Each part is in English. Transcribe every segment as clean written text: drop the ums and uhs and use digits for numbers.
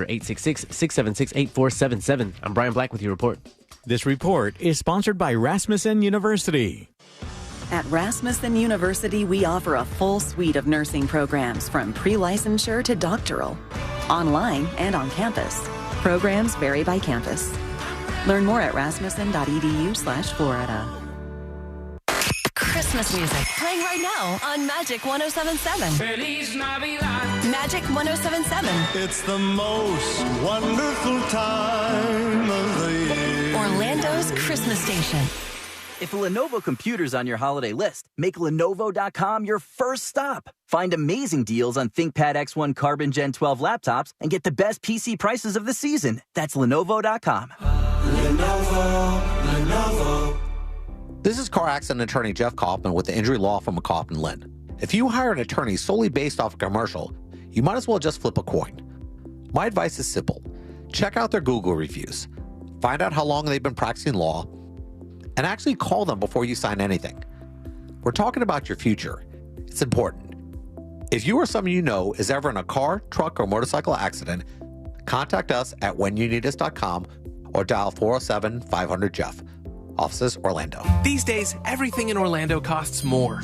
866-676-8477. I'm Brian Black with your report. This report is sponsored by Rasmussen University. At Rasmussen University, we offer a full suite of nursing programs from pre-licensure to doctoral, online and on campus. Programs vary by campus. Learn more at rasmussen.edu/Florida. Christmas music playing right now on Magic 107.7. Feliz Navidad. Magic 107.7. It's the most wonderful time of the year. Orlando's Christmas station. If a Lenovo computer's on your holiday list, make Lenovo.com your first stop. Find amazing deals on ThinkPad X1 Carbon Gen 12 laptops and get the best PC prices of the season. That's Lenovo.com. Lenovo. This is car accident attorney Jeff Kaufman with the injury law firm of Kaufman Lynn. If you hire an attorney solely based off a commercial, you might as well just flip a coin. My advice is simple. Check out their Google reviews. Find out how long they've been practicing law, and actually call them before you sign anything. We're talking about your future. It's important. If you or someone you know is ever in a car, truck, or motorcycle accident, contact us at whenyouneedus.com or dial 407-500-JEFF. Offices, Orlando. These days, everything in Orlando costs more.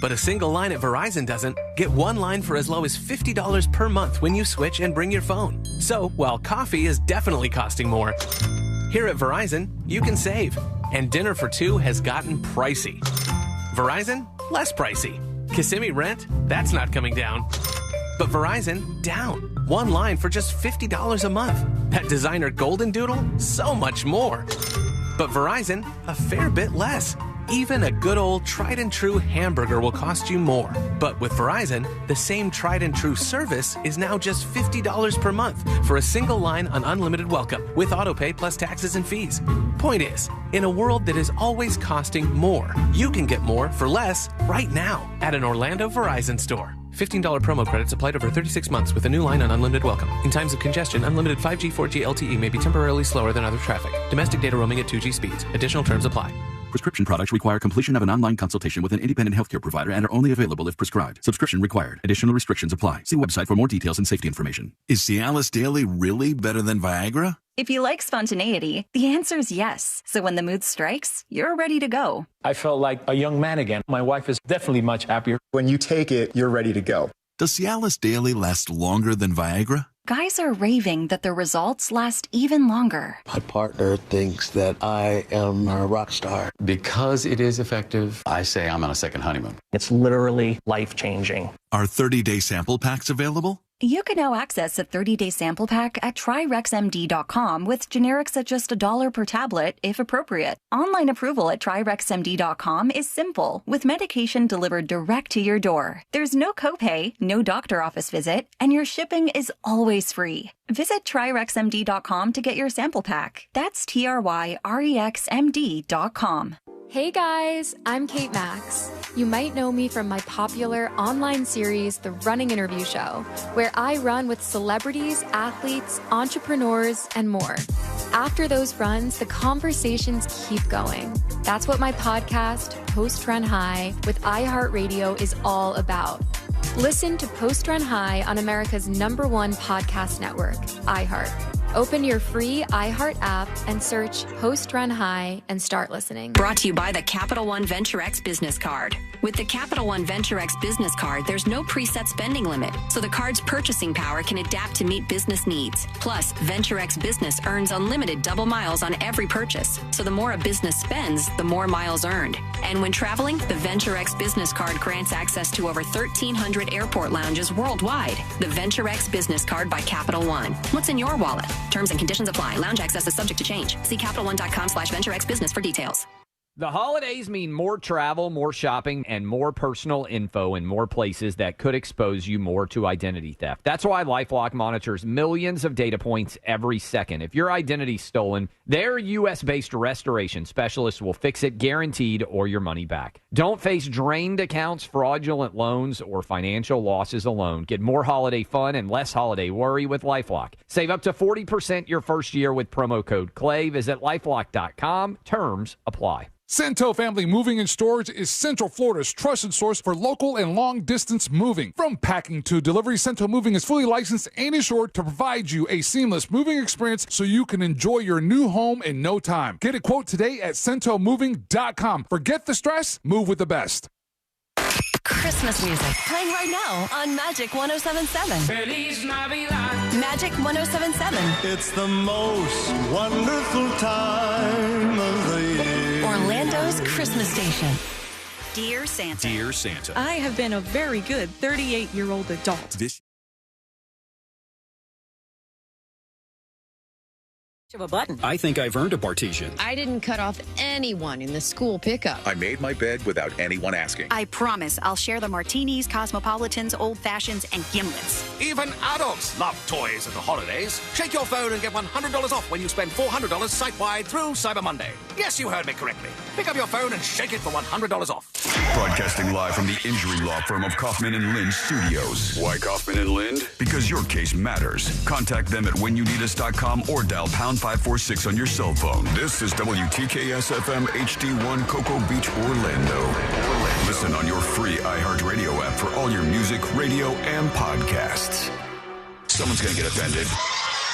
But a single line at Verizon doesn't. Get one line for as low as $50 per month when you switch and bring your phone. So, while coffee is definitely costing more, here at Verizon, you can save. And dinner for two has gotten pricey. Verizon, less pricey. Kissimmee rent, that's not coming down. But Verizon, down. One line for just $50 a month. That designer Golden Doodle, so much more. But Verizon, a fair bit less. Even a good old tried and true hamburger will cost you more. But with Verizon, the same tried and true service is now just $50 per month for a single line on unlimited welcome with autopay plus taxes and fees. Point is, in a world that is always costing more, you can get more for less right now at an Orlando Verizon store. $15 promo credits applied over 36 months with a new line on unlimited welcome. In times of congestion, unlimited 5G, 4G LTE may be temporarily slower than other traffic. Domestic data roaming at 2G speeds. Additional terms apply. Prescription products require completion of an online consultation with an independent healthcare provider and are only available if prescribed. Subscription required. Additional restrictions apply. See website for more details and safety information. Is Cialis Daily really better than Viagra? If you like spontaneity, the answer is yes. So when the mood strikes, you're ready to go. I felt like a young man again. My wife is definitely much happier. When you take it, you're ready to go. Does Cialis Daily last longer than Viagra? Guys are raving that their results last even longer. My partner thinks that I am a rock star. Because it is effective, I say I'm on a second honeymoon. It's literally life-changing. Are 30-day sample packs available? You can now access a 30-day sample pack at TryRexMD.com with generics at just $1 per tablet, if appropriate. Online approval at TryRexMD.com is simple, with medication delivered direct to your door. There's no copay, no doctor office visit, and your shipping is always free. Visit TryRexMD.com to get your sample pack. That's TryRexMD.com. Hey guys, I'm Kate Max. You might know me from my popular online series, The Running Interview Show, where I run with celebrities, athletes, entrepreneurs, and more. After those runs, the conversations keep going. That's what my podcast, Post Run High, with iHeartRadio is all about. Listen to Post Run High on America's #1 podcast network, iHeart. Open your free iHeart app and search Post Run High and start listening. Brought to you by the Capital One Venture X Business Card. With the Capital One Venture X Business Card, there's no preset spending limit, so the card's purchasing power can adapt to meet business needs. Plus, Venture X Business earns unlimited double miles on every purchase, so the more a business spends, the more miles earned. And when traveling, the Venture X Business Card grants access to over 1,300 airport lounges worldwide. The Venture X Business Card by Capital One. What's in your wallet? Terms and conditions apply. Lounge access is subject to change. See CapitalOne.com/VentureXBusiness for details. The holidays mean more travel, more shopping, and more personal info in more places that could expose you more to identity theft. That's why LifeLock monitors millions of data points every second. If your identity's stolen, their U.S.-based restoration specialists will fix it guaranteed or your money back. Don't face drained accounts, fraudulent loans, or financial losses alone. Get more holiday fun and less holiday worry with LifeLock. Save up to 40% your first year with promo code CLAY. Visit LifeLock.com. Terms apply. Cento Family Moving and Storage is Central Florida's trusted source for local and long-distance moving. From packing to delivery, Cento Moving is fully licensed and insured to provide you a seamless moving experience so you can enjoy your new home in no time. Get a quote today at CentoMoving.com. Forget the stress, move with the best. Christmas music playing right now on Magic 107.7. Feliz Navidad. Magic 107.7. It's the most wonderful time of the year. Orlando's Christmas station. Dear Santa. Dear Santa. I have been a very good 38-year-old adult. This of a button. I think I've earned a partition. I didn't cut off anyone in the school pickup. I made my bed without anyone asking. I promise I'll share the martinis, cosmopolitans, old fashions, and gimlets. Even adults love toys at the holidays. Shake your phone and get $100 off when you spend $400 site-wide through Cyber Monday. Yes, you heard me correctly. Pick up your phone and shake it for $100 off. Broadcasting live from the injury law firm of Kaufman and Lind Studios. Why Kaufman and Lind? Because your case matters. Contact them at whenyouneedus.com or dial pound 546 on your cell phone. This is WTKS-FM HD1 Cocoa Beach, Orlando. Listen on your free iHeartRadio app for all your music, radio, and podcasts. Someone's going to get offended.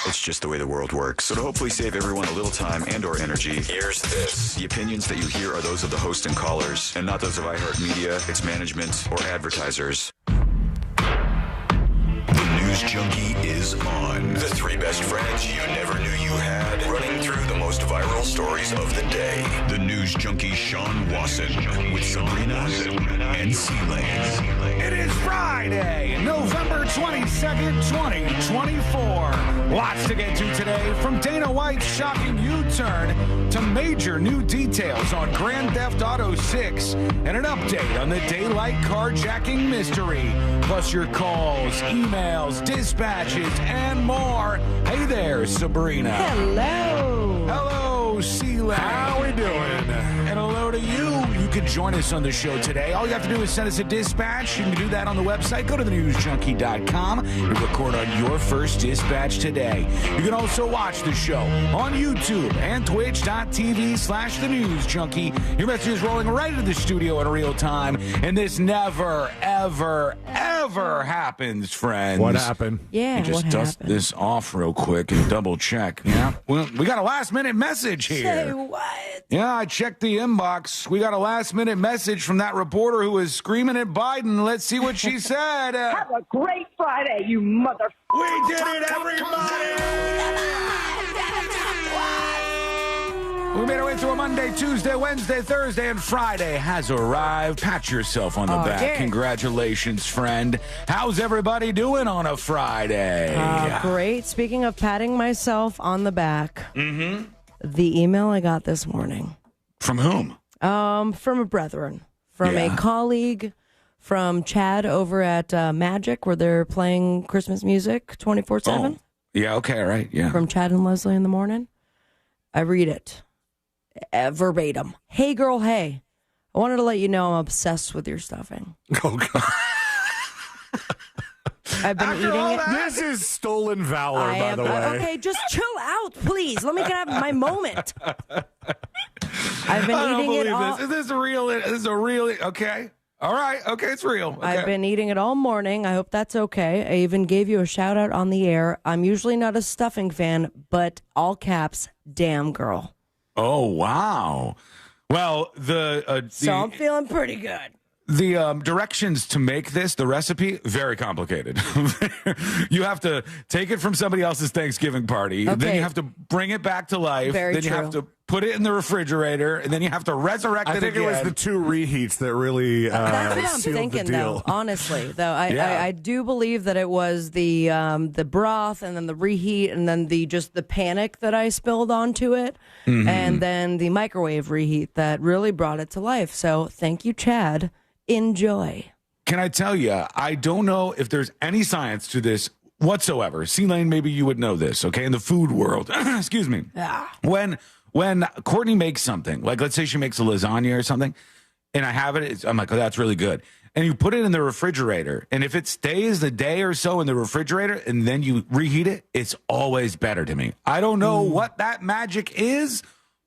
It's just the way the world works. So to hopefully save everyone a little time and or energy, here's this. The opinions that you hear are those of the host and callers, and not those of iHeartMedia, its management, or advertisers. The News Junkie is on. The three best friends you never knew you had, running through the most viral stories of the day. The News Junkie Sean Wasson with Sabrina and C-Lane. It is Friday, November 22nd, 2024. Lots to get to today, from Dana White's shocking U-turn to major new details on Grand Theft Auto 6 and an update on the daylight carjacking mystery. Plus your calls, emails, dispatches, and more. Hey there, Sabrina. Hello. Hello, C-Lane. How we doing? And hello to you. You can join us on the show today. All you have to do is send us a dispatch. You can do that on the website. Go to thenewsjunkie.com and record on your first dispatch today. You can also watch the show on YouTube and twitch.tv/thenewsjunkie. Your message is rolling right into the studio in real time. And this never, ever, ever happens, friends. What happened? Yeah, You just what dust happened? this off real quick and double check. Yeah. Well, we got a last-minute message here. Say what? Yeah, I checked the inbox. We got a last-minute message from that reporter who was screaming at Biden. Let's see what she said. Have a great Friday, you mother... We did it, everybody! We made our way through a Monday, Tuesday, Wednesday, Thursday, and Friday has arrived. Pat yourself on the back. Yeah. Congratulations, friend. How's everybody doing on a Friday? Great. Speaking of patting myself on the back, the email I got this morning. From whom? From a brethren, from a colleague, from Chad over at Magic, where they're playing Christmas music 24/7. Yeah, okay, all right, yeah. From Chad and Leslie in the morning. I read it verbatim. Hey, girl, hey. I wanted to let you know I'm obsessed with your stuffing. Oh, God. I've been eating it. This is stolen valor, by the way. Okay, just chill out, please. Let me have my moment. I've been eating it all. Is this real? Is this a real? Okay. All right. Okay, it's real. Okay. I've been eating it all morning. I hope that's okay. I even gave you a shout out on the air. I'm usually not a stuffing fan, but all caps, damn girl. Oh, wow. Well, so I'm feeling pretty good. The directions to make this, the recipe, very complicated. You have to take it from somebody else's Thanksgiving party. Okay. Then you have to bring it back to life. Very then you true. have to put it in the refrigerator. And then you have to resurrect it I think again. it was the 2 reheats that really That's what I'm sealed thinking, the deal. though. Honestly, though, I do believe that it was the broth and then the reheat and then the panic that I spilled onto it, and then the microwave reheat that really brought it to life. So thank you, Chad. Enjoy. Can I tell you, I don't know if there's any science to this whatsoever. C-Lane, maybe you would know this, okay? In the food world. Excuse me. Yeah. When Courtney makes something, like let's say she makes a lasagna or something, and I have it, I'm like, oh, that's really good. And you put it in the refrigerator, and if it stays a day or so in the refrigerator and then you reheat it, it's always better to me. I don't know what that magic is,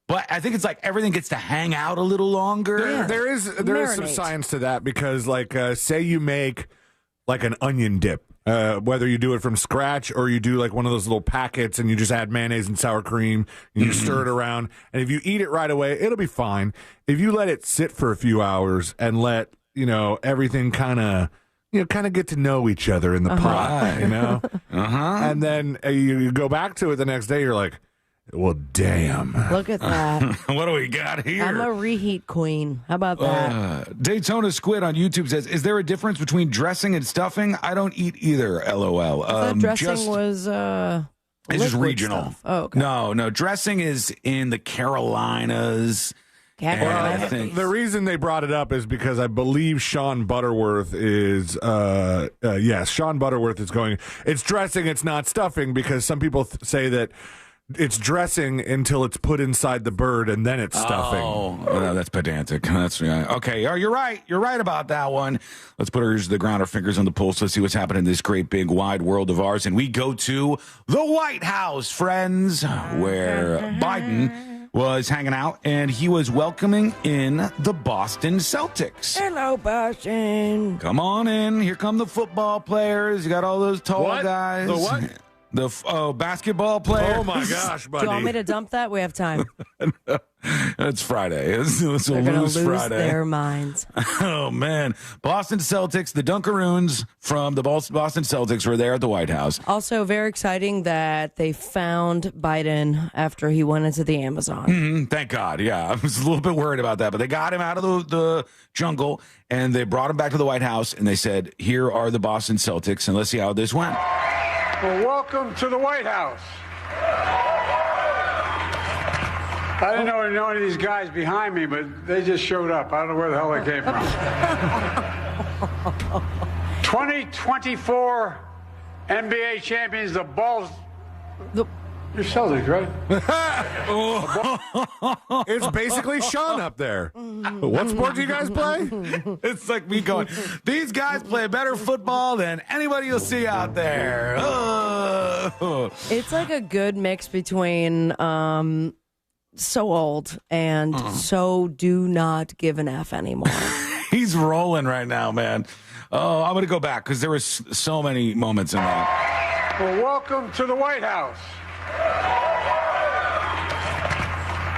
But I think it's like everything gets to hang out a little longer. There is some science to that because, like, say you make like an onion dip, whether you do it from scratch or you do like one of those little packets and you just add mayonnaise and sour cream and you stir it around. And if you eat it right away, it'll be fine. If you let it sit for a few hours and let, everything kind of get to know each other in the pot, and then you go back to it the next day, you're like, well, damn. Look at that. What do we got here? I'm a reheat queen. How about that? Daytona Squid on YouTube says, is there a difference between dressing and stuffing? I don't eat either, LOL. I thought dressing was it's just regional. Stuff. Oh, okay. No. Dressing is in the Carolinas. I think the reason they brought it up is because I believe Sean Butterworth is, Sean Butterworth is going, it's dressing, it's not stuffing, because some people say that it's dressing until it's put inside the bird and then it's stuffing. Oh, that's pedantic. That's okay. You're right. You're right about that one. Let's put the ground, our fingers on the pulse. Let's see what's happening in this great big wide world of ours. And we go to the White House, friends, where Biden was hanging out and he was welcoming in the Boston Celtics. Hello, Boston. Come on in. Here come the football players. You got all those tall guys. The what? The basketball players. Oh, my gosh, buddy. Do you want me to dump that? We have time. It's Friday. It's a They're going to lose Friday. their minds. Oh, man. Boston Celtics, the Dunkaroos from the Boston Celtics were there at the White House. Also, very exciting that they found Biden after he went into the Amazon. Thank God. Yeah, I was a little bit worried about that. But they got him out of the jungle, and they brought him back to the White House, and they said, here are the Boston Celtics, and let's see how this went. Well, welcome to the White House. I didn't know any of these guys behind me, but they just showed up. I don't know where the hell they came from. 2024 NBA champions, the Bulls. You're Celtics, right? It's basically Sean up there. What sport do you guys play? It's like me going, these guys play better football than anybody you'll see out there. It's like a good mix between so old and so do not give an F anymore. He's rolling right now, man. Oh, I'm going to go back because there was so many moments in that. Well, welcome to the White House.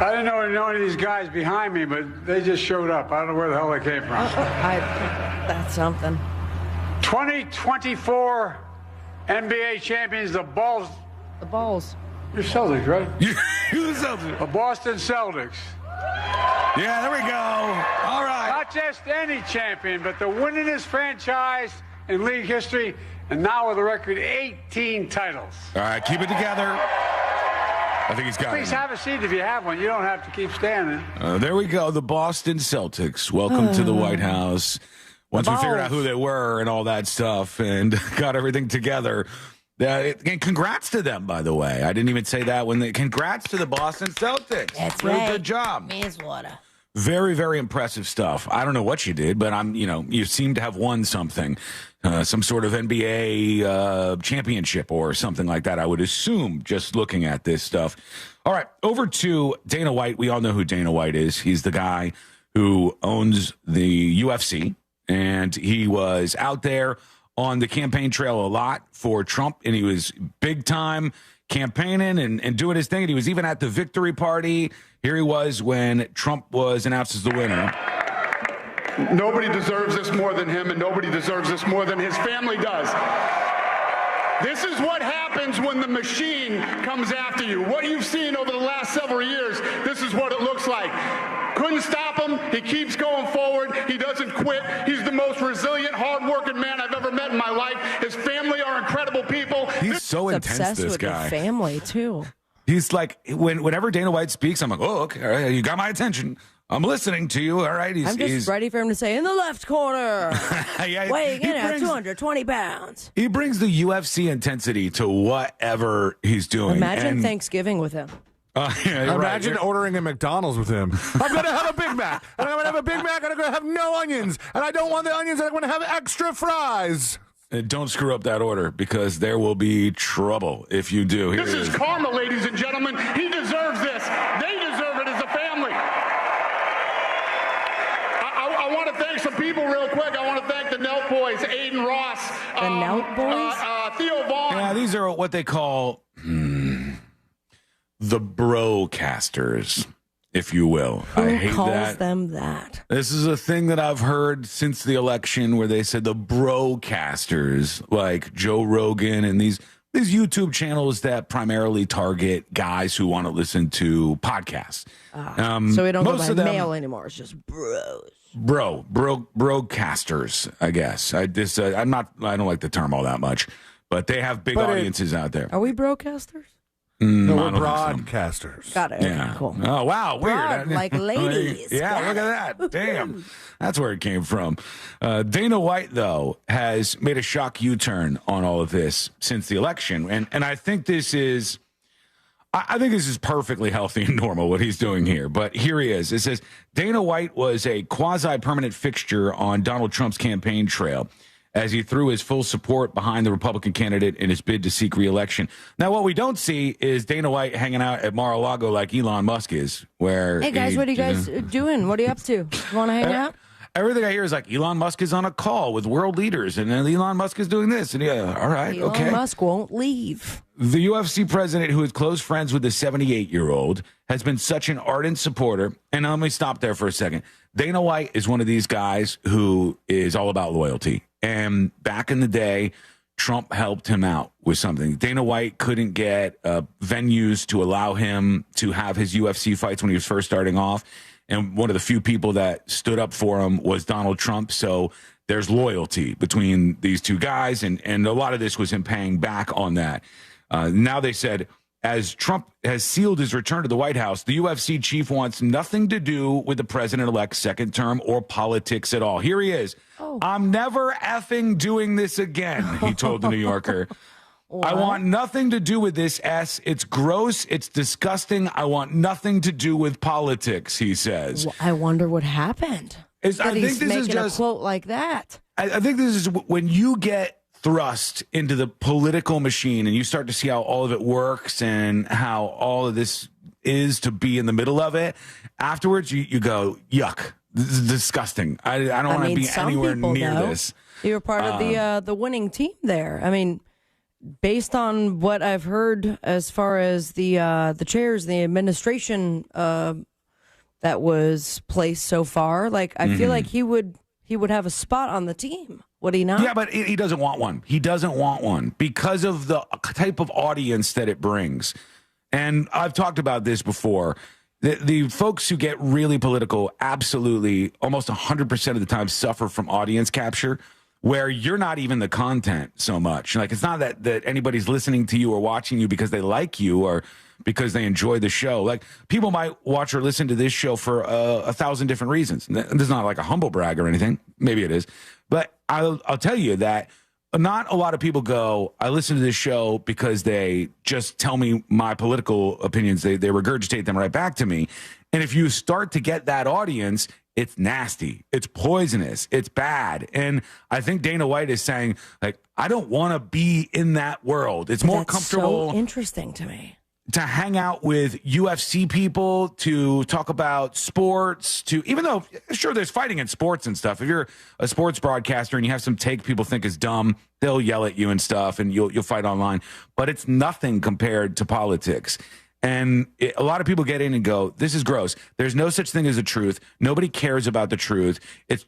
I didn't know any of these guys behind me, but they just showed up. I don't know where the hell they came from. That's something. 2024 NBA champions, the Bulls. The Bulls. You're Celtics, right? You're the Celtics. The Boston Celtics. Yeah, there we go. All right. Not just any champion, but the winningest franchise in league history, and now with a record 18 titles. All right, keep it together. I think he's got it. Please have a seat if you have one. You don't have to keep standing. There we go. The Boston Celtics. Welcome to the White House. Once we figured out who they were and all that stuff and got everything together. And congrats to them, by the way. I didn't even say that congrats to the Boston Celtics. That's really right. Good job. Means water. Very, very impressive stuff. I don't know what you did, but you seem to have won something. Some sort of NBA championship or something like that, I would assume, just looking at this stuff. All right, over to Dana White. We all know who Dana White is. He's the guy who owns the UFC, and he was out there on the campaign trail a lot for Trump, and he was big time campaigning and doing his thing. And he was even at the victory party. Here he was when Trump was announced as the winner. Nobody deserves this more than him, and nobody deserves this more than his family does. This is what happens when the machine comes after you. What you've seen over the last several years, this is what it looks like. Couldn't stop him. He keeps going forward. He doesn't quit. He's the most resilient, hardworking man I've ever met in my life. His family are incredible people. He's so intense, obsessed this with guy. The family, too. He's like, whenever Dana White speaks, I'm like, oh, okay, all right, you got my attention. I'm listening to you. All right. I'm just ready for him to say, in the left corner, yeah, weighing in at 220 pounds. He brings the UFC intensity to whatever he's doing. Imagine Thanksgiving with him. Imagine ordering a McDonald's with him. I'm going to have a Big Mac, and I'm going to have a Big Mac, and I'm going to have no onions, and I don't want the onions, and I'm going to have extra fries. And don't screw up that order, because there will be trouble if you do. This is karma, ladies and gentlemen. He deserves this. They deserve it as a people real quick. I want to thank the Nelt Boys, Aiden Ross. The Nelt Boys? Theo Vaughn. Yeah, these are what they call the broadcasters, if you will. I hate calls them that? This is a thing that I've heard since the election where they said the broadcasters, like Joe Rogan and these YouTube channels that primarily target guys who want to listen to podcasts. So we don't go by mail anymore. It's just bros. Broadcasters, I guess. I don't like the term all that much, but they have big audiences out there. Are we broadcasters? No, we're broadcasters. Got it. Yeah. Okay, cool. Oh, wow. Broad, Weird. like ladies. Yeah, look at that. Damn. That's where it came from. Dana White, though, has made a shock U-turn on all of this since the election. And I think this is... I think this is perfectly healthy and normal, what he's doing here. But here he is. It says, Dana White was a quasi-permanent fixture on Donald Trump's campaign trail as he threw his full support behind the Republican candidate in his bid to seek re-election. Now, what we don't see is Dana White hanging out at Mar-a-Lago like Elon Musk is. Where hey, guys, what are you guys doing? What are you up to? You want to hang out? Everything I hear is like Elon Musk is on a call with world leaders, and then Elon Musk is doing this. And yeah, all right, okay. Elon Musk won't leave. The UFC president, who is close friends with the 78-year-old, has been such an ardent supporter. And let me stop there for a second. Dana White is one of these guys who is all about loyalty. And back in the day, Trump helped him out with something. Dana White couldn't get venues to allow him to have his UFC fights when he was first starting off. And one of the few people that stood up for him was Donald Trump. So there's loyalty between these two guys. And a lot of this was him paying back on that. Now they said, as Trump has sealed his return to the White House, the UFC chief wants nothing to do with the president-elect's second term or politics at all. Here he is. Oh. I'm never effing doing this again, he told the New Yorker. I want nothing to do with this, S. It's gross. It's disgusting. I want nothing to do with politics, he says. Well, I wonder what happened. I think this is just a quote like that. I think this is when you get thrust into the political machine and you start to see how all of it works and how all of this is to be in the middle of it. Afterwards, you go, yuck. This is disgusting. I don't want to be anywhere near this. You were part of the winning team there. I mean, based on what I've heard as far as the chairs, the administration that was placed so far, like I feel like he would have a spot on the team. Would he not? Yeah, but he doesn't want one. He doesn't want one because of the type of audience that it brings. And I've talked about this before. The folks who get really political absolutely almost 100% of the time suffer from audience capture, where you're not even the content so much. Like, it's not that anybody's listening to you or watching you because they like you or because they enjoy the show. Like, people might watch or listen to this show for 1,000 different reasons. This is not like a humble brag or anything. Maybe it is. But I'll tell you that not a lot of people go, I listen to this show because they just tell me my political opinions. They regurgitate them right back to me. And if you start to get that audience, it's nasty. It's poisonous. It's bad. And I think Dana White is saying, like, I don't want to be in that world. It's more comfortable. So interesting to me. To hang out with UFC people, to talk about sports, even though, sure, there's fighting in sports and stuff. If you're a sports broadcaster and you have some take people think is dumb, they'll yell at you and stuff, and you'll fight online. But it's nothing compared to politics. And a lot of people get in and go, this is gross. There's no such thing as the truth. Nobody cares about the truth.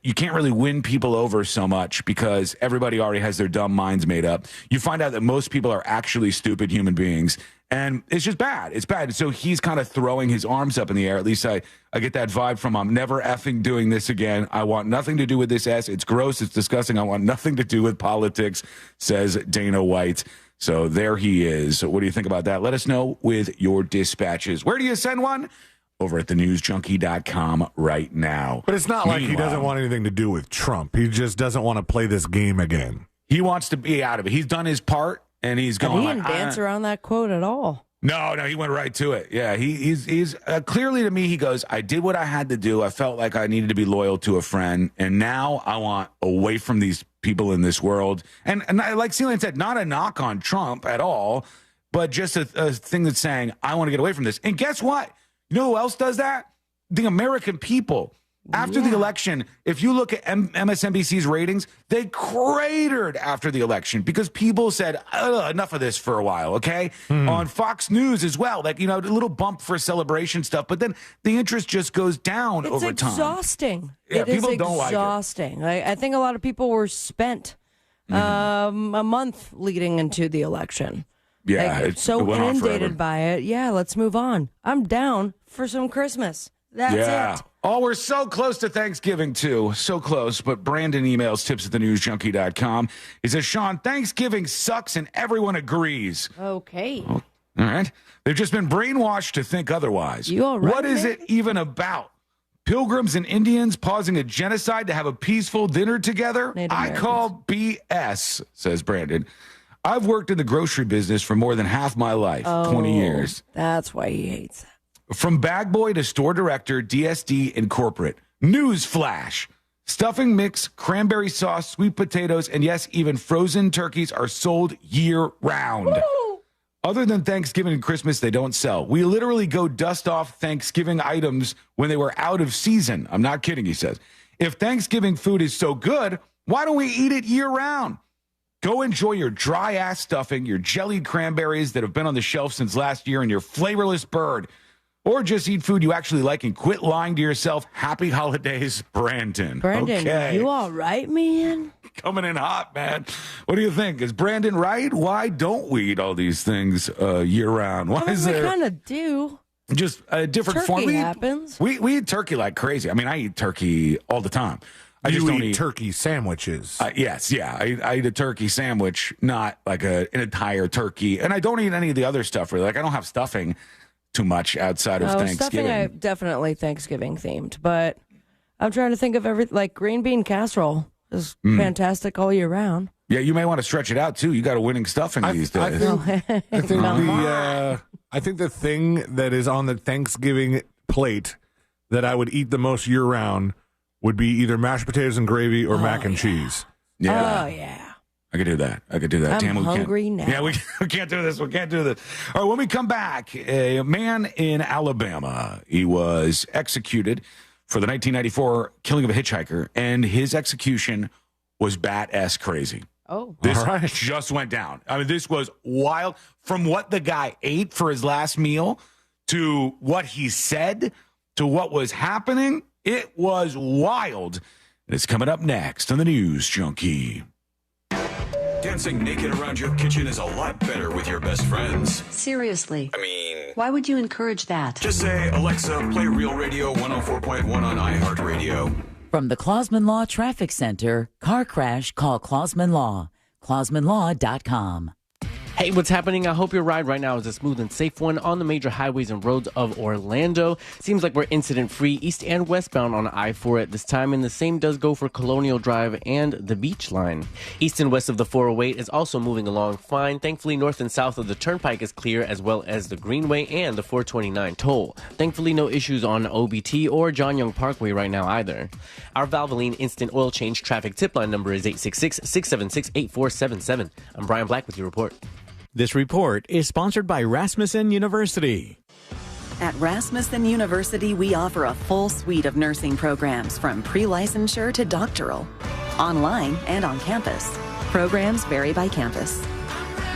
You can't really win people over so much because everybody already has their dumb minds made up. You find out that most people are actually stupid human beings. And it's just bad. It's bad. So he's kind of throwing his arms up in the air. At least I get that vibe from him. I'm never effing doing this again. I want nothing to do with this S. It's gross. It's disgusting. I want nothing to do with politics, says Dana White. So there he is. So what do you think about that? Let us know with your dispatches. Where do you send one? Over at thenewsjunkie.com right now. But it's not like he doesn't want anything to do with Trump. He just doesn't want to play this game again. He wants to be out of it. He's done his part. And he's going. He didn't dance around that quote at all. No, he went right to it. Yeah, he's clearly to me. He goes, I did what I had to do. I felt like I needed to be loyal to a friend, and now I want away from these people in this world. And like Celine said, not a knock on Trump at all, but just a thing that's saying I want to get away from this. And guess what? You know who else does that? The American people. After the election, if you look at MSNBC's ratings, they cratered after the election because people said, enough of this for a while, okay? On Fox News as well, like, a little bump for celebration stuff, but then the interest just goes down over time. It's exhausting. Yeah, It is people don't exhausting. I think a lot of people were spent a month leading into the election. Yeah, like, so inundated by it. Yeah, let's move on. I'm down for some Christmas. That's it. Oh, we're so close to Thanksgiving, too. So close. But Brandon emails tips@thenewsjunkie.com. He says, Sean, Thanksgiving sucks and everyone agrees. Okay. All right. They've just been brainwashed to think otherwise. You all right, What is it even about? Pilgrims and Indians pausing a genocide to have a peaceful dinner together? I call BS, says Brandon. I've worked in the grocery business for more than half my life, 20 years. That's why he hates it. From bag boy to store director, DSD and corporate. News flash. Stuffing mix, cranberry sauce, sweet potatoes, and yes, even frozen turkeys are sold year-round. Woo! Other than Thanksgiving and Christmas, they don't sell. We literally go dust off Thanksgiving items when they were out of season. I'm not kidding, he says. If Thanksgiving food is so good, why don't we eat it year-round? Go enjoy your dry-ass stuffing, your jellied cranberries that have been on the shelf since last year, and your flavorless bird. Or just eat food you actually like and quit lying to yourself. Happy holidays, Brandon. Brandon, okay. you all right, man? Coming in hot, man. What do you think? Is Brandon right? Why don't we eat all these things year-round? Why is there... We kind of do. Just a different turkey form. Happens. We eat turkey like crazy. I mean, I eat turkey all the time. I just don't eat turkey sandwiches. Yes, yeah. I eat a turkey sandwich, not like an entire turkey. And I don't eat any of the other stuff, really. Like, I don't have stuffing too much outside of Thanksgiving. Stuffing, I definitely Thanksgiving themed, but I'm trying to think of everything. Like green bean casserole is fantastic all year round. Yeah, you may want to stretch it out too. You got a winning stuffing these days. I think the thing that is on the Thanksgiving plate that I would eat the most year round would be either mashed potatoes and gravy or mac and cheese. Yeah. Oh yeah. I could do that. I'm Tam, hungry now. Yeah, we can't do this. We can't do this. All right, when we come back, a man in Alabama, he was executed for the 1994 killing of a hitchhiker, and his execution was bat-ass crazy. Oh. This just went down. I mean, this was wild. From what the guy ate for his last meal to what he said to what was happening, it was wild. And it's coming up next on the News Junkie. Dancing naked around your kitchen is a lot better with your best friends. Seriously. I mean, Why would you encourage that? just say, Alexa, play Real Radio 104.1 on iHeartRadio. From the Clausman Law Traffic Center, car crash, call Clausman Law. ClausmanLaw.com. Hey, what's happening? I hope your ride right now is a smooth and safe one on the major highways and roads of Orlando. Seems like we're incident-free east and westbound on I-4 at this time, and the same does go for Colonial Drive and the Beach Line. East and west of the 408 is also moving along fine. Thankfully, north and south of the Turnpike is clear, as well as the Greenway and the 429 toll. Thankfully, no issues on OBT or John Young Parkway right now either. Our Valvoline Instant Oil Change traffic tip line number is 866-676-8477. I'm Brian Black with your report. This report is sponsored by Rasmussen University. At Rasmussen University, we offer a full suite of nursing programs from pre-licensure to doctoral, online and on campus. Programs vary by campus.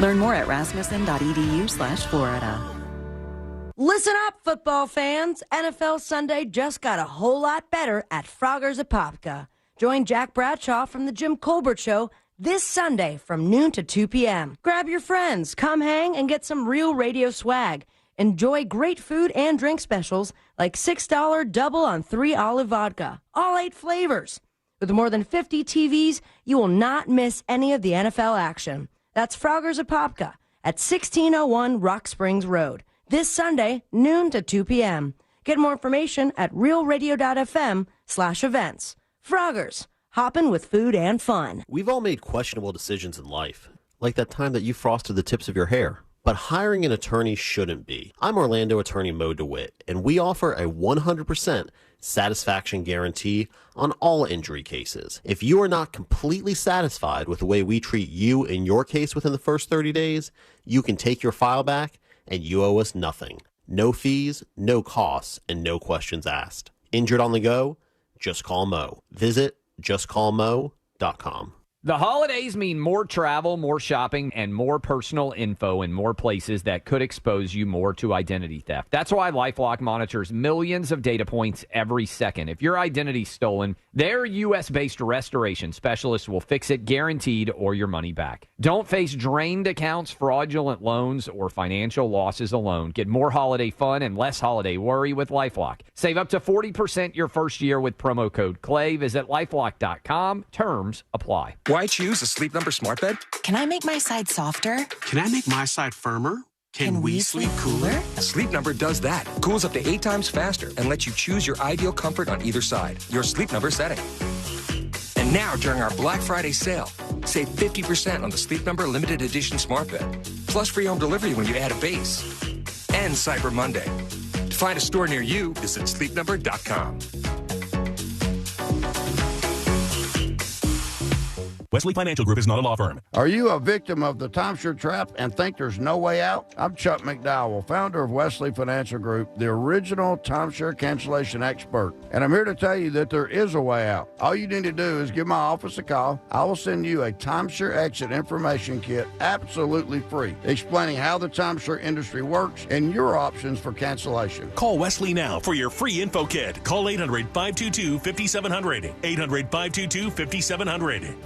Learn more at rasmussen.edu/Florida. Listen up, football fans. NFL Sunday just got a whole lot better at Frogger's Apopka. Join Jack Bradshaw from The Jim Colbert Show this Sunday from noon to 2 p.m. Grab your friends, come hang, and get some real radio swag. Enjoy great food and drink specials like $6 double on 3 olive vodka, all 8 flavors. With more than 50 TVs, you will not miss any of the NFL action. That's Frogger's Apopka at 1601 Rock Springs Road. This Sunday, noon to 2 p.m. Get more information at realradio.fm/events. Froggers. Hopping with food and fun. We've all made questionable decisions in life, like that time that you frosted the tips of your hair. But hiring an attorney shouldn't be. I'm Orlando attorney Mo DeWitt, and we offer a 100% satisfaction guarantee on all injury cases. If you are not completely satisfied with the way we treat you in your case within the first 30 days, you can take your file back and you owe us nothing. No fees, no costs, and no questions asked. Injured on the go? Just Call Mo. Visit justcallmo.com. The holidays mean more travel, more shopping, and more personal info in more places that could expose you more to identity theft. That's why LifeLock monitors millions of data points every second. If your identity's stolen, their U.S.-based restoration specialists will fix it guaranteed or your money back. Don't face drained accounts, fraudulent loans, or financial losses alone. Get more holiday fun and less holiday worry with LifeLock. Save up to 40% your first year with promo code CLAY. Visit LifeLock.com. Terms apply. Why choose a Sleep Number smart bed? Can I make my side softer? Can I make my side firmer? Can we sleep cooler? Sleep Number does that. Cools up to 8 times faster and lets you choose your ideal comfort on either side. Your Sleep Number setting. And now, during our Black Friday sale, save 50% on the Sleep Number limited edition smart bed. Plus free home delivery when you add a base. And Cyber Monday. To find a store near you, visit sleepnumber.com. Wesley Financial Group is not a law firm. Are you a victim of the timeshare trap and think there's no way out? I'm Chuck McDowell, founder of Wesley Financial Group, the original timeshare cancellation expert. And I'm here to tell you that there is a way out. All you need to do is give my office a call. I will send you a timeshare exit information kit absolutely free, explaining how the timeshare industry works and your options for cancellation. Call Wesley now for your free info kit. Call 800-522-5700. 800-522-5700.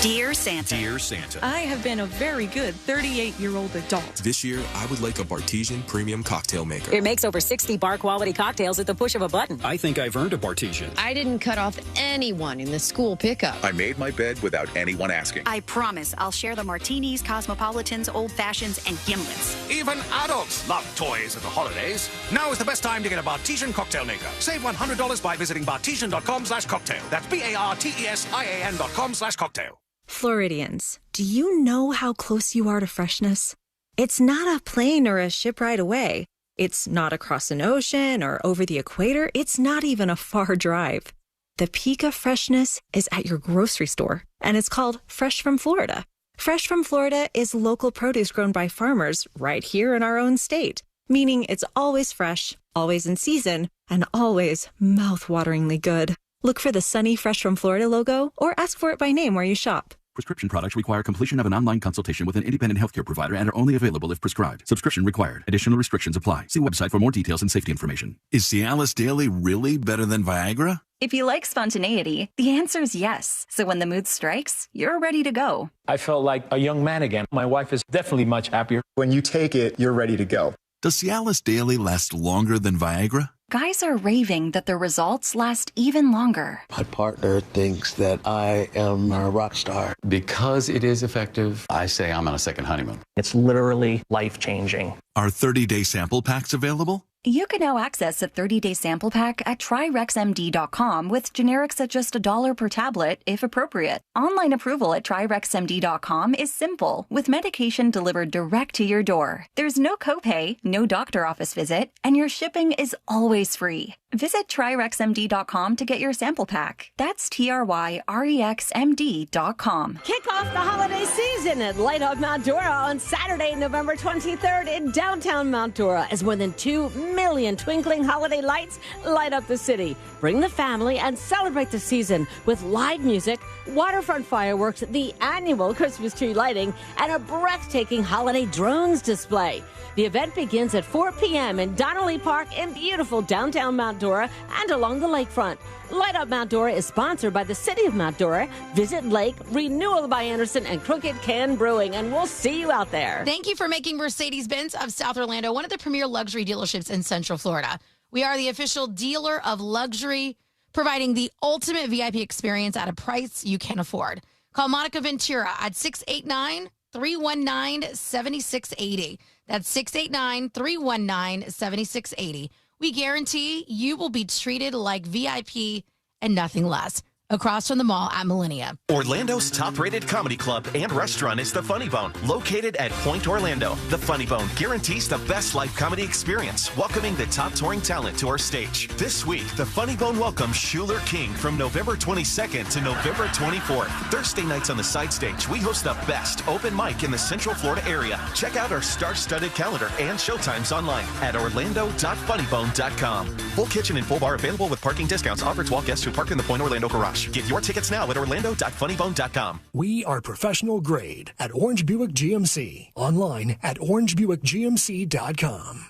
Dear Santa. Dear Santa. I have been a very good 38-year-old adult. This year, I would like a Bartesian premium cocktail maker. It makes over 60 bar-quality cocktails at the push of a button. I think I've earned a Bartesian. I didn't cut off anyone in the school pickup. I made my bed without anyone asking. I promise I'll share the martinis, cosmopolitans, old fashions, and gimlets. Even adults love toys at the holidays. Now is the best time to get a Bartesian cocktail maker. Save $100 by visiting bartesian.com/cocktail. That's BARTESIAN.com/cocktail. Floridians, do you know how close you are to freshness? It's not a plane or a ship ride away. It's not across an ocean or over the equator. It's not even a far drive. The peak of freshness is at your grocery store, and it's called Fresh from Florida. Fresh from Florida is local produce grown by farmers right here in our own state, meaning it's always fresh, always in season, and always mouth-wateringly good. Look for the sunny Fresh from Florida logo or ask for it by name where you shop. Prescription products require completion of an online consultation with an independent healthcare provider and are only available if prescribed. Subscription required. Additional restrictions apply. See website for more details and safety information. Is Cialis Daily really better than Viagra? If you like spontaneity, the answer is yes. So when the mood strikes, you're ready to go. I felt like a young man again. My wife is definitely much happier. When you take it, you're ready to go. Does Cialis Daily last longer than Viagra? Guys are raving that their results last even longer. My partner thinks that I am a rock star. Because it is effective, I say I'm on a second honeymoon. It's literally life-changing. Are 30-day sample packs available? You can now access a 30-day sample pack at TryRexMD.com with generics at just $1 per tablet, if appropriate. Online approval at TryRexMD.com is simple, with medication delivered direct to your door. There's no copay, no doctor office visit, and your shipping is always free. Visit TryRexMD.com to get your sample pack. That's TryRexMD.com. Kick off the holiday season at Light Up Mount Dora on Saturday, November 23rd in downtown Mount Dora, as more than 2 million twinkling holiday lights light up the city. Bring the family and celebrate the season with live music, waterfront fireworks, the annual Christmas tree lighting, and a breathtaking holiday drones display. The event begins at 4 p.m. in Donnelly Park in beautiful downtown Mount Dora and along the lakefront. Light Up Mount Dora is sponsored by the City of Mount Dora, Visit Lake, Renewal by Anderson, and Crooked Can Brewing, and we'll see you out there. Thank you for making Mercedes-Benz of South Orlando one of the premier luxury dealerships in Central Florida. We are the official dealer of luxury, providing the ultimate VIP experience at a price you can afford. Call Monica Ventura at 689-319-7680. That's 689-319-7680. We guarantee you will be treated like VIP and nothing less. across from the mall at Millennia. Orlando's top-rated comedy club and restaurant is The Funny Bone, located at Point Orlando. The Funny Bone guarantees the best live comedy experience, welcoming the top touring talent to our stage. This week, The Funny Bone welcomes Schuler King from November 22nd to November 24th. Thursday nights on the side stage, we host the best open mic in the Central Florida area. Check out our star-studded calendar and showtimes online at orlando.funnybone.com. Full kitchen and full bar available with parking discounts offered to all guests who park in the Point Orlando garage. Get your tickets now at orlando.funnybone.com. We are professional grade at Orange Buick GMC. Online at orangebuickgmc.com.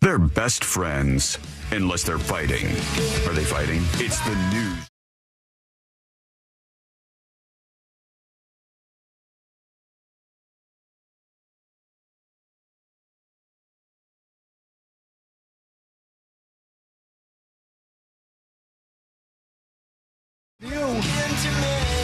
They're best friends, unless they're fighting. Are they fighting? It's the news.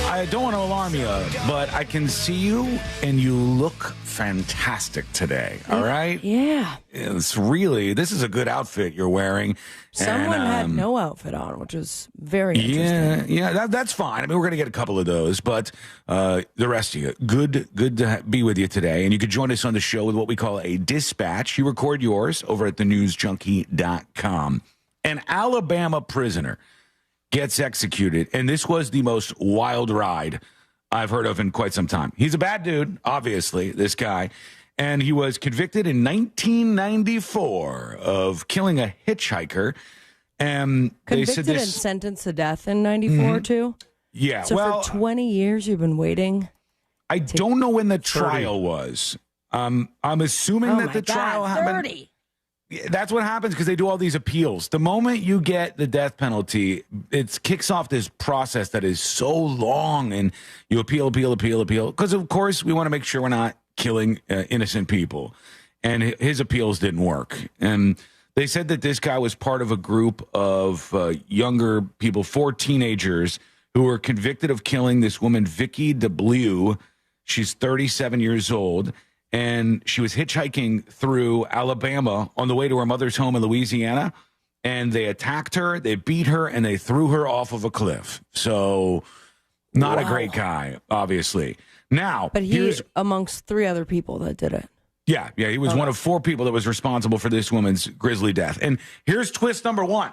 I don't want to alarm you, but I can see you, and you look fantastic today. All right? Yeah. This is a good outfit you're wearing. Someone had no outfit on, which is very interesting. Yeah, that's fine. I mean, we're going to get a couple of those, but the rest of you, good to be with you today. And you can join us on the show with what we call a dispatch. You record yours over at thenewsjunkie.com. An Alabama prisoner gets executed, and this was the most wild ride I've heard of in quite some time. He's a bad dude, obviously, this guy, and he was convicted in 1994 of killing a hitchhiker. And convicted and sentenced to death in 94 too? Yeah. So for 20 years you've been waiting? I don't know when the trial was. I'm assuming that the trial happened. 30. That's what happens because they do all these appeals. The moment you get the death penalty, it kicks off this process that is so long, and you appeal. Because, of course, we want to make sure we're not killing innocent people. And his appeals didn't work. And they said that this guy was part of a group of younger people, 4 teenagers, who were convicted of killing this woman, Vicky DeBlue. She's 37 years old. And she was hitchhiking through Alabama on the way to her mother's home in Louisiana. And they attacked her, they beat her, and they threw her off of a cliff. So not a great guy, obviously. Now, but he's amongst 3 other people that did it. Yeah, he was one of 4 people that was responsible for this woman's grisly death. And here's twist number 1.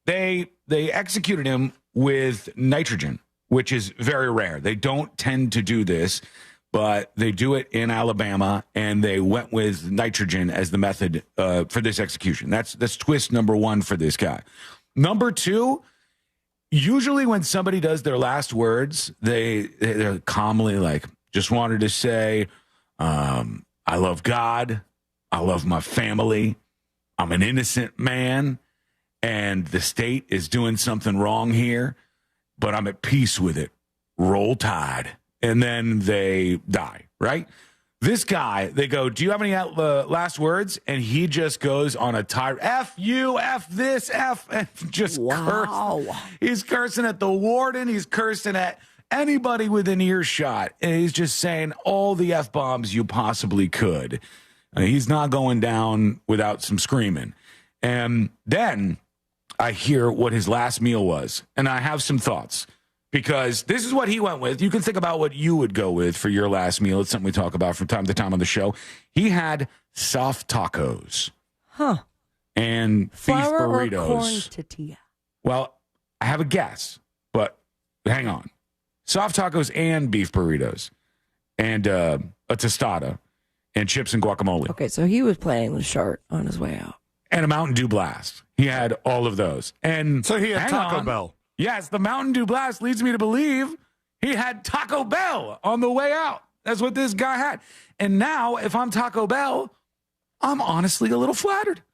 They executed him with nitrogen, which is very rare. They don't tend to do this, but they do it in Alabama, and they went with nitrogen as the method for this execution. That's twist number 1 for this guy. Number 2, usually when somebody does their last words, they're calmly like, just wanted to say, I love God, I love my family, I'm an innocent man, and the state is doing something wrong here, but I'm at peace with it. Roll Tide. And then they die, right? This guy, they go, do you have any last words? And he just goes on a tirade. F you, F this, F, and just curse. He's cursing at the warden. He's cursing at anybody within earshot. And he's just saying all the F-bombs you possibly could. He's not going down without some screaming. And then I hear what his last meal was. And I have some thoughts. Because this is what he went with. You can think about what you would go with for your last meal. It's something we talk about from time to time on the show. He had soft tacos. And Flour beef burritos. Or corn tortilla? Well, I have a guess, but hang on. Soft tacos and beef burritos. And a tostada. And chips and guacamole. Okay, so he was playing the shirt on his way out. And a Mountain Dew Blast. He had all of those. And so he had Taco Bell. Yes, the Mountain Dew Blast leads me to believe he had Taco Bell on the way out. That's what this guy had. And now, if I'm Taco Bell, I'm honestly a little flattered.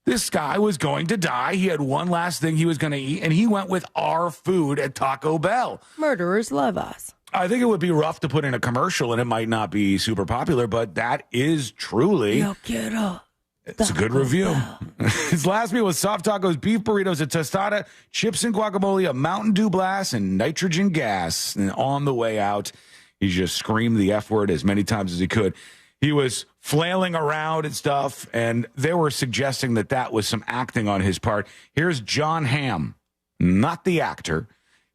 This guy was going to die. He had one last thing he was going to eat, and he went with our food at Taco Bell. Murderers love us. I think it would be rough to put in a commercial, and it might not be super popular, but that is truly... Yo quiero It's a good review. His last meal was soft tacos, beef burritos, a tostada, chips and guacamole, a Mountain Dew Blast, and nitrogen gas. And on the way out, he just screamed the F word as many times as he could. He was flailing around and stuff, and they were suggesting that was some acting on his part. Here's John Hamm, not the actor.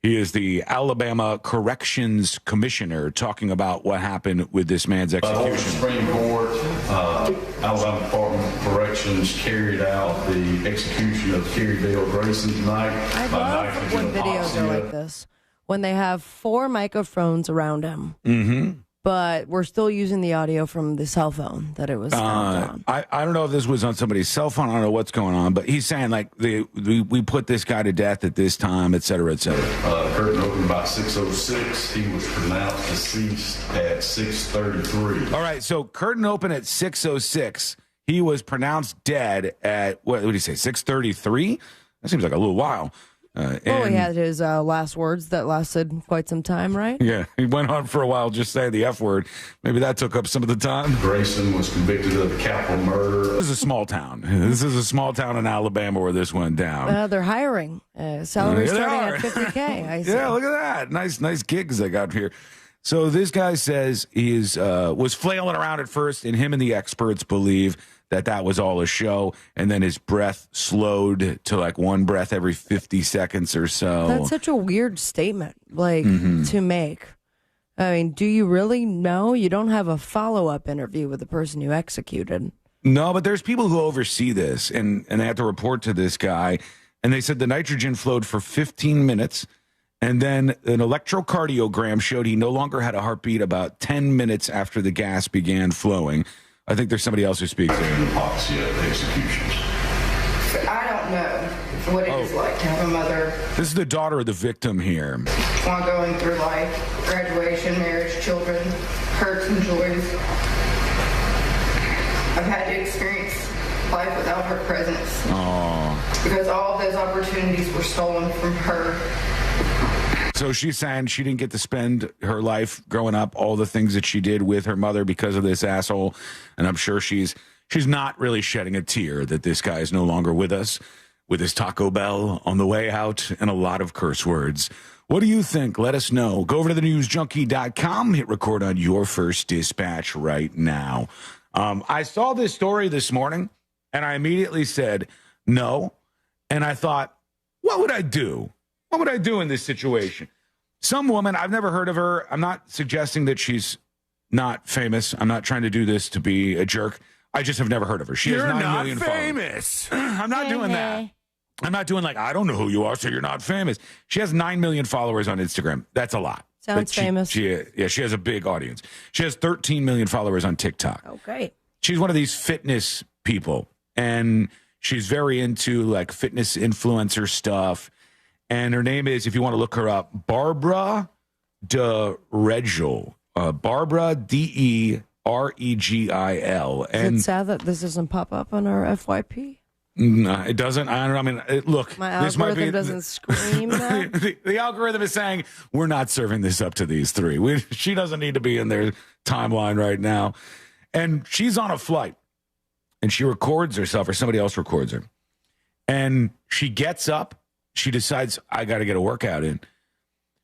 He is the Alabama Corrections Commissioner, talking about what happened with this man's execution. The Supreme Court, Alabama Department of Corrections carried out the execution of Kerry Dale Grayson tonight. I love when videos are like this, when they have 4 microphones around him. Mm-hmm. But we're still using the audio from the cell phone that it was on. I don't know if this was on somebody's cell phone. I don't know what's going on, but he's saying like we put this guy to death at this time, et cetera, et cetera. The curtain opened about 6:06. He was pronounced deceased at 6:33. All right, so curtain open at 6:06. He was pronounced dead at what did he say? 6:33. That seems like a little while. He had his last words that lasted quite some time, right? Yeah, he went on for a while just saying the F word. Maybe that took up some of the time. Grayson was convicted of capital murder. This is a small town. This is a small town in Alabama where this went down. They're hiring. Salary starting at $50K. I see. Yeah, look at that. Nice gigs they got here. So this guy says he was flailing around at first, and him and the experts believe that was all a show, and then his breath slowed to like one breath every 50 seconds or so. That's such a weird statement, to make. I mean, do you really know? You don't have a follow-up interview with the person you executed. No, but there's people who oversee this, and they have to report to this guy, and they said the nitrogen flowed for 15 minutes, and then an electrocardiogram showed he no longer had a heartbeat about 10 minutes after the gas began flowing. I think there's somebody else who speaks there. Hypoxia executions. I don't know what it is like to have a mother. This is the daughter of the victim here. While going through life, graduation, marriage, children, hurts and joys. I've had to experience life without her presence. Oh. Because all of those opportunities were stolen from her. So she's saying she didn't get to spend her life growing up, all the things that she did with her mother because of this asshole. And I'm sure she's not really shedding a tear that this guy is no longer with us, with his Taco Bell on the way out and a lot of curse words. What do you think? Let us know. Go over to thenewsjunkie.com, hit record on your first dispatch right now. I saw this story this morning and I immediately said no. And I thought, what would I do? What would I do in this situation? Some woman, I've never heard of her. I'm not suggesting that she's not famous. I'm not trying to do this to be a jerk. I just have never heard of her. She has 9 million famous. I'm not doing that. I'm not doing like, I don't know who you are, so you're not famous. She has 9 million followers on Instagram. That's a lot. Sounds famous. She has a big audience. She has 13 million followers on TikTok. Oh, great. She's one of these fitness people, and she's very into like fitness influencer stuff. And her name is, if you want to look her up, Barbara DeRegil. Barbara DeRegil. And is it sad that this doesn't pop up on our FYP? No, it doesn't. I don't know. I mean, look. My algorithm doesn't scream that. The algorithm is saying, we're not serving this up to these three. She doesn't need to be in their timeline right now. And she's on a flight. And she records herself, or somebody else records her. And she gets up. She decides, I got to get a workout in.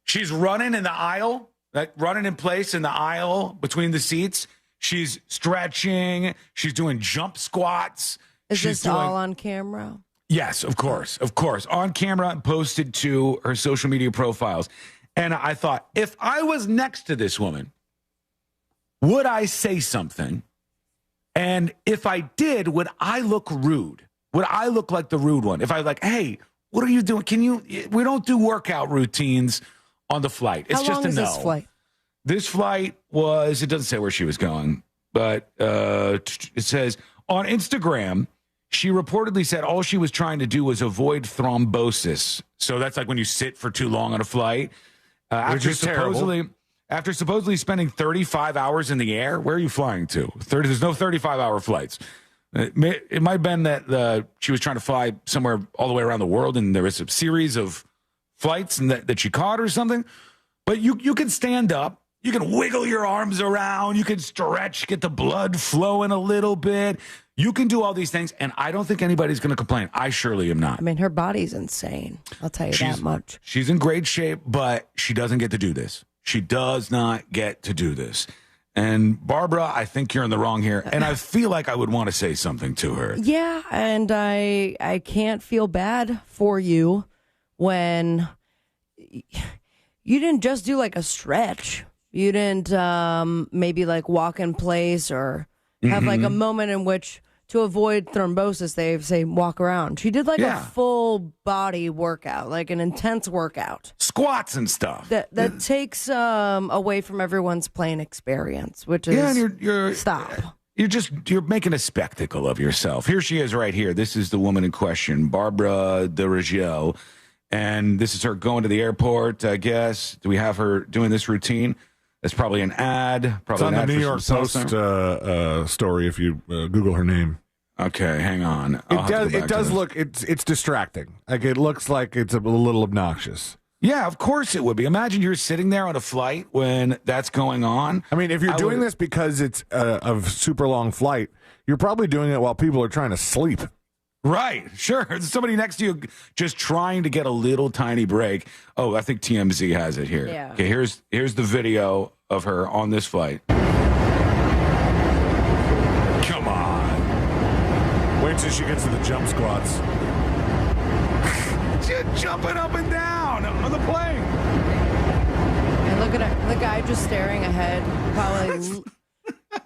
She's running in the aisle, like running in place in the aisle between the seats. She's stretching. She's doing jump squats. Is this all on camera? Yes, of course. Of course. On camera and posted to her social media profiles. And I thought, if I was next to this woman, would I say something? And if I did, would I look rude? Would I look like the rude one? If I was like, hey, what are you doing? We don't do workout routines on the flight. It's just a no. This flight? This flight was, it doesn't say where she was going, but it says on Instagram, she reportedly said all she was trying to do was avoid thrombosis. So that's like when you sit for too long on a flight. After supposedly spending 35 hours in the air, where are you flying to? There's no 35-hour flights. It might have been that she was trying to fly somewhere all the way around the world, and there was a series of flights and that she caught or something. But you can stand up. You can wiggle your arms around. You can stretch, get the blood flowing a little bit. You can do all these things, and I don't think anybody's going to complain. I surely am not. I mean, her body's insane. I'll tell you that much. She's in great shape, but she doesn't get to do this. She does not get to do this. And Barbara, I think you're in the wrong here. And I feel like I would want to say something to her. Yeah, and I can't feel bad for you when you didn't just do like a stretch. You didn't maybe like walk in place or have like a moment in which to avoid thrombosis, they say walk around. She did like a full body workout, like an intense workout. Squats and stuff. That takes away from everyone's playing experience, which is and you're stop. You're making a spectacle of yourself. Here she is right here. This is the woman in question, Barbara DeRiggio. And this is her going to the airport, I guess. Do we have her doing this routine? It's probably an ad. Probably it's on an the ad New York Post story if you Google her name. Okay, hang on. It does look, it's distracting. Like, it looks like it's a little obnoxious. Yeah, of course it would be. Imagine you're sitting there on a flight when that's going on. I mean, if you're doing this because it's a super long flight, you're probably doing it while people are trying to sleep. Right, sure. There's somebody next to you just trying to get a little tiny break. Oh, I think TMZ has it here. Yeah. Okay, here's the video of her on this flight. Come on. Wait till she gets to the jump squats. She's jumping up and down on the plane. And look at the guy just staring ahead. Probably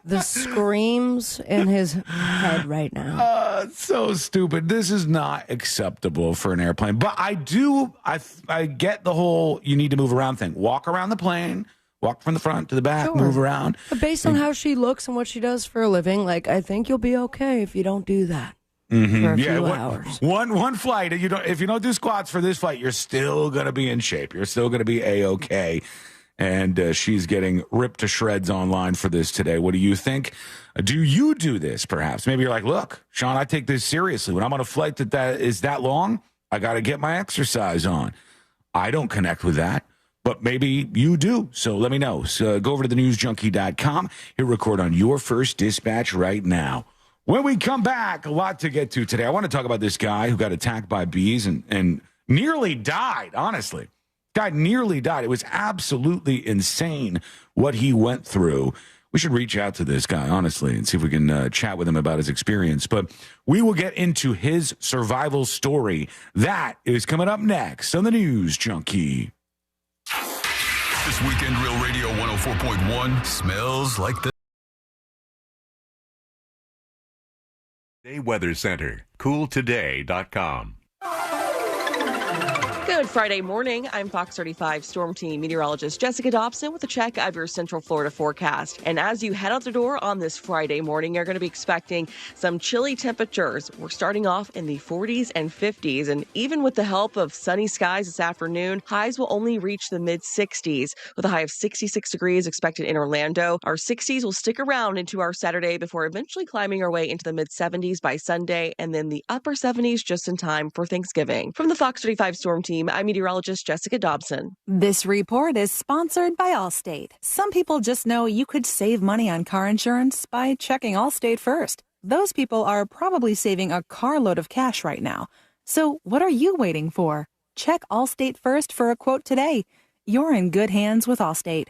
the screams in his head right now. It's so stupid. This is not acceptable for an airplane. But I get the whole you need to move around thing. Walk around the plane. Walk from the front to the back, Sure. Move around. But based on how she looks and what she does for a living, like I think you'll be okay if you don't do that for a few hours. One flight. If you don't do squats for this flight, you're still gonna be in shape. You're still gonna be A-OK. And she's getting ripped to shreds online for this today. What do you think? Do you do this? Perhaps maybe you're like, look, Sean, I take this seriously. When I'm on a flight that is that long, I got to get my exercise on. I don't connect with that. But maybe you do, so let me know. So go over to thenewsjunkie.com. Hit record on your first dispatch right now. When we come back, a lot to get to today. I want to talk about this guy who got attacked by bees and nearly died, honestly. Guy nearly died. It was absolutely insane what he went through. We should reach out to this guy, honestly, and see if we can chat with him about his experience. But we will get into his survival story. That is coming up next on the News Junkie. This weekend, Real Radio 104.1 smells like the Day Weather Center, cooltoday.com. Good Friday morning. I'm Fox 35 Storm Team meteorologist Jessica Dobson with a check of your Central Florida forecast. And as you head out the door on this Friday morning, you're going to be expecting some chilly temperatures. We're starting off in the 40s and 50s. And even with the help of sunny skies this afternoon, highs will only reach the mid-60s with a high of 66 degrees expected in Orlando. Our 60s will stick around into our Saturday before eventually climbing our way into the mid-70s by Sunday and then the upper 70s just in time for Thanksgiving. From the Fox 35 Storm Team, I'm meteorologist Jessica Dobson. This report is sponsored by Allstate. Some people just know you could save money on car insurance by checking Allstate first. Those people are probably saving a carload of cash right now. So what are you waiting for? Check Allstate first for a quote today. You're in good hands with Allstate.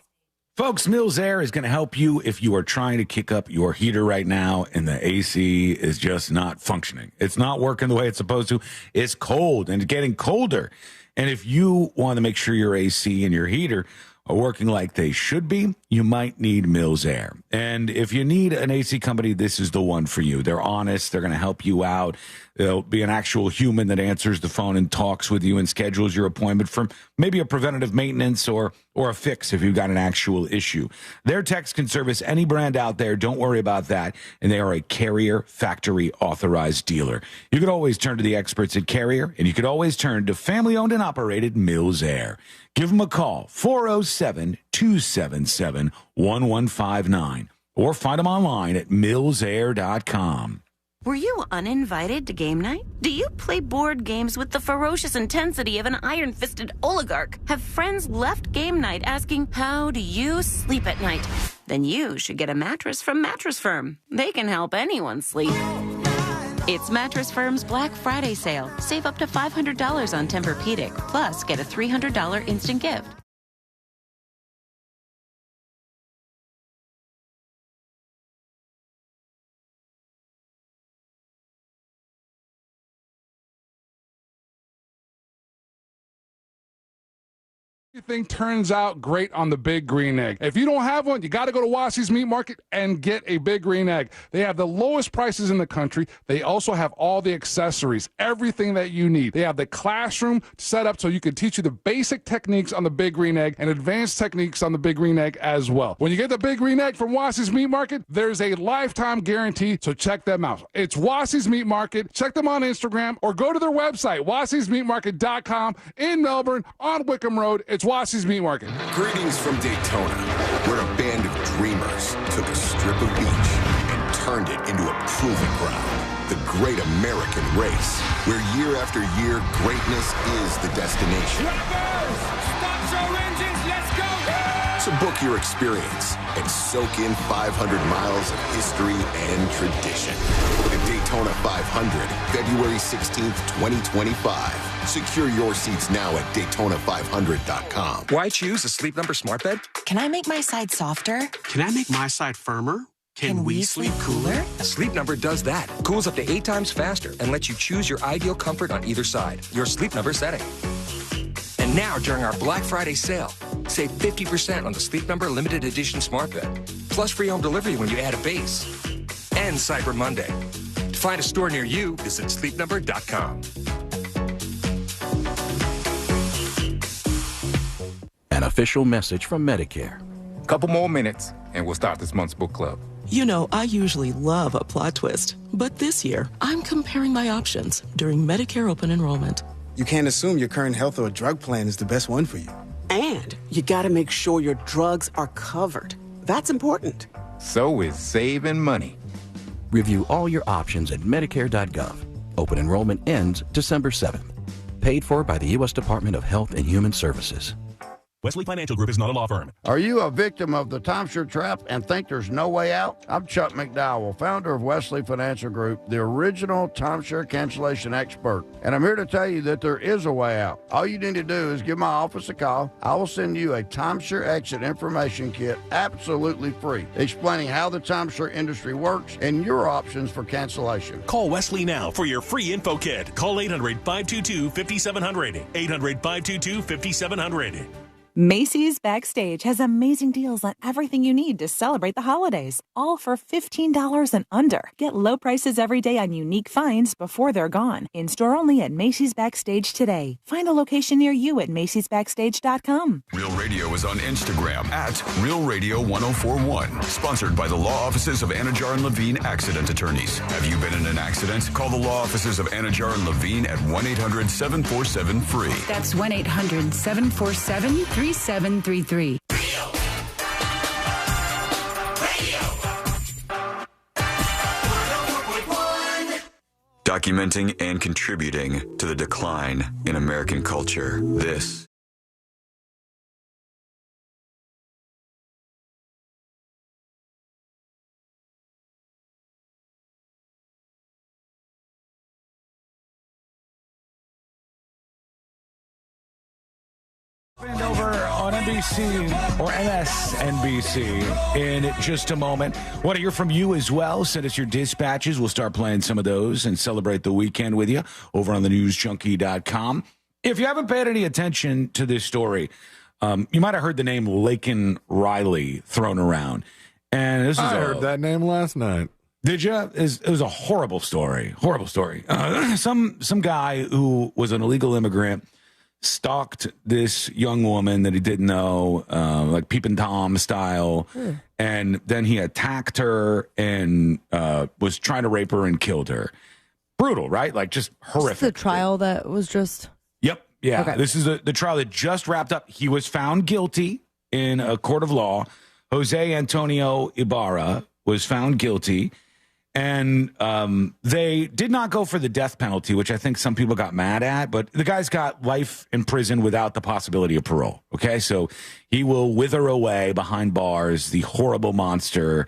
Folks, Mills Air is going to help you if you are trying to kick up your heater right now and the AC is just not functioning. It's not working the way it's supposed to. It's cold and getting colder. And if you want to make sure your AC and your heater are working like they should be, you might need Mills Air. And if you need an AC company, this is the one for you. They're honest. They're going to help you out. They'll be an actual human that answers the phone and talks with you and schedules your appointment for maybe a preventative maintenance or a fix if you've got an actual issue. Their techs can service any brand out there. Don't worry about that. And they are a Carrier factory authorized dealer. You could always turn to the experts at Carrier, and you could always turn to family-owned and operated Mills Air. Give them a call, 407-277-1159, or find them online at millsair.com. Were you uninvited to game night? Do you play board games with the ferocious intensity of an iron-fisted oligarch? Have friends left game night asking, how do you sleep at night? Then you should get a mattress from Mattress Firm. They can help anyone sleep. It's Mattress Firm's Black Friday sale. Save up to $500 on Tempur-Pedic, plus get a $300 instant gift. Everything turns out great on the Big Green Egg. If you don't have one, you got to go to Wassy's Meat Market and get a Big Green Egg. They have the lowest prices in the country. They also have all the accessories, everything that you need. They have the classroom set up so you can teach you the basic techniques on the Big Green Egg and advanced techniques on the Big Green Egg as well. When you get the Big Green Egg from Wassy's Meat Market, there's a lifetime guarantee, so check them out. It's Wassy's Meat Market. Check them on Instagram or go to their website, wassysmeatmarket.com in Melbourne on Wickham Road. It's Wassy's Meat Market. Greetings from Daytona, where a band of dreamers took a strip of beach and turned it into a proving ground. The Great American Race, where year after year, greatness is the destination. Start your engines, let's go! So book your experience and soak in 500 miles of history and tradition. The Daytona 500, February 16th, 2025. Secure your seats now at Daytona500.com. Why choose a Sleep Number smart bed? Can I make my side softer? Can I make my side firmer? Can we sleep cooler? Sleep Number does that. Cools up to 8 times faster and lets you choose your ideal comfort on either side. Your Sleep Number setting. And now, during our Black Friday sale, save 50% on the Sleep Number limited edition smart bed. Plus free home delivery when you add a base. And Cyber Monday. To find a store near you, visit sleepnumber.com. An official message from Medicare. Couple more minutes, and we'll start this month's book club. You know, I usually love a plot twist, but this year, I'm comparing my options during Medicare open enrollment. You can't assume your current health or drug plan is the best one for you. And you gotta make sure your drugs are covered. That's important. So is saving money. Review all your options at Medicare.gov. Open enrollment ends December 7th. Paid for by the U.S. Department of Health and Human Services. Wesley Financial Group is not a law firm. Are you a victim of the timeshare trap and think there's no way out? I'm Chuck McDowell, founder of Wesley Financial Group, the original timeshare cancellation expert. And I'm here to tell you that there is a way out. All you need to do is give my office a call. I will send you a timeshare exit information kit absolutely free, explaining how the timeshare industry works and your options for cancellation. Call Wesley now for your free info kit. Call 800-522-5700. 800-522-5700. Macy's Backstage has amazing deals on everything you need to celebrate the holidays, all for $15 and under. Get low prices every day on unique finds before they're gone. In-store only at Macy's Backstage today. Find a location near you at macysbackstage.com. Real Radio is on Instagram at Real Radio 1041. Sponsored by the law offices of Anajar and Levine Accident Attorneys. Have you been in an accident? Call the law offices of Anajar and Levine at 1-800-747-FREE. That's 1-800-747-3733. Documenting and contributing to the decline in American culture. This Over on NBC or MSNBC in just a moment. Want to hear from you as well. Send us your dispatches. We'll start playing some of those and celebrate the weekend with you over on thenewsjunkie.com. If you haven't paid any attention to this story, you might have heard the name Laken Riley thrown around. And this is I heard that name last night. Did you? It was a horrible story. Horrible story. Some guy who was an illegal immigrant stalked this young woman that he didn't know, like Peepin' Tom style, and then he attacked her and was trying to rape her and killed her. Brutal, right? Like just horrific. This is the trial that was just... Yep. Yeah. Okay. This is the trial that just wrapped up. He was found guilty in a court of law. Jose Antonio Ibarra was found guilty. And they did not go for the death penalty, which I think some people got mad at. But the guy's got life in prison without the possibility of parole. Okay, so he will wither away behind bars, the horrible monster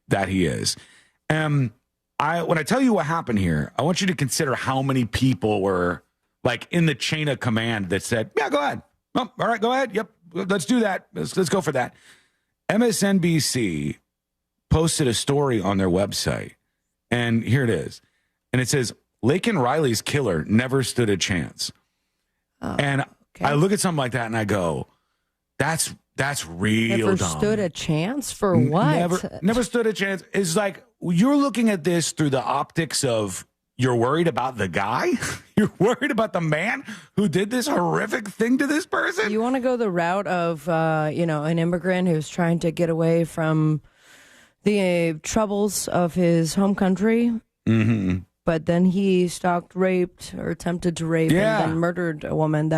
that he is. When I tell you what happened here, I want you to consider how many people were like in the chain of command that said, "Yeah, go ahead. Oh, all right, go ahead. Yep, let's do that. Let's go for that." MSNBC posted a story on their website. And here it is. And it says, Laken Riley's killer never stood a chance. And I look at something like that and I go, That's real Never dumb. stood a chance for what? Never stood a chance. It's like you're looking at this through the optics of you're worried about the guy? You're worried about the man who did this horrific thing to this person? You want to go the route of, an immigrant who's trying to get away from the troubles of his home country, but then he stalked, raped, or attempted to rape, and then murdered a woman.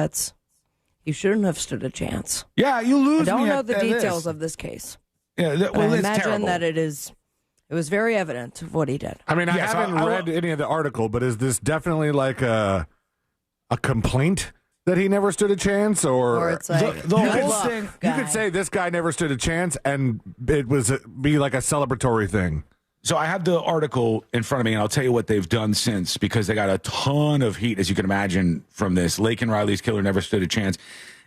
You shouldn't have stood a chance. Yeah, you lose. I don't know the details of this case. Yeah, I imagine terrible. that it was very evident of what he did. I mean, I haven't read any of the article, but is this definitely like a complaint that he never stood a chance, or it's like the whole thing? You could say this guy never stood a chance, and it was be like a celebratory thing. So I have the article in front of me, and I'll tell you what they've done since, because they got a ton of heat, as you can imagine, from this. Laken Riley's killer never stood a chance.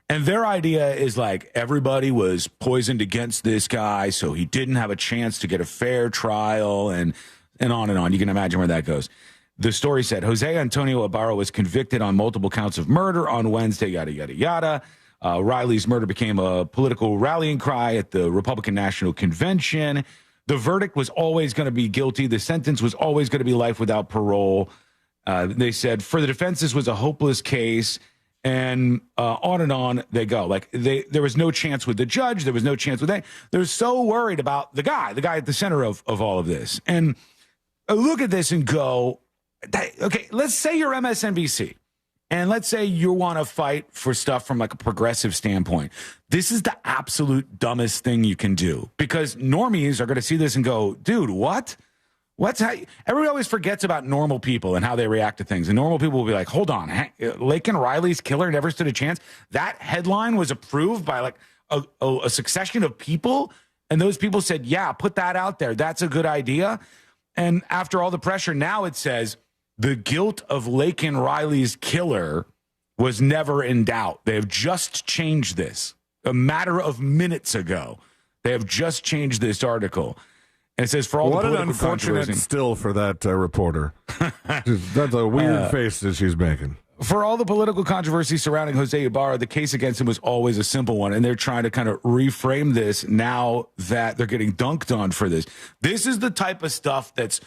And their idea is like everybody was poisoned against this guy, so he didn't have a chance to get a fair trial, and on and on. You can imagine where that goes. The story said Jose Antonio Ibarra was convicted on multiple counts of murder on Wednesday, yada, yada, yada. Riley's murder became a political rallying cry at the Republican National Convention. The verdict was always going to be guilty. The sentence was always going to be life without parole. They said for the defense, this was a hopeless case. And on they go. Like there was no chance with the judge. There was no chance with that. They're so worried about the guy at the center of all of this. And look at this and go, okay, let's say you're MSNBC. And let's say you want to fight for stuff from like a progressive standpoint. This is the absolute dumbest thing you can do, because normies are going to see this and go, dude, what? Everybody always forgets about normal people and how they react to things. And normal people will be like, hold on, Laken Riley's killer never stood a chance. That headline was approved by like a succession of people. And those people said, yeah, put that out there. That's a good idea. And after all the pressure, now it says the guilt of Laken Riley's killer was never in doubt. They have just changed this a matter of minutes ago. They have just changed this article. And it says for all what the an political unfortunate controversy. still for that reporter. That's a weird face that she's making. For all the political controversy surrounding Jose Ibarra, the case against him was always a simple one, and they're trying to kind of reframe this now that they're getting dunked on for this. This is the type of stuff that's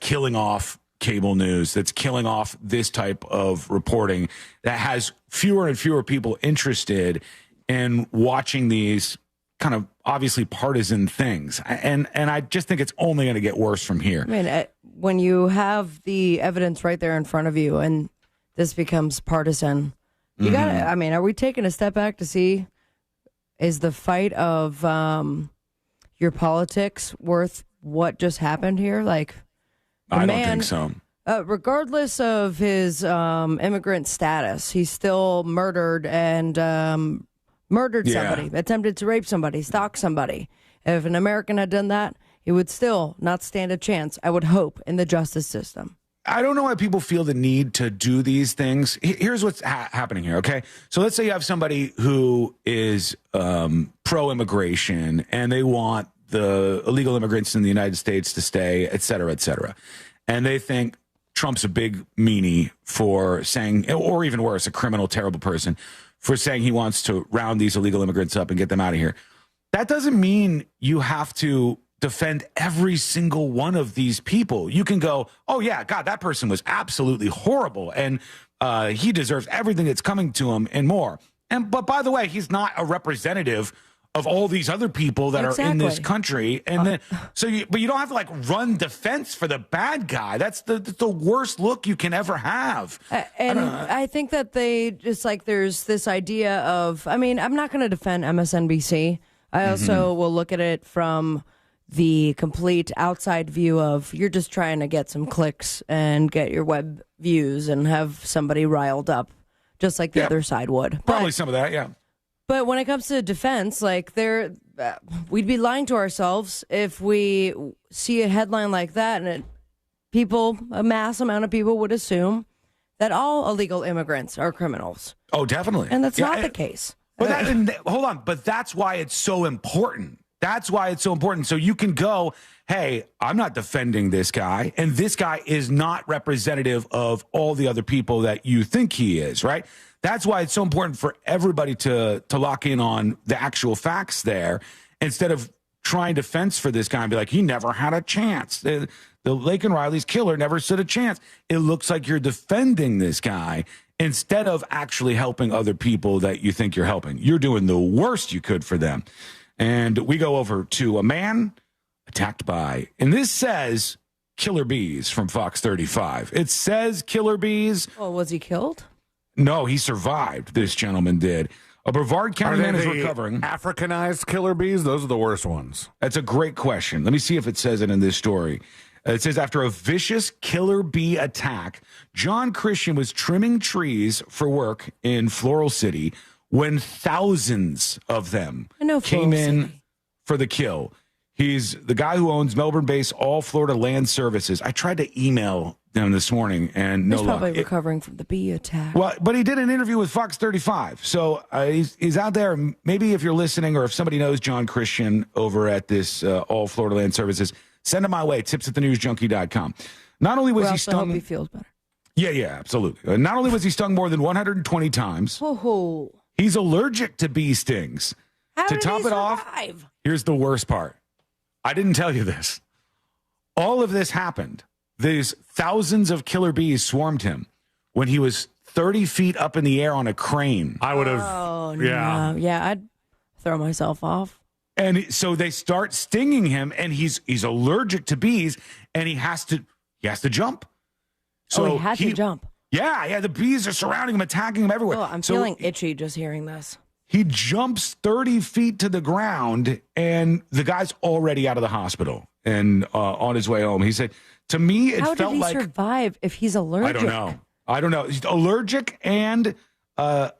killing off cable news, that's killing off this type of reporting, that has fewer and fewer people interested in watching these kind of obviously partisan things. And I just think it's only going to get worse from here. I mean, when you have the evidence right there in front of you and this becomes partisan, you got to, I mean, are we taking a step back to see, is the fight of your politics worth what just happened here? Like, I don't think so. Regardless of his immigrant status, he still murdered and murdered somebody, attempted to rape somebody, stalk somebody. If an American had done that, he would still not stand a chance, I would hope, in the justice system. I don't know why people feel the need to do these things. Here's what's happening here, okay? So let's say you have somebody who is pro-immigration and they want the illegal immigrants in the United States to stay, et cetera, et cetera. And they think Trump's a big meanie for saying, or even worse, a criminal, terrible person, for saying he wants to round these illegal immigrants up and get them out of here. That doesn't mean you have to defend every single one of these people. You can go, oh, yeah, God, that person was absolutely horrible, and he deserves everything that's coming to him and more. But by the way, he's not a representative of all these other people that are in this country. And then, but you don't have to like run defense for the bad guy. That's the worst look you can ever have. And I think that they just like, there's this idea of, I mean, I'm not going to defend MSNBC. I also will look at it from the complete outside view of, you're just trying to get some clicks and get your web views and have somebody riled up, just like the other side would. Probably some of that, yeah. But when it comes to defense, like we'd be lying to ourselves if we see a headline like that, and a mass amount of people would assume that all illegal immigrants are criminals. Oh, definitely. And that's not the case. But hold on, but that's why it's so important. That's why it's so important. So you can go, hey, I'm not defending this guy, and this guy is not representative of all the other people that you think he is, right? That's why it's so important for everybody to lock in on the actual facts there instead of trying to fence for this guy and be like, he never had a chance. The Laken Riley's killer never stood a chance. It looks like you're defending this guy instead of actually helping other people that you think you're helping. You're doing the worst you could for them. And we go over to a man attacked by, and this says killer bees from Fox 35. It says killer bees. Well, was he killed? No, he survived. This gentleman did. A Brevard County man is recovering. Africanized killer bees? Those are the worst ones. That's a great question. Let me see if it says it in this story. It says, after a vicious killer bee attack, John Christian was trimming trees for work in Floral City when thousands of them came in for the kill. He's the guy who owns Melbourne-based All Florida Land Services. I tried to email them this morning, and no luck. He's probably recovering from the bee attack. Well, but he did an interview with Fox 35. So he's out there. Maybe if you're listening or if somebody knows John Christian over at this All Florida Land Services, send him my way, tips@thenewsjunkie.com. Not only was he stung... I hope he feels better. Yeah, absolutely. Not only was he stung more than 120 times, he's allergic to bee stings. How to did top he it off, survive? here's the worst part. I didn't tell you this. All of this happened. These thousands of killer bees swarmed him when he was 30 feet up in the air on a crane. I would have, No. Yeah, I'd throw myself off. And so they start stinging him, and he's allergic to bees, and he has to jump. So he had to jump. Yeah, the bees are surrounding him, attacking him everywhere. Oh, I'm feeling itchy just hearing this. He jumps 30 feet to the ground, and the guy's already out of the hospital and on his way home. He said, to me, it How felt did he like... survive if he's allergic? I don't know. He's allergic, and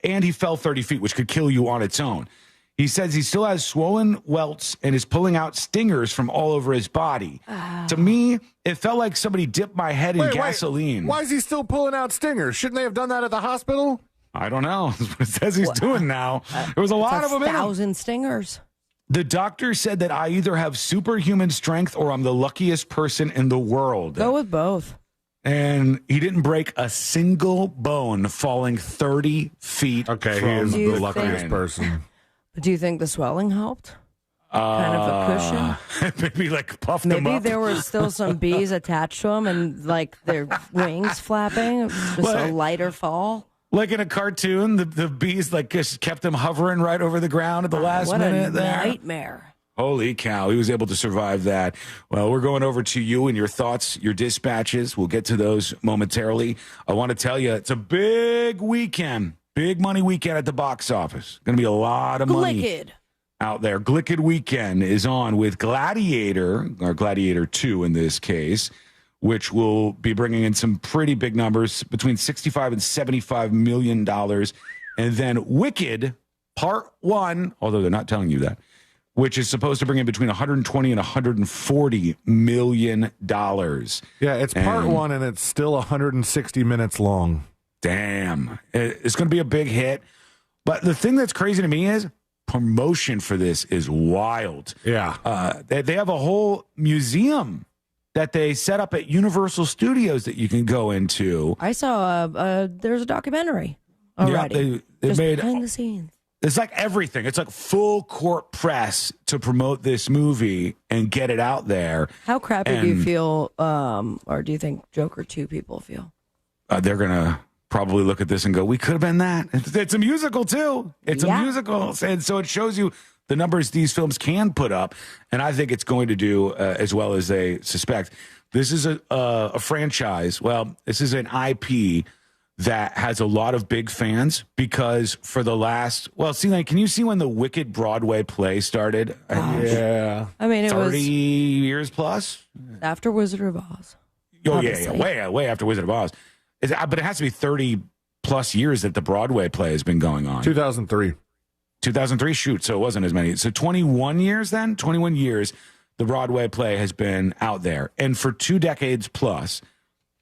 he fell 30 feet, which could kill you on its own. He says he still has swollen welts and is pulling out stingers from all over his body. To me, it felt like somebody dipped my head in gasoline. Why is he still pulling out stingers? Shouldn't they have done that at the hospital? I don't know. That's what it says he's doing now. There was a lot of them in him. 1,000 stingers. The doctor said that I either have superhuman strength or I'm the luckiest person in the world. Go with both. And he didn't break a single bone falling 30 feet from he is the the luckiest person. But do you think the swelling helped? Kind of a cushion? Maybe like puffed him up. Maybe there were still some bees attached to him and like their wings flapping. Just a lighter fall. Like in a cartoon, the bees like just kept him hovering right over the ground at the last minute. What a nightmare. Holy cow, he was able to survive that. Well, we're going over to you and your thoughts, your dispatches. We'll get to those momentarily. I want to tell you, it's a big weekend, big money weekend at the box office. Going to be a lot of money out there. Glicked weekend is on with Gladiator, or Gladiator 2 in this case, which will be bringing in some pretty big numbers, between $65 and $75 million. And then Wicked Part 1, although they're not telling you that, which is supposed to bring in between $120 and $140 million. Yeah, it's part 1, and it's still 160 minutes long. Damn. It's going to be a big hit. But the thing that's crazy to me is promotion for this is wild. Yeah. They have a whole museum that they set up at Universal Studios that you can go into. I saw there's a documentary already. Yeah, they just made behind the scenes. It's like everything. It's like full court press to promote this movie and get it out there. How crappy do you feel, or do you think Joker 2 people feel? They're going to probably look at this and go, we could have been that. It's a musical, too. It's a musical. And so it shows you the numbers these films can put up, and I think it's going to do as well as they suspect. This is a franchise. Well, this is an IP that has a lot of big fans because for the last, can you see when the Wicked Broadway play started? Yeah. I mean, it 30 was years plus? after Wizard of Oz. Oh, obviously. way after Wizard of Oz. But it has to be 30 plus years that the Broadway play has been going on. 2003. 2003, shoot, so it wasn't as many. So 21 years then? 21 years the Broadway play has been out there. And for 2 decades plus,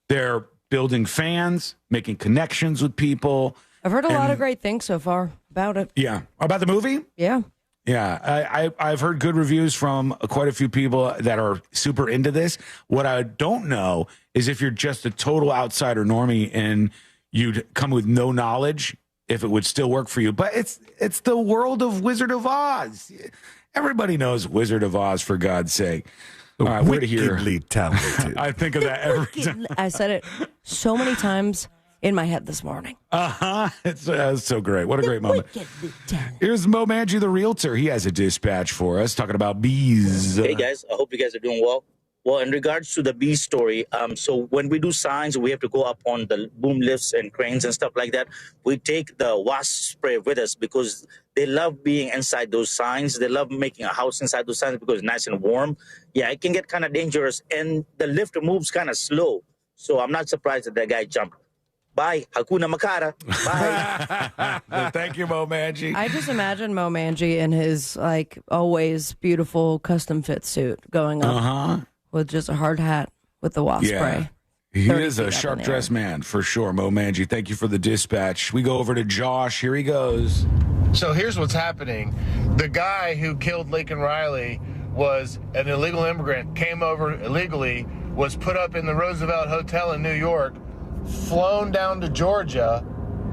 they're building fans, making connections with people. I've heard a lot of great things so far about it. Yeah. About the movie? Yeah. Yeah. I've heard good reviews from quite a few people that are super into this. What I don't know is if you're just a total outsider normie and you'd come with no knowledge, if it would still work for you. But it's the world of Wizard of Oz. Everybody knows Wizard of Oz, for God's sake. All right, we're to hear. Wickedly talented. I think of that every time. I said it so many times in my head this morning. It's so great. What a great moment. Here's Mo Manji, the realtor. He has a dispatch for us talking about bees. Hey, guys. I hope you guys are doing well. Well, in regards to the bee story, so when we do signs, we have to go up on the boom lifts and cranes and stuff like that. We take the wasp spray with us because they love being inside those signs. They love making a house inside those signs because it's nice and warm. Yeah, it can get kind of dangerous, and the lift moves kind of slow. So I'm not surprised that guy jumped. Bye. Hakuna Makara. Bye. Thank you, Mo Manji. I just imagine Mo Manji in his, like, always beautiful custom fit suit going up with just a hard hat with the wasp spray. He is a sharp-dressed man, for sure, Mo Manji. Thank you for the dispatch. We go over to Josh. Here he goes. So here's what's happening. The guy who killed Lincoln Riley was an illegal immigrant, came over illegally, was put up in the Roosevelt Hotel in New York, flown down to Georgia,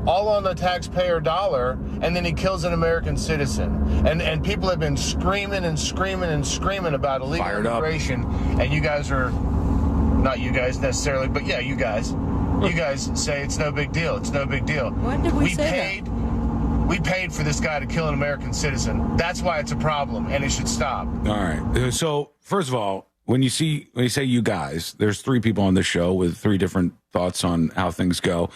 all on the taxpayer dollar, and then he kills an American citizen. And people have been screaming and screaming and screaming about illegal immigration. And you guys are, not you guys necessarily, but yeah, you guys say it's no big deal. It's no big deal. When did we say that? We paid for this guy to kill an American citizen. That's why it's a problem, and it should stop. All right. So, first of all, when you say you guys, there's three people on this show with three different thoughts on how things go.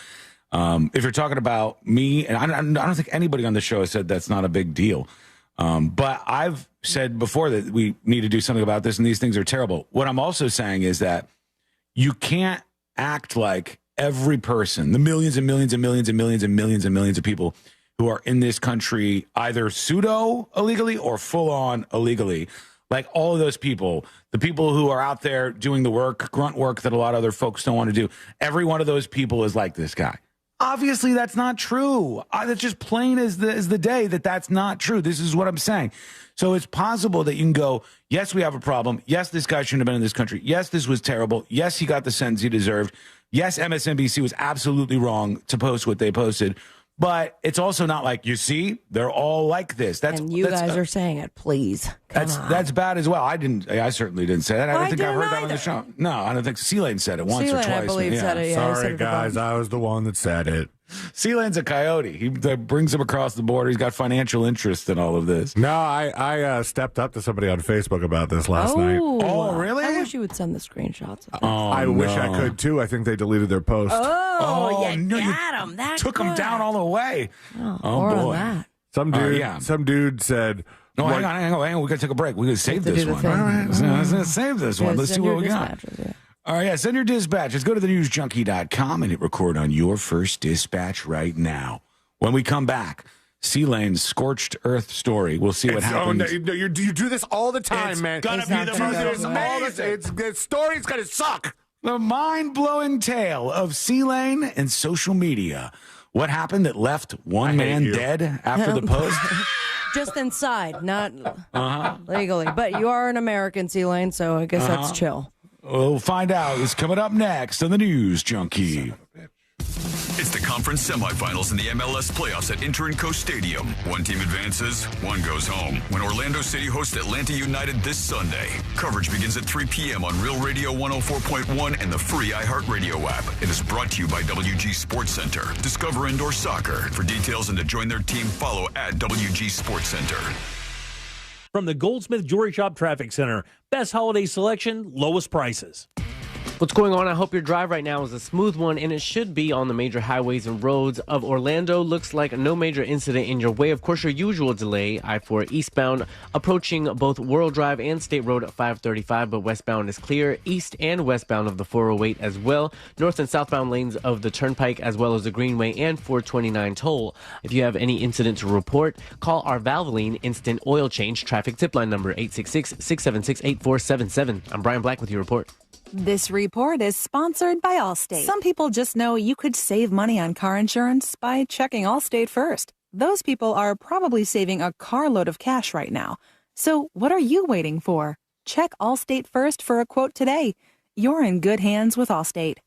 If you're talking about me, and I don't think anybody on the show has said that's not a big deal. But I've said before that we need to do something about this, and these things are terrible. What I'm also saying is that you can't act like every person, the millions and millions and millions and millions and millions and millions of people who are in this country, either pseudo illegally or full on illegally, like all of those people, the people who are out there doing the work, grunt work that a lot of other folks don't want to do. Every one of those people is like this guy. Obviously, that's not true. That's just plain as the day that's not true. This is what I'm saying. So it's possible that you can go, yes, we have a problem. Yes, this guy shouldn't have been in this country. Yes, this was terrible. Yes, he got the sentence he deserved. Yes, MSNBC was absolutely wrong to post what they posted. But it's also not like, you see, they're all like this. And you guys are saying it, please. That's bad as well. I certainly didn't say that. I don't think I heard that on the show. No, I don't think C-Lane said it once or twice. I believe said it. Yeah, sorry, guys. I was the one that said it. C-Lane's a coyote. He brings him across the border. He's got financial interest in all of this. No, I stepped up to somebody on Facebook about this last night. Oh, really? I wish you would send the screenshots. I wish I could, too. I think they deleted their post. Oh, you got him. That took him down all the way. Oh boy. That. Some dude said... No, hang on. We got to take a break. We got to save this one. All right. Let's save this one. Let's see what we got. All right, send your dispatches. Go to thenewsjunkie.com and hit record on your first dispatch right now. When we come back, C-Lane's scorched earth story. We'll see what happens. You do this all the time, man. It's going to be the most amazing. The story's going to suck. The mind-blowing tale of C-Lane and social media. What happened that left one man dead after the post? Just inside, not legally. But you are an American, C-Lane, so I guess that's chill. We'll find out. It's coming up next on the News Junkie. It's the conference semifinals in the MLS playoffs at Inter & Coast Stadium. One team advances, one goes home. When Orlando City hosts Atlanta United this Sunday. Coverage begins at 3 p.m. on Real Radio 104.1 and the free iHeartRadio app. It is brought to you by WG Sports Center. Discover indoor soccer. For details and to join their team, follow at WG Sports Center. From the Goldsmith Jewelry Shop Traffic Center. Best holiday selection, lowest prices. What's going on? I hope your drive right now is a smooth one, and it should be on the major highways and roads of Orlando. Looks like no major incident in your way. Of course, your usual delay, I-4 eastbound, approaching both World Drive and State Road 535, but westbound is clear. East and westbound of the 408 as well. North and southbound lanes of the Turnpike, as well as the Greenway and 429 toll. If you have any incident to report, call our Valvoline Instant Oil Change traffic tip line number 866-676-8477. I'm Brian Black with your report. This report is sponsored by Allstate. Some people just know you could save money on car insurance by checking Allstate first. Those people are probably saving a carload of cash right now. So what are you waiting for? Check Allstate first for a quote today. You're in good hands with Allstate.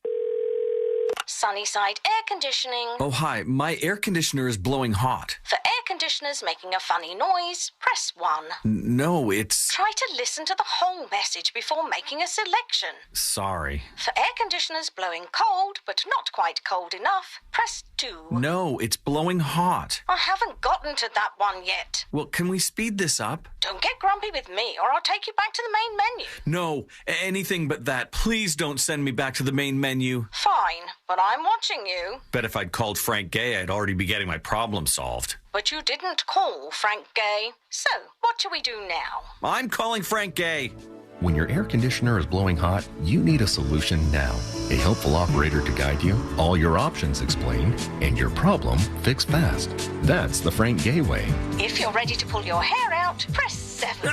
Sunnyside Air Conditioning. Oh, hi. My air conditioner is blowing hot. For air conditioners making a funny noise, press 1. No, it's... Try to listen to the whole message before making a selection. Sorry. For air conditioners blowing cold, but not quite cold enough, press 2. No, it's blowing hot. I haven't gotten to that one yet. Well, can we speed this up? Don't get grumpy with me, or I'll take you back to the main menu. No, anything but that. Please don't send me back to the main menu. Fine, but I'm watching you. Bet if I'd called Frank Gay, I'd already be getting my problem solved. But you didn't call Frank Gay. So, what do we do now? I'm calling Frank Gay. When your air conditioner is blowing hot, you need a solution now. A helpful operator to guide you, all your options explained, and your problem fixed fast. That's the Frank Gay way. If you're ready to pull your hair out, press 7.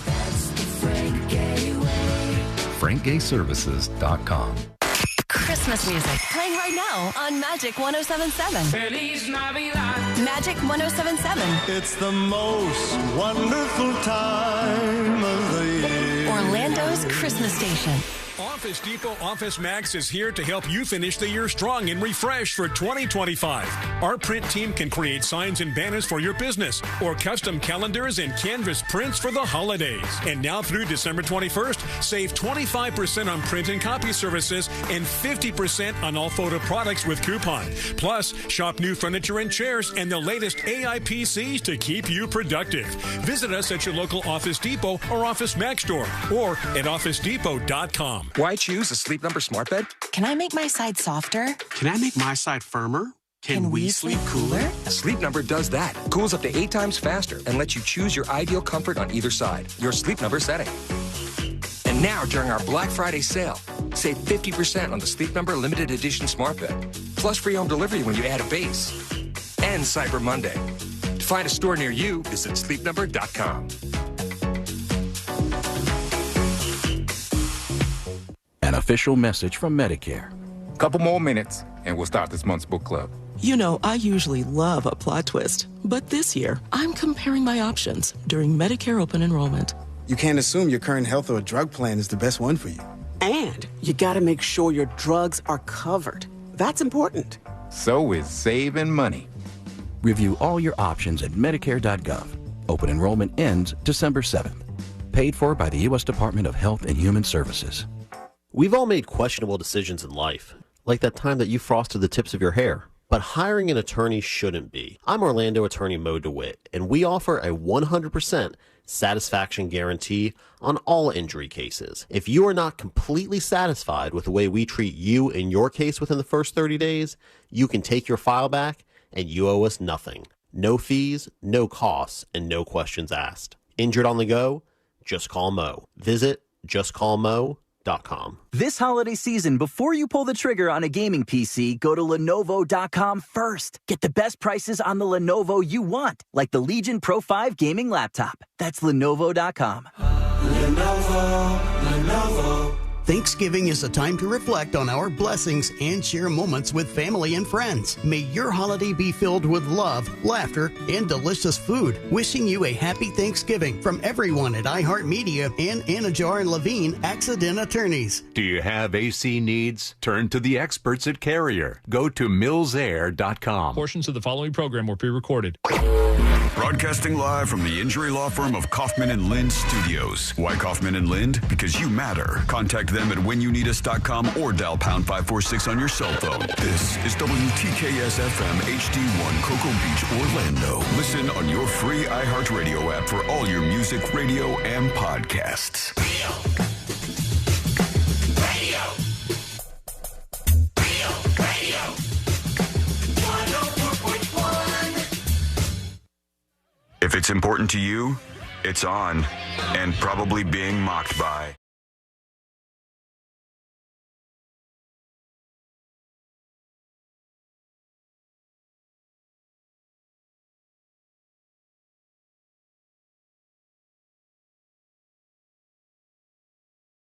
That's the Frank Gay way. FrankGayServices.com. Christmas music playing right now on Magic 107.7. Feliz Navidad. Magic 107.7. It's the most wonderful time of the year. Orlando's Christmas station. Office Depot Office Max is here to help you finish the year strong and refreshed for 2025. Our print team can create signs and banners for your business or custom calendars and canvas prints for the holidays. And now through December 21st, save 25% on print and copy services and 50% on all photo products with coupon. Plus, shop new furniture and chairs and the latest AI PCs to keep you productive. Visit us at your local Office Depot or Office Max store or at OfficeDepot.com. Why choose a Sleep Number smart bed? Can I make my side softer? Can I make my side firmer? Can we sleep cooler? Sleep Number does that. Cools up to 8 times faster and lets you choose your ideal comfort on either side. Your Sleep Number setting. And now, during our Black Friday sale, save 50% on the Sleep Number limited edition smart bed. Plus free home delivery when you add a base. And Cyber Monday. To find a store near you, visit sleepnumber.com. An official message from Medicare. Couple more minutes, and we'll start this month's book club. You know, I usually love a plot twist, but this year, I'm comparing my options during Medicare open enrollment. You can't assume your current health or drug plan is the best one for you. And you got to make sure your drugs are covered. That's important. So is saving money. Review all your options at Medicare.gov. Open enrollment ends December 7th. Paid for by the U.S. Department of Health and Human Services. We've all made questionable decisions in life, like that time that you frosted the tips of your hair. But hiring an attorney shouldn't be. I'm Orlando attorney Mo DeWitt, and we offer a 100% satisfaction guarantee on all injury cases. If you are not completely satisfied with the way we treat you in your case within the first 30 days, you can take your file back and you owe us nothing. No fees, no costs, and no questions asked. Injured on the go? Just call Mo. Visit justcallmo.com. This holiday season, before you pull the trigger on a gaming PC, go to Lenovo.com first. Get the best prices on the Lenovo you want, like the Legion Pro 5 gaming laptop. That's Lenovo.com. Lenovo. Thanksgiving is a time to reflect on our blessings and share moments with family and friends. May your holiday be filled with love, laughter, and delicious food. Wishing you a happy Thanksgiving from everyone at iHeartMedia and Anajar and Levine Accident Attorneys. Do you have AC needs? Turn to the experts at Carrier. Go to millsair.com. Portions of the following program were pre-recorded. Broadcasting live from the injury law firm of Kaufman and Lind Studios. Why Kaufman and Lind? Because you matter. Contact them at whenyouneedus.com or dial pound 546 on your cell phone. This is WTKS FM HD1 Cocoa Beach, Orlando. Listen on your free iHeartRadio app for all your music, radio, and podcasts. Radio. 104.1. If it's important to you, it's on and probably being mocked by.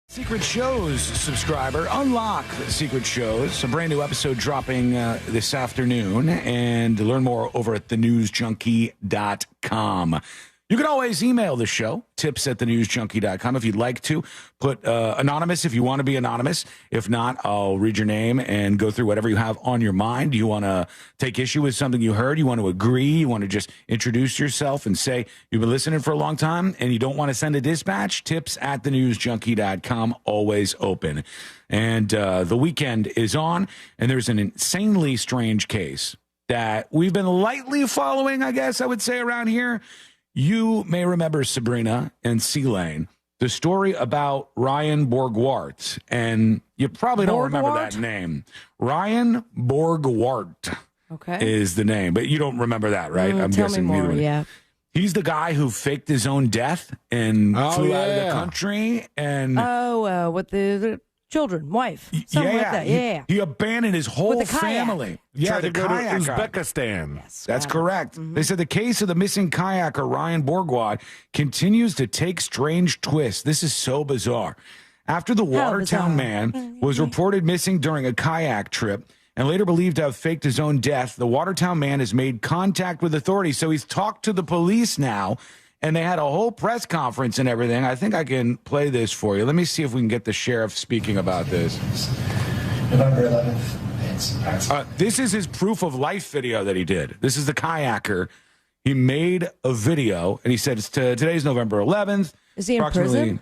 Secret Shows subscriber, unlock Secret Shows. A brand new episode dropping this afternoon, and to learn more over at thenewsjunkie.com. You can always email the show, tips@thenewsjunkie.com. If you'd like to, put anonymous if you want to be anonymous. If not, I'll read your name and go through whatever you have on your mind. You want to take issue with something you heard? You want to agree? You want to just introduce yourself and say you've been listening for a long time and you don't want to send a dispatch? Tips@thenewsjunkie.com, always open. And the weekend is on, and there's an insanely strange case that we've been lightly following, I guess I would say, around here. You may remember, Sabrina and C-Lane, the story about Ryan Borgwart, and you probably don't remember that name. Ryan Borgwart is the name, but you don't remember that, right? I'm tell guessing me more, neither. yeah. He's the guy who faked his own death and flew out of the country. And with the children, wife, something like that. He abandoned his whole With the kayak. family. Tried to go to kayak guy. Uzbekistan. Yes, That's correct. They said the case of the missing kayaker Ryan Borgward continues to take strange twists. This is so bizarre. After the Watertown man was reported missing during a kayak trip and later believed to have faked his own death, the Watertown man has made contact with authorities. So he's talked to the police now, and they had a whole press conference and everything. I think I can play this for you. Let me see if we can get the sheriff speaking about this. November 11th. This is his proof of life video that he did. This is the kayaker. He made a video, and he said today's November 11th. Is he in prison?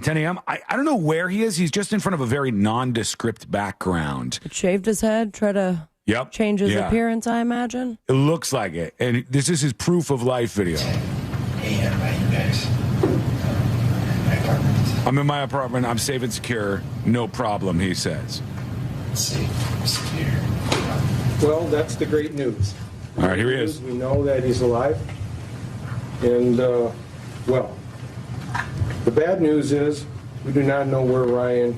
10 a.m. I don't know where he is. He's just in front of a very nondescript background. Shaved his head, try to change his appearance, I imagine. It looks like it. And this is his proof of life video. I'm in my apartment. I'm safe and secure. No problem, he says. Safe and secure. Well, that's the great news. All right, here he is. We know that he's alive. And, well, the bad news is we do not know where Ryan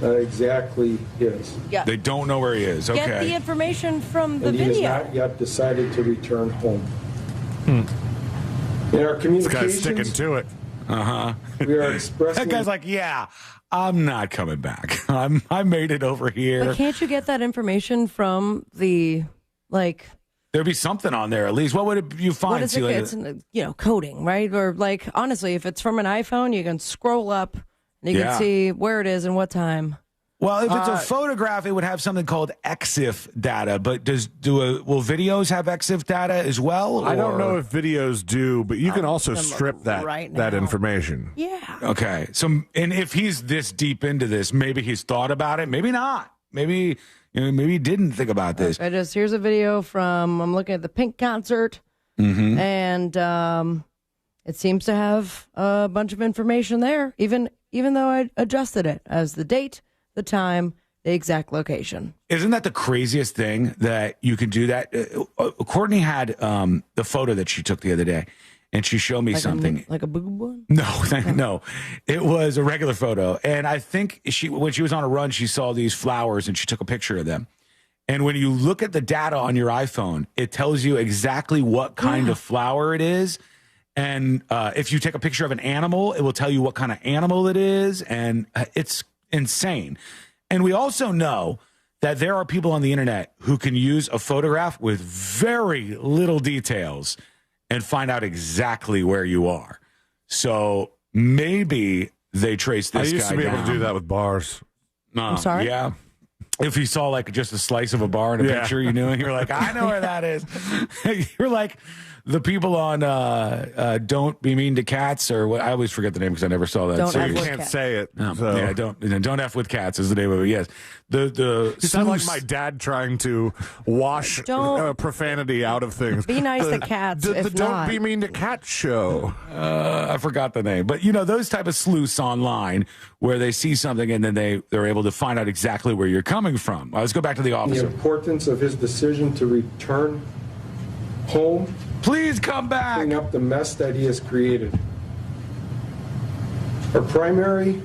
exactly is. Yeah. They don't know where he is. Okay. Get the information from the and he video. has not yet decided to return home. In our communications, This guy's sticking to it. we are expressing... That guy's like, yeah, I'm not coming back. I made it over here. But can't you get that information from the, like... There'd be something on there at least. What would you find? What is it? It's, coding, right? Or like, honestly, if it's from an iPhone, you can scroll up and you can see where it is and what time. Well, if it's a photograph, it would have something called EXIF data. But will videos have EXIF data as well? I don't know if videos do, but you can also strip that information. Yeah. Okay. So, and if he's this deep into this, maybe he's thought about it. Maybe not. Maybe he didn't think about this. Here's a video from, I'm looking at the Pink concert, and it seems to have a bunch of information there, even though I adjusted it as the date, the time, the exact location. Isn't that the craziest thing that you can do that? Courtney had the photo that she took the other day, and she showed me something. Like a boob one? No. It was a regular photo. And I think when she was on a run, she saw these flowers, and she took a picture of them. And when you look at the data on your iPhone, it tells you exactly what kind of flower it is. And if you take a picture of an animal, it will tell you what kind of animal it is. And it's insane. And we also know that there are people on the internet who can use a photograph with very little details and find out exactly where you are. So maybe they trace this guy down. I used to be able to do that with bars. I'm sorry? Yeah. If you saw like just a slice of a bar in a picture, you knew, and you're like, I know where that is. You're like the people on Don't Be Mean to Cats, or what, I always forget the name because I never saw that. I can't say it. Yeah, don't F with cats is the name of it. Yes, you sound like my dad trying to wash profanity out of things. Be nice to cats. The Don't Be Mean to Cats show. I forgot the name, but those type of sleuths online where they see something and then they're able to find out exactly where you're coming from. Let's go back to the officer. The importance of his decision to return home. Please come back. Clean up the mess that he has created. Our primary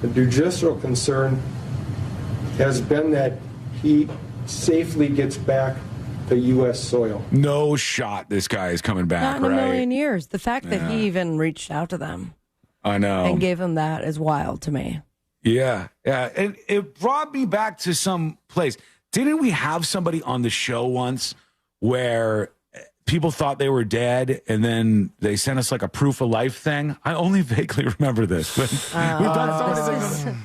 judicial concern has been that he safely gets back to U.S. soil. No shot this guy is coming back, Not in a million years. The fact that he even reached out to them. I know. And gave him that is wild to me. Yeah. And it brought me back to some place. Didn't we have somebody on the show once where people thought they were dead, and then they sent us like a proof of life thing. I only vaguely remember this, but we've done so many things.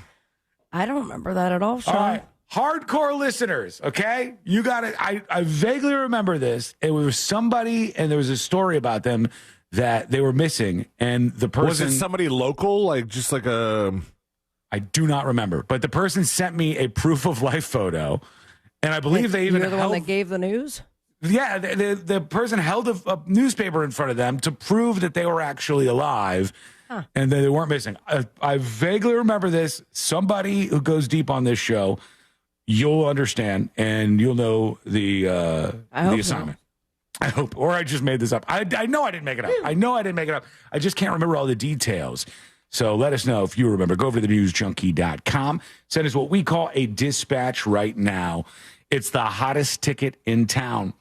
I don't remember that at all, Sean. All right. Hardcore listeners, okay? You got it. I vaguely remember this. It was somebody, and there was a story about them that they were missing, and the person... Was it somebody local, like just like a... I do not remember, but the person sent me a proof of life photo, and I believe they even You're the one that gave the news? Yeah, the person held a newspaper in front of them to prove that they were actually alive, and that they weren't missing. I vaguely remember this. Somebody who goes deep on this show, you'll understand, and you'll know the assignment. I hope, or I just made this up. I know I didn't make it up. I know I didn't make it up. I just can't remember all the details. So let us know if you remember. Go over to thenewsjunkie.com. Send us what we call a dispatch right now. It's the hottest ticket in town.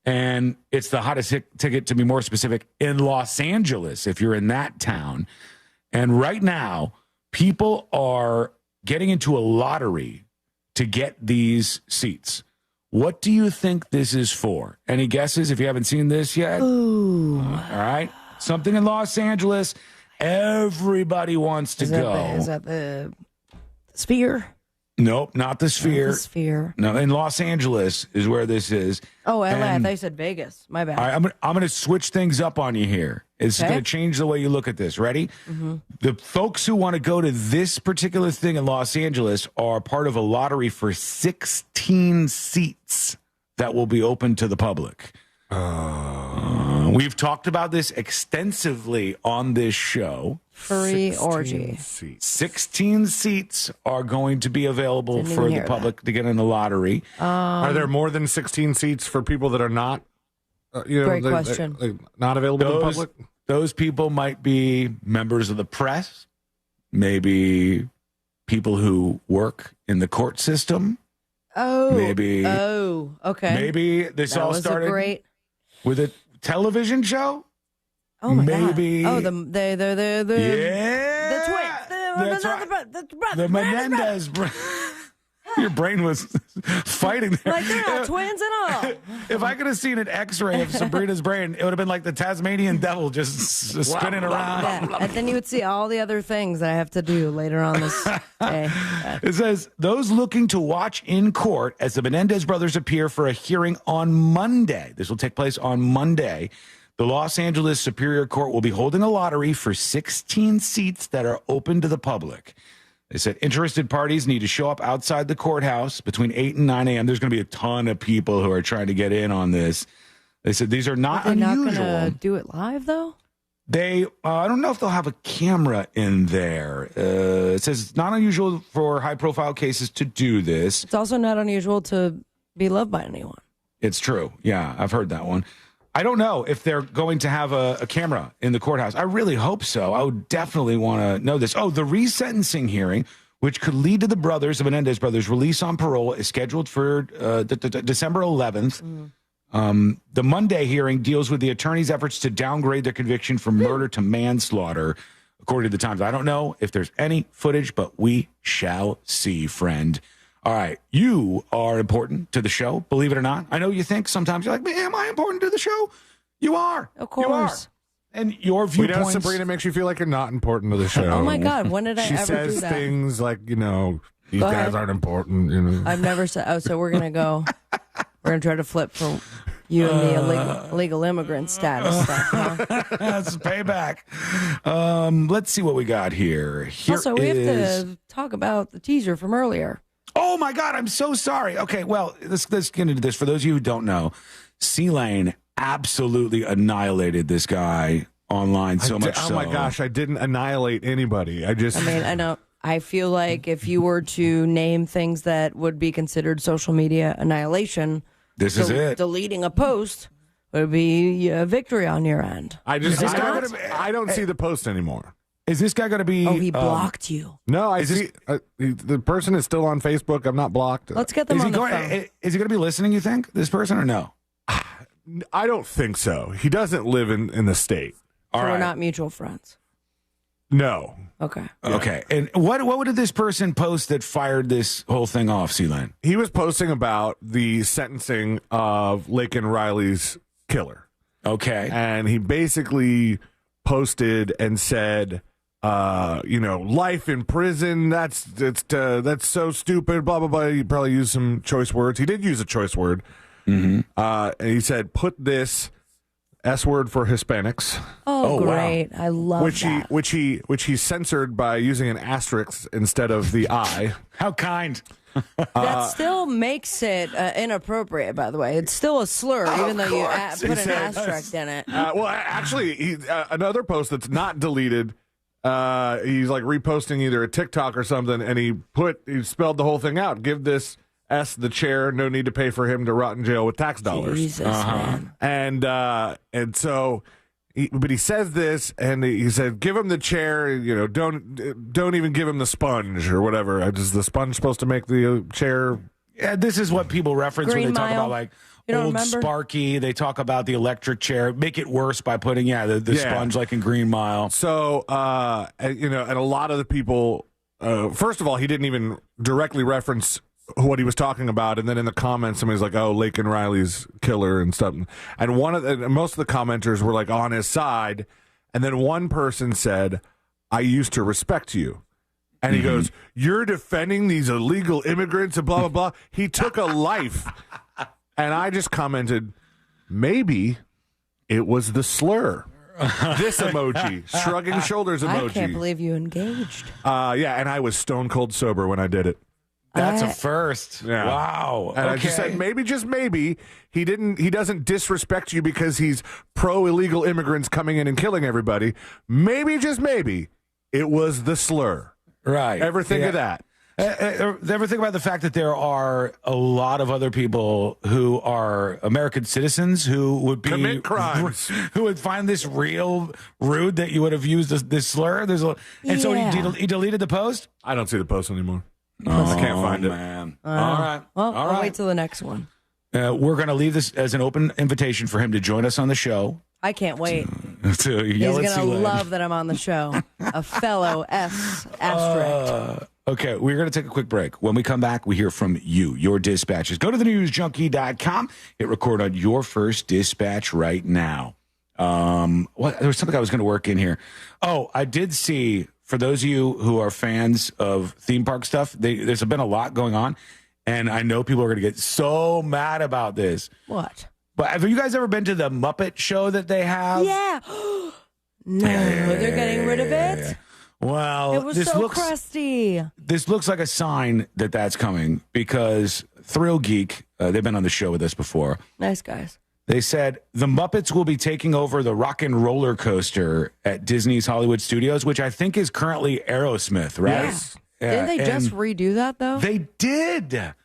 And it's the hottest ticket, to be more specific, in Los Angeles, if you're in that town. And right now, people are getting into a lottery to get these seats. What do you think this is for? Any guesses if you haven't seen this yet? Ooh. All right. Something in Los Angeles. Everybody wants to go. Is that the Sphere? Nope, not the Sphere. Not the Sphere. No, in Los Angeles is where this is. Oh, LA. I And- thought you said Vegas. My bad. All right, I'm going to switch things up on you here. It's Okay. going to change the way you look at this. Ready? Mm-hmm. The folks who want to go to this particular thing in Los Angeles are part of a lottery for 16 seats that will be open to the public. We've talked about this extensively on this show. Free orgy. 16 seats are going to be available Didn't for even the hear public to get in the lottery. Are there more than 16 seats for people that are not, Great question. Not available to the public? Those people might be members of the press, maybe people who work in the court system. Oh. Maybe. Oh, okay. Maybe this That all was started a great... with a television show. Oh, my Maybe. God. Oh, the Yeah. the twins. That's right. The Menendez. Your brain was fighting there. Like, they're not twins at all. If I could have seen an X-ray of Sabrina's brain, it would have been like the Tasmanian devil just spinning around. Yeah. And then you would see all the other things that I have to do later on this day. It says, those looking to watch in court as the Menendez brothers appear for a hearing on Monday. This will take place on Monday. The Los Angeles Superior Court will be holding a lottery for 16 seats that are open to the public. They said interested parties need to show up outside the courthouse between 8 and 9 a.m. There's going to be a ton of people who are trying to get in on this. They said these are not They're unusual. not going to do it live, though? They, I don't know if they'll have a camera in there. It says it's not unusual for high-profile cases to do this. It's also not unusual to be loved by anyone. It's true. Yeah, I've heard that one. I don't know if they're going to have a camera in the courthouse. I really hope so. I would definitely want to know this. Oh, the resentencing hearing, which could lead to the Menendez brothers' release on parole, is scheduled for December 11th. The Monday hearing deals with the attorney's efforts to downgrade their conviction from murder to manslaughter, according to the Times. I don't know if there's any footage, but we shall see, friend. All right, you are important to the show, believe it or not. I know you think sometimes you're like, man, am I important to the show? You are. Of course. You are. And your viewpoints. We know Sabrina makes you feel like you're not important to the show. Oh, my God. When did I she ever says do that? things like, these Go guys ahead. aren't important. I've never said, oh, so we're going to go, we're going to try to flip from you and me illegal immigrant status stuff, huh? That's payback. Let's see what we got here. Also, we have to talk about the teaser from earlier. Oh, my God. I'm so sorry. Okay, well, let's get into this. For those of you who don't know, C-Lane absolutely annihilated this guy online so much so. Oh, my gosh. I didn't annihilate anybody. I mean, I know. I feel like if you were to name things that would be considered social media annihilation, this is it. Deleting a post would be a victory on your end. I don't see the post anymore. Is this guy going to be... Oh, he blocked you. No, I see. The person is still on Facebook. I'm not blocked. Let's get them on the phone. Is he going to be listening, you think, this person, or no? I don't think so. He doesn't live in the state. So we're not mutual friends. No. Okay. Okay. And what did this person post that fired this whole thing off, C-Lane? He was posting about the sentencing of Laken Riley's killer. Okay. And he basically posted and said, life in prison, that's so stupid, blah, blah, blah. He probably used some choice words. He did use a choice word. Mm-hmm. And he said, put this S word for Hispanics. Oh, great. Wow. I love that. Which he censored by using an asterisk instead of the I. How kind. That still makes it inappropriate, by the way. It's still a slur, even though you put an asterisk in it. Well, actually, another post that's not deleted, he's like reposting either a TikTok or something, and he spelled the whole thing out. Give this S the chair, no need to pay for him to rot in jail with tax dollars. Jesus, man. And so... But he says this, and he said, "Give him the chair. Don't even give him the sponge or whatever. Is the sponge supposed to make the chair?" Yeah, this is what people reference Green when they talk Mile. about like You don't old remember? Sparky. They talk about the electric chair. Make it worse by putting the sponge like in Green Mile. So and a lot of the people. First of all, he didn't even directly reference what he was talking about, and then in the comments somebody's like, "Oh, Laken Riley's killer" and stuff, and most of the commenters were like on his side, and then one person said, "I used to respect you," and he goes, "You're defending these illegal immigrants and blah blah blah." He took a life, and I just commented, maybe it was the slur. This emoji, shrugging shoulders emoji. I can't believe you engaged. Yeah, and I was stone cold sober when I did it. That's a first. Yeah. Wow. And I just said, maybe, just maybe, he doesn't disrespect you because he's pro illegal immigrants coming in and killing everybody. Maybe, just maybe, it was the slur. Right. Ever think of that? Ever think about the fact that there are a lot of other people who are American citizens who would commit crimes, who would find this real rude that you would have used this slur? So he deleted the post? I don't see the post anymore. Oh, I can't find it. Man. All right. Well, All I'll right. wait till the next one. We're going to leave this as an open invitation for him to join us on the show. I can't wait. He's going to love that I'm on the show. A fellow S asterisk. Okay, we're going to take a quick break. When we come back, we hear from you, your dispatches. Go to thenewsjunkie.com. Hit record on your first dispatch right now. There was something I was going to work in here. Oh, I did see... For those of you who are fans of theme park stuff, there's been a lot going on, and I know people are going to get so mad about this. What? But have you guys ever been to the Muppet show that they have? Yeah. No, they're getting rid of it? Yeah. Well, it was so crusty. This looks like a sign that that's coming because Thrill Geek, they've been on the show with us before. Nice guys. They said the Muppets will be taking over the Rock and Roller Coaster at Disney's Hollywood Studios, which I think is currently Aerosmith, right? Yes. Didn't they just redo that, though? They did.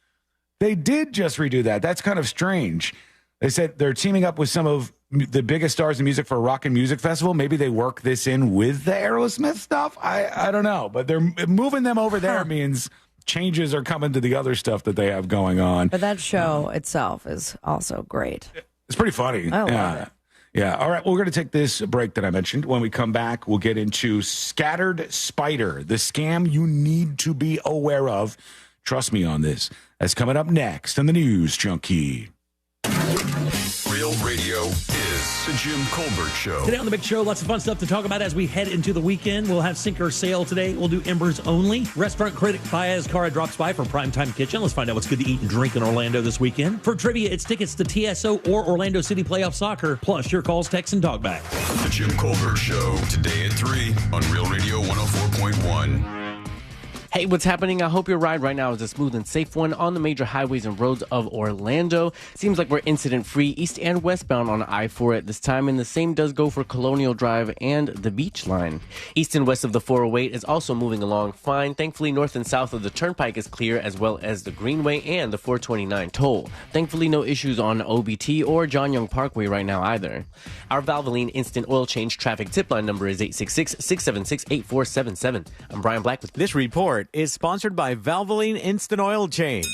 They did just redo that. That's kind of strange. They said they're teaming up with some of the biggest stars in music for a rock and music festival. Maybe they work this in with the Aerosmith stuff. I don't know. But they're moving them over there means changes are coming to the other stuff that they have going on. But that show itself is also great. It's pretty funny. I love it. Yeah. All right. Well, we're going to take this break that I mentioned. When we come back, we'll get into Scattered Spider, the scam you need to be aware of. Trust me on this. That's coming up next on the News Junkie. Real Radio is the Jim Colbert Show. Today on the Big Show, lots of fun stuff to talk about as we head into the weekend. We'll have Sink or Sail today. We'll do Embers Only. Restaurant critic Fayez Kara drops by from Primetime Kitchen. Let's find out what's good to eat and drink in Orlando this weekend. For trivia, it's tickets to TSO or Orlando City Playoff Soccer, plus your calls, texts, and talkback. The Jim Colbert Show, today at 3 on Real Radio 104.1. Hey, what's happening? I hope your ride right now is a smooth and safe one on the major highways and roads of Orlando. Seems like we're incident-free east and westbound on I-4 at this time, and the same does go for Colonial Drive and the Beach Line. East and west of the 408 is also moving along fine. Thankfully, north and south of the Turnpike is clear, as well as the Greenway and the 429 toll. Thankfully, no issues on OBT or John Young Parkway right now either. Our Valvoline Instant Oil Change traffic tip line number is 866-676-8477. I'm Brian Black with this report is sponsored by Valvoline Instant Oil Change.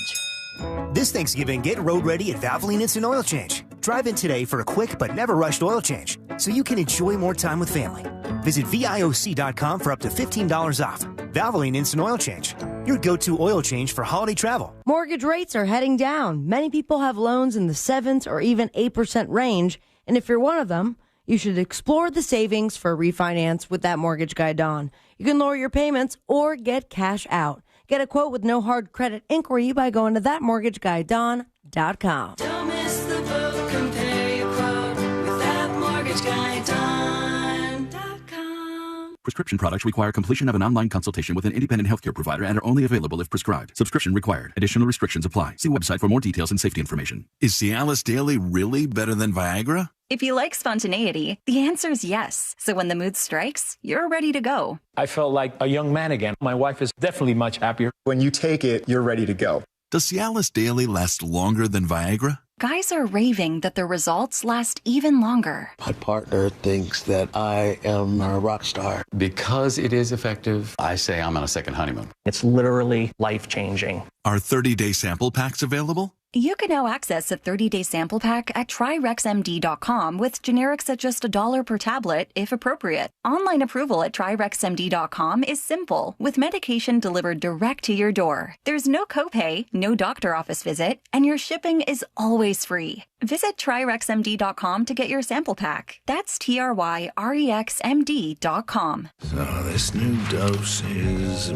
This Thanksgiving, get road ready at Valvoline Instant Oil Change. Drive in today for a quick but never rushed oil change so you can enjoy more time with family. Visit VIOC.com for up to $15 off. Valvoline Instant Oil Change, your go-to oil change for holiday travel. Mortgage rates are heading down. Many people have loans in the 7s or even 8% range, And if you're one of them, you should explore the savings for refinance with that mortgage guy, Don. You can lower your payments or get cash out. Get a quote with no hard credit inquiry by going to thatmortgagguydon.com. Don't miss the boat, compare your quote with thatmortgagguydon.com. Prescription products require completion of an online consultation with an independent healthcare provider and are only available if prescribed. Subscription required. Additional restrictions apply. See website for more details and safety information. Is Cialis Daily really better than Viagra? If you like spontaneity, the answer is yes. So when the mood strikes, you're ready to go. I felt like a young man again. My wife is definitely much happier. When you take it, you're ready to go. Does Cialis Daily last longer than Viagra? Guys are raving that their results last even longer. My partner thinks that I am a rock star. Because it is effective, I say I'm on a second honeymoon. It's literally life-changing. Are 30-day sample packs available? You can now access a 30-day sample pack at TryRexMD.com with generics at just $1 per tablet, if appropriate. Online approval at TryRexMD.com is simple, with medication delivered direct to your door. There's no copay, no doctor office visit, and your shipping is always free. Visit TryRexMD.com to get your sample pack. That's TryRexMD.com. So this new dose is,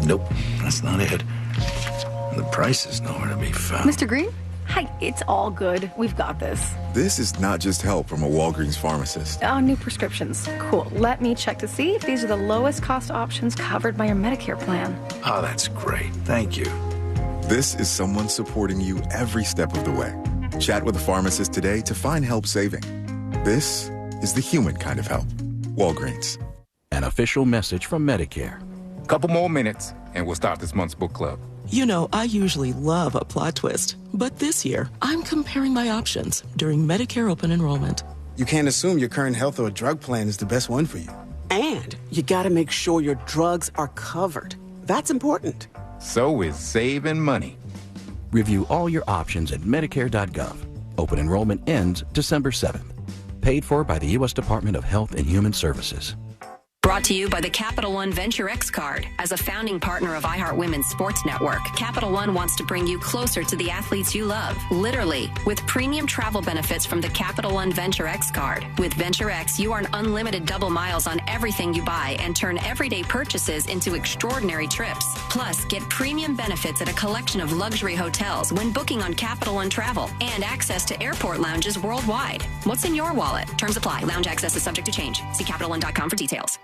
nope, that's not it. The price is nowhere to be found. Mr. Green? Hi, it's all good. We've got this. This is not just help from a Walgreens pharmacist. Oh, new prescriptions. Cool. Let me check to see if these are the lowest cost options covered by your Medicare plan. Oh, that's great. Thank you. This is someone supporting you every step of the way. Chat with a pharmacist today to find help saving. This is the human kind of help. Walgreens. An official message from Medicare. Couple more minutes, and we'll start this month's book club. You know, I usually love a plot twist, but this year, I'm comparing my options during Medicare open enrollment. You can't assume your current health or drug plan is the best one for you. And you gotta make sure your drugs are covered. That's important. So is saving money. Review all your options at Medicare.gov. Open enrollment ends December 7th. Paid for by the U.S. Department of Health and Human Services. Brought to you by the Capital One Venture X card. As a founding partner of iHeart Women's Sports Network, Capital One wants to bring you closer to the athletes you love, literally, with premium travel benefits from the Capital One Venture X card. With Venture X, you earn unlimited double miles on everything you buy and turn everyday purchases into extraordinary trips. Plus, get premium benefits at a collection of luxury hotels when booking on Capital One Travel and access to airport lounges worldwide. What's in your wallet? Terms apply. Lounge access is subject to change. See CapitalOne.com for details.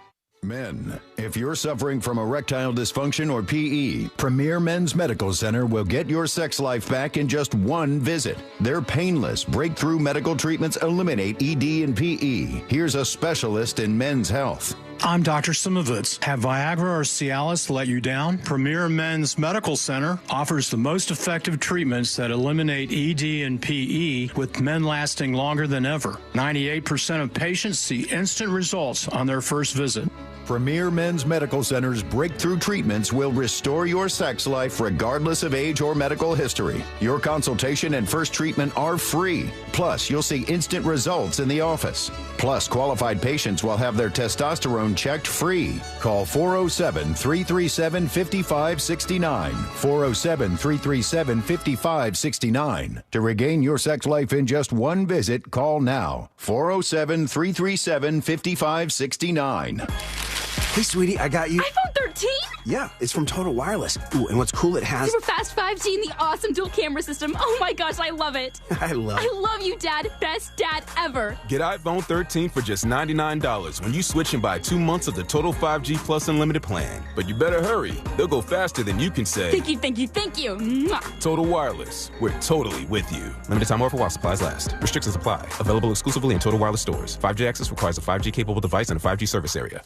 Men, if you're suffering from erectile dysfunction or PE, Premier Men's Medical Center will get your sex life back in just one visit. Their painless, breakthrough medical treatments eliminate ED and PE. Here's a specialist in men's health. I'm Dr. Simovitz. Have Viagra or Cialis let you down? Premier Men's Medical Center offers the most effective treatments that eliminate ED and PE, with men lasting longer than ever. 98% of patients see instant results on their first visit. Premier Men's Medical Center's breakthrough treatments will restore your sex life regardless of age or medical history. Your consultation and first treatment are free. Plus, you'll see instant results in the office. Plus, qualified patients will have their testosterone checked free. Call 407-337-5569. 407-337-5569. To regain your sex life in just one visit, call now. 407-337-5569. Hey, sweetie, I got you. iPhone 13? Yeah, it's from Total Wireless. Ooh, and what's cool, it has super fast 5G and the awesome dual camera system. Oh my gosh, I love it. I love you, Dad. Best dad ever. Get iPhone 13 for just $99 when you switch and buy 2 months of the Total 5G Plus Unlimited plan. But you better hurry. They'll go faster than you can say. Thank you, thank you, thank you. Mwah. Total Wireless. We're totally with you. Limited time offer while supplies last. Restrictions apply. Available exclusively in Total Wireless stores. 5G access requires a 5G capable device and a 5G service area.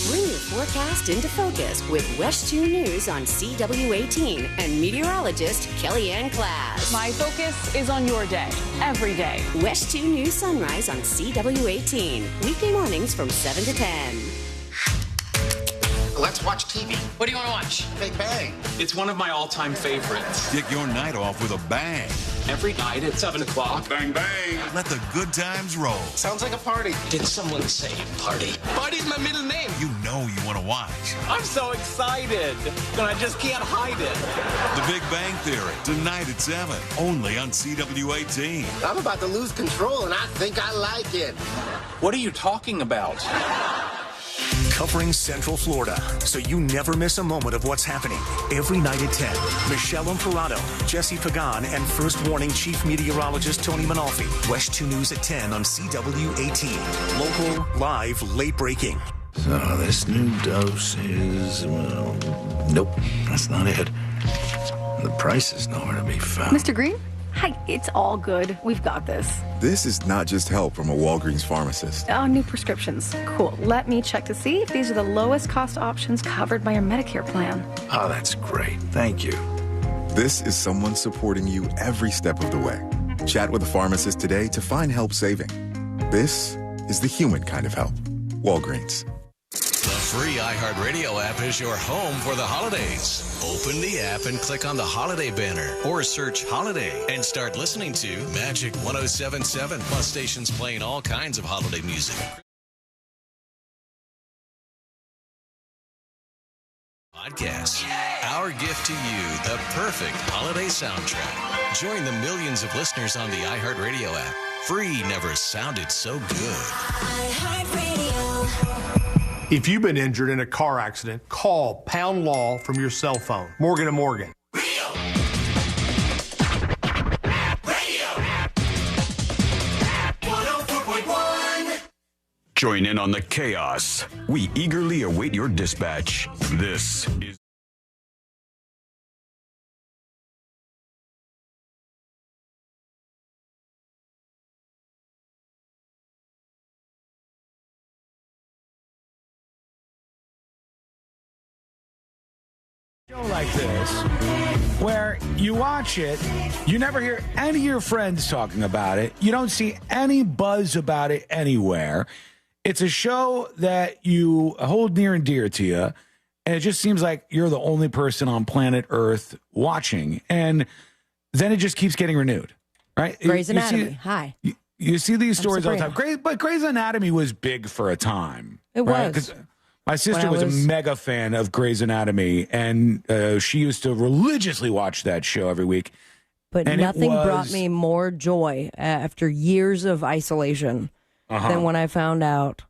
Bring your forecast into focus with West 2 News on CW18 and meteorologist Kellyanne Class. My focus is on your day, every day. West 2 News Sunrise on CW18. Weekday mornings from 7 to 10. Let's watch TV. What do you want to watch? Big Bang. It's one of my all-time favorites. Kick your night off with a bang. Every night at 7 o'clock. Bang, bang. Let the good times roll. Sounds like a party. Did someone say party? Party's my middle name. You know you want to watch. I'm so excited. And I just can't hide it. The Big Bang Theory, tonight at 7. Only on CW18. I'm about to lose control, and I think I like it. What are you talking about? Covering Central Florida, so you never miss a moment of what's happening. Every night at 10, Michelle Imparato, Jesse Pagan, and First Warning Chief Meteorologist Tony Manalfi. West 2 News at 10 on CW18. Local, live, late breaking. So this new dose is, well, nope, that's not it. The price is nowhere to be found. Mr. Green? Hi, it's all good. We've got this. This is not just help from a Walgreens pharmacist. Oh, new prescriptions. Cool. Let me check to see if these are the lowest cost options covered by your Medicare plan. Oh, that's great. Thank you. This is someone supporting you every step of the way. Chat with a pharmacist today to find help saving. This is the human kind of help. Walgreens. The free iHeartRadio app is your home for the holidays. Open the app and click on the holiday banner or search holiday and start listening to Magic 107.7 plus stations playing all kinds of holiday music. Podcast. Our gift to you, the perfect holiday soundtrack. Join the millions of listeners on the iHeartRadio app. Free never sounded so good. iHeartRadio. If you've been injured in a car accident, call Pound Law from your cell phone. Morgan & Morgan. Join in on the chaos. We eagerly await your dispatch. This is... Show like this, where you watch it, you never hear any of your friends talking about it. You don't see any buzz about it anywhere. It's a show that you hold near and dear to you, and it just seems like you're the only person on planet Earth watching. And then it just keeps getting renewed, right? Grey's Anatomy. Hi. You see these stories all the time. But Grey's Anatomy was big for a time. It right? was. My sister was a mega fan of Grey's Anatomy, and she used to religiously watch that show every week. But nothing brought me more joy after years of isolation than when I found out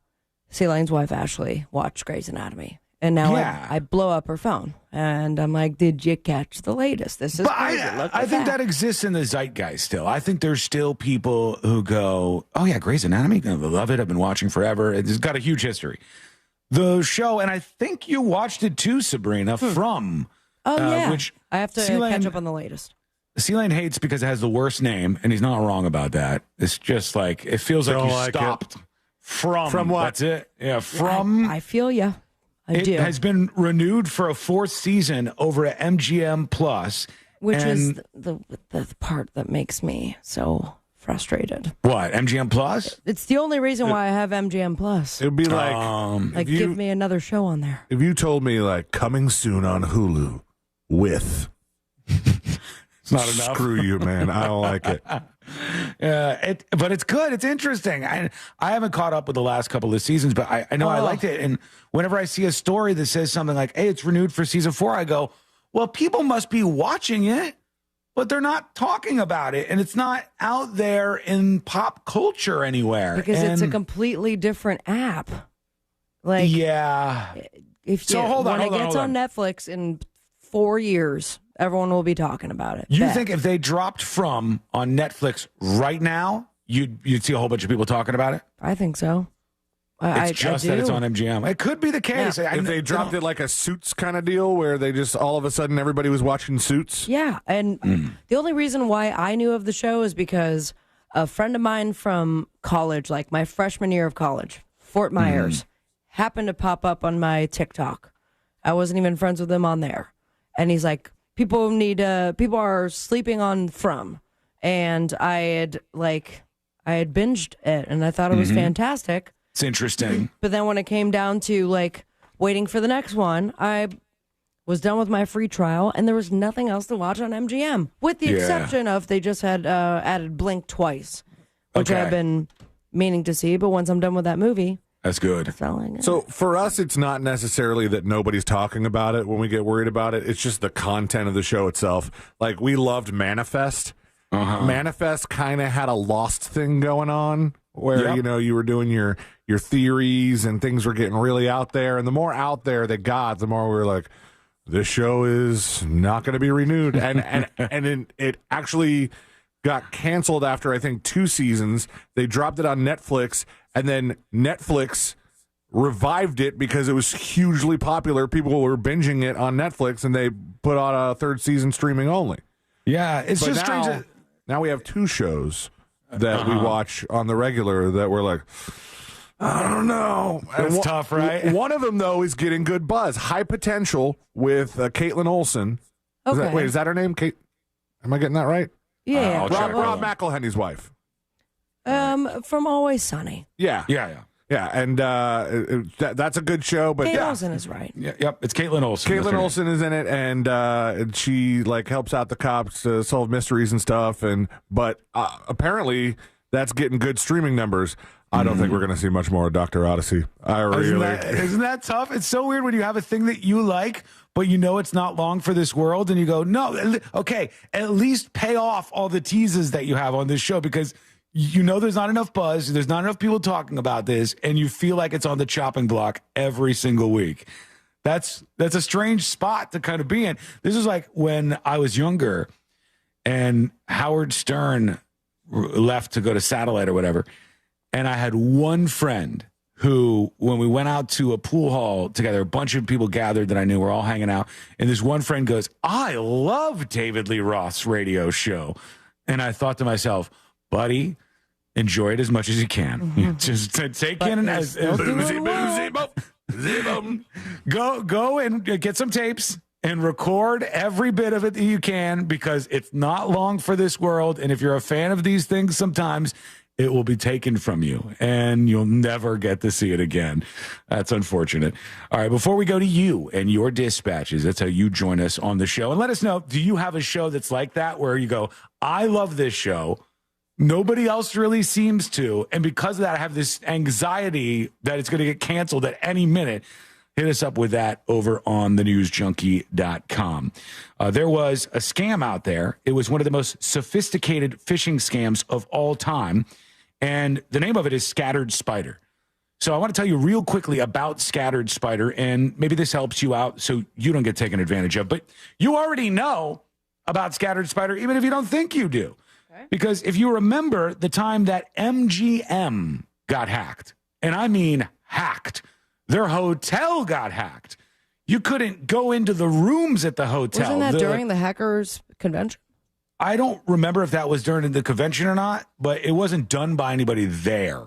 Celine's wife, Ashley, watched Grey's Anatomy. And now I blow up her phone, and I'm like, did you catch the latest? This is crazy. I think that exists in the zeitgeist still. I think there's still people who go, oh, yeah, Grey's Anatomy, I love it. I've been watching forever. It's got a huge history. The show, and I think you watched it too, Sabrina, from... Oh, yeah. Which I have to catch up on the latest. Celine hates because it has the worst name, and he's not wrong about that. It's just like, it feels like you stopped from. From what? That's it. Yeah, from... I feel you. It has been renewed for a 4th season over at MGM Plus. Which is the part that makes me so... frustrated. What, MGM Plus? It's the only reason why I have MGM Plus. It would be like, give me another show on there. If you told me like coming soon on Hulu with, it's not enough. Screw you, man. I don't like it. But it's good. It's interesting. I haven't caught up with the last couple of seasons, but I know I liked it. And whenever I see a story that says something like, hey, it's renewed for season 4, I go, well, people must be watching it. But they're not talking about it, and it's not out there in pop culture anywhere. Because it's a completely different app. Like, yeah. If you, when it gets on Netflix in 4 years, everyone will be talking about it. You think if they dropped From on Netflix right now, you'd see a whole bunch of people talking about it? I think so. It's just that it's on MGM. It could be the case. Yeah. If they dropped it like a Suits kind of deal where they just all of a sudden everybody was watching Suits. Yeah. And the only reason why I knew of the show is because a friend of mine from college, like my freshman year of college, Fort Myers, happened to pop up on my TikTok. I wasn't even friends with him on there. And he's like, people are sleeping on From. And I had binged it and I thought it was fantastic. It's interesting. But then when it came down to like waiting for the next one. I was done with my free trial, and there was nothing else to watch on MGM, with the exception of they just had added Blink twice, which I've been meaning to see. But once I'm done with that movie, that's good. So for us, it's not necessarily that nobody's talking about it when we get worried about it. It's just the content of the show itself. Like, we loved Manifest. Manifest kind of had a Lost thing going on where, you were doing your theories and things were getting really out there. And the more out there they got, the more we were like, this show is not going to be renewed. And it actually got canceled after, I think, 2 seasons. They dropped it on Netflix, and then Netflix revived it because it was hugely popular. People were binging it on Netflix, and they put on a 3rd season streaming only. Yeah, it's but just strange. Now we have 2 shows that we watch on the regular that we're like, I don't know. It's tough, right? One of them, though, is getting good buzz. High Potential with Caitlin Olsen. Okay. Is that her name? Kate? Am I getting that right? Yeah. Rob McElhenney's wife. From Always Sunny. Yeah. And that's a good show. But Kate Olsen is right. Yep, it's Caitlin Olsen. Caitlin Olsen is in it, and she helps out the cops to solve mysteries and stuff. But apparently that's getting good streaming numbers. I don't think we're going to see much more of Dr. Odyssey. Isn't that tough? It's so weird when you have a thing that you like, but you know it's not long for this world, and you go, no, okay, at least pay off all the teases that you have on this show, because you know there's not enough buzz, there's not enough people talking about this, and you feel like it's on the chopping block every single week. That's a strange spot to kind of be in. This is like when I was younger, and Howard Stern left to go to satellite or whatever. And I had one friend who, when we went out to a pool hall together, a bunch of people gathered that I knew, were all hanging out. And this one friend goes, I love David Lee Roth's radio show. And I thought to myself, buddy, enjoy it as much as you can. Just take in as go and get some tapes and record every bit of it that you can, because it's not long for this world. And if you're a fan of these things, sometimes it will be taken from you, and you'll never get to see it again. That's unfortunate. All right, before we go to you and your dispatches, that's how you join us on the show. And let us know, do you have a show that's like that, where you go, I love this show, nobody else really seems to, and because of that, I have this anxiety that it's going to get canceled at any minute? Hit us up with that over on thenewsjunkie.com. There was a scam out there. It was one of the most sophisticated phishing scams of all time. And the name of it is Scattered Spider. So I want to tell you real quickly about Scattered Spider, and maybe this helps you out so you don't get taken advantage of. But you already know about Scattered Spider, even if you don't think you do. Okay. Because if you remember the time that MGM got hacked, and I mean hacked, their hotel got hacked. You couldn't go into the rooms at the hotel. Wasn't that during the hackers convention? I don't remember if that was during the convention or not, but it wasn't done by anybody there.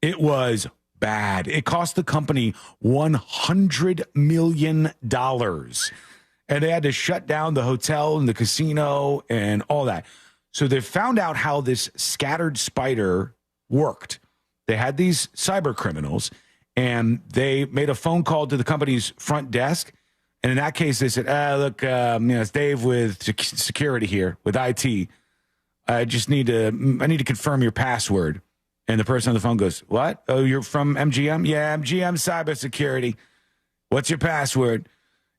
It was bad. It cost the company $100 million. And they had to shut down the hotel and the casino and all that. So they found out how this Scattered Spider worked. They had these cyber criminals, and they made a phone call to the company's front desk. And in that case, they said, look, it's Dave with security here, with IT. I need to confirm your password. And the person on the phone goes, what? Oh, you're from MGM? Yeah, MGM Cybersecurity. What's your password?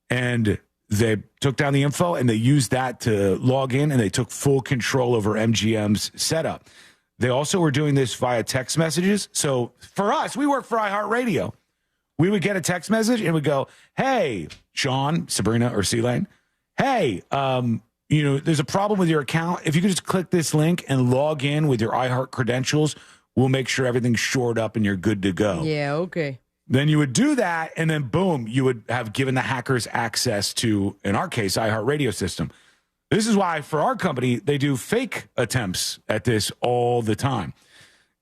And they took down the info, and they used that to log in, and they took full control over MGM's setup. They also were doing this via text messages. So for us, we work for iHeartRadio. We would get a text message and we'd go, hey, Sean, Sabrina, or C-Lane, hey, there's a problem with your account. If you could just click this link and log in with your iHeart credentials, we'll make sure everything's shored up and you're good to go. Yeah, okay. Then you would do that, and then boom, you would have given the hackers access to, in our case, iHeartRadio system. This is why, for our company, they do fake attempts at this all the time.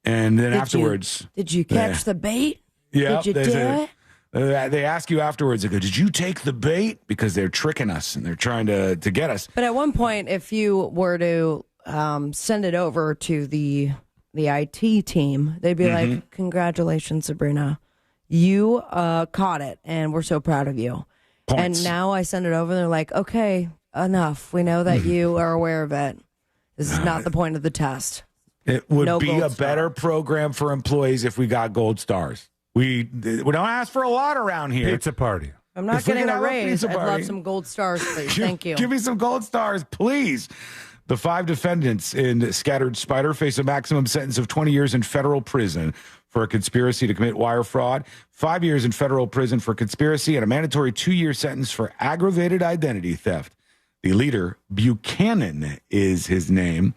And then afterwards... Did you catch the bait? Yeah. Did you do it? They ask you afterwards, they go, did you take the bait? Because they're tricking us, and they're trying to get us. But at one point, if you were to send it over to the IT team, they'd be like, congratulations, Sabrina. You caught it, and we're so proud of you. Points. And now I send it over, and they're like, okay, enough. We know that you are aware of it. This is not the point of the test. It would No be gold a better program for employees if we got gold stars. We don't ask for a lot around here. Pizza party. I'm not If we getting could a have raise. pizza I'd love party. some gold stars, please. Thank you. Give me some gold stars, please. The 5 defendants in Scattered Spider face a maximum sentence of 20 years in federal prison for a conspiracy to commit wire fraud, 5 years in federal prison for conspiracy, and a mandatory 2-year sentence for aggravated identity theft. The leader, Buchanan is his name.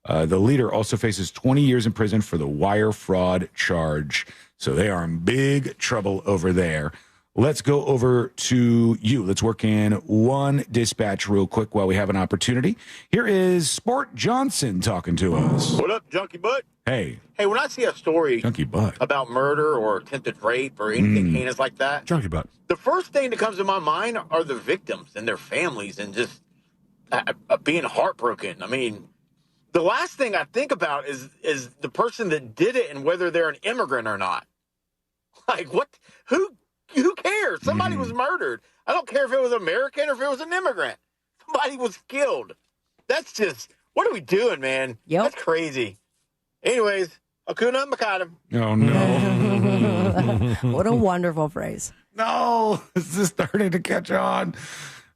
The leader also faces 20 years in prison for the wire fraud charge. So they are in big trouble over there. Let's go over to you. Let's work in one dispatch real quick while we have an opportunity. Here is Sport Johnson talking to us. What up, Junkie Butt? Hey. Hey, when I see a story Junkie Butt about murder or attempted rape or anything heinous like that, Junkie Butt, the first thing that comes to my mind are the victims and their families and just being heartbroken. I mean, the last thing I think about is the person that did it and whether they're an immigrant or not. Like, what? Who cares? Somebody was murdered. I don't care if it was American or if it was an immigrant. Somebody was killed. That's just, what are we doing, man? Yep. That's crazy. Anyways, Hakuna Matata. Oh, no. What a wonderful phrase. No, this is starting to catch on.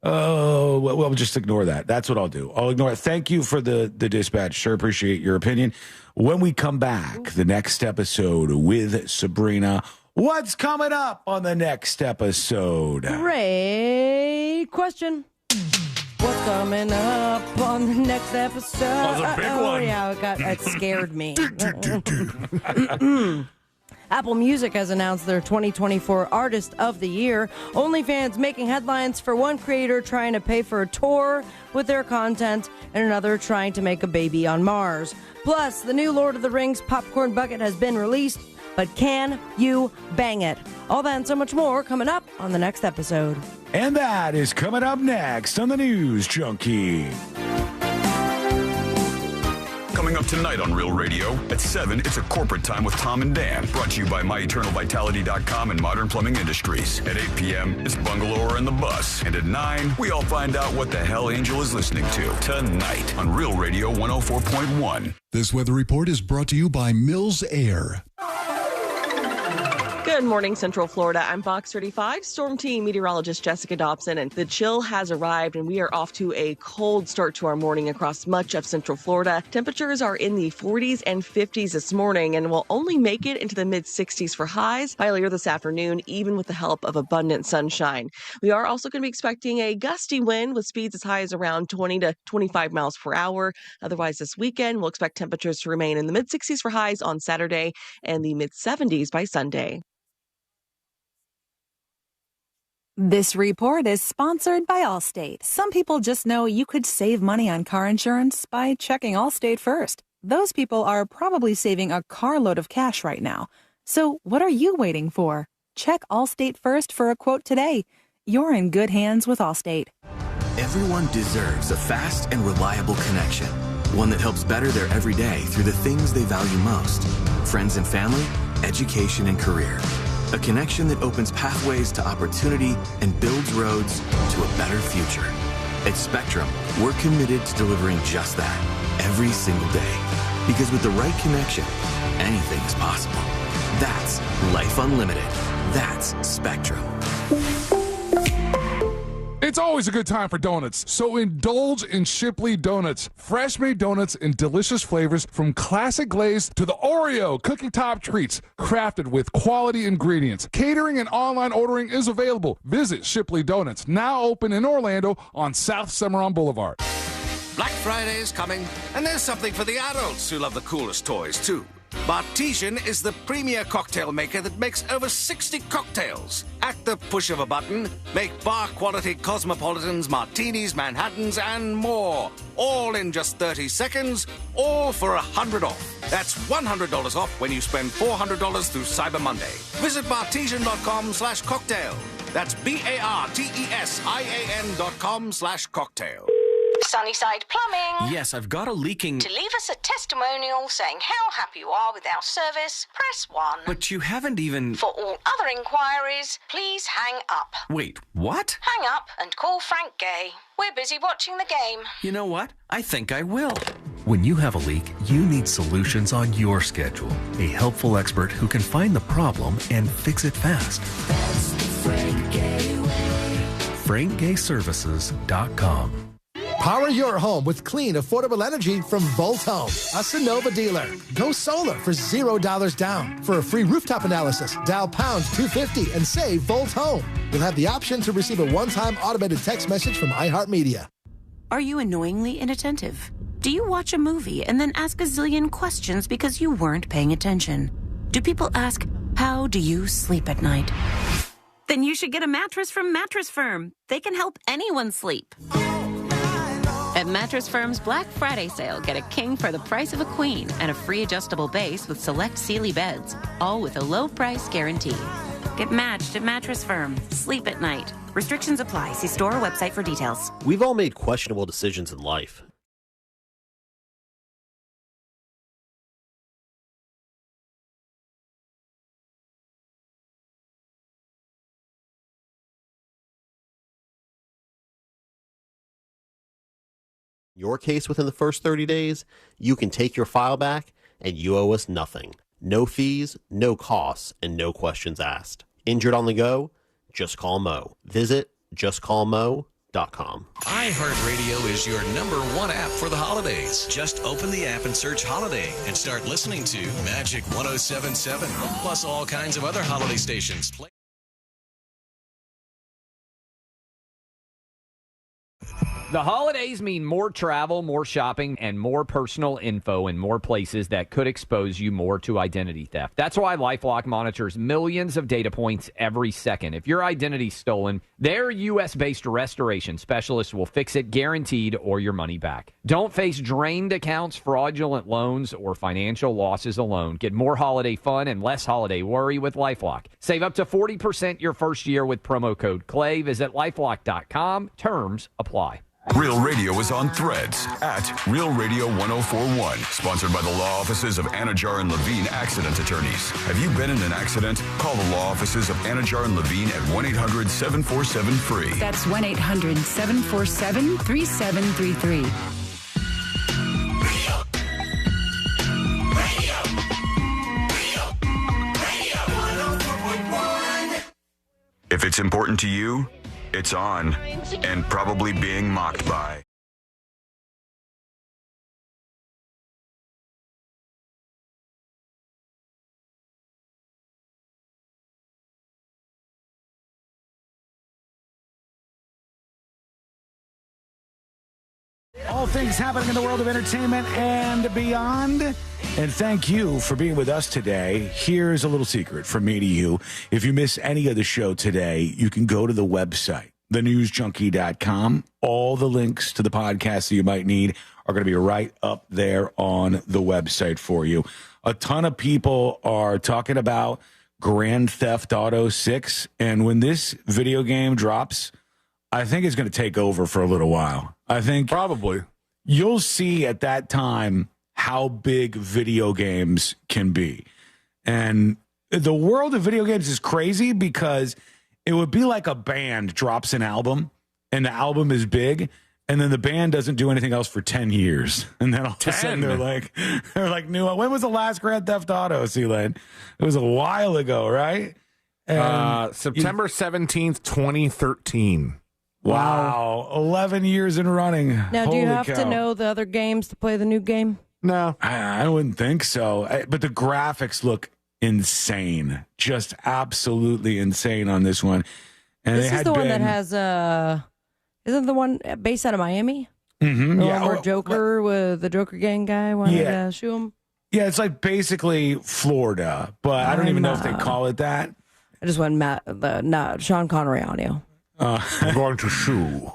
Oh, well, just ignore that. That's what I'll do. I'll ignore it. Thank you for the dispatch. Sure appreciate your opinion. When we come back, the next episode with Sabrina, what's coming up on the next episode? Great question. What's coming up on the next episode? That was a big one. Yeah, it scared me. Apple Music has announced their 2024 Artist of the Year. OnlyFans making headlines for one creator trying to pay for a tour with their content and another trying to make a baby on Mars. Plus, the new Lord of the Rings popcorn bucket has been released, but can you bang it? All that and so much more coming up on the next episode. And that is coming up next on the News Junkie. Coming up tonight on Real Radio, at 7, it's a corporate time with Tom and Dan, brought to you by MyEternalVitality.com and Modern Plumbing Industries. At 8 p.m., it's Bungalower and the Bus. And at 9, we all find out what the hell Angel is listening to tonight on Real Radio 104.1. This weather report is brought to you by Mills Air. Good morning, Central Florida. I'm Fox 35 Storm Team meteorologist Jessica Dobson, and the chill has arrived, and we are off to a cold start to our morning across much of Central Florida. Temperatures are in the 40s and 50s this morning, and will only make it into the mid-60s for highs by later this afternoon, even with the help of abundant sunshine. We are also going to be expecting a gusty wind with speeds as high as around 20 to 25 miles per hour. Otherwise, this weekend, we'll expect temperatures to remain in the mid-60s for highs on Saturday and the mid-70s by Sunday. This report is sponsored by Allstate. Some people just know you could save money on car insurance by checking Allstate first. Those people are probably saving a carload of cash right now. So what are you waiting for? Check Allstate first for a quote today. You're in good hands with Allstate. Everyone deserves a fast and reliable connection. One that helps better their everyday through the things they value most. Friends and family, education and career. A connection that opens pathways to opportunity and builds roads to a better future. At Spectrum, we're committed to delivering just that every single day. Because with the right connection, anything is possible. That's Life Unlimited. That's Spectrum. It's always a good time for donuts, so indulge in Shipley Donuts. Fresh-made donuts in delicious flavors from classic glaze to the Oreo cookie top treats, crafted with quality ingredients. Catering and online ordering is available. Visit Shipley Donuts, now open in Orlando on South Cimarron Boulevard. Black Friday is coming, and there's something for the adults who love the coolest toys, too. Bartesian is the premier cocktail maker that makes over 60 cocktails. At the push of a button, make bar-quality cosmopolitans, martinis, Manhattans, and more. All in just 30 seconds, all for $100 off. That's $100 off when you spend $400 through Cyber Monday. Visit bartesian.com/cocktail. That's BARTESIAN.com/cocktail. Sunnyside Plumbing. Yes, I've got a leaking... To leave us a testimonial saying how happy you are with our service, press 1. But you haven't even... For all other inquiries, please hang up. Wait, what? Hang up and call Frank Gay. We're busy watching the game. You know what? I think I will. When you have a leak, you need solutions on your schedule. A helpful expert who can find the problem and fix it fast. That's the Frank Gay way. FrankGayServices.com. Power your home with clean, affordable energy from Volt Home, a Sonova dealer. Go solar for $0 down. For a free rooftop analysis, dial pound 250 and say Volt Home. You'll have the option to receive a one-time automated text message from iHeartMedia. Are you annoyingly inattentive? Do you watch a movie and then ask a zillion questions because you weren't paying attention? Do people ask, how do you sleep at night? Then you should get a mattress from Mattress Firm. They can help anyone sleep. At Mattress Firm's Black Friday sale, get a king for the price of a queen and a free adjustable base with select Sealy beds, all with a low price guarantee. Get matched at Mattress Firm. Sleep at night. Restrictions apply. See store or website for details. We've all made questionable decisions in life. Your case within the first 30 days, you can take your file back and you owe us nothing. No fees, no costs, and no questions asked. Injured on the go? Just call Mo. Visit justcallmo.com. iHeartRadio is your #1 app for the holidays. Just open the app and search Holiday and start listening to Magic 107.7, plus all kinds of other holiday stations. The holidays mean more travel, more shopping, and more personal info in more places that could expose you more to identity theft. That's why LifeLock monitors millions of data points every second. If your identity's stolen, their U.S.-based restoration specialists will fix it guaranteed or your money back. Don't face drained accounts, fraudulent loans, or financial losses alone. Get more holiday fun and less holiday worry with LifeLock. Save up to 40% your first year with promo code CLAY. Visit LifeLock.com. Terms apply. Real Radio is on Threads at Real Radio 1041. Sponsored by the law offices of Anajar and Levine Accident Attorneys. Have you been in an accident? Call the law offices of Anajar and Levine at 1-800-747-FREE. That's 1-800-747-3733. If it's important to you, it's on, and probably being mocked by. All things happening in the world of entertainment and beyond. And thank you for being with us today. Here's a little secret from me to you. If you miss any of the show today, you can go to the website, thenewsjunkie.com. All the links to the podcast that you might need are going to be right up there on the website for you. A ton of people are talking about Grand Theft Auto 6. And when this video game drops, I think it's going to take over for a little while. I think probably you'll see at that time how big video games can be. And the world of video games is crazy because it would be like a band drops an album and the album is big and then the band doesn't do anything else for 10 years. And then all of a sudden they're like new. When was the last Grand Theft Auto, C-Lane? It was a while ago, right? And September 17th, 2013. Wow. 11 years in running. Now, do you have to know the other games to play the new game? No. I wouldn't think so. But the graphics look insane. Just absolutely insane on this one. And this is the one that has, isn't the one based out of Miami? Mm-hmm. The one where Joker, with the Joker gang guy, wanted to shoot him? Yeah, it's like basically Florida, but I don't even know if they call it that. I just went Sean Connery on you. I'm going to sue.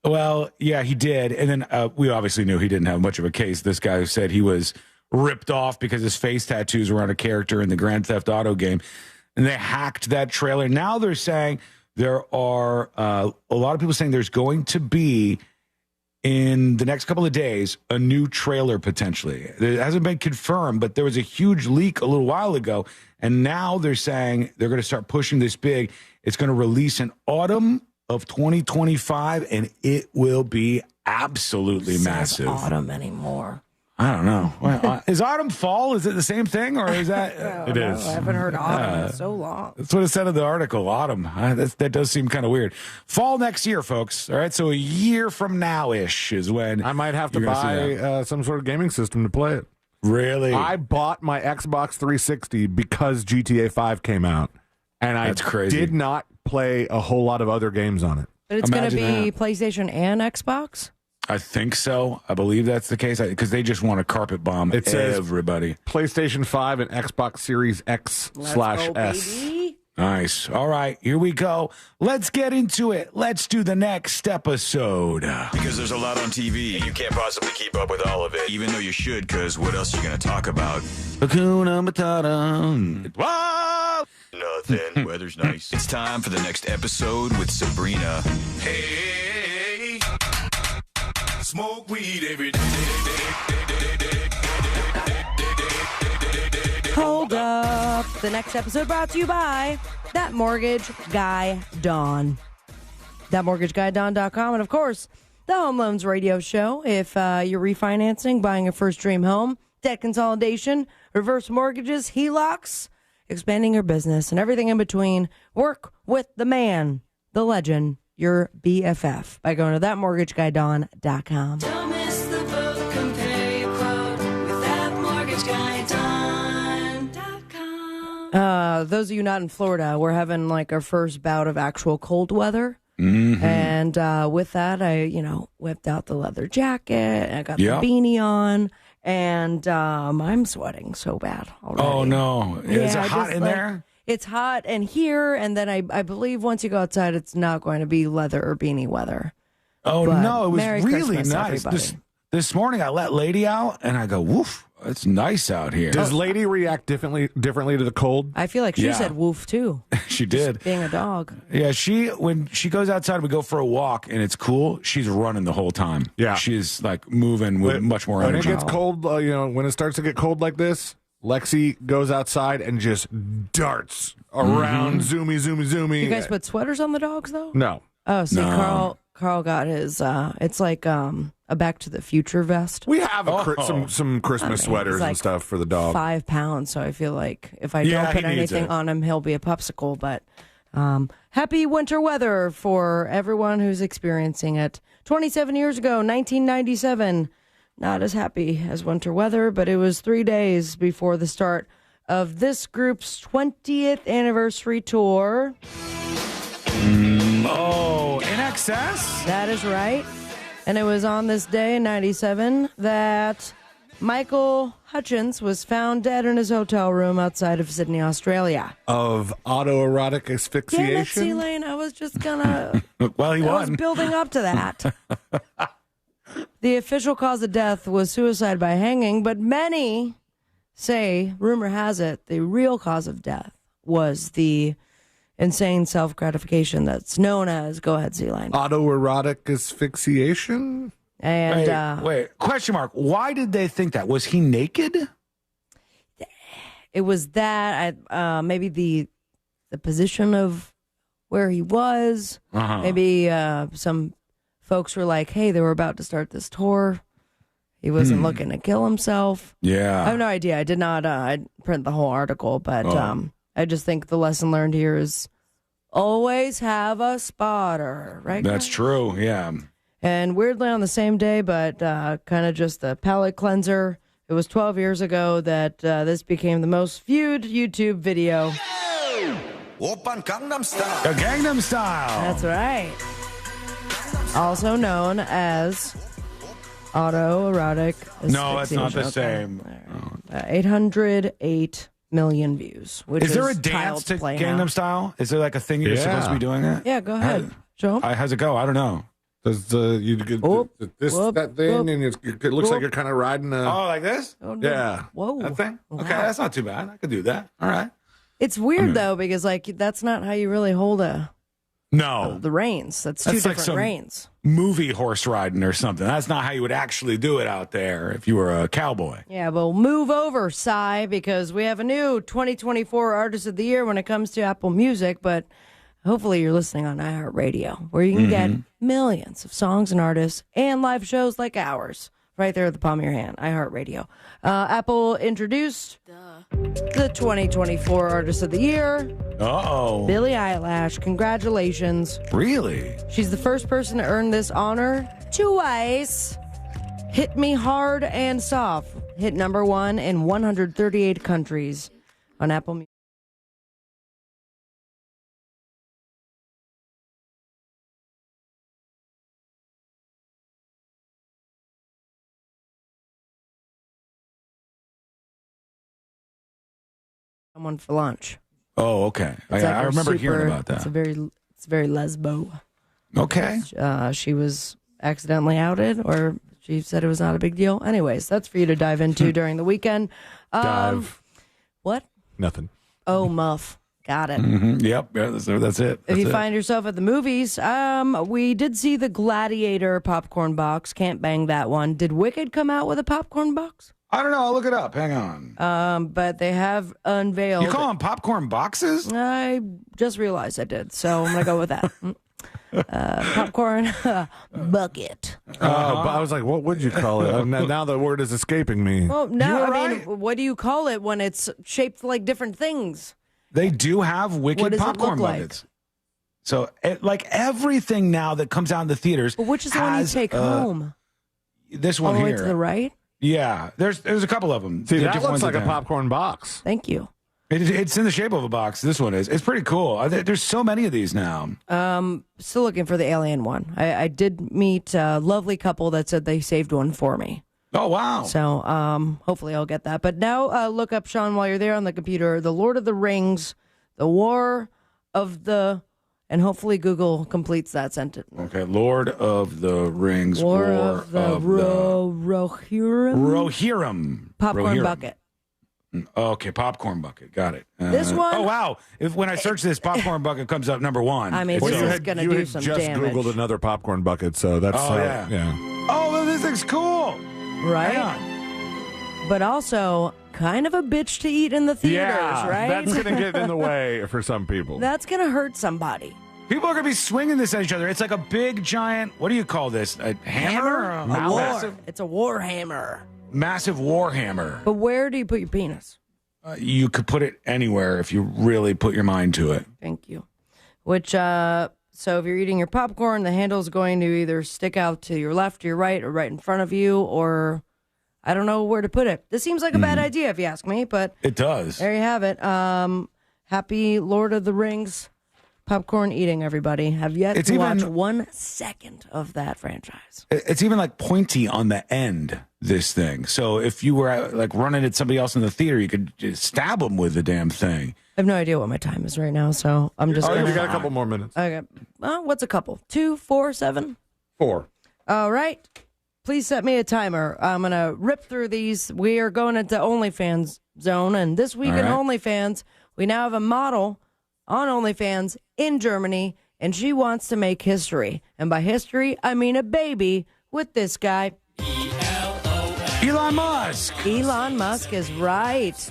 Well, yeah, he did. And then we obviously knew he didn't have much of a case. This guy who said he was ripped off because his face tattoos were on a character in the Grand Theft Auto game. And they hacked that trailer. Now they're saying there are a lot of people saying there's going to be in the next couple of days a new trailer potentially. It hasn't been confirmed, but there was a huge leak a little while ago, and now they're saying they're going to start pushing this big. It's going to release in autumn of 2025, and it will be absolutely massive. Autumn anymore. I don't know. Is autumn fall? Is it the same thing, or is that? It is. I haven't heard autumn in so long. That's what it said in the article. Autumn. That does seem kind of weird. Fall next year, folks. All right, so a year from now-ish is when I might have to buy some sort of gaming system to play it. Really? I bought my Xbox 360 because GTA 5 came out, and I did not play a whole lot of other games on it. But it's going to be PlayStation and Xbox? I think so. I believe that's the case because they just want to carpet bomb everybody. PlayStation 5 and Xbox Series X/S. Nice. All right, here we go. Let's get into it. Let's do the next episode. Because there's a lot on TV, and you can't possibly keep up with all of it, even though you should, because what else are you going to talk about? Hakuna Matata. Whoa! Nothing. Weather's nice. It's time for the next episode with Sabrina. Hey, smoke weed every day. Hold up. The next episode brought to you by That Mortgage Guy Don. ThatMortgageGuyDon.com. And, of course, the Home Loans Radio Show. If you're refinancing, buying your first dream home, debt consolidation, reverse mortgages, HELOCs, expanding your business, and everything in between, work with the man, the legend, your BFF, by going to ThatMortgageGuyDon.com. Don't miss the boat, compare your quote with ThatMortgageGuyDon.com. Those of you not in Florida, we're having like our first bout of actual cold weather. Mm-hmm. And with that, I, whipped out the leather jacket. I got Yep. the beanie on. And I'm sweating so bad already. Oh, no. Is it hot in like, there? It's hot in here, and then I believe once you go outside, it's not going to be leather or beanie weather. Oh, But no, it was Merry really Christmas, nice. everybody. This morning, I let Lady out, and I go, woof, it's nice out here. Does Lady react differently to the cold? I feel like she Yeah. said woof, too. She did. Being a dog. Yeah, when she goes outside, we go for a walk, and it's cool. She's running the whole time. Yeah. She's like moving with much more When energy. it gets cold, when it starts to get cold like this, Lexi goes outside and just darts around, zoomy. You guys put sweaters on the dogs, though? No. Oh, see, No. Carl got his, it's like a Back to the Future vest. We have some Christmas sweaters like and stuff for the dog. 5 pounds, so I feel like if I Yeah, don't put he needs anything it. on him, he'll be a popsicle. But happy winter weather for everyone who's experiencing it. 27 years ago, 1997, not as happy as winter weather, but it was 3 days before the start of this group's 20th anniversary tour. In excess? That is right. And it was on this day in 97 that Michael Hutchins was found dead in his hotel room outside of Sydney, Australia. Of autoerotic Damn it, asphyxiation? C-Lane, I was just gonna... Well, he I won. was building up to that. The official cause of death was suicide by hanging, but many say, rumor has it, the real cause of death was the insane self-gratification that's known as, go ahead, C-Lane. Autoerotic asphyxiation? And wait, question mark. Why did they think that? Was he naked? it was that, maybe the position of where he was. Uh-huh. Maybe some folks were like, hey, they were about to start this tour. He wasn't looking to kill himself. Yeah. I have no idea. I did not print the whole article, but I just think the lesson learned here is always have a spotter, right? That's true, yeah. And weirdly on the same day, but kind of just a palate cleanser, it was 12 years ago that this became the most viewed YouTube video. Oppan Gangnam Style. The Gangnam Style. That's right. Also known as autoerotic No, that's not the asphyxiation. same. 808 million views. Which Is there a child's dance to play Gangnam now. Style? Is there like a thing you're supposed to be doing it? Yeah, go ahead. Show 'em. How's it go? I don't know. Does you get that thing, and it looks like you're kind of riding a... Oh, like this? Oh, no. Yeah. Whoa. That thing? Okay, Wow. that's not too bad. I could do that. All right. It's weird, though, because like that's not how you really hold a No. The reins. That's two That's like different some reins. movie horse riding or something. That's not how you would actually do it out there if you were a cowboy. Yeah, well, move over, Psy, because we have a new 2024 Artist of the Year when it comes to Apple Music, but hopefully you're listening on iHeartRadio, where you can get millions of songs and artists and live shows like ours right there at the palm of your hand, iHeartRadio. Apple introduced the 2024 Artist of the Year. Uh-oh. Billie Eilish, congratulations. Really? She's the first person to earn this honor twice. Hit Me Hard and Soft hit number 1 in 138 countries on Apple Music. Someone for lunch. Oh, okay. I remember hearing about that. It's very lesbo. Okay. She was accidentally outed, or she said it was not a big deal. Anyways, that's for you to dive into during the weekend. Dive. What? Nothing. Oh, muff. Got it. Yep. Yeah, that's it. If you find yourself at the movies, we did see the Gladiator popcorn box. Can't bang that one. Did Wicked come out with a popcorn box? I don't know. I'll look it up. Hang on. But they have unveiled. You call them popcorn boxes? I just realized I did, so I'm going to go with that. Popcorn bucket. But I was like, what would you call it? Now the word is escaping me. Well, no, You're I mean, right. what do you call it when it's shaped like different things? They do have What Wicked does it popcorn look like? buckets. So, like everything now that comes out in the theaters. But which is the one you has, take home? This All one the way here. to the right? Yeah, there's a couple of them. See, They're that different looks ones like a that- popcorn box. Thank you. It's in the shape of a box. This one is. It's pretty cool. There's so many of these now. Still looking for the alien one. I did meet a lovely couple that said they saved one for me. Oh, wow. So hopefully I'll get that. But now look up, Sean, while you're there on the computer, The Lord of the Rings, The War of the... And hopefully Google completes that sentence. Okay, Lord of the Rings, War of the Rohirrim. Rohirrim. Popcorn Rohirrim. bucket. Okay, popcorn bucket. Got it. This one- Oh, wow. When I search this, popcorn bucket comes up number 1. I mean, Well, this you is had- going to you do had some just damage. Googled another popcorn bucket, so that's Oh, yeah. Oh, this thing's cool. Right? Hang on. But also kind of a bitch to eat in the theaters, Yeah, right? that's going to get in the way for some people. That's going to hurt somebody. People are going to be swinging this at each other. It's like a big, giant, what do you call this? A hammer? A Massive, war. It's a war hammer. massive war hammer. But where do you put your penis? You could put it anywhere if you really put your mind to it. Thank you. Which, so if you're eating your popcorn, the handle's going to either stick out to your left, to your right, or right in front of you, or I don't know where to put it. This seems like a bad idea if you ask me, but It does. there you have it. Happy Lord of the Rings popcorn eating, everybody. Have yet It's to watch even- 1 second of that franchise. It's even like pointy on the end, this thing. So if you were like running at somebody else in the theater, you could just stab them with the damn thing. I have no idea what my time is right now, so I'm just Oh, gonna... you got a couple more minutes. Okay. What's a couple? 2, 4, 7? 4. All right. Please set me a timer. I'm going to rip through these. We are going into OnlyFans zone, and this week All in right. OnlyFans, we now have a model on OnlyFans in Germany, and she wants to make history. And by history, I mean a baby with this guy. Elon Musk. Elon Musk is right.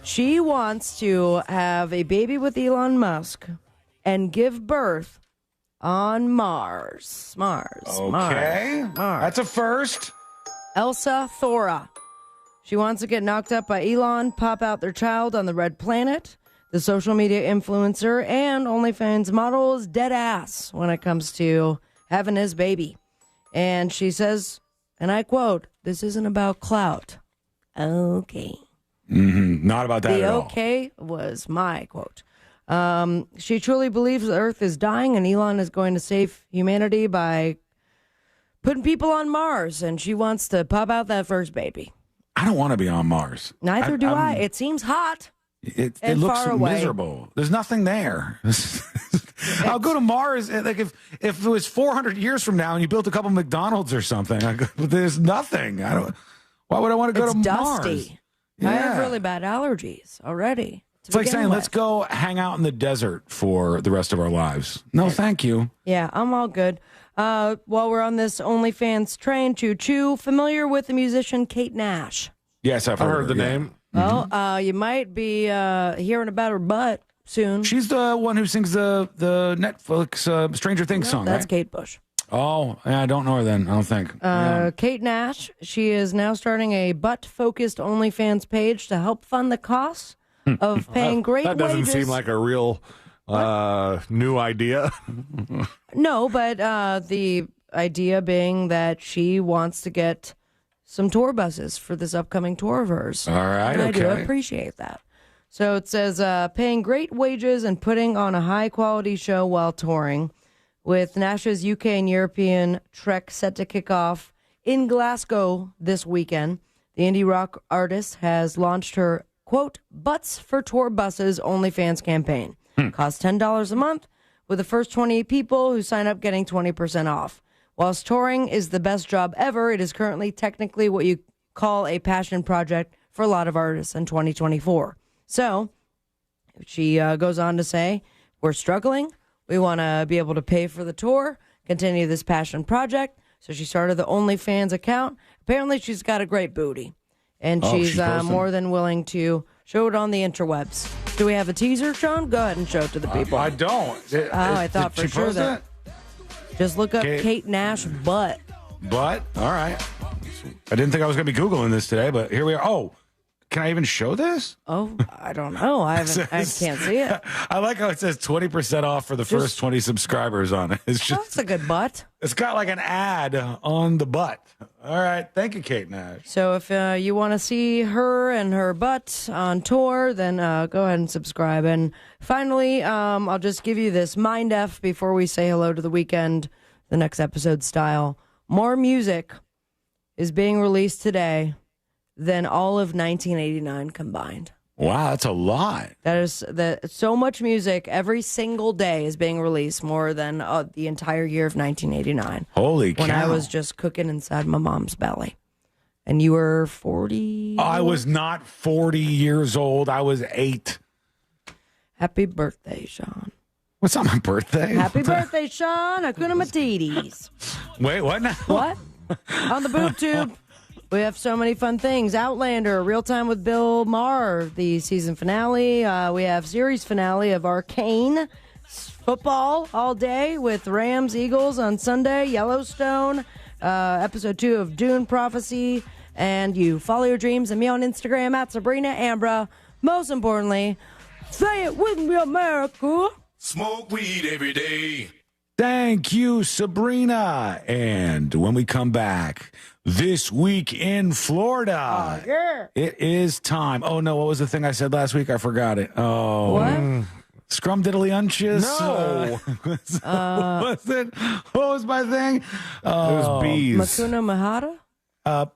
She wants to have a baby with Elon Musk and give birth on Mars. Okay. Mars. That's a first. Elsa Thora. She wants to get knocked up by Elon, pop out their child on the red planet. The social media influencer and OnlyFans model is dead ass when it comes to having his baby. And she says, and I quote, "This isn't about clout." Okay. Not about that The at all. okay was my quote. She truly believes the Earth is dying and Elon is going to save humanity by putting people on Mars. And she wants to pop out that first baby. I don't want to be on Mars. Neither do I. I'm- It seems hot. It and looks far away. miserable. There's nothing there. I'll go to Mars. Like if it was 400 years from now and you built a couple McDonald's or something, but there's nothing. I don't. Why would I want to go It's to dusty. Mars? I have Yeah. really bad allergies already. It's like saying, let's go hang out in the desert for the rest of our lives. No, thank you. Yeah, I'm all good. While we're on this OnlyFans train, choo-choo, familiar with the musician Kate Nash? Yes, I've heard the name. Well, you might be hearing about her butt soon. She's the one who sings the Netflix Stranger Things song, That's right? Kate Bush. Oh, yeah, I don't know her then, I don't think. Kate Nash, she is now starting a butt-focused OnlyFans page to help fund the costs of paying great wages. That doesn't seem like a real new idea. No, but the idea being that she wants to get some tour buses for this upcoming tour of hers. All right, and I do okay. appreciate that. So it says, paying great wages and putting on a high-quality show while touring. With Nash's UK and European trek set to kick off in Glasgow this weekend, the indie rock artist has launched her, quote, Butts for Tour Buses OnlyFans campaign. Costs $10 a month, with the first 28 people who sign up getting 20% off. Whilst touring is the best job ever, it is currently technically what you call a passion project for a lot of artists in 2024. So, she goes on to say, we're struggling. We want to be able to pay for the tour, continue this passion project. So she started the OnlyFans account. Apparently, she's got a great booty. And she's more than willing to show it on the interwebs. Do we have a teaser, Sean? Go ahead and show it to the people. I don't. I thought for sure that. Just look up Kate Nash butt. Butt? All right. I didn't think I was going to be Googling this today, but here we are. Oh, can I even show this? Oh, I don't know. I can't see it. I like how it says 20% off for the first 20 subscribers on it. It's just, that's a good butt. It's got like an ad on the butt. All right. Thank you, Kate Nash. So if you want to see her and her butt on tour, then go ahead and subscribe. And finally, I'll just give you this mind F before we say hello to the weekend, the next episode style. More music is being released today than all of 1989 combined. Wow, that's a lot. That is so much music every single day is being released, more than the entire year of 1989. Holy cow. When I was just cooking inside my mom's belly. And you were 40? I was not 40 years old. I was 8. Happy birthday, Sean. What's on my birthday? Happy birthday, Sean. Hakuna Matidis. Wait, what now? What? On the boob tube. We have so many fun things. Outlander, Real Time with Bill Maher, the season finale. We have series finale of Arcane. Football all day with Rams, Eagles on Sunday. Yellowstone, episode 2 of Dune Prophecy. And you follow your dreams and me on Instagram at Sabrina Ambra. Most importantly, say it with me, America. Smoke weed every day. Thank you, Sabrina. And when we come back, this week in Florida, it is time. Oh, no, what was the thing I said last week? I forgot it. Oh. What? Scrumdiddlyuncious? No. What was it? What was my thing? It was bees. Makuna Mahara?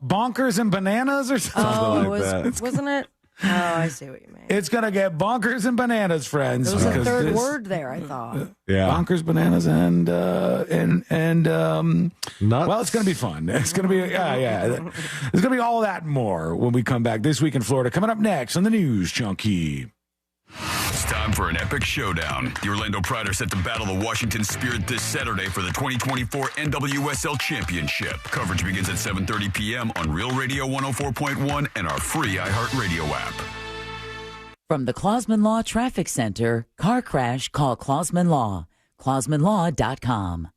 Bonkers and bananas or something like that. Wasn't it? Oh, I see what you mean. It's going to get bonkers and bananas, friends. There was a third word there, I thought. Yeah. Bonkers, bananas, and nuts. Well, it's going to be fun. It's going to be, yeah. It's going to be all that and more when we come back this week in Florida. Coming up next on the News Junkie. It's time for an epic showdown. The Orlando Pride are set to battle the Washington Spirit this Saturday for the 2024 NWSL Championship. Coverage begins at 7:30 p.m. on Real Radio 104.1 and our free iHeartRadio app. From the Clausman Law Traffic Center, car crash, call Clausman Law. ClausmanLaw.com.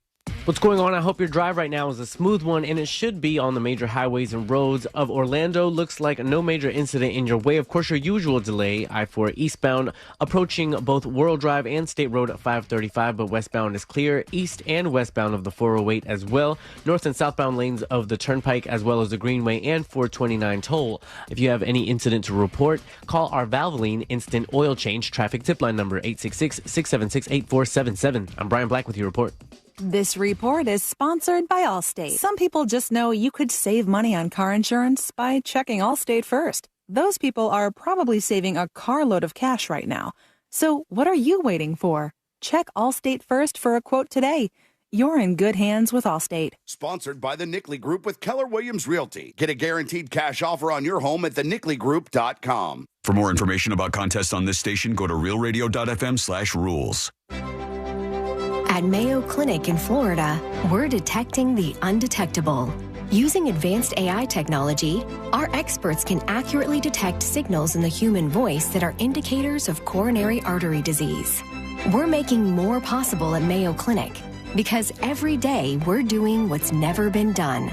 What's going on? I hope your drive right now is a smooth one, and it should be on the major highways and roads of Orlando. Looks like no major incident in your way. Of course, your usual delay, I-4 eastbound, approaching both World Drive and State Road at 535, but westbound is clear. East and westbound of the 408 as well. North and southbound lanes of the Turnpike, as well as the Greenway and 429 toll. If you have any incident to report, call our Valvoline Instant Oil Change traffic tip line number 866-676-8477. I'm Brian Black with your report. This report is sponsored by Allstate. Some people just know you could save money on car insurance by checking Allstate first. Those people are probably saving a carload of cash right now. So what are you waiting for? Check Allstate first for a quote today. you're in good hands with Allstate. Sponsored by the Nickley Group with Keller Williams Realty. Get a guaranteed cash offer on your home at thenickley.com. For more information about contests on this station, go to realradio.fm/rules. At Mayo Clinic in Florida, we're detecting the undetectable. Using advanced AI technology, our experts can accurately detect signals in the human voice that are indicators of coronary artery disease. We're making more possible at Mayo Clinic because every day we're doing what's never been done.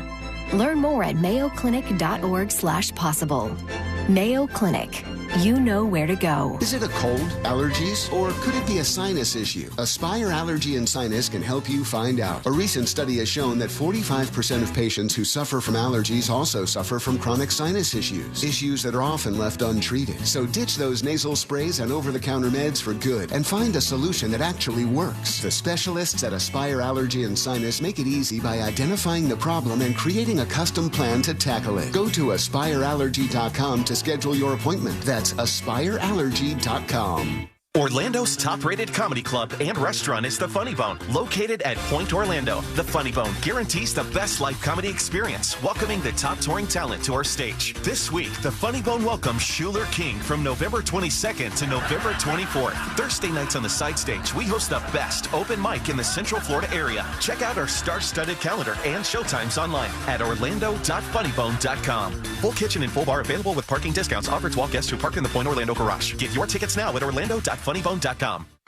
Learn more at mayoclinic.org/possible. Mayo Clinic. You know where to go. Is it a cold, allergies, or could it be a sinus issue? Aspire Allergy and Sinus can help you find out. A recent study has shown that 45% of patients who suffer from allergies also suffer from chronic sinus issues that are often left untreated. So ditch those nasal sprays and over-the-counter meds for good and find a solution that actually works. The specialists at Aspire Allergy and Sinus make it easy by identifying the problem and creating a custom plan to tackle it. Go to aspireallergy.com to schedule your appointment. That's aspireallergy.com. Orlando's top-rated comedy club and restaurant is The Funny Bone, located at Point Orlando. The Funny Bone guarantees the best live comedy experience, welcoming the top touring talent to our stage. This week, The Funny Bone welcomes Shuler King from November 22nd to November 24th. Thursday nights on the side stage, we host the best open mic in the Central Florida area. Check out our star-studded calendar and showtimes online at orlando.funnybone.com. Full kitchen and full bar available with parking discounts offered to all guests who park in the Point Orlando garage. Get your tickets now at orlando.funnybone.com.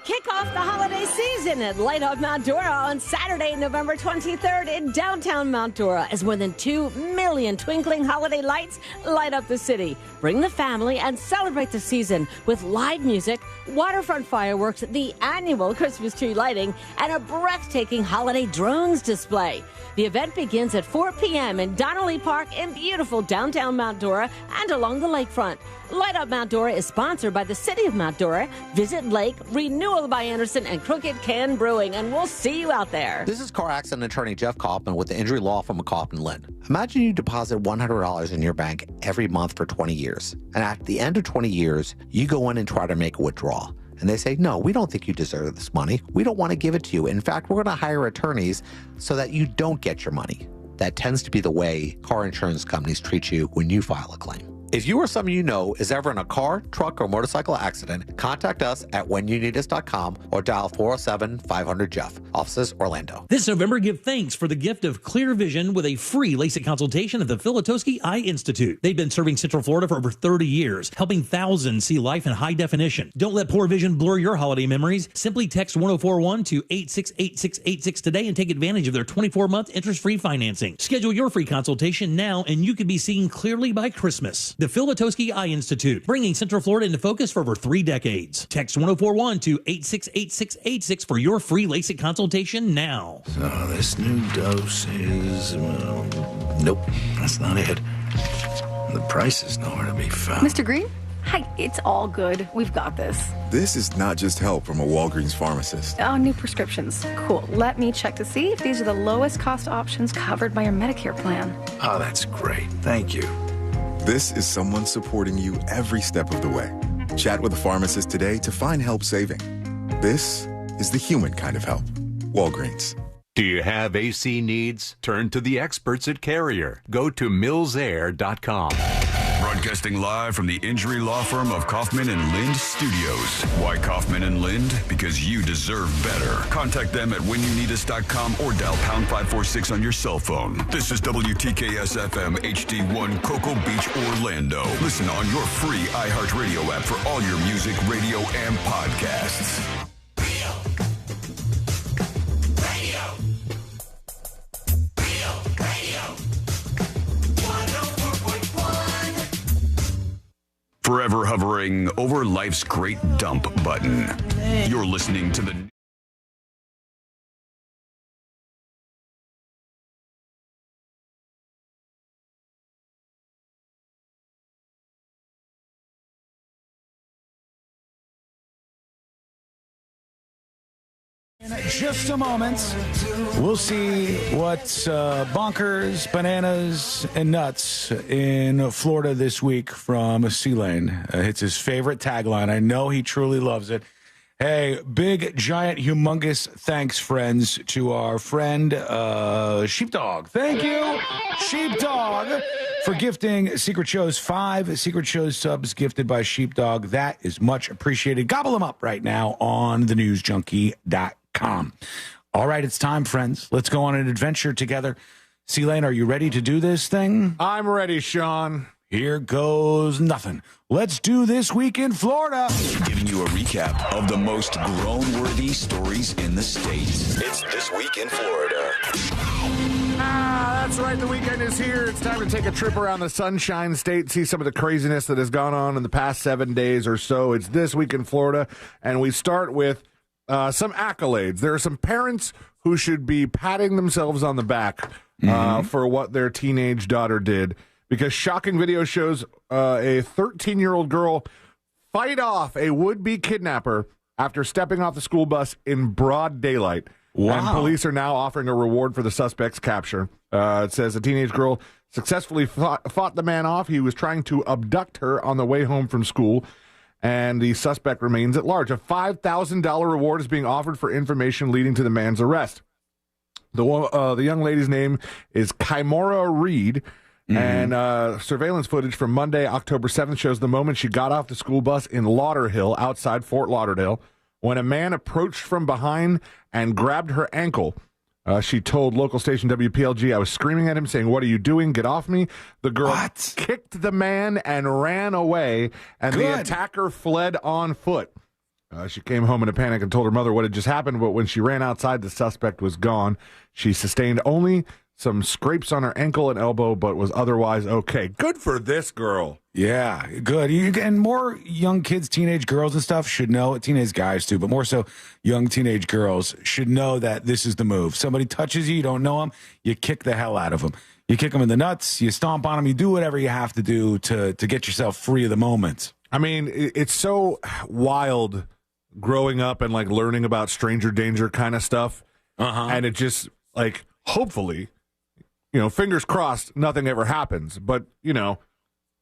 Kick off the holiday season at Light Up Mount Dora on Saturday, November 23rd in downtown Mount Dora as more than 2 million twinkling holiday lights light up the city. Bring the family and celebrate the season with live music, waterfront fireworks, the annual Christmas tree lighting, and a breathtaking holiday drones display. The event begins at 4 p.m. in Donnelly Park in beautiful downtown Mount Dora and along the lakefront. Light Up Mount Dora is sponsored by the City of Mount Dora, Visit Lake, Renewal by Anderson, and Crooked Can Brewing, and we'll see you out there. This is car accident attorney Jeff Kaufman with the injury law firm of Kaufman Lind. Imagine you deposit $100 in your bank every month for 20 years, and at the end of 20 years, you go in and try to make a withdrawal. And they say, no, we don't think you deserve this money. We don't want to give it to you. In fact, we're going to hire attorneys so that you don't get your money. That tends to be the way car insurance companies treat you when you file a claim. If you or someone you know is ever in a car, truck, or motorcycle accident, contact us at whenyouneedus.com or dial 407-500-JEFF. Offices, Orlando. This November, give thanks for the gift of clear vision with a free LASIK consultation at the Filatowski Eye Institute. They've been serving Central Florida for over 30 years, helping thousands see life in high definition. Don't let poor vision blur your holiday memories. Simply text 1041 to 868686 today and take advantage of their 24-month interest-free financing. Schedule your free consultation now, and you could be seeing clearly by Christmas. The Filatowski Eye Institute, bringing Central Florida into focus for over 3 decades. Text 1041 to 868686 for your free LASIK consultation now. So this new dose is... nope, that's not it. The price is nowhere to be found. Mr. Green? Hi, it's all good. We've got this. This is not just help from a Walgreens pharmacist. Oh, new prescriptions. Cool. Let me check to see if these are the lowest cost options covered by your Medicare plan. Oh, that's great. Thank you. This is someone supporting you every step of the way. Chat with a pharmacist today to find help saving. This is the human kind of help. Walgreens. Do you have AC needs? Turn to the experts at Carrier. Go to millsair.com. Broadcasting live from the injury law firm of Kaufman and Lind Studios. Why Kaufman and Lind? Because you deserve better. Contact them at whenyouneedus.com or dial pound 546 on your cell phone. This is WTKS FM HD1 Cocoa Beach, Orlando. Listen on your free iHeartRadio app for all your music, radio, and podcasts. Forever hovering over life's great dump button. You're listening to the... In just a moment, we'll see what's bonkers, bananas, and nuts in Florida this week from C-Lane. It's his favorite tagline. I know he truly loves it. Hey, big, giant, humongous thanks, friends, to our friend Sheepdog. Thank you, Sheepdog, for gifting Secret Shows 5 Secret Shows subs gifted by Sheepdog. That is much appreciated. Gobble them up right now on thenewsjunkie.com. All right, it's time, friends. Let's go on an adventure together. C-Lane, are you ready to do this thing? I'm ready, Sean. Here goes nothing. Let's do This Week in Florida. Giving you a recap of the most groan-worthy stories in the States. It's This Week in Florida. That's right. The weekend is here. It's time to take a trip around the Sunshine State, see some of the craziness that has gone on in the past 7 days or so. It's This Week in Florida, and we start with some accolades. There are some parents who should be patting themselves on the back for what their teenage daughter did. Because shocking video shows a 13-year-old girl fight off a would-be kidnapper after stepping off the school bus in broad daylight. Wow. And police are now offering a reward for the suspect's capture. It says a teenage girl successfully fought the man off. He was trying to abduct her on the way home from school, and the suspect remains at large. A $5,000 reward is being offered for information leading to the man's arrest. The young lady's name is Kimora Reed. And surveillance footage from Monday, October 7th, shows the moment she got off the school bus in Lauderhill, outside Fort Lauderdale, when a man approached from behind and grabbed her ankle. She told local station WPLG, "I was screaming at him, saying, 'What are you doing? Get off me.' The girl kicked the man and ran away, and the attacker fled on foot. She came home in a panic and told her mother what had just happened, but when she ran outside, the suspect was gone. She sustained only some scrapes on her ankle and elbow, but was otherwise okay." Good for this girl. Yeah, good. And more young kids, teenage girls and stuff should know, teenage guys too, but more so young teenage girls should know that this is the move. Somebody touches you, you don't know them, you kick the hell out of them. You kick them in the nuts, you stomp on them, you do whatever you have to do to get yourself free of the moment. I mean, it's so wild growing up and like learning about stranger danger kind of stuff. And it just like, hopefully, fingers crossed, nothing ever happens. But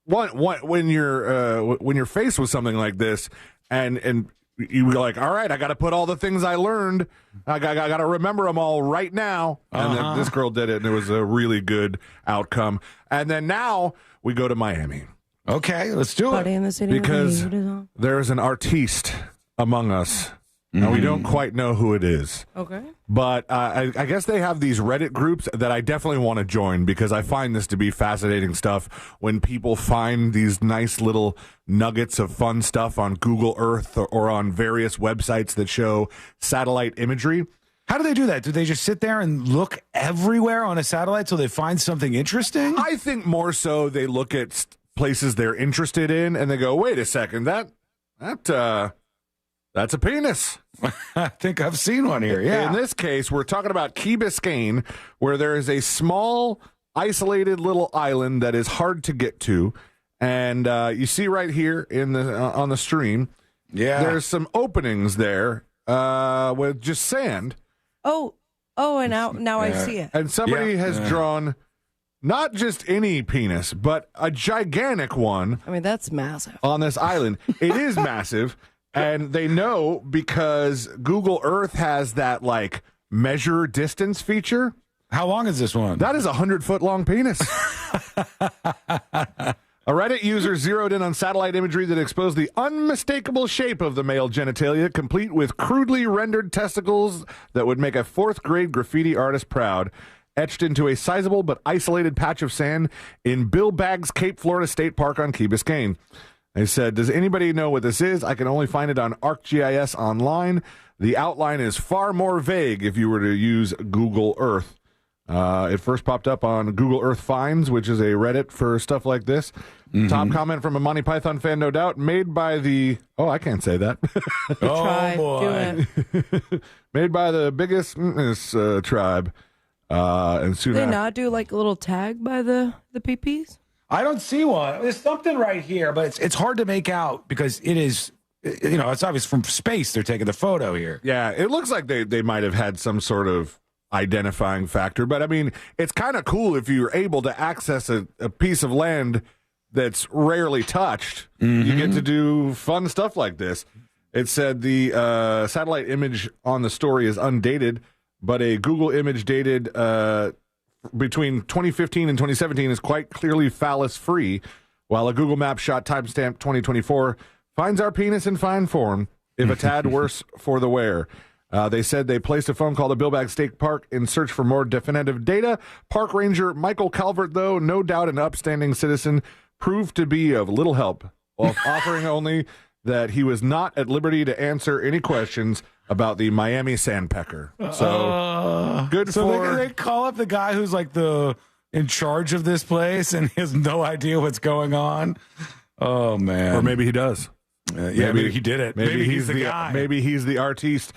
when you're faced with something like this, and you're like, all right, I got to put all the things I learned. I got to remember them all right now. And then this girl did it, and it was a really good outcome. And then now we go to Miami. Okay, let's do Party in the city because with the heat is on. there's an artiste among us. And we don't quite know who it is. Okay. But I guess they have these Reddit groups that I definitely want to join because I find this to be fascinating stuff when people find these nice little nuggets of fun stuff on Google Earth or on various websites that show satellite imagery. How do they do that? Do they just sit there and look everywhere on a satellite till they find something interesting? I think more so they look at places they're interested in and they go, wait a second, that's a penis. I think I've seen one here, yeah. In this case, we're talking about Key Biscayne, where there is a small, isolated little island that is hard to get to. And you see right here on the stream, there's some openings there with just sand. Oh, and now I see it. And somebody has drawn not just any penis, but a gigantic one. I mean, that's massive. On this island. It is massive. And they know because Google Earth has that, like, measure distance feature. How long is this one? That is a 100-foot long penis. A Reddit user zeroed in on satellite imagery that exposed the unmistakable shape of the male genitalia, complete with crudely rendered testicles that would make a fourth-grade graffiti artist proud, etched into a sizable but isolated patch of sand in Bill Baggs Cape Florida State Park on Key Biscayne. They said, does anybody know what this is? I can only find it on ArcGIS online. The outline is far more vague if you were to use Google Earth. It first popped up on Google Earth Finds, which is a Reddit for stuff like this. Top comment from a Monty Python fan, no doubt, made by the... Oh, I can't say that. Try. Do it. Made by the biggest tribe. And soon Did they after... not do like a little tag by the PPs? I don't see one. There's something right here, but it's hard to make out because it is, it's obvious from space they're taking the photo here. Yeah, it looks like they might have had some sort of identifying factor. But, I mean, it's kind of cool if you're able to access a piece of land that's rarely touched. You get to do fun stuff like this. It said the satellite image on the story is undated, but a Google image dated between 2015 and 2017 is quite clearly phallus-free, while a Google Map shot timestamp 2024 finds our penis in fine form, if a tad worse for the wear. They said they placed a phone call to Billbag State Park in search for more definitive data. Park Ranger Michael Calvert, though, no doubt an upstanding citizen, proved to be of little help, while offering only that he was not at liberty to answer any questions about the Miami sandpecker. So good for... They call up the guy who's like in charge of this place, and he has no idea what's going on. Oh, man. Or maybe he does. Maybe he did it. Maybe he's the guy. Maybe he's the artiste.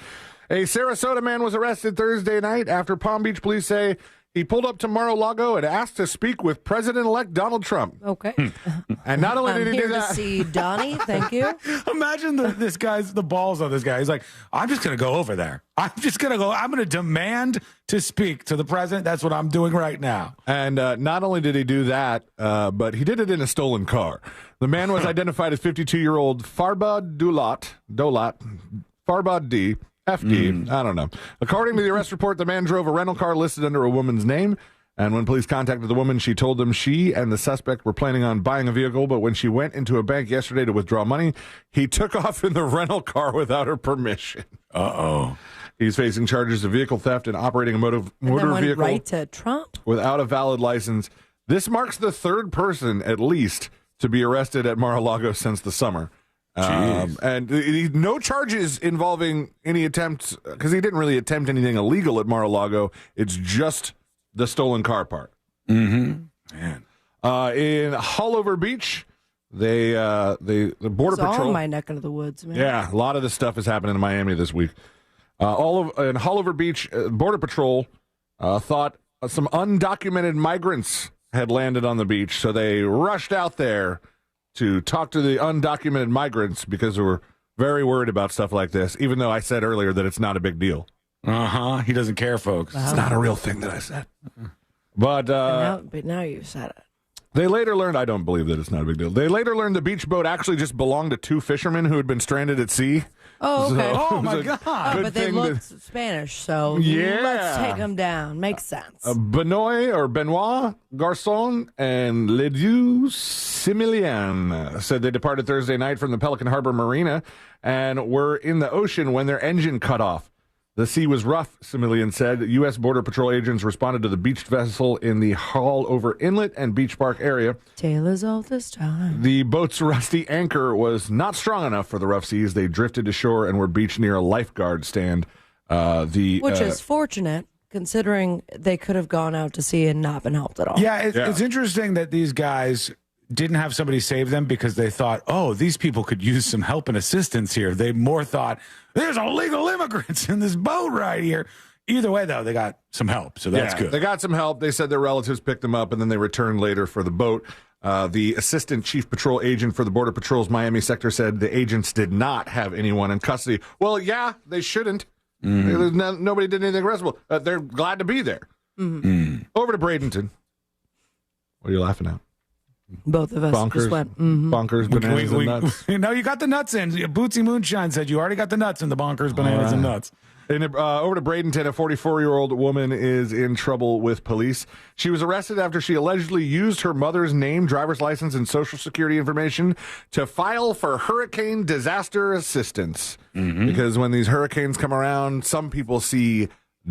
A Sarasota man was arrested Thursday night after Palm Beach police say he pulled up to Mar-a-Lago and asked to speak with President-elect Donald Trump. Okay. And not only did he do I'm here that... to see Donnie. Thank you. Imagine this guy's the balls on this guy. He's like, I'm just going to go over there. I'm going to demand to speak to the president. That's what I'm doing right now. And not only did he do that, but he did it in a stolen car. The man was identified as 52-year-old Farbad Dolat, Farbad D, FD, I don't know. According to the arrest report, the man drove a rental car listed under a woman's name. And when police contacted the woman, she told them she and the suspect were planning on buying a vehicle. But when she went into a bank yesterday to withdraw money, he took off in the rental car without her permission. Uh-oh. He's facing charges of vehicle theft and operating a motor vehicle right to Trump without a valid license. This marks the third person, at least, to be arrested at Mar-a-Lago since the summer. And no charges involving any attempts, because he didn't really attempt anything illegal at Mar-a-Lago. It's just the stolen car part. Mm-hmm. Man. In Hullover Beach, the Border Patrol. It's all my neck of the woods, man. Yeah, a lot of this stuff is happening in Miami this week. In Hullover Beach, Border Patrol thought some undocumented migrants had landed on the beach, so they rushed out there to talk to the undocumented migrants because they were very worried about stuff like this, even though I said earlier that it's not a big deal. He doesn't care, folks. It's not a real thing that I said. But now you said it. They later learned, I don't believe that it's not a big deal. They later learned the beach boat actually just belonged to two fishermen who had been stranded at sea. Oh, okay. Oh, my God. But they looked Spanish, so let's take them down. Makes sense. Benoit Garçon and Ledieu Similian said they departed Thursday night from the Pelican Harbor Marina and were in the ocean when their engine cut off. The sea was rough, Similian said. U.S. Border Patrol agents responded to the beached vessel in the Hullover Inlet and Beach Park area. Tale as old as time. The boat's rusty anchor was not strong enough for the rough seas. They drifted to shore and were beached near a lifeguard stand. Which is fortunate, considering they could have gone out to sea and not been helped at all. Yeah, it's interesting that these guys didn't have somebody save them because they thought, oh, these people could use some help and assistance here. They more thought, there's illegal immigrants in this boat right here. Either way, though, they got some help, so that's good. They got some help. They said their relatives picked them up, and then they returned later for the boat. The assistant chief patrol agent for the Border Patrol's Miami sector said the agents did not have anyone in custody. Well, yeah, they shouldn't. Nobody did anything arrestable. They're glad to be there. Over to Bradenton. What are you laughing at? Both of us just went, bonkers, bananas, and nuts. No, you got the nuts in. Bootsy Moonshine said you already got the nuts in the bonkers, bananas, and nuts. Over to Bradenton, a 44-year-old woman is in trouble with police. She was arrested after she allegedly used her mother's name, driver's license, and Social Security information to file for hurricane disaster assistance. Because when these hurricanes come around, some people see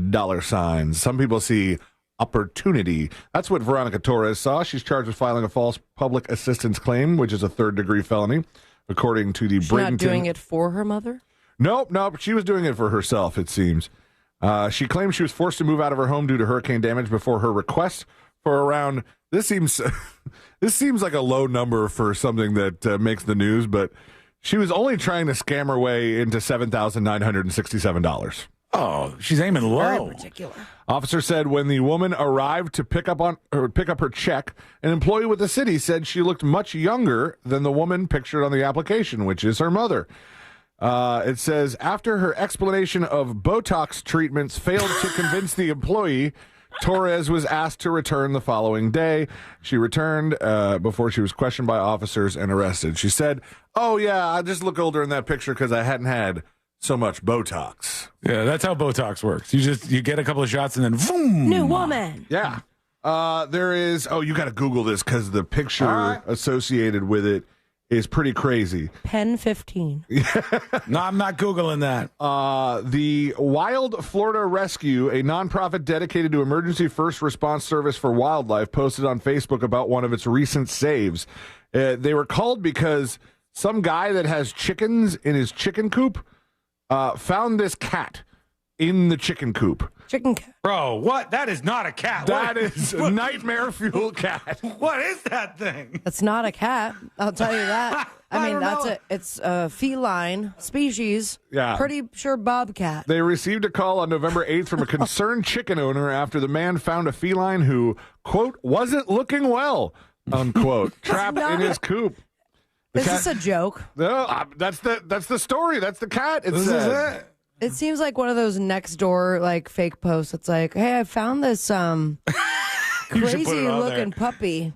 dollar signs. Some people see opportunity. That's what Veronica Torres saw. She's charged with filing a false public assistance claim, which is a third-degree felony, according to the Bradenton. She's not doing it for her mother? Nope. She was doing it for herself, it seems. She claims she was forced to move out of her home due to hurricane damage before her request for around, this seems like a low number for something that makes the news, but she was only trying to scam her way into $7,967. Oh, she's aiming low. Very particular. Officer said when the woman arrived to pick up her check, an employee with the city said she looked much younger than the woman pictured on the application, which is her mother. It says after her explanation of Botox treatments failed to convince the employee, Torres was asked to return the following day. She returned before she was questioned by officers and arrested. She said, "Oh, yeah, I just look older in that picture because I hadn't had so much Botox." Yeah, that's how Botox works. You get a couple of shots and then boom. New woman. Yeah. There is, you got to Google this because the picture associated with it is pretty crazy. Pen 15. No, I'm not Googling that. The Wild Florida Rescue, a nonprofit dedicated to emergency first response service for wildlife, posted on Facebook about one of its recent saves. They were called because some guy that has chickens in his chicken coop found this cat in the chicken coop. Chicken cat. Bro, what? That is not a cat. That is a nightmare fuel cat. What is that thing? It's not a cat. I'll tell you that. I mean, that's it. It's a feline species. Yeah. Pretty sure bobcat. They received a call on November 8th from a concerned chicken owner after the man found a feline who, quote, wasn't looking well, unquote, trapped in his coop. Is this a joke? No, that's the story. That's the cat. This is it. It seems like one of those next door like fake posts. It's like, hey, I found this crazy looking puppy.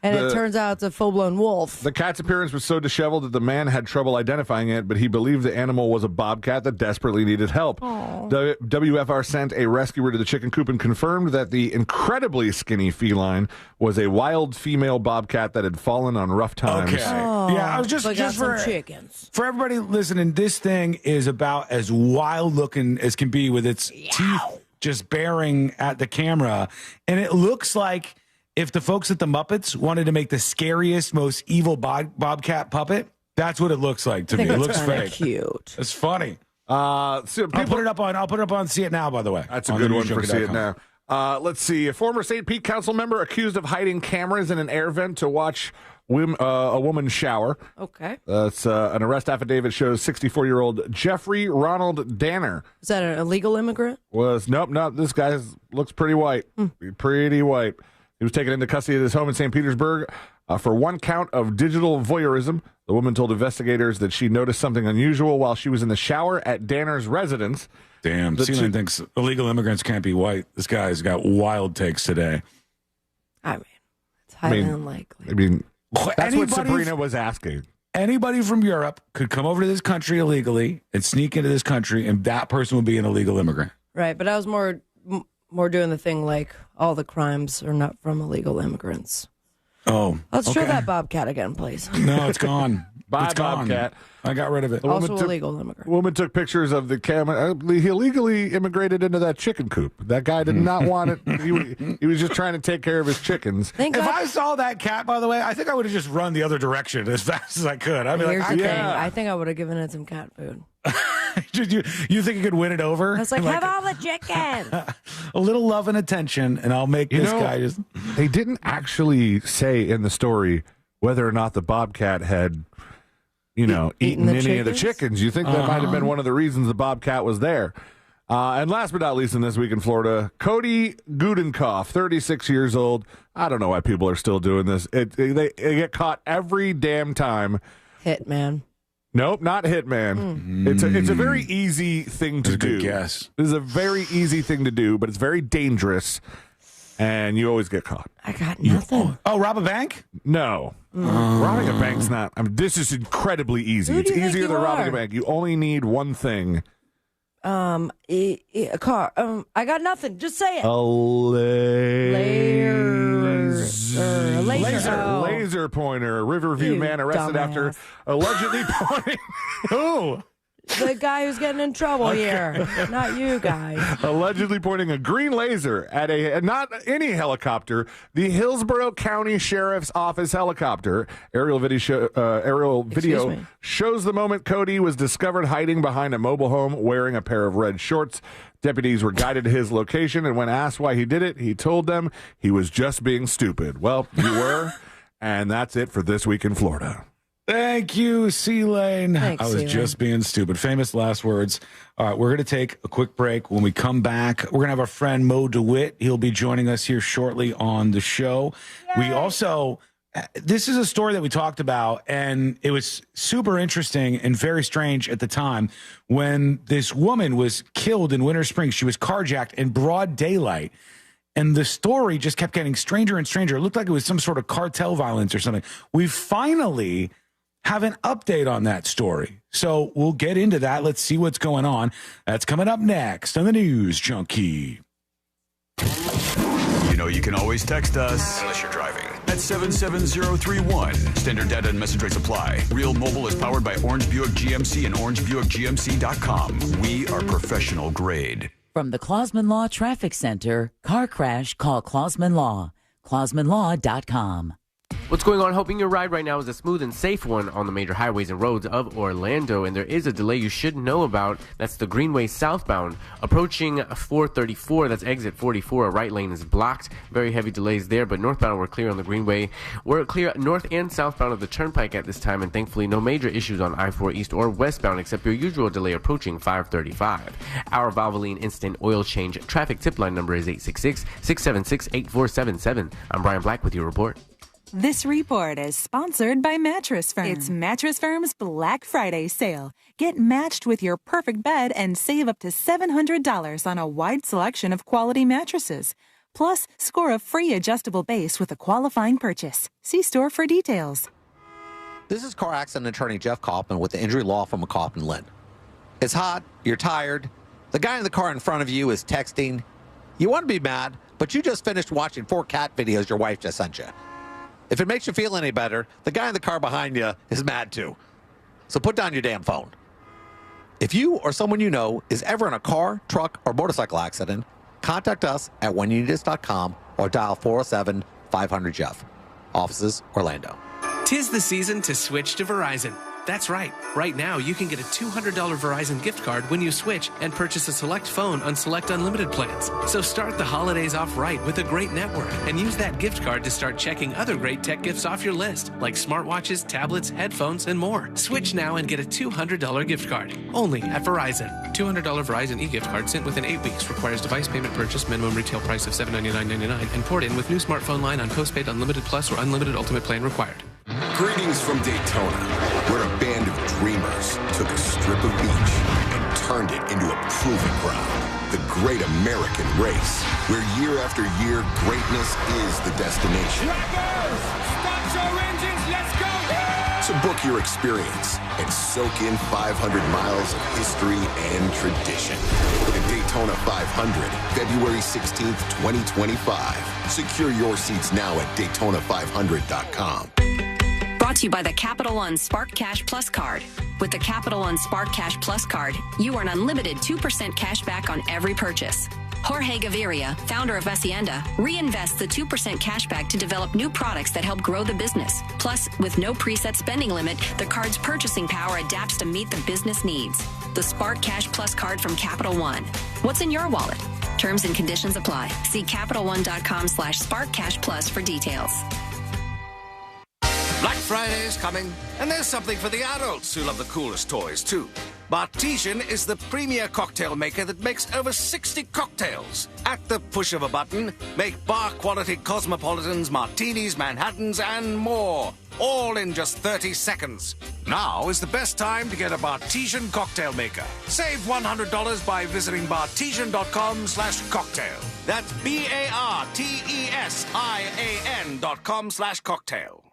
And it turns out it's a full-blown wolf. The cat's appearance was so disheveled that the man had trouble identifying it, but he believed the animal was a bobcat that desperately needed help. WFR sent a rescuer to the chicken coop and confirmed that the incredibly skinny feline was a wild female bobcat that had fallen on rough times. Okay. Yeah, I was just for chickens. For everybody listening, this thing is about as wild looking as can be with its teeth just baring at the camera. And it looks like if the folks at the Muppets wanted to make the scariest, most evil bobcat puppet, that's what it looks like to me. It looks fake. Cute. It's funny. So I'll put it up on See It Now, by the way. That's a good one for See It Now. Let's see. A former St. Pete council member accused of hiding cameras in an air vent to watch a woman shower. Okay. That's an arrest affidavit shows 64-year-old Jeffrey Ronald Danner. Is that an illegal immigrant? Nope. This guy looks pretty white. Pretty white. He was taken into custody of his home in St. Petersburg for one count of digital voyeurism. The woman told investigators that she noticed something unusual while she was in the shower at Danner's residence. Damn, Celine thinks illegal immigrants can't be white. This guy's got wild takes today. I mean, it's highly unlikely. I mean, that's what Sabrina was asking. Anybody from Europe could come over to this country illegally and sneak into this country, and that person would be an illegal immigrant. Right, but I was more doing the thing like all the crimes are not from illegal immigrants. Oh, let's show that bobcat again, please. No, it's gone. Bye, Bobcat. I got rid of it. Also illegal immigrant. The woman took pictures of the camera. He illegally immigrated into that chicken coop. That guy did not want it. He was just trying to take care of his chickens. If I saw that cat, by the way, I think I would have just run the other direction as fast as I could. I mean, Here's the thing. I think I would have given it some cat food. you think you could win it over? I was like, have all the chicken. A little love and attention, and I'll make this guy just. They didn't actually say in the story whether or not the bobcat had, eaten any of the chickens. You think that might have been one of the reasons the bobcat was there. And last but not least in This Week in Florida, Cody Gudenkoff, 36 years old. I don't know why people are still doing this. They get caught every damn time. Hitman. Nope, not Hitman. It's a very easy thing to do. Good guess. This is a very easy thing to do, but it's very dangerous, and you always get caught. I got nothing. Rob a bank? No. Robbing a bank's not. I mean, this is incredibly easy. Who It's do you think easier you than robbing are? a bank. You only need one thing. A car. I got nothing. Just say it. A laser. Oh. Laser pointer. Riverview You man arrested after dumbass. allegedly pointing. Who? The guy who's getting in trouble here. Not you guys. Allegedly pointing a green laser at not any helicopter, the Hillsborough County Sheriff's Office helicopter. Aerial video shows the moment Cody was discovered hiding behind a mobile home wearing a pair of red shorts. Deputies were guided to his location, and when asked why he did it, he told them he was just being stupid. Well, you were, and that's it for This Week in Florida. Thank you, C-Lane. Thanks, I was C-Lane. just being stupid. Famous last words. All right, we're going to take a quick break. When we come back, we're going to have our friend Mo DeWitt. He'll be joining us here shortly on the show. Yay. We also, this is a story that we talked about, and it was super interesting and very strange at the time when this woman was killed in Winter Springs. She was carjacked in broad daylight. And the story just kept getting stranger and stranger. It looked like it was some sort of cartel violence or something. We finally have an update on that story. So we'll get into that. Let's see what's going on. That's coming up next on the News Junkie. You know you can always text us, unless you're driving, at 77031. Standard data and message rates apply. Real Mobile is powered by Orange Buick GMC and orangebuickgmc.com. We are professional grade. From the Clausman Law Traffic Center, car crash, call Clausman Law. ClausmanLaw.com. What's going on? Hoping your ride right now is a smooth and safe one on the major highways and roads of Orlando. And there is a delay you should know about. That's the Greenway southbound. Approaching 434, that's exit 44. A right lane is blocked. Very heavy delays there, but northbound we're clear on the Greenway. We're clear north and southbound of the Turnpike at this time, and thankfully no major issues on I-4 east or westbound except your usual delay approaching 535. Our Valvoline Instant Oil Change traffic tip line number is 866-676-8477. I'm Brian Black with your report. This report is sponsored by Mattress Firm. It's Mattress Firm's Black Friday sale. Get matched with your perfect bed and save up to $700 on a wide selection of quality mattresses. Plus, score a free adjustable base with a qualifying purchase. See store for details. This is car accident attorney Jeff Kaufman with the injury law firm of Kaufman Lynn. It's hot, you're tired, the guy in the car in front of you is texting. You want to be mad, but you just finished watching 4 cat videos your wife just sent you. If it makes you feel any better, the guy in the car behind you is mad too. So put down your damn phone. If you or someone you know is ever in a car, truck, or motorcycle accident, contact us at whenyouneedus.com or dial 407-500-JEFF. Offices, Orlando. 'Tis the season to switch to Verizon. That's right. Right now, you can get a $200 Verizon gift card when you switch and purchase a select phone on select unlimited plans. So start the holidays off right with a great network and use that gift card to start checking other great tech gifts off your list, like smartwatches, tablets, headphones, and more. Switch now and get a $200 gift card. Only at Verizon. $200 Verizon e-gift card sent within 8 weeks. Requires device payment purchase, minimum retail price of $799.99, and port in with new smartphone line on postpaid Unlimited Plus or Unlimited Ultimate plan required. Greetings from Daytona, where a band of dreamers took a strip of beach and turned it into a proving ground. The Great American Race, where year after year, greatness is the destination. Drivers, start your engines, let's go! So book your experience and soak in 500 miles of history and tradition. The Daytona 500, February 16th, 2025. Secure your seats now at Daytona500.com. Brought to you by the Capital One Spark Cash Plus card. With the Capital One Spark Cash Plus card, you earn unlimited 2% cash back on every purchase. Jorge Gaviria, founder of Hacienda, reinvests the 2% cash back to develop new products that help grow the business. Plus, with no preset spending limit, the card's purchasing power adapts to meet the business needs. The Spark Cash Plus card from Capital One. What's in your wallet? Terms and conditions apply. See CapitalOne.com/SparkCashPlus for details. Black Friday is coming, and there's something for the adults who love the coolest toys, too. Bartesian is the premier cocktail maker that makes over 60 cocktails. At the push of a button, make bar-quality cosmopolitans, martinis, Manhattans, and more. All in just 30 seconds. Now is the best time to get a Bartesian cocktail maker. Save $100 by visiting Bartesian.com/cocktail. That's BARTESIAN.com/cocktail.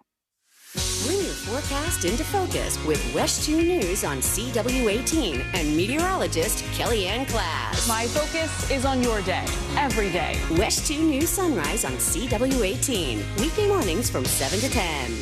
Bring your forecast into focus with West 2 News on CW18 and meteorologist Kellyanne Class. My focus is on your day, every day. West 2 News Sunrise on CW18. Weekday mornings from 7 to 10.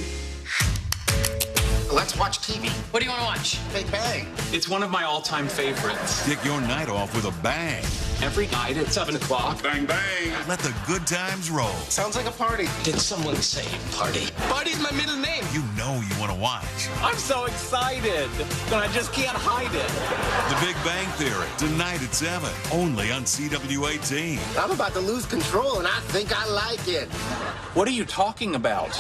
Let's watch TV. What do you want to watch? Big Bang. It's one of my all-time favorites. Kick your night off with a bang. Every night at 7 o'clock. Bang, bang. Let the good times roll. Sounds like a party. Did someone say party? Party's my middle name. You know you want to watch. I'm so excited, but I just can't hide it. The Big Bang Theory, tonight at 7, only on CW18. I'm about to lose control, and I think I like it. What are you talking about?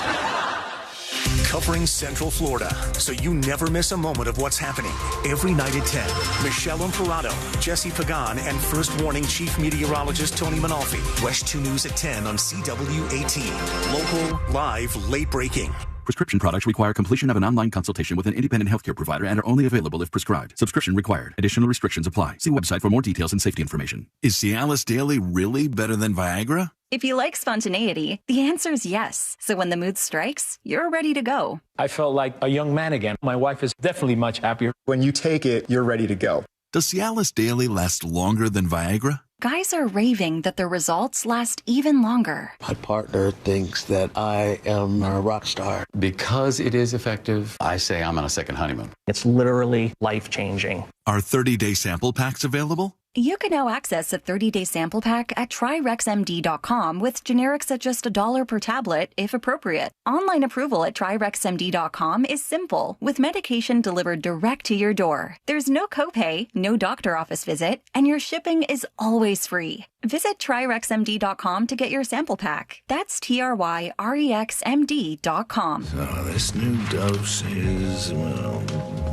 Covering Central Florida, so you never miss a moment of what's happening. Every night at 10, Michelle Imparato, Jesse Pagan, and First Warning Chief Meteorologist Tony Manalfi. West 2 News at 10 on CW18. Local, live, late breaking. Prescription products require completion of an online consultation with an independent healthcare provider and are only available if prescribed. Subscription required. Additional restrictions apply. See website for more details and safety information. Is Cialis Daily really better than Viagra? If you like spontaneity, the answer is yes. So when the mood strikes, you're ready to go. I felt like a young man again. My wife is definitely much happier. When you take it, you're ready to go. Does Cialis Daily last longer than Viagra? Guys are raving that their results last even longer. My partner thinks that I am a rock star. Because it is effective, I say I'm on a second honeymoon. It's literally life-changing. Are 30-day sample packs available? You can now access a 30-day sample pack at TryRexMD.com with generics at just $1 per tablet, if appropriate. Online approval at TryRexMD.com is simple, with medication delivered direct to your door. There's no copay, no doctor office visit, and your shipping is always free. Visit TryRexMD.com to get your sample pack. That's TryRexMD.com. So this new dose is, well,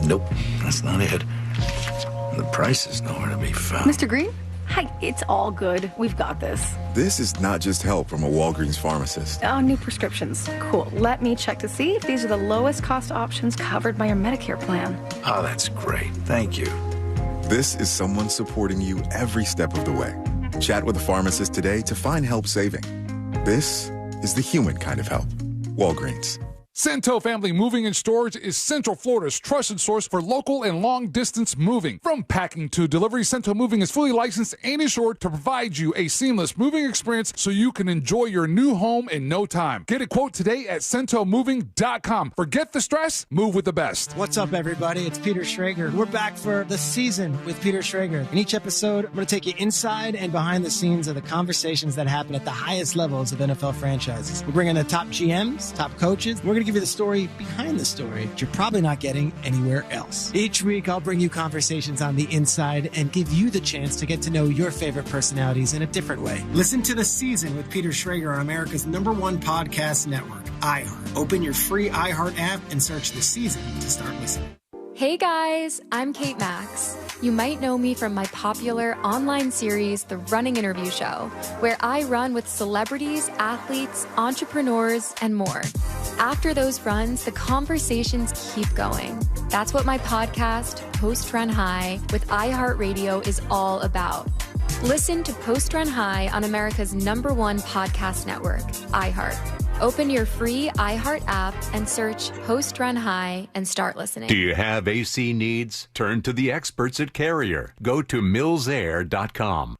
nope, that's not it. The price is nowhere to be found. Mr. Green? Hi, it's all good. We've got this. This is not just help from a Walgreens pharmacist. Oh, new prescriptions. Cool. Let me check to see if these are the lowest cost options covered by your Medicare plan. Oh, that's great. Thank you. This is someone supporting you every step of the way. Chat with a pharmacist today to find help saving. This is the human kind of help. Walgreens. Cento Family Moving and Storage is Central Florida's trusted source for local and long-distance moving. From packing to delivery, Cento Moving is fully licensed and insured to provide you a seamless moving experience so you can enjoy your new home in no time. Get a quote today at CentoMoving.com. Forget the stress, move with the best. What's up, everybody? It's Peter Schrager. We're back for the season with Peter Schrager. In each episode, I'm going to take you inside and behind the scenes of the conversations that happen at the highest levels of NFL franchises. We're bringing the top GMs, top coaches. We're going to give you the story behind the story that you're probably not getting anywhere else. Each week, I'll bring you conversations on the inside and give you the chance to get to know your favorite personalities in a different way. Listen to The Season with Peter Schrager on America's #1 podcast network, iHeart. Open your free iHeart app and search The Season to start listening. Hey guys, I'm Kate Max. You might know me from my popular online series, The Running Interview Show, where I run with celebrities, athletes, entrepreneurs, and more. After those runs, the conversations keep going. That's what my podcast, Post Run High, with iHeartRadio is all about. Listen to Post Run High on America's #1 podcast network, iHeart. Open your free iHeart app and search Post Run High and start listening. Do you have AC needs? Turn to the experts at Carrier. Go to millsair.com.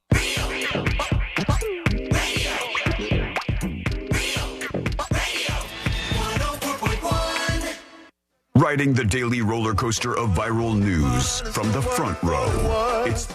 Riding the daily roller coaster of viral news from the front row. It's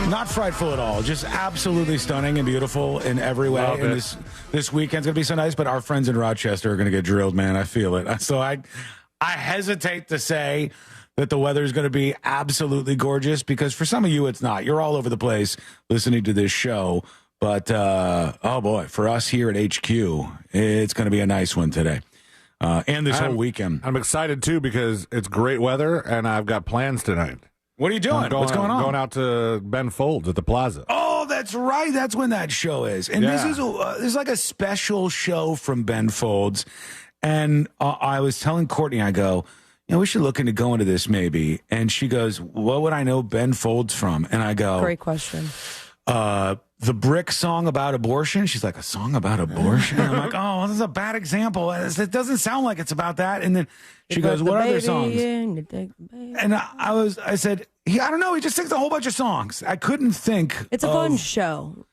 Not frightful at all. Just absolutely stunning and beautiful in every way. Love and it. this weekend's going to be so nice, but our friends in Rochester are going to get drilled, man. I feel it. So I hesitate to say that the weather is going to be absolutely gorgeous because for some of you, it's not. You're all over the place listening to this show. But, oh, boy, for us here at HQ, it's going to be a nice one today. And this whole weekend. I'm excited, too, because it's great weather, and I've got plans tonight. What are you doing? What's going on? Going out to Ben Folds at the Plaza. Oh, that's right. That's when that show is. And this is like a special show from Ben Folds. And I was telling Courtney, I go, we should look into going to this maybe. And she goes, what would I know Ben Folds from? And I go, great question. The Brick song about abortion. She's like, a song about abortion? I'm like, oh, this is a bad example. It doesn't sound like it's about that. And then she goes, what other songs? And I said, I don't know. He just sings a whole bunch of songs. I couldn't think. It's a fun show.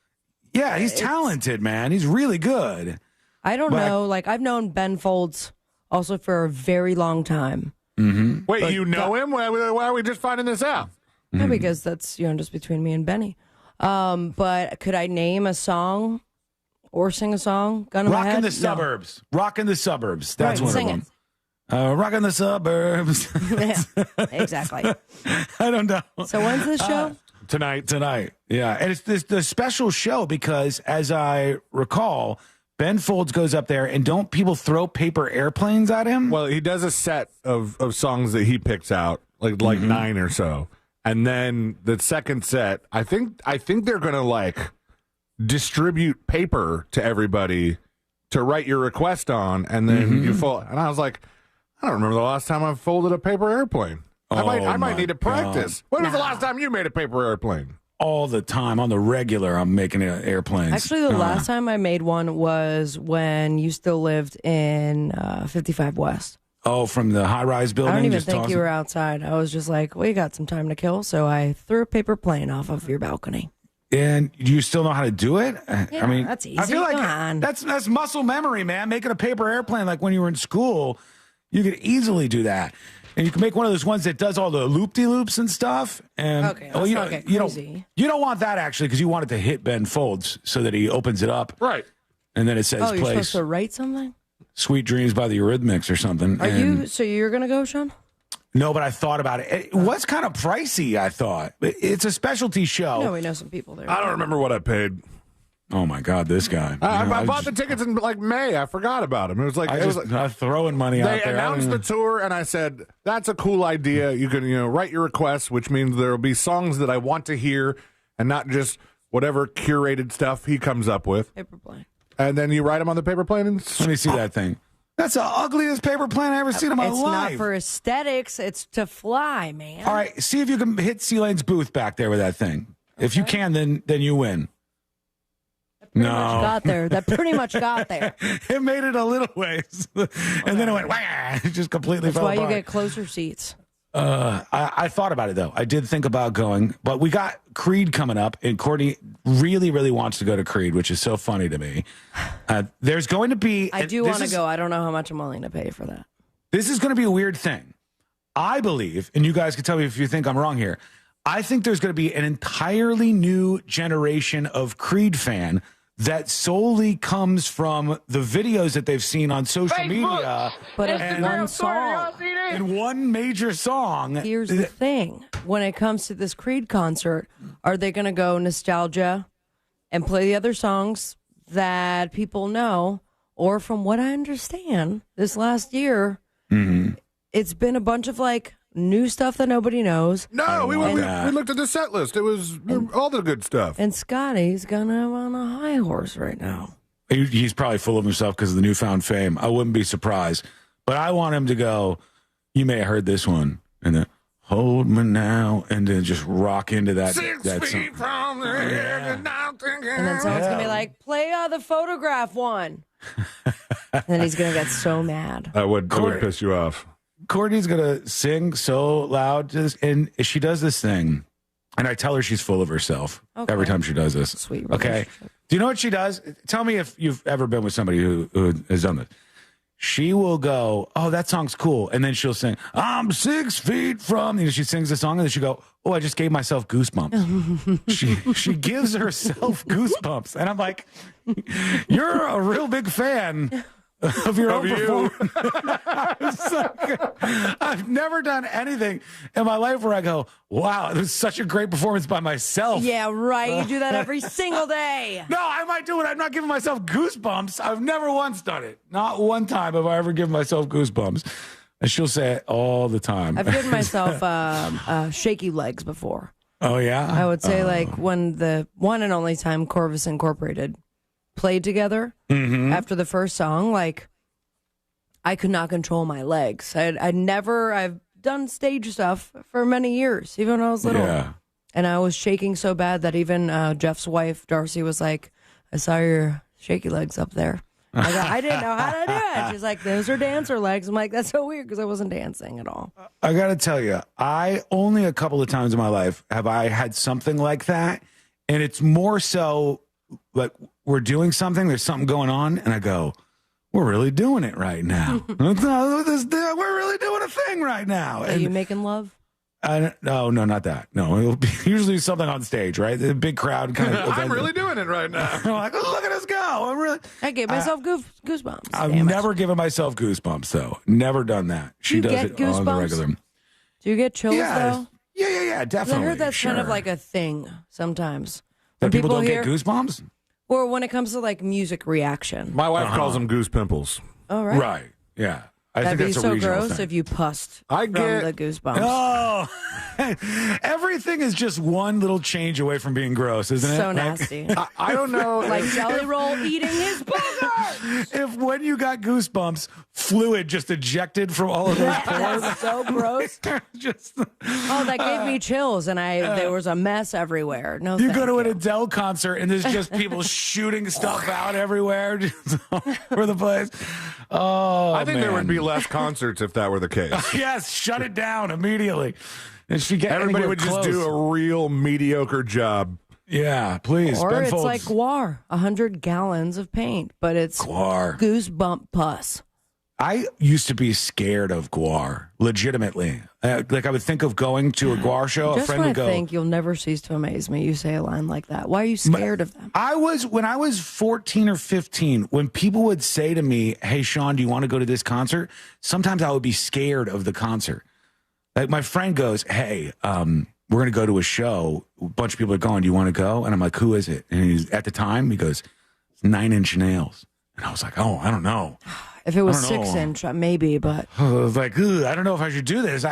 Yeah, he's talented, man. He's really good. I don't know. Like, I've known Ben Folds also for a very long time. Mm-hmm. Wait, but you know him? Why are we just finding this out? Yeah, because that's just between me and Benny. But could I name a song or sing a song? Gun in my head? Rockin' the Suburbs. No. Rockin' the Suburbs. That's one of them. Rockin' the Suburbs. Yeah, exactly. I don't know. So when's this show? Tonight. Yeah. And it's the special show because, as I recall, Ben Folds goes up there and don't people throw paper airplanes at him? Well, he does a set of songs that he picks out, like 9 or so. And then the second set, I think they're going to distribute paper to everybody to write your request on, and then you fold. And I was like, I don't remember the last time I folded a paper airplane. I might need to practice. When was the last time you made a paper airplane? All the time, on the regular, I'm making airplanes. Actually, the last time I made one was when you still lived in 55 West. Oh, from the high-rise building? I don't even think you were outside. I was just like, well, you got some time to kill, so I threw a paper plane off of your balcony. And do you still know how to do it? Yeah, I mean, that's easy. I feel like Come on. that's muscle memory, man. Making a paper airplane like when you were in school, you could easily do that. And you can make one of those ones that does all the loop-de-loops and stuff. And okay, let's not get crazy. You don't want that, actually, because you want it to hit Ben Folds so that he opens it up. Right. And then it says, you're supposed to write something? Sweet Dreams by the Eurythmics or something. So you're going to go, Sean? No, but I thought about it. It was kind of pricey, I thought. It's a specialty show. No, we know some people there. I don't remember what I paid. Oh, my God, this guy. I bought the tickets in like May. I forgot about him. It was like throwing money out there. They announced the tour, and I said, that's a cool idea. You can write your requests, which means there will be songs that I want to hear and not just whatever curated stuff he comes up with. Paper plane. And then you write them on the paper plane. And let me see that thing. That's the ugliest paper plane I ever seen in my life. It's not for aesthetics. It's to fly, man. All right, see if you can hit C-Lane's booth back there with that thing. Okay. If you can, then you win. That pretty much got there. It made it a little ways. And then it went, wah, it just completely fell apart. That's why you get closer seats. I thought about it, though. I did think about going, but we got Creed coming up, and Courtney really, really wants to go to Creed, which is so funny to me. There's going to be... I do want to go. I don't know how much I'm willing to pay for that. This is going to be a weird thing. I believe, and you guys can tell me if you think I'm wrong here, I think there's going to be an entirely new generation of Creed fan that solely comes from the videos that they've seen on social media. But it's one song. And one major song. Here's the thing. When it comes to this Creed concert, are they going to go nostalgia and play the other songs that people know? Or from what I understand, this last year, it's been a bunch of new stuff that nobody knows. No, we looked at the set list. It was all the good stuff. And Scotty's gonna on a high horse right now. He's probably full of himself because of the newfound fame. I wouldn't be surprised. But I want him to go, you may have heard this one, and then hold me now, and then just rock into that. 6 that feet song. from the edge, and I'm thinking. And then someone's gonna be like, play the Photograph one. And then he's gonna get so mad. That would piss you off. Courtney's going to sing so loud, and she does this thing, and I tell her she's full of herself every time she does this. Sweet. Okay. Do you know what she does? Tell me if you've ever been with somebody who has done this. She will go, oh, that song's cool. And then she'll sing, I'm 6 feet from, she sings the song, and then she'll go, oh, I just gave myself goosebumps. she gives herself goosebumps. And I'm like, you're a real big fan of your own performance. I've never done anything in my life where I go, wow, it was such a great performance by myself. Yeah, right. You do that every single day. No, I might do it. I'm not giving myself goosebumps. I've never once done it. Not one time have I ever given myself goosebumps. And she'll say it all the time. I've given myself shaky legs before. Oh, yeah? I would say when the one and only time Corvus Incorporated played together after the first song, I could not control my legs. I've done stage stuff for many years, even when I was little. Yeah. And I was shaking so bad that even Jeff's wife, Darcy, was like, I saw your shaky legs up there. I didn't know how to do it. She's like, those are dancer legs. I'm like, that's so weird because I wasn't dancing at all. I got to tell you, I only a couple of times in my life have I had something like that. And it's more so like we're doing something, there's something going on, and I go, we're really doing it right now. We're really doing a thing right now. Are you making love? No, not that. No, it'll be usually something on stage, right? The big crowd kind of. I'm really doing it right now. I'm like, oh, look at us go! I gave myself goosebumps. I've never given myself goosebumps though. Never done that. She does it on the regular. Do you get chills though? Yeah, definitely. I heard that's kind of like a thing sometimes. That people don't get goosebumps? Or when it comes to music reaction. My wife calls them goose pimples. Oh, right. Right, yeah. That'd be so gross if you pussed from the goosebumps. Oh, everything is just one little change away from being gross, isn't it? So nasty. I don't know. Like Jelly Roll eating his booger. If when you got goosebumps, fluid just ejected from all of those pores. That's so gross. That gave me chills, and there was a mess everywhere. No, you go to an Adele concert, and there's just people shooting stuff out everywhere, just all over the place. Oh, I think there would be less concerts if that were the case. Yes, shut it down immediately. And everybody would just do a real mediocre job. Yeah, please. Or it's like Guar, 100 gallons of paint, but it's Guar. Goosebump pus. I used to be scared of Guar, legitimately. Like I would think of going to a Guar show. Just a friend when would go. I think you'll never cease to amaze me, you say a line like that. Why are you scared of them? When I was 14 or 15, when people would say to me, "Hey, Sean, do you want to go to this concert?" Sometimes I would be scared of the concert. Like my friend goes, "Hey, we're going to go to a show. A bunch of people are going. Do you want to go?" And I'm like, "Who is it?" And at the time, he goes, "It's 9 Inch Nails." And I was like, "Oh, I don't know." If it was 6 inch, maybe, but I was like, I don't know if I should do this.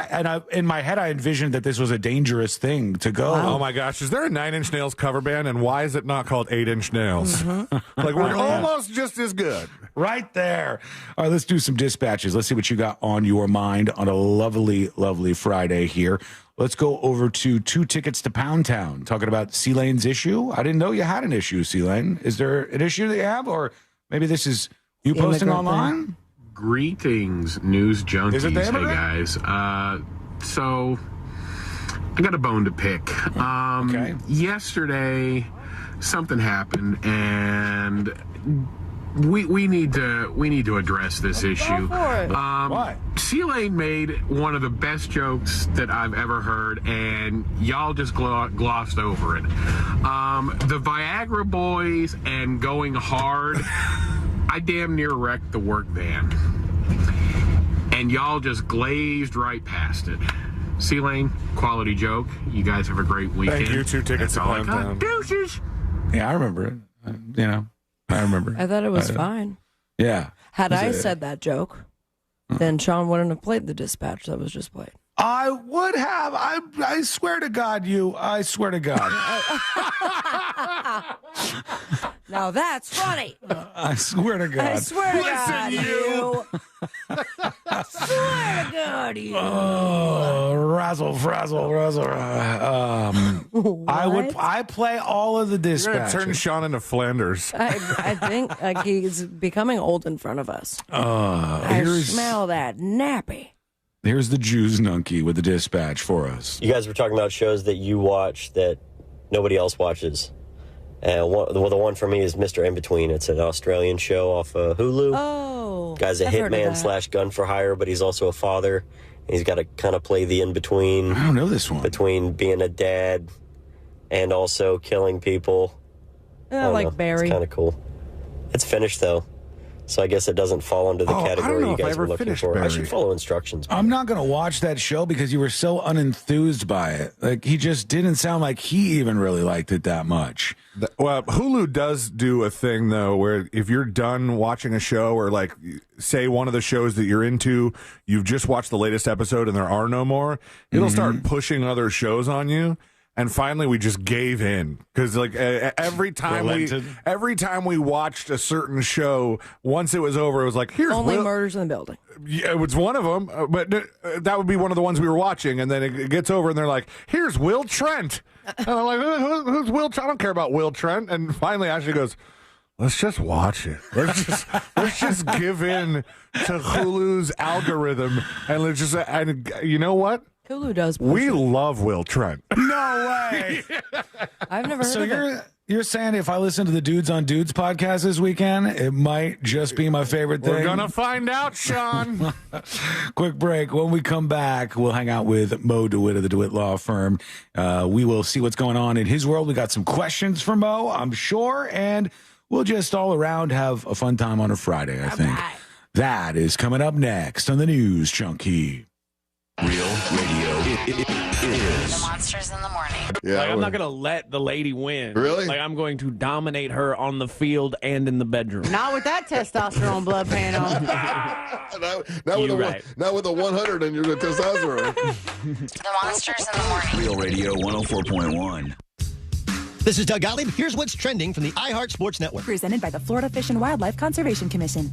In my head, I envisioned that this was a dangerous thing to go. Wow. Oh my gosh, is there a 9 Inch Nails cover band, and why is it not called 8 Inch Nails? Mm-hmm. Like we're almost just as good, right there. All right, let's do some dispatches. Let's see what you got on your mind on a lovely, lovely Friday here. Let's go over to 2 tickets to Pound Town. Talking about C-Lane's issue. I didn't know you had an issue, C-Lane. Is there an issue that you have, or maybe this is you posting online? Greetings, news junkies. Is it the hey, guys. So, I got a bone to pick. Okay. Yesterday, something happened, and we need to address this issue. What? C-Lane made one of the best jokes that I've ever heard, and y'all just glossed over it. The Viagra boys and going hard. I damn near wrecked the work van. And y'all just glazed right past it. C-Lane, quality joke. You guys have a great weekend. Thank you. 2 tickets to Pound Town. Deuces. Yeah, I remember it. I remember. I thought it was fine. Yeah. Had I said that joke, then Sean wouldn't have played the dispatch that was just played. I would have. I swear to God, I swear to God. Now that's funny. I swear to God. I swear to God, you. I swear to God, you. Oh, razzle, frazzle, razzle. I play all of the You're dispatches. gonna turn Sean into Flanders. I think he's becoming old in front of us. I smell that nappy. Here's the Jews Nunky with the dispatch for us. You guys were talking about shows that you watch that nobody else watches. The one for me is Mr. In-Between. It's an Australian show off Hulu. Oh. Guy's a hitman / gun for hire, but he's also a father. He's got to kind of play the in-between. I don't know this one. Between being a dad and also killing people. I like Barry. It's kind of cool. It's finished, though. So I guess it doesn't fall under the category you guys were looking for. Barry. I should follow instructions. I'm not going to watch that show because you were so unenthused by it. Like, he just didn't sound like he even really liked it that much. Well, Hulu does do a thing, though, where if you're done watching a show or, like, say one of the shows that you're into, you've just watched the latest episode and there are no more, it'll start pushing other shows on you. And finally, we just gave in because, like, every time we watched a certain show, once it was over, it was like, "Here's Only Murders in the Building." Yeah, it was one of them, but that would be one of the ones we were watching. And then it gets over, and they're like, "Here's Will Trent." And I'm like, "Who's Will Trent? I don't care about Will Trent." And finally, Ashley goes, "Let's just watch it. Let's just give in to Hulu's algorithm, and let's just and you know what." Hulu does. We love Will Trent. No way. I've never heard of it. You're saying if I listen to the Dudes on Dudes podcast this weekend, it might just be my favorite thing? We're going to find out, Sean. Quick break. When we come back, we'll hang out with Mo DeWitt of the DeWitt Law Firm. We will see what's going on in his world. We got some questions for Mo, I'm sure, and we'll just all around have a fun time on a Friday, I think. That is coming up next on the News Junkie. Real Radio is The Monsters in the Morning. Yeah, I'm not going to let the lady win. Really? Like, I'm going to dominate her on the field and in the bedroom. Not with that testosterone blood panel. Not with a 100 and you're the testosterone. The Monsters in the Morning. Real Radio 104.1. This is Doug Gottlieb. Here's what's trending from the iHeart Sports Network. Presented by the Florida Fish and Wildlife Conservation Commission.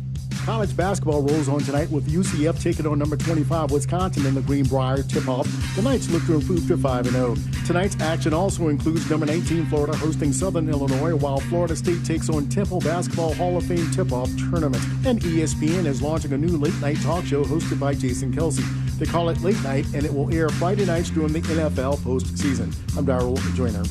College basketball rolls on tonight with UCF taking on number 25 Wisconsin in the Greenbrier tip-off. The Knights look to improve to 5-0. Tonight's action also includes number 19 Florida hosting Southern Illinois, while Florida State takes on Temple Basketball Hall of Fame tip-off tournament. And ESPN is launching a new late-night talk show hosted by Jason Kelsey. They call it Late Night, and it will air Friday nights during the NFL postseason. I'm Darrell Joyner.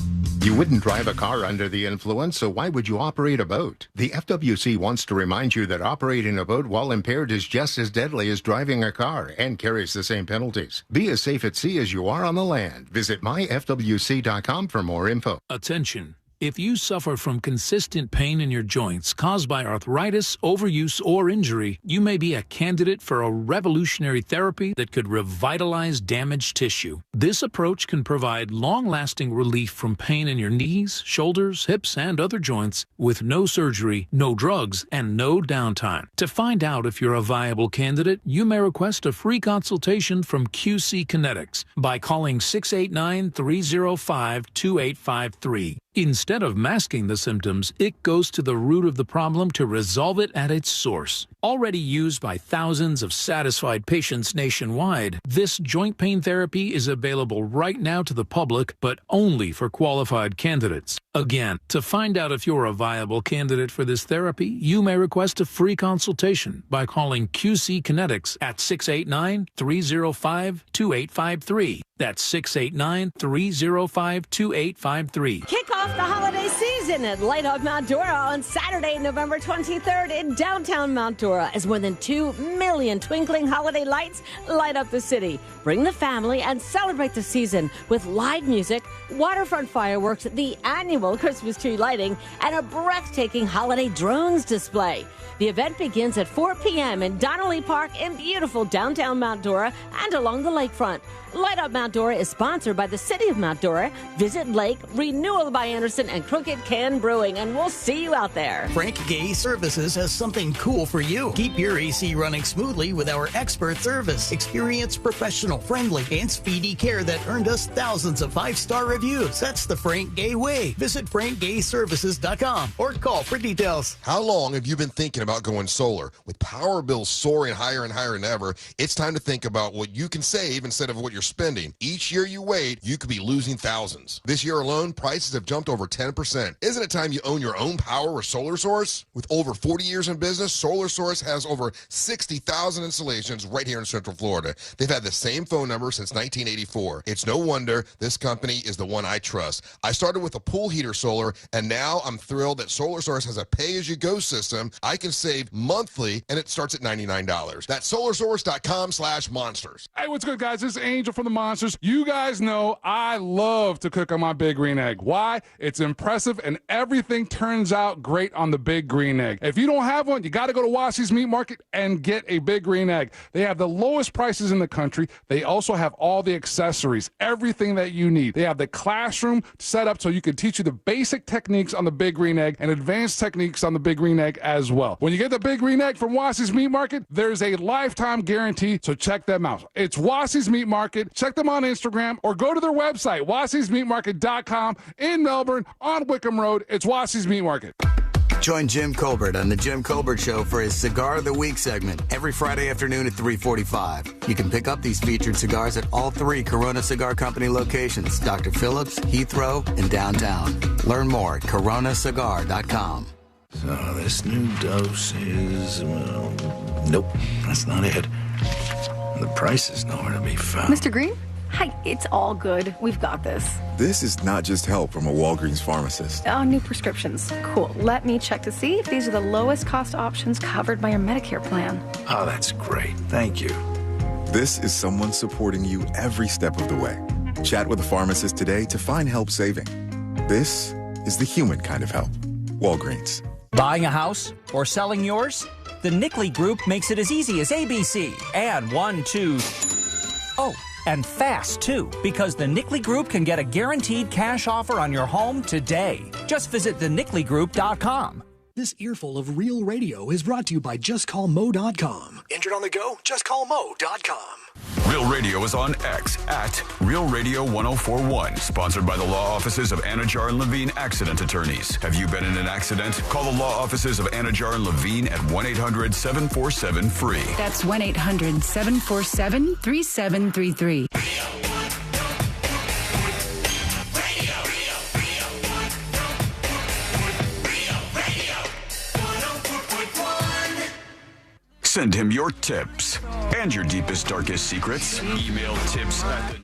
You wouldn't drive a car under the influence, so why would you operate a boat? The FWC wants to remind you that operating a boat while impaired is just as deadly as driving a car and carries the same penalties. Be as safe at sea as you are on the land. Visit myfwc.com for more info. Attention. If you suffer from consistent pain in your joints caused by arthritis, overuse, or injury, you may be a candidate for a revolutionary therapy that could revitalize damaged tissue. This approach can provide long-lasting relief from pain in your knees, shoulders, hips, and other joints with no surgery, no drugs, and no downtime. To find out if you're a viable candidate, you may request a free consultation from QC Kinetics by calling 689-305-2853. Instead of masking the symptoms, it goes to the root of the problem to resolve it at its source. Already used by thousands of satisfied patients nationwide, this joint pain therapy is available right now to the public, but only for qualified candidates. Again, to find out if you're a viable candidate for this therapy, you may request a free consultation by calling QC Kinetics at 689-305-2853. That's 689-305-2853. Kick off the holiday season at Light Up Mount Dora on Saturday, November 23rd in downtown Mount Dora, as more than 2 million twinkling holiday lights light up the city. Bring the family and celebrate the season with live music, waterfront fireworks, the annual Christmas tree lighting, and a breathtaking holiday drones display. The event begins at 4 p.m. in Donnelly Park in beautiful downtown Mount Dora and along the lakefront. Light Up Mount Dora is sponsored by the City of Mount Dora, Visit Lake, Renewal by Anderson, and Crooked Can Brewing, and we'll see you out there. Frank Gay Services has something cool for you. Keep your AC running smoothly with our expert service. Experienced, professional, friendly, and speedy care that earned us thousands of 5-star reviews. That's the Frank Gay way. Visit frankgayservices.com or call for details. How long have you been thinking about going solar? With power bills soaring higher and higher than ever, it's time to think about what you can save instead of what you're spending. Each year you wait, you could be losing thousands. This year alone, prices have jumped over 10%. Isn't it time you own your own power or solar source? With over 40 years in business, Solar Source has over 60,000 installations right here in Central Florida. They've had the same phone number since 1984. It's no wonder this company is the one I trust. I started with a pool heater solar, and now I'm thrilled that Solar Source has a pay-as-you-go system. I can save monthly, and it starts at $99. That's solarsource.com/monsters. Hey, what's good, guys? This is Angel from the Monsters. You guys know I love to cook on my Big Green Egg. Why? It's impressive, and everything turns out great on the Big Green Egg. If you don't have one, you got to go to Wassy's Meat Market and get a Big Green Egg. They have the lowest prices in the country. They also have all the accessories, everything that you need. They have the classroom set up so you can teach you the basic techniques on the Big Green Egg and advanced techniques on the Big Green Egg as well. When you get the Big Green Egg from Wassy's Meat Market, there's a lifetime guarantee, so check them out. It's Wassy's Meat Market. Check them on Instagram or go to their website, wassysmeatmarket.com in Melbourne on Wickham Road. It's Wassy's Meat Market. Join Jim Colbert on The Jim Colbert Show for his Cigar of the Week segment every Friday afternoon at 3:45. You can pick up these featured cigars at all 3 Corona Cigar Company locations, Dr. Phillips, Heathrow, and downtown. Learn more at coronacigar.com. So this new dose is, well, nope, that's not it. The price is nowhere to be found. Mr. Green? Hi, it's all good. We've got this. This is not just help from a Walgreens pharmacist. Oh, new prescriptions. Cool. Let me check to see if these are the lowest cost options covered by your Medicare plan. Oh, that's great. Thank you. This is someone supporting you every step of the way. Chat with a pharmacist today to find help saving. This is the human kind of help. Walgreens. Buying a house or selling yours? The Nickley Group makes it as easy as ABC and 1, 2, Oh, and fast, too, because the Nickley Group can get a guaranteed cash offer on your home today. Just visit thenickley.com. This earful of real radio is brought to you by JustCallMo.com. Injured on the go? JustCallMo.com. Real Radio is on X at Real Radio 1041. Sponsored by the law offices of Anajar and Levine Accident Attorneys. Have you been in an accident? Call the law offices of Anajar and Levine at 1-800-747-FREE. That's 1-800-747-3733. Send him your tips and your deepest, darkest secrets. Email tips at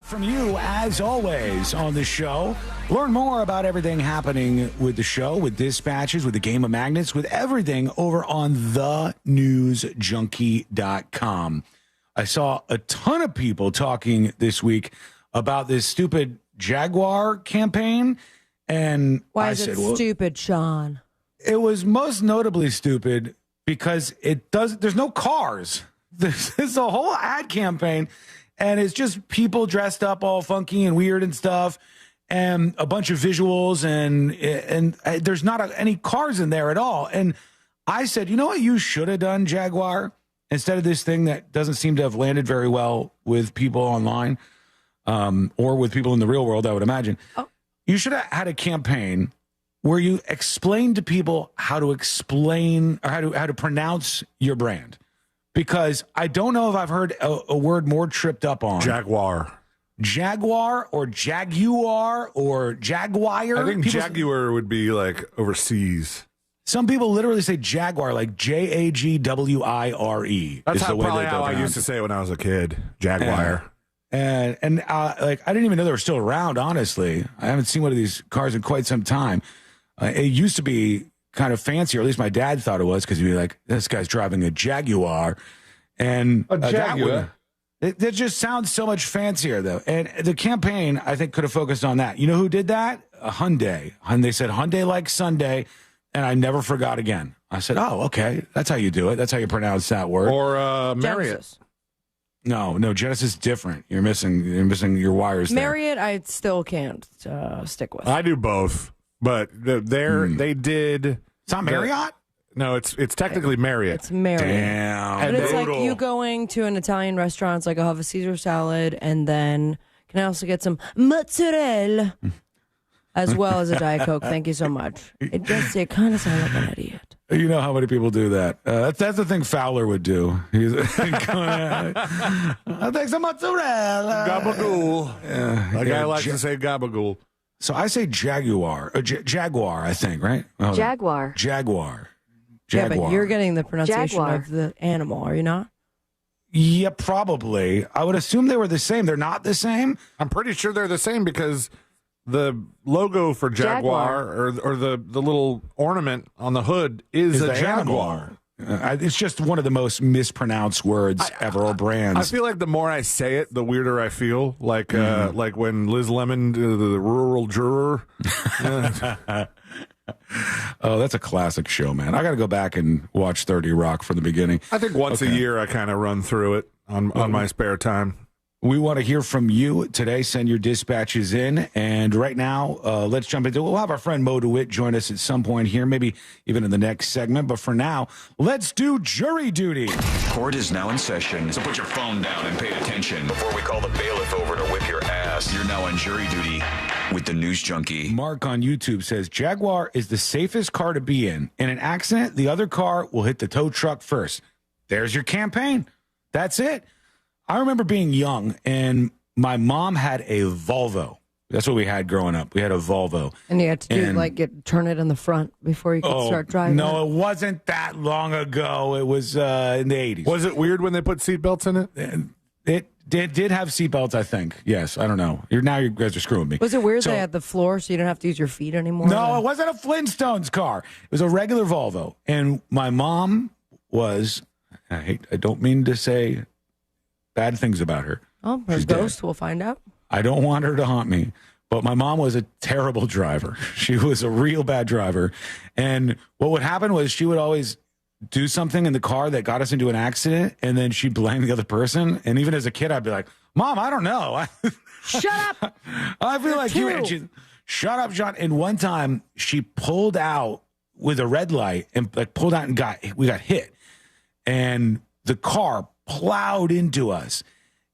From you, as always, on the show. Learn more about everything happening with the show, with dispatches, with the game of magnets, with everything over on thenewsjunkie.com. I saw a ton of people talking this week about this stupid Jaguar campaign. And Why is it stupid, Sean? It was most notably stupid because there's no cars. There's a whole ad campaign. And it's just people dressed up all funky and weird and stuff, and a bunch of visuals, and there's not any cars in there at all. And I said, you know what you should have done, Jaguar, instead of this thing that doesn't seem to have landed very well with people online, or with people in the real world, I would imagine. Oh. You should have had a campaign where you explain to people how to explain or how to pronounce your brand. Because I don't know if I've heard a word more tripped up on. Jaguar. Jaguar or Jaguar or Jaguar. I think Jaguar would be like overseas. Some people literally say Jaguar, like Jagwire. That's probably how I used to say it when I was a kid. Jaguar. And like I didn't even know they were still around, honestly. I haven't seen one of these cars in quite some time. It used to be kind of fancy, or at least my dad thought it was, because he'd be like, this guy's driving a Jaguar. And a Jaguar. That just sounds so much fancier, though. And the campaign, I think, could have focused on that. You know who did that? Hyundai. And they said, Hyundai like Sunday, and I never forgot again. I said, oh, okay, that's how you do it. That's how you pronounce that word. Or Marriott. No, Genesis is different. You're missing your wires there. Marriott, I still can't stick with. I do both. But they did. It's not Marriott? No, it's technically Marriott. It's Marriott. Damn. But it's like you going to an Italian restaurant. It's like I'll have a Caesar salad, and then can I also get some mozzarella as well as a Diet Coke? Thank you so much. It kind of sounds like an idiot. You know how many people do that. That's the thing Fowler would do. He's I'll take some mozzarella. Gabagool. A guy likes to say gabagool. So I say Jaguar. Jaguar, I think, right? Oh, Jaguar. Jaguar. Yeah, but you're getting the pronunciation of the animal, are you not? Yeah, probably. I would assume they were the same. They're not the same? I'm pretty sure they're the same because the logo for Jaguar. or the little ornament on the hood is a Jaguar. It's just one of the most mispronounced words ever, or brands. I feel like the more I say it, the weirder I feel. Like when Liz Lemon, the rural juror. Oh, that's a classic show, man. I got to go back and watch 30 Rock from the beginning. I think once a year I kind of run through it on my spare time. We want to hear from you today. Send your dispatches in. And right now, let's jump into it. We'll have our friend Mo DeWitt join us at some point here, maybe even in the next segment. But for now, let's do jury duty. Court is now in session, so put your phone down and pay attention before we call the bailiff over to whip your ass. You're now on jury duty with the News Junkie. Mark on YouTube says, Jaguar is the safest car to be in. In an accident, the other car will hit the tow truck first. There's your campaign. That's it. I remember being young, and my mom had a Volvo. That's what we had growing up. We had a Volvo. And you had to turn it in the front before you could start driving. No, it wasn't that long ago. It was in the 80s. Was it weird when they put seatbelts in it? It did have seatbelts, I think. Yes, I don't know. Now you guys are screwing me. Was it weird they had the floor so you don't have to use your feet anymore? No, it wasn't a Flintstones car. It was a regular Volvo. And my mom was, I don't mean to say bad things about her. Oh, her She's ghost, dead. we'll find out. I don't want her to haunt me. But my mom was a terrible driver. She was a real bad driver. And what would happen was she would always do something in the car that got us into an accident, and then she'd blame the other person. And even as a kid, I'd be like, Mom, I don't know. Shut up. I feel like you. And she, shut up, John. And one time she pulled out with a red light and like pulled out and we got hit. And the car plowed into us.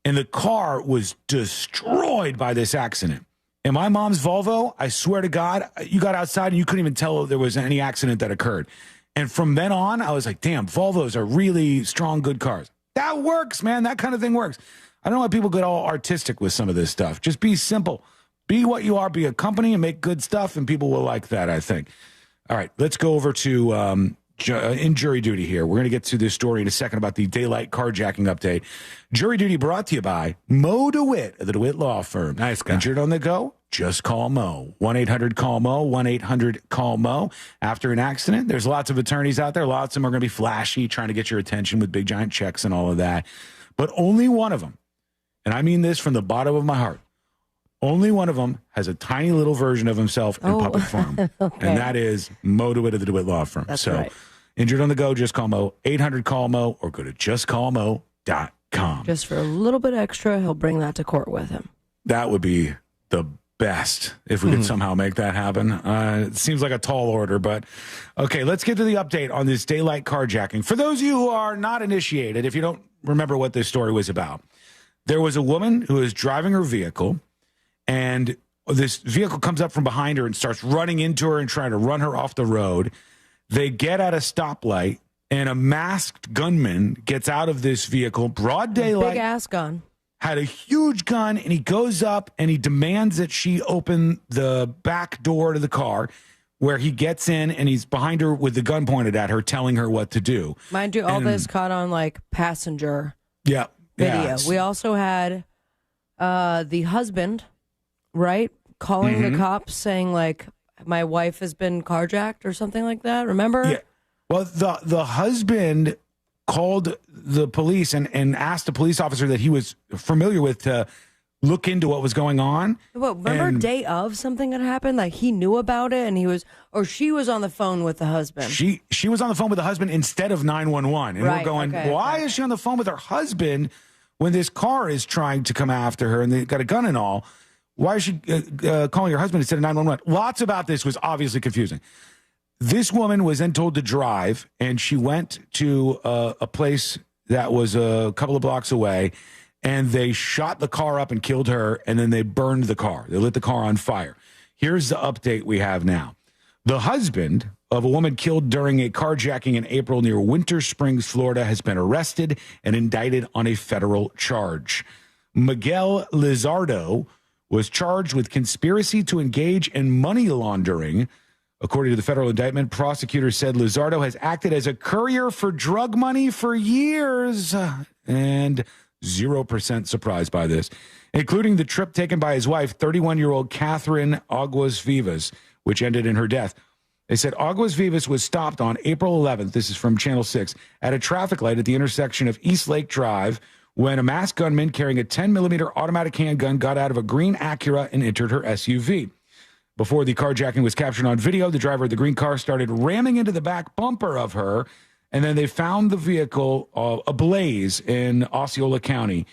And the car was destroyed by this accident. And my mom's Volvo, I swear to God, you got outside and you couldn't even tell there was any accident that occurred. And from then on, I was like, damn, Volvos are really strong, good cars. That works, man. That kind of thing works. I don't know why people get all artistic with some of this stuff. Just be simple. Be what you are. Be a company and make good stuff, and people will like that, I think. All right, let's go over to in jury duty here. We're going to get to this story in a second about the daylight carjacking update. Jury duty brought to you by Mo DeWitt of the DeWitt Law Firm. Nice guy. Injured on the go? Just call Mo. 1-800-CALL-MO, 1-800-CALL-MO. After an accident, there's lots of attorneys out there. Lots of them are going to be flashy, trying to get your attention with big, giant checks and all of that. But only one of them, and I mean this from the bottom of my heart, only one of them has a tiny little version of himself in puppet form. Okay. And that is Mo DeWitt of the DeWitt Law Firm. That's so right. Injured on the go, just call Mo. 800-CALL-MO or go to justcallmo.com. Just for a little bit extra, he'll bring that to court with him. That would be the best if we could somehow make that happen. It seems like a tall order, but okay, let's get to the update on this daylight carjacking. For those of you who are not initiated, if you don't remember what this story was about, there was a woman who was driving her vehicle, and this vehicle comes up from behind her and starts running into her and trying to run her off the road. They get at a stoplight, and a masked gunman gets out of this vehicle, broad daylight. Big ass gun. Had a huge gun, and he goes up and he demands that she open the back door to the car, where he gets in and he's behind her with the gun pointed at her, telling her what to do. Mind you, all this caught on like passenger video. Yeah, we also had the husband, right, calling the cops saying like, my wife has been carjacked or something like that. Remember? Yeah. Well, the husband called the police and asked a police officer that he was familiar with to look into what was going on. Well, remember day of something had happened? Like he knew about it and he was, or she was on the phone with the husband. She was on the phone with the husband instead of 911. And Right, we're going, okay, why is she on the phone with her husband when this car is trying to come after her and they got a gun and all? Why is she calling her husband instead of 911? Lots about this was obviously confusing. This woman was then told to drive, and she went to a place that was a couple of blocks away, and they shot the car up and killed her, and then they burned the car. They lit the car on fire. Here's the update we have now. The husband of a woman killed during a carjacking in April near Winter Springs, Florida, has been arrested and indicted on a federal charge. Miguel Lizardo was charged with conspiracy to engage in money laundering. According to the federal indictment, prosecutors said Lizardo has acted as a courier for drug money for years, and 0% surprised by this, including the trip taken by his wife, 31-year-old Catherine Aguas Vivas, which ended in her death. They said Aguas Vivas was stopped on April 11th, this is from Channel 6, at a traffic light at the intersection of East Lake Drive when a masked gunman carrying a 10-millimeter automatic handgun got out of a green Acura and entered her SUV. Before the carjacking was captured on video, the driver of the green car started ramming into the back bumper of her, and then they found the vehicle ablaze in Osceola County.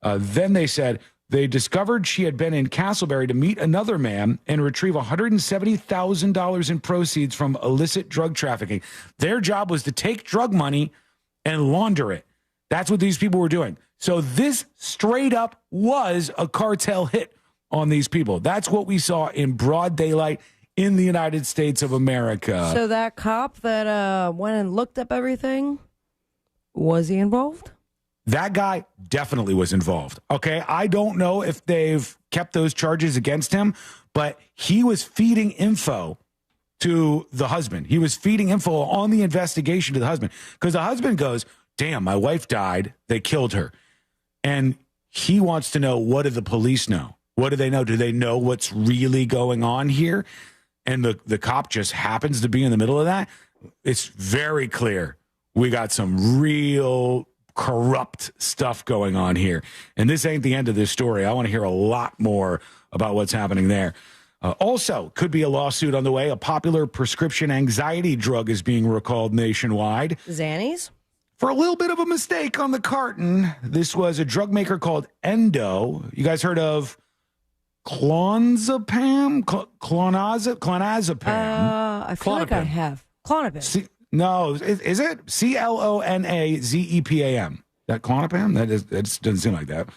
Then they said they discovered she had been in Castleberry to meet another man and retrieve $170,000 in proceeds from illicit drug trafficking. Their job was to take drug money and launder it. That's what these people were doing. So this straight up was a cartel hit on these people. That's what we saw in broad daylight in the United States of America. So that cop that went and looked up everything, was he involved? That guy definitely was involved. Okay, I don't know if they've kept those charges against him, but he was feeding info to the husband. He was feeding info on the investigation to the husband, because the husband goes, damn, my wife died. They killed her. And he wants to know, what do the police know? What do they know? Do they know what's really going on here? And the cop just happens to be in the middle of that. It's very clear we got some real corrupt stuff going on here. And this ain't the end of this story. I want to hear a lot more about what's happening there. Also, could be a lawsuit on the way. A popular prescription anxiety drug is being recalled nationwide. Xannies? For a little bit of a mistake on the carton. This was a drug maker called Endo. You guys heard of clonazepam? Clonazepam? I feel like I have. Clonazepam. No, is it? Clonazepam. That Clonazepam? That doesn't seem like that.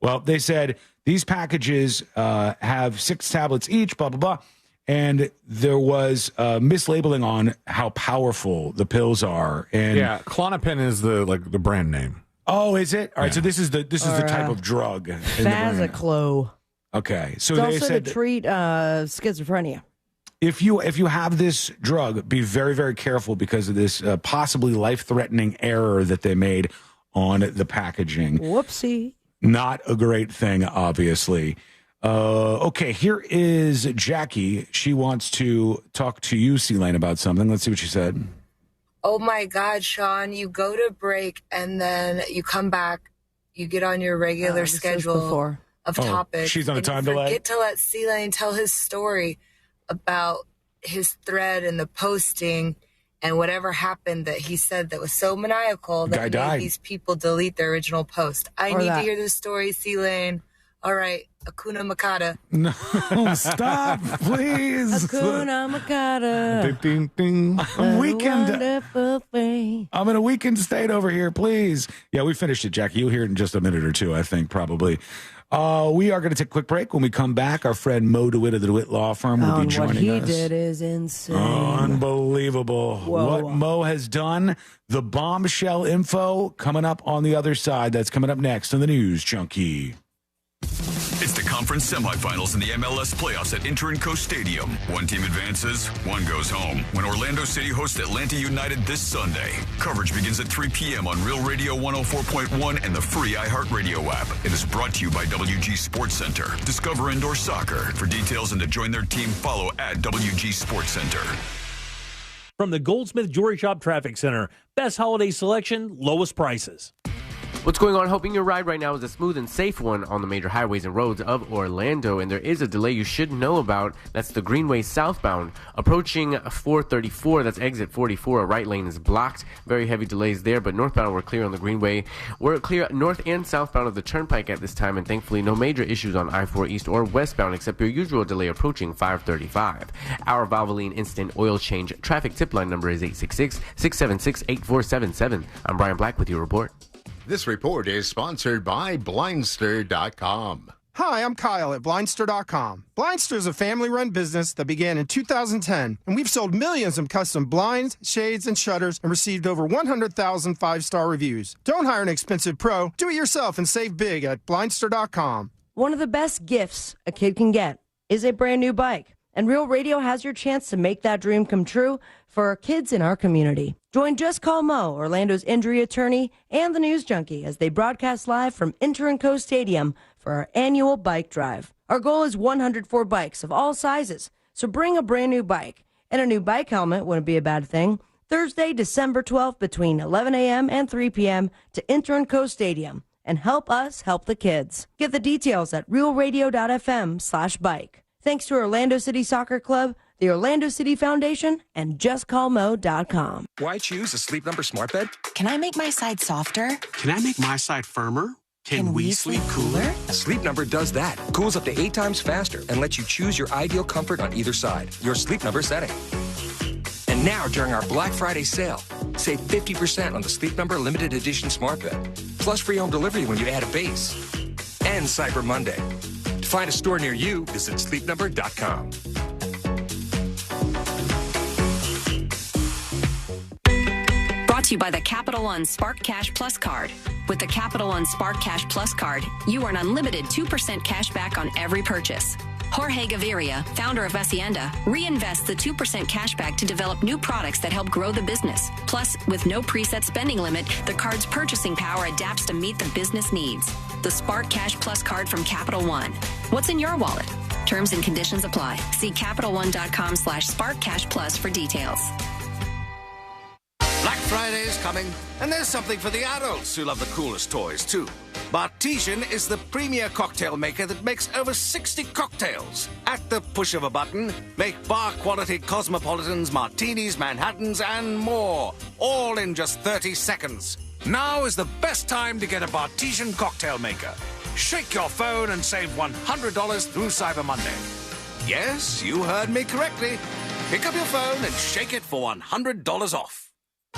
Well, they said these packages have 6 tablets each, blah, blah, blah. And there was mislabeling on how powerful the pills are. And yeah, Klonopin is the brand name. Oh, is it? All right, so this is the type of drug. Faziclo. Okay, so it's they also said to treat schizophrenia. If you have this drug, be very, very careful because of this possibly life-threatening error that they made on the packaging. Whoopsie. Not a great thing, obviously. Okay, here is Jackie. She wants to talk to you, C-Lane, about something. Let's see what she said. Oh, my God, Sean, you go to break and then you come back. You get on your regular schedule of topics. She's on a time delay. delay? Forget to let C-Lane tell his story about his thread and the posting and whatever happened that he said that was so maniacal that made these people delete their original post. I need to hear this story, C-Lane. All right, Hakuna Matata. No, stop, please. Hakuna Matata. Ding, ding, ding. Weekend. I'm in a weekend state over here, please. Yeah, we finished it, Jackie. You'll hear it in just a minute or two, I think, probably. We are going to take a quick break. When we come back, our friend Mo DeWitt of the DeWitt Law Firm will be joining us. What he did is insane. Unbelievable. Whoa. What Mo has done. The bombshell info coming up on the other side. That's coming up next on the News Junkie. It's the conference semifinals in the MLS playoffs at Inter & Co Stadium. One team advances, one goes home. When Orlando City hosts Atlanta United this Sunday. Coverage begins at 3 p.m. on Real Radio 104.1 and the free iHeartRadio app. It is brought to you by WG Sports Center. Discover indoor soccer. For details and to join their team, follow at WG Sports Center. From the Goldsmith Jewelry Shop Traffic Center. Best holiday selection, lowest prices. What's going on? Hoping your ride right now is a smooth and safe one on the major highways and roads of Orlando. And there is a delay you should know about. That's the Greenway southbound. Approaching 434, that's exit 44. A right lane is blocked. Very heavy delays there, but northbound we're clear on the Greenway. We're clear north and southbound of the Turnpike at this time, and thankfully no major issues on I-4 east or westbound except your usual delay approaching 535. Our Valvoline Instant Oil Change traffic tip line number is 866-676-8477. I'm Brian Black with your report. This report is sponsored by Blindster.com. Hi, I'm Kyle at Blindster.com. Blindster is a family-run business that began in 2010, and we've sold millions of custom blinds, shades, and shutters and received over 100,000 five-star reviews. Don't hire an expensive pro. Do it yourself and save big at Blindster.com. One of the best gifts a kid can get is a brand new bike. And Real Radio has your chance to make that dream come true for our kids in our community. Join Just Call Mo, Orlando's injury attorney, and the News Junkie as they broadcast live from Inter & Co Stadium for our annual bike drive. Our goal is 104 bikes of all sizes, so bring a brand new bike. And a new bike helmet wouldn't be a bad thing. Thursday, December 12th between 11 a.m. and 3 p.m. to Inter & Co Stadium. And help us help the kids. Get the details at realradio.fm/bike. Thanks to Orlando City Soccer Club, the Orlando City Foundation, and JustCallMo.com. Why choose a Sleep Number smart bed? Can I make my side softer? Can I make my side firmer? Can we sleep cooler? Sleep Number does that. Cools up to 8 times faster and lets you choose your ideal comfort on either side. Your Sleep Number setting. And now, during our Black Friday sale, save 50% on the Sleep Number limited edition smart bed. Plus free home delivery when you add a base. And Cyber Monday. To find a store near you, visit sleepnumber.com. Brought to you by the Capital One Spark Cash Plus card. With the Capital One Spark Cash Plus card, you earn unlimited 2% cash back on every purchase. Jorge Gaviria, founder of Hacienda, reinvests the 2% cash back to develop new products that help grow the business. Plus, with no preset spending limit, the card's purchasing power adapts to meet the business needs. The Spark Cash Plus card from Capital One. What's in your wallet? Terms and conditions apply. See CapitalOne.com/SparkCashPlus for details. Black Friday is coming, and there's something for the adults who love the coolest toys, too. Bartesian is the premier cocktail maker that makes over 60 cocktails. At the push of a button, make bar-quality cosmopolitans, martinis, Manhattans, and more, all in just 30 seconds. Now is the best time to get a Bartesian cocktail maker. Shake your phone and save $100 through Cyber Monday. Yes, you heard me correctly. Pick up your phone and shake it for $100 off.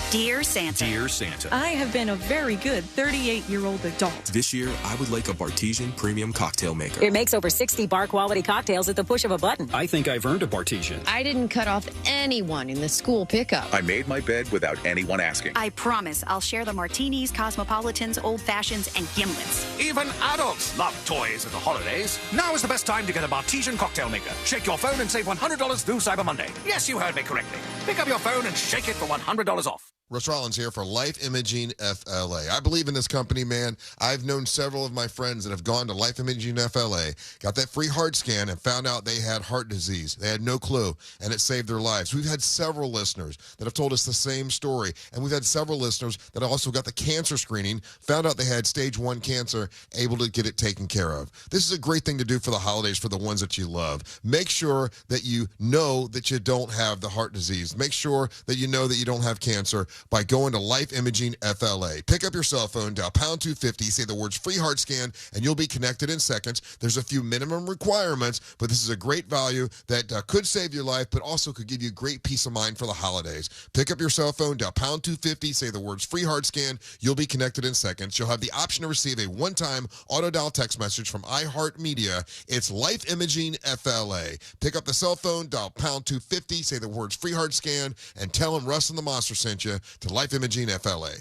Dear Santa. Dear Santa. I have been a very good 38-year-old adult. This year, I would like a Bartesian premium cocktail maker. It makes over 60 bar-quality cocktails at the push of a button. I think I've earned a Bartesian. I didn't cut off anyone in the school pickup. I made my bed without anyone asking. I promise I'll share the martinis, cosmopolitans, old fashions, and gimlets. Even adults love toys at the holidays. Now is the best time to get a Bartesian cocktail maker. Shake your phone and save $100 through Cyber Monday. Yes, you heard me correctly. Pick up your phone and shake it for $100 off. Russ Rollins here for Life Imaging FLA. I believe in this company, man. I've known several of my friends that have gone to Life Imaging FLA, got that free heart scan, and found out they had heart disease. They had no clue, and it saved their lives. We've had several listeners that have told us the same story, and we've had several listeners that also got the cancer screening, found out they had stage 1 cancer, able to get it taken care of. This is a great thing to do for the holidays for the ones that you love. Make sure that you know that you don't have the heart disease. Make sure that you know that you don't have cancer by going to Life Imaging FLA. Pick up your cell phone, dial pound 250, say the words free heart scan, and you'll be connected in seconds. There's a few minimum requirements, but this is a great value that could save your life, but also could give you great peace of mind for the holidays. Pick up your cell phone, dial pound 250, say the words free heart scan, you'll be connected in seconds. You'll have the option to receive a one-time auto-dial text message from iHeartMedia. It's Life Imaging FLA. Pick up the cell phone, dial pound 250, say the words free heart scan, and tell them Russ and the Monster sent you to Life Imaging FLA.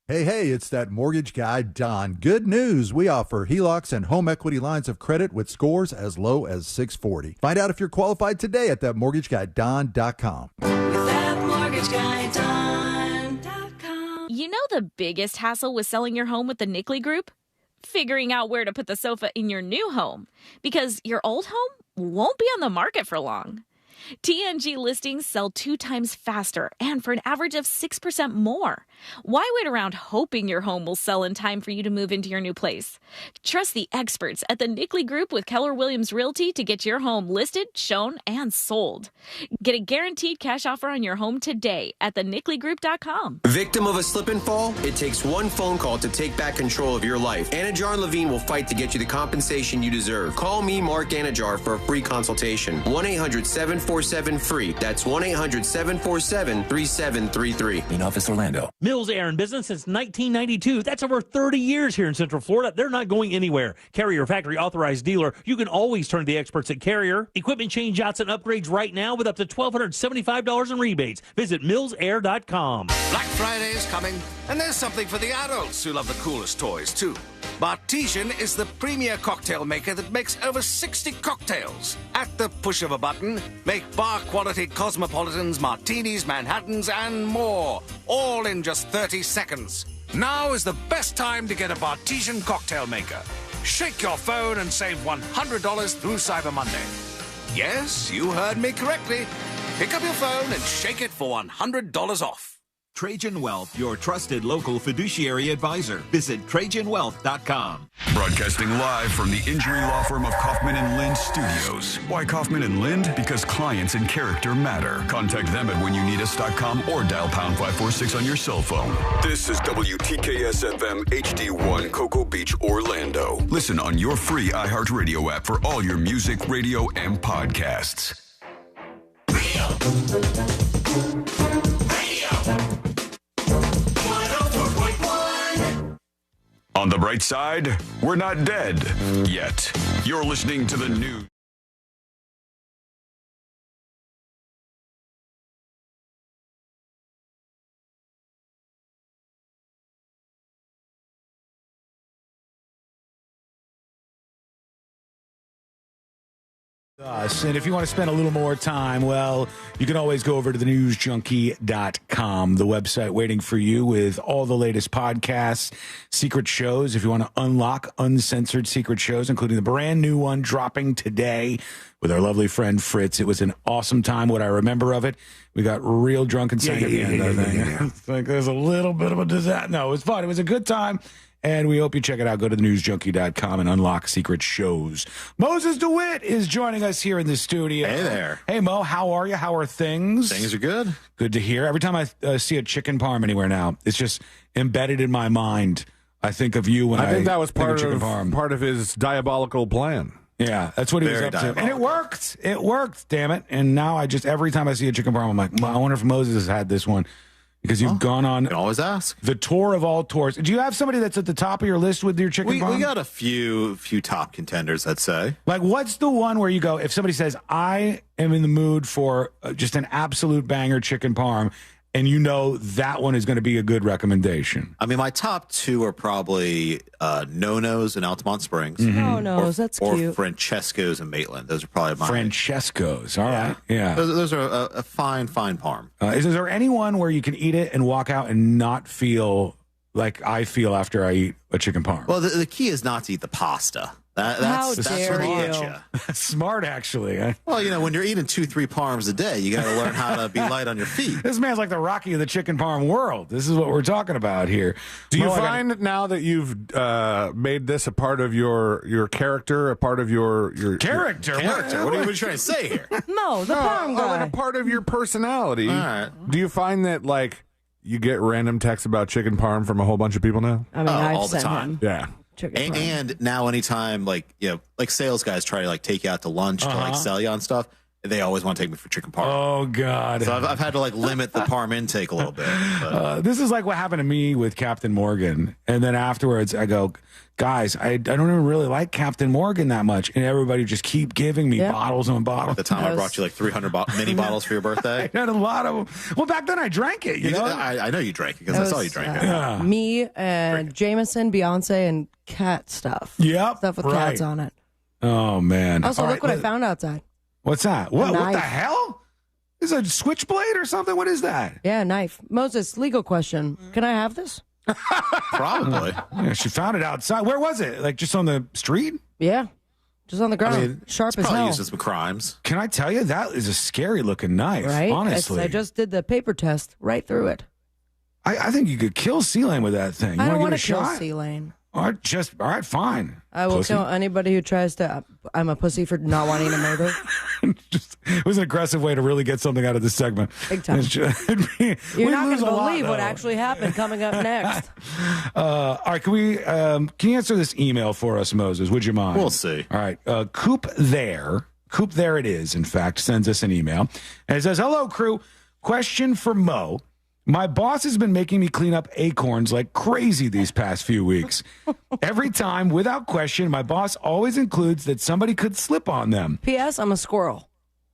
Hey, it's that mortgage guy, Don. Good news. We offer HELOCs and home equity lines of credit with scores as low as 640. Find out if you're qualified today at thatmortgageguyDon.com. ThatmortgageguyDon.com. You know the biggest hassle with selling your home with the Nickley Group? Figuring out where to put the sofa in your new home, because your old home won't be on the market for long. TNG listings sell 2 times faster and for an average of 6% more. Why wait around hoping your home will sell in time for you to move into your new place? Trust the experts at the Nickley Group with Keller Williams Realty to get your home listed, shown, and sold. Get a guaranteed cash offer on your home today at thenickley.com. Victim of a slip and fall? It takes one phone call to take back control of your life. Anajar and Levine will fight to get you the compensation you deserve. Call me, Mark Anajar, for a free consultation. 1-800-747-FREE. That's 1-800-747-3733. Main office, Orlando. Mills Air in business since 1992. That's over 30 years here in Central Florida. They're not going anywhere. Carrier factory authorized dealer. You can always turn to the experts at Carrier. Equipment change outs and upgrades right now with up to $1,275 in rebates. Visit millsair.com. Black Friday is coming, and there's something for the adults who love the coolest toys, too. Bartesian is the premier cocktail maker that makes over 60 cocktails. At the push of a button, make bar-quality cosmopolitans, martinis, Manhattans, and more, all in just 30 seconds. Now is the best time to get a Bartesian cocktail maker. Shake your phone and save $100 through Cyber Monday. Yes, you heard me correctly. Pick up your phone and shake it for $100 off. Trajan Wealth, your trusted local fiduciary advisor. Visit TrajanWealth.com. Broadcasting live from the injury law firm of Kaufman and Lind Studios. Why Kaufman and Lind? Because clients and character matter. Contact them at whenyouneedus.com or dial pound 546 on your cell phone. This is WTKS FM HD1 Cocoa Beach, Orlando. Listen on your free iHeartRadio app for all your music, radio, and podcasts. On the bright side, we're not dead yet. You're listening to the news. And if you want to spend a little more time, well, you can always go over to thenewsjunkie.com, the website waiting for you with all the latest podcasts, secret shows. If you want to unlock uncensored secret shows, including the brand new one dropping today with our lovely friend Fritz. It was an awesome time. What I remember of it, we got real drunk and sang at the end, I think. It's like there's a little bit of a disaster. No, it was fun. It was a good time. And we hope you check it out. Go to thenewsjunkie.com and unlock secret shows. Moses DeWitt is joining us here in the studio. Hey there. Hey, Mo. How are you? How are things? Things are good. Good to hear. Every time I see a chicken parm anywhere now, it's just embedded in my mind. I think of you when I think that was part of his diabolical plan. Yeah, that's what he was up to. And it worked. It worked, damn it. And now every time I see a chicken parm, I'm like, I wonder if Moses has had this one. Because you've gone on. You can always ask. The tour of all tours. Do you have somebody that's at the top of your list with your chicken parm? We got a few top contenders, I'd say. Like, what's the one where you go, if somebody says, I am in the mood for just an absolute banger chicken parm, and you know that one is going to be a good recommendation? I mean, my top two are probably No-No's in Altamont Springs. No-No's, that's cute. Or Francesco's in Maitland. Those are probably my... Francesco's, all right. Yeah. Those are a fine parm. Is there anyone where you can eat it and walk out and not feel like I feel after I eat a chicken parm? Well, the key is not to eat the pasta. How dare you? That's smart, actually. Well, when you're eating 2-3 parms a day, you got to learn how to be light on your feet. This man's like the Rocky of the chicken parm world. This is what we're talking about here. Do you find now that you've made this a part of your character, a part of your character? What are you trying to say here? No, the parm guy. Like a part of your personality. All right. Do you find that you get random texts about chicken parm from a whole bunch of people now? I mean, I've all the sent time. him. Yeah. And now anytime like sales guys try to take you out to lunch to sell you on stuff, they always want to take me for chicken parm. Oh God! So I've had to limit the parm intake a little bit. This is like what happened to me with Captain Morgan, and then afterwards I go, guys, I don't even really like Captain Morgan that much, and everybody just keep giving me bottles and bottles. At the time I brought you 300 mini bottles for your birthday. I had a lot of them. Well, back then I drank it. You know, I know you drank it because I saw you drink it. Me and Jameson, Beyonce, and cat stuff. Yep, stuff with cats on it. Oh man! Also, look what I found outside. What's that? What the hell? Is it a switchblade or something? What is that? Yeah, knife. Moses, legal question. Can I have this? Probably. Yeah, she found it outside. Where was it? Like just on the street? Yeah. Just on the ground. Sharp as probably hell. used in some crimes. Can I tell you, that is a scary looking knife, right? Honestly. I just did the paper test right through it. I think you could kill C-Lane with that thing. I don't want to kill C-Lane. All right, fine. I will kill anybody who tries to. I'm a pussy for not wanting to murder. It was an aggressive way to really get something out of this segment. Big time. You're not going to believe what actually happened coming up next. All right, can you answer this email for us, Moses? Would you mind? We'll see. All right, Coop there it is, in fact, sends us an email. And it says, hello, crew. Question for Mo. My boss has been making me clean up acorns like crazy these past few weeks. Every time, without question, my boss always includes that somebody could slip on them. P.S. I'm a squirrel.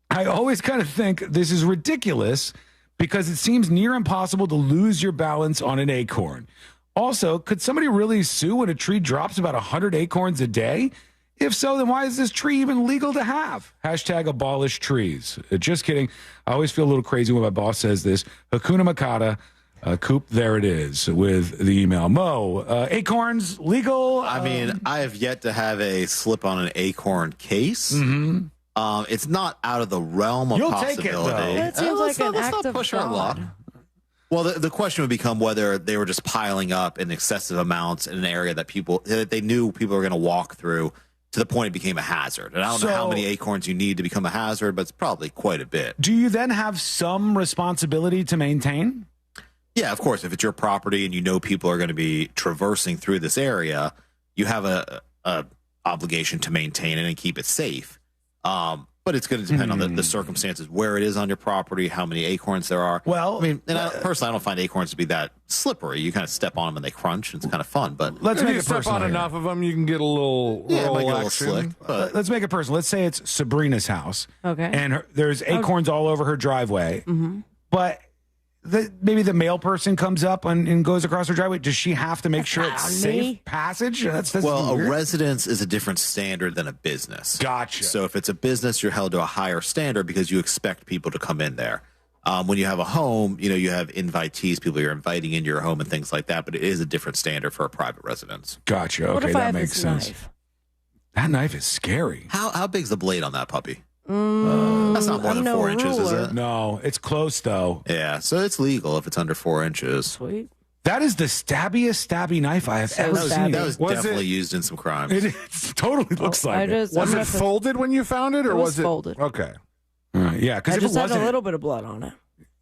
I always kind of think this is ridiculous because it seems near impossible to lose your balance on an acorn. Also, could somebody really sue when a tree drops about 100 acorns a day? If so, then why is this tree even legal to have? Hashtag abolish trees. Just kidding. I always feel a little crazy when my boss says this. Hakuna Matata. Coop, there it is with the email. Mo, acorns, legal? I mean, I have yet to have a slip on an acorn case. Mm-hmm. It's not out of the realm of possibility. Take it, though. It seems like an act of push our luck. Well, the question would become whether they were just piling up in excessive amounts in an area that they knew people were going to walk through to the point it became a hazard. And I don't know how many acorns you need to become a hazard, but it's probably quite a bit. Do you then have some responsibility to maintain? Yeah, of course. If it's your property and you know people are going to be traversing through this area, you have a obligation to maintain it and keep it safe. But it's going to depend on the circumstances, where it is on your property, how many acorns there are. Well, I mean, personally, I don't find acorns to be that slippery. You kind of step on them and they crunch. And it's kind of fun. But let's make it step personal. On enough of them, you can get a little slick. But let's make it personal. Let's say it's Sabrina's house. Okay. And there's acorns all over her driveway. Mm-hmm. But maybe the male person comes up and goes across her driveway, does she have to make sure it's safe passage? That's well, weird. A residence is a different standard than a business. Gotcha. So if it's a business, you're held to a higher standard because you expect people to come in there. When you have a home, you have invitees, people you're inviting into your home and things like that, but it is a different standard for a private residence. Gotcha. Okay, that makes sense. That knife is scary. How big's the blade on that puppy? That's not more than 4 inches, is it? No, it's close though. Yeah, so it's legal if it's under 4 inches. Sweet. That is the stabby knife I have ever seen. That was definitely used in some crimes. It totally looks like it. Was it folded when you found it, or was it folded? Okay. Yeah, because I if just it had wasn't, a little bit of blood on it.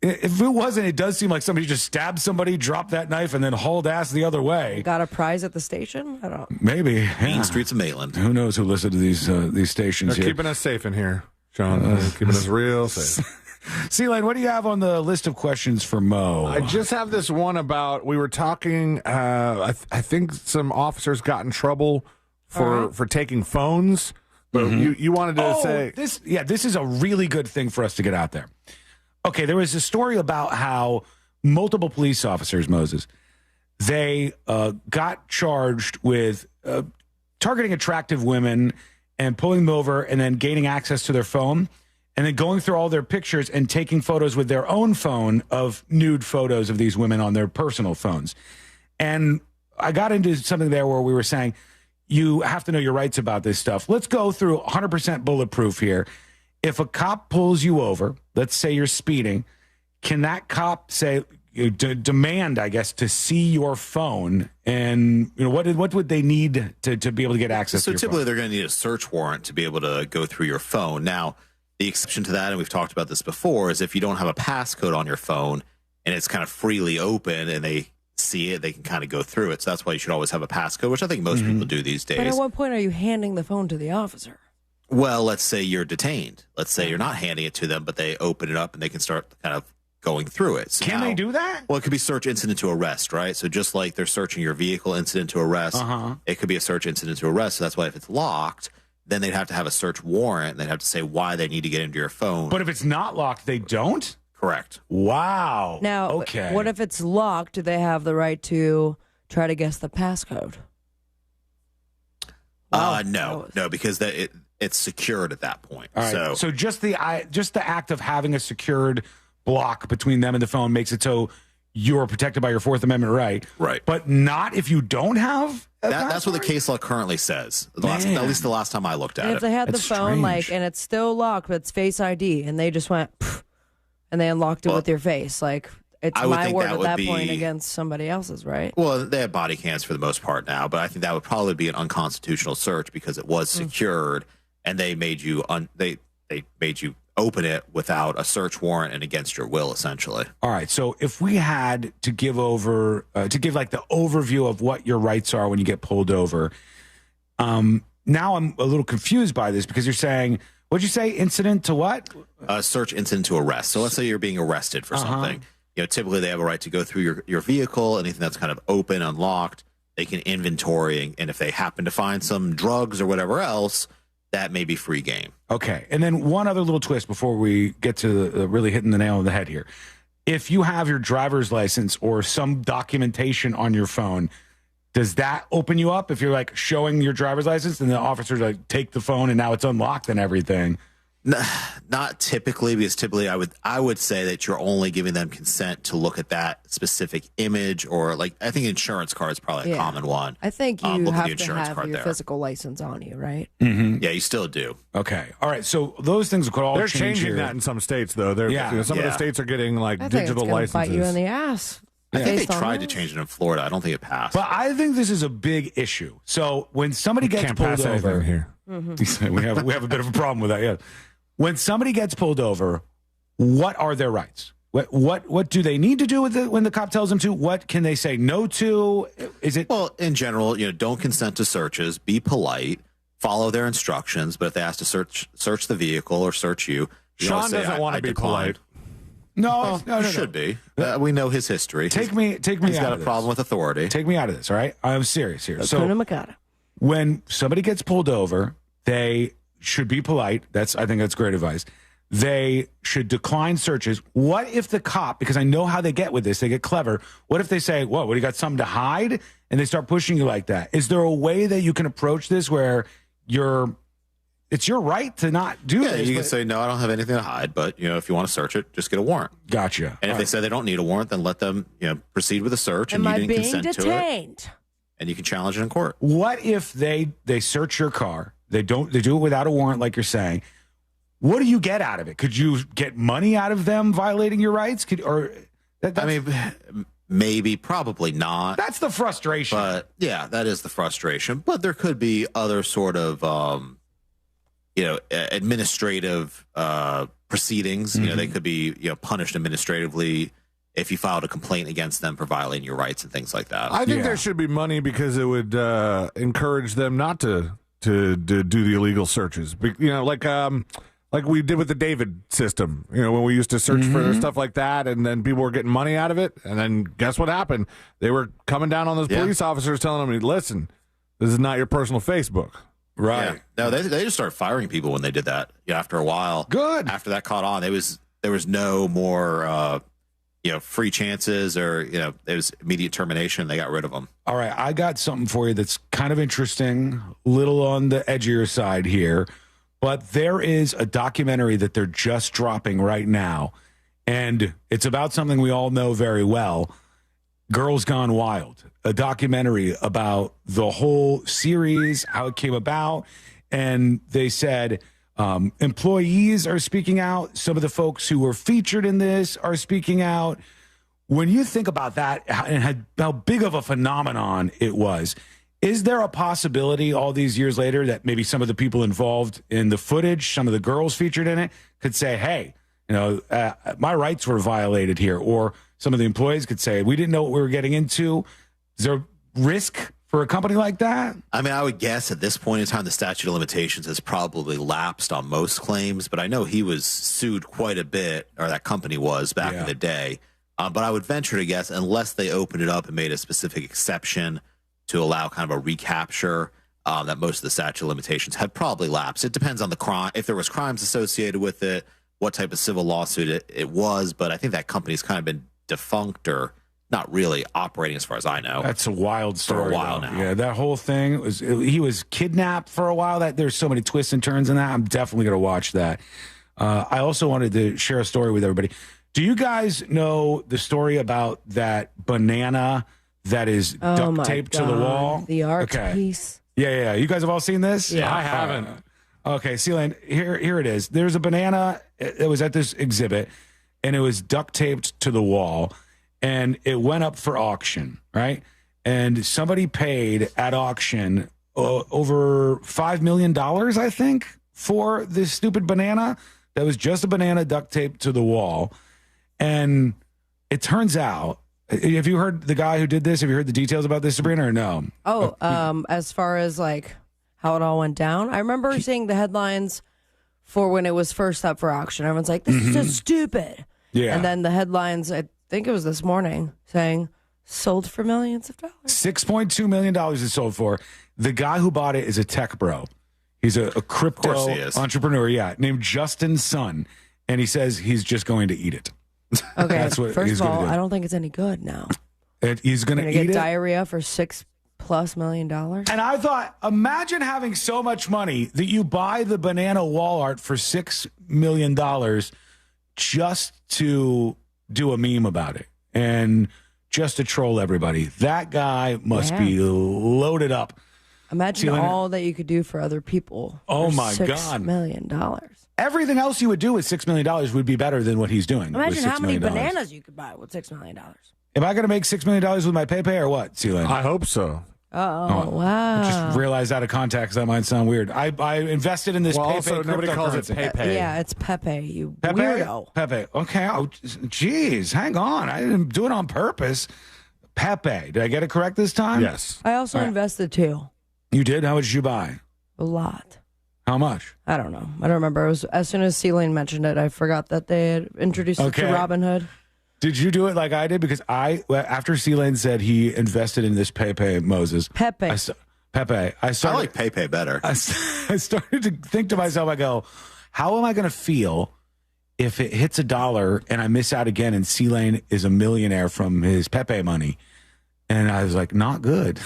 If it wasn't, it does seem like somebody just stabbed somebody, dropped that knife, and then hauled ass the other way. Got a prize at the station? I don't. Maybe. Main streets of Maitland. Who knows who listen to these stations They're here? keeping us safe in here, Sean. They're keeping us real safe. C-Lane, what do you have on the list of questions for Mo? I just have this one about, we were talking, I think some officers got in trouble for taking phones, but you wanted to say... This is a really good thing for us to get out there. Okay, there was a story about how multiple police officers, Moses, they got charged with targeting attractive women and pulling them over and then gaining access to their phone and then going through all their pictures and taking photos with their own phone of nude photos of these women on their personal phones. And I got into something there where we were saying, you have to know your rights about this stuff. Let's go through 100% bulletproof here. If a cop pulls you over, let's say you're speeding, can that cop say, demand, I guess, to see your phone? And what would they need to be able to get access to your typically phone? They're going to need a search warrant to be able to go through your phone. Now, the exception to that, and we've talked about this before, is if you don't have a passcode on your phone and it's kind of freely open and they see it, they can kind of go through it. So that's why you should always have a passcode, which I think most people do these days. But at what point are you handing the phone to the officer? Well, let's say you're detained. Let's say you're not handing it to them, but they open it up and they can start kind of going through it. So Can they do that? Well, it could be search incident to arrest, right? So just like they're searching your vehicle incident to arrest, it could be a search incident to arrest. So that's why if it's locked, then they'd have to have a search warrant. They'd have to say why they need to get into your phone. But if it's not locked, they don't? Correct. Wow. Now, okay. What if it's locked? Do they have the right to try to guess the passcode? No, because it's secured at that point. All right. So just the act of having a secured block between them and the phone makes it so you're protected by your Fourth Amendment right. Right. But not if you don't have that's what the case law currently says. At least the last time I looked at and it. if they had the phone, and it's still locked, but it's Face ID, and they just went, and they unlocked it with your face, it's my word at that point against somebody else's, right? Well, they have body cams for the most part now, but I think that would probably be an unconstitutional search because it was secured, and they made you they made you open it without a search warrant and against your will, essentially. All right. So if we had to give the overview of what your rights are when you get pulled over, now I'm a little confused by this because you're saying, what'd you say? Incident to what? Search incident to arrest. So let's say you're being arrested for something. Typically they have a right to go through your vehicle, anything that's kind of open, unlocked, they can inventory, and if they happen to find some drugs or whatever else, that may be free game. Okay. And then one other little twist before we get to really hitting the nail on the head here. If you have your driver's license or some documentation on your phone, does that open you up if you're showing your driver's license and the officers take the phone and now it's unlocked and everything? Not typically, because typically I would say that you're only giving them consent to look at that specific image, or I think insurance card is probably a common one. I think you have to have your there. physical license on you, right? Mm-hmm. Yeah, you still do. Okay. All right. So those things could all They're change changing here. that in some states, though. Some of the states are getting I think digital it's licenses. Bite you in the ass. I think they tried to change it in Florida. I don't think it passed. But I think this is a big issue. So when somebody gets Can't pulled pass anything over here. we have a bit of a problem with that. Yeah. When somebody gets pulled over, what are their rights? What do they need to do with it when the cop tells them to? What can they say no to? Is it in general? Don't consent to searches. Be polite. Follow their instructions. But if they ask to search the vehicle or search you, Sean doesn't want to be polite. No, should be. We know his history. Take me. He's out got of a problem with authority. Take me out of this. All right, I'm serious here. So Hakuna Matata. when somebody gets pulled over, they should be polite. I think that's great advice. they should decline searches. What if the cop, because I know how they get with this, they get clever. What if they say, whoa, what, you got something to hide? And they start pushing you like that. Is there a way that you can approach this where it's your right to not do this? You can say, no, I don't have anything to hide, but if you want to search it, just get a warrant. Gotcha. And if they say they don't need a warrant, then let them proceed with the search. Am and I you didn't being consent detained? to it. And you can challenge it in court. What if they search your car? They do it without a warrant, like you're saying. What do you get out of it? Could you get money out of them violating your rights? Maybe, probably not. That's the frustration. But yeah, that is the frustration. But there could be other sort of, administrative proceedings. They could be punished administratively if you filed a complaint against them for violating your rights and things like that. I think there should be money because it would encourage them not to do the illegal searches. Like we did with the David system, when we used to search for stuff like that, and then people were getting money out of it. And then guess what happened? They were coming down on those police officers telling them, listen, this is not your personal Facebook. Right. Yeah. No, they just started firing people when they did that. After a while. Good. After that caught on, there was no more free chances or it was immediate termination. They got rid of them. All right, I got something for you that's kind of interesting, little on the edgier side here. But there is a documentary that they're just dropping right now, and it's about something we all know very well, Girls Gone Wild, a documentary about the whole series, how it came about, and they said employees are speaking out. Some of the folks who were featured in this are speaking out. When you think about that and how big of a phenomenon it was, is there a possibility all these years later that maybe some of the people involved in the footage, some of the girls featured in it, could say, hey, my rights were violated here? Or some of the employees could say, we didn't know what we were getting into. Is there risk for a company like that? I mean, I would guess at this point in time, the statute of limitations has probably lapsed on most claims, but I know he was sued quite a bit, or that company was back in the day. But I would venture to guess, unless they opened it up and made a specific exception to allow kind of a recapture, that most of the statute of limitations had probably lapsed. It depends on the crime, if there was crimes associated with it, what type of civil lawsuit it was. But I think that company's kind of been defunct or not really operating as far as I know. That's a wild story. For a while now. Yeah, that whole thing he was kidnapped for a while. There's so many twists and turns in that. I'm definitely going to watch that. I also wanted to share a story with everybody. Do you guys know the story about that banana that is duct taped to the wall? The art piece. Yeah. You guys have all seen this? Yeah, I haven't. Okay, Celine, here it is. There's a banana that was at this exhibit, and it was duct taped to the wall, and it went up for auction, right? And somebody paid at auction over $5 million, I think, for this stupid banana that was just a banana duct taped to the wall. And it turns out, have you heard the guy who did this? Have you heard the details about this, Sabrina, or no? As far as like how it all went down, I remember seeing the headlines for when it was first up for auction. Everyone's like, this is just stupid. Yeah. And then the headlines, I think it was this morning, saying sold for millions of dollars. $6.2 million it sold for. The guy who bought it is a tech bro. He's a crypto entrepreneur, named Justin Sun. And he says he's just going to eat it. Okay, That's what first he's of all, gonna do. I don't think it's any good now. He's going to eat get it. diarrhea for $6+ million. And I thought, imagine having so much money that you buy the banana wall art for $6 million just to do a meme about it and just to troll everybody. That guy must be loaded up. Imagine all that you could do for other people. Oh, for my $6 God. million. Everything else you would do with $6 million would be better than what he's doing. Imagine with $6 how many million. bananas you could buy with $6 million. Am I going to make $6 million with my PayPay or what, Celine? I hope so. Oh, wow. I just realized out of context that might sound weird. I invested in this PayPay also, nobody calls it PayPay. Yeah, it's Pepe, you Pepe? weirdo. Pepe. Okay. Oh, geez. Hang on. I didn't do it on purpose. Pepe. Did I get it correct this time? Yes. I also invested too. You did? How much did you buy? A lot. How much? I don't know. I don't remember. It was as soon as Celine mentioned it, I forgot that they had introduced it to Robinhood. Did you do it like I did? Because after Celine said he invested in this Pepe Moses. Pepe. I like Pepe better. I started to think to myself, I go, how am I going to feel if it hits $1 and I miss out again and C-Lane is a millionaire from his Pepe money. And I was like, not good.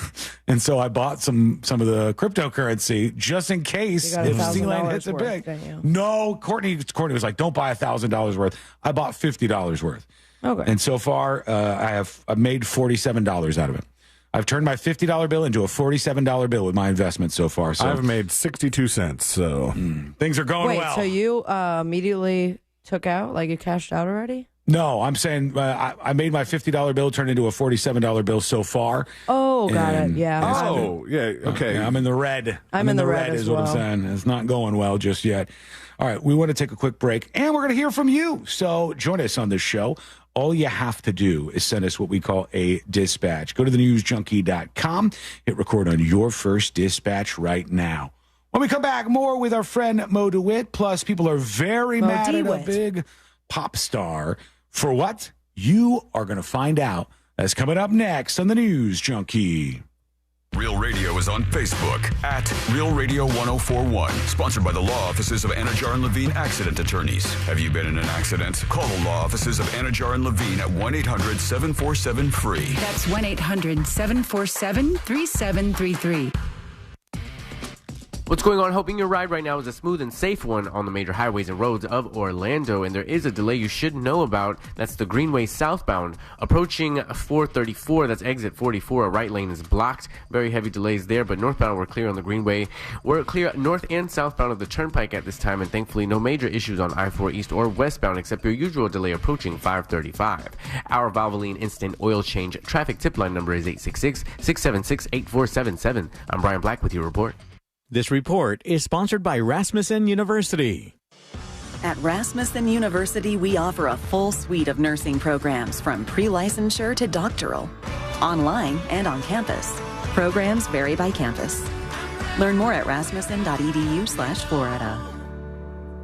And so I bought some of the cryptocurrency just in case if C-Lane hits it big. No, Courtney was like, don't buy $1,000 worth. I bought $50 worth. Okay. And so far, I've made $47 out of it. I've turned my $50 bill into a $47 bill with my investment so far. So I've made 62 cents. So things are going well. Wait, so you immediately took out, like you cashed out already? No, I'm saying I made my $50 bill turn into a $47 bill so far. Oh, got it. Yeah. Oh, yeah. Okay. I'm in the red. I'm in the red as is what well. I'm saying. It's not going well just yet. All right, we want to take a quick break, and we're going to hear from you. So join us on this show. All you have to do is send us what we call a dispatch. Go to thenewsjunkie.com. Hit record on your first dispatch right now. When we come back, more with our friend Mo DeWitt. Plus, people are very mad at a big pop star. For what? You are going to find out. That's coming up next on the News Junkie. Real Radio is on Facebook at Real Radio 1041. Sponsored by the law offices of Anajar and Levine Accident Attorneys. Have you been in an accident? Call the law offices of Anajar and Levine at 1-800-747-FREE. That's 1-800-747-3733. What's going on? Hoping your ride right now is a smooth and safe one on the major highways and roads of Orlando, and there is a delay you should know about. That's the Greenway southbound. Approaching 434, that's exit 44, a right lane is blocked. Very heavy delays there, but northbound we're clear on the Greenway. We're clear north and southbound of the Turnpike at this time, and thankfully no major issues on I-4 east or westbound except your usual delay approaching 535. Our Valvoline Instant Oil Change traffic tip line number is 866-676-8477. I'm Brian Black with your report. This report is sponsored by Rasmussen University. At Rasmussen University, we offer a full suite of nursing programs from pre-licensure to doctoral, online and on campus. Programs vary by campus. Learn more at rasmussen.edu/Florida.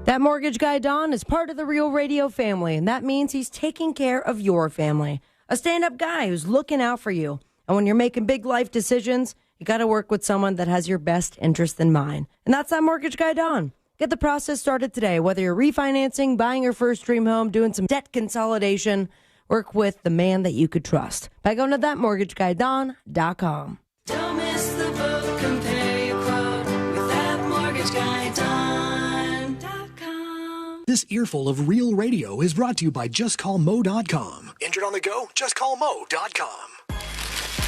That mortgage guy, Don, is part of the Real Radio family, and that means he's taking care of your family. A stand-up guy who's looking out for you. And when you're making big life decisions, you got to work with someone that has your best interest in mind. And that's that mortgage guy, Don. Get the process started today. Whether you're refinancing, buying your first dream home, doing some debt consolidation, work with the man that you could trust by going to thatmortgageguydon.com. Don't miss the boat, compare your quote with thatmortgageguydon.com. This earful of Real Radio is brought to you by JustCallMo.com. Injured on the go? JustCallMo.com.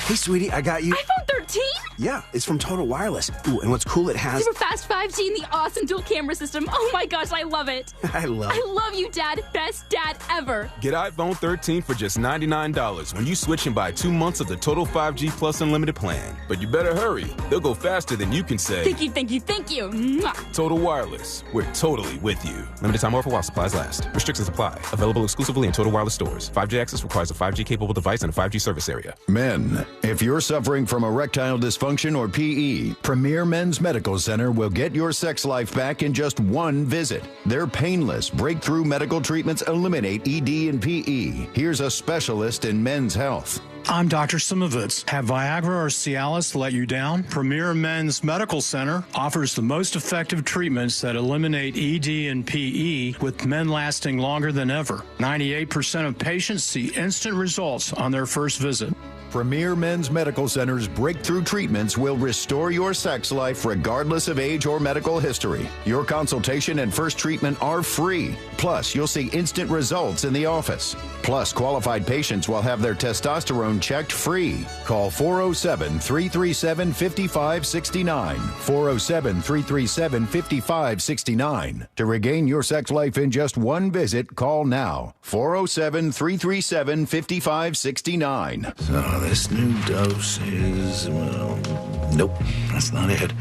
Hey, sweetie, I got you. iPhone 13? Yeah, it's from Total Wireless. Ooh, and what's cool, it has super fast 5G and the awesome dual camera system. Oh my gosh, I love it. I love you, Dad. Best dad ever. Get iPhone 13 for just $99 when you switch and buy 2 months of the Total 5G Plus Unlimited plan. But you better hurry. They'll go faster than you can say. Thank you, thank you, thank you. Mwah. Total Wireless. We're totally with you. Limited time offer while supplies last. Restrictions apply. Available exclusively in Total Wireless stores. 5G access requires a 5G-capable device and a 5G service area. Men, if you're suffering from erectile dysfunction or PE, Premier Men's Medical Center will get your sex life back in just one visit. Their painless, breakthrough medical treatments eliminate ED and PE. Here's a specialist in men's health. I'm Dr. Simovitz. Have Viagra or Cialis let you down? Premier Men's Medical Center offers the most effective treatments that eliminate ED and PE, with men lasting longer than ever. 98% of patients see instant results on their first visit. Premier Men's Medical Center's breakthrough treatments will restore your sex life regardless of age or medical history. Your consultation and first treatment are free. Plus, you'll see instant results in the office. Plus, qualified patients will have their testosterone checked free. Call 407-337-5569. 407-337-5569. To regain your sex life in just one visit, call now. 407-337-5569. So this new dose is, well, nope, that's not it.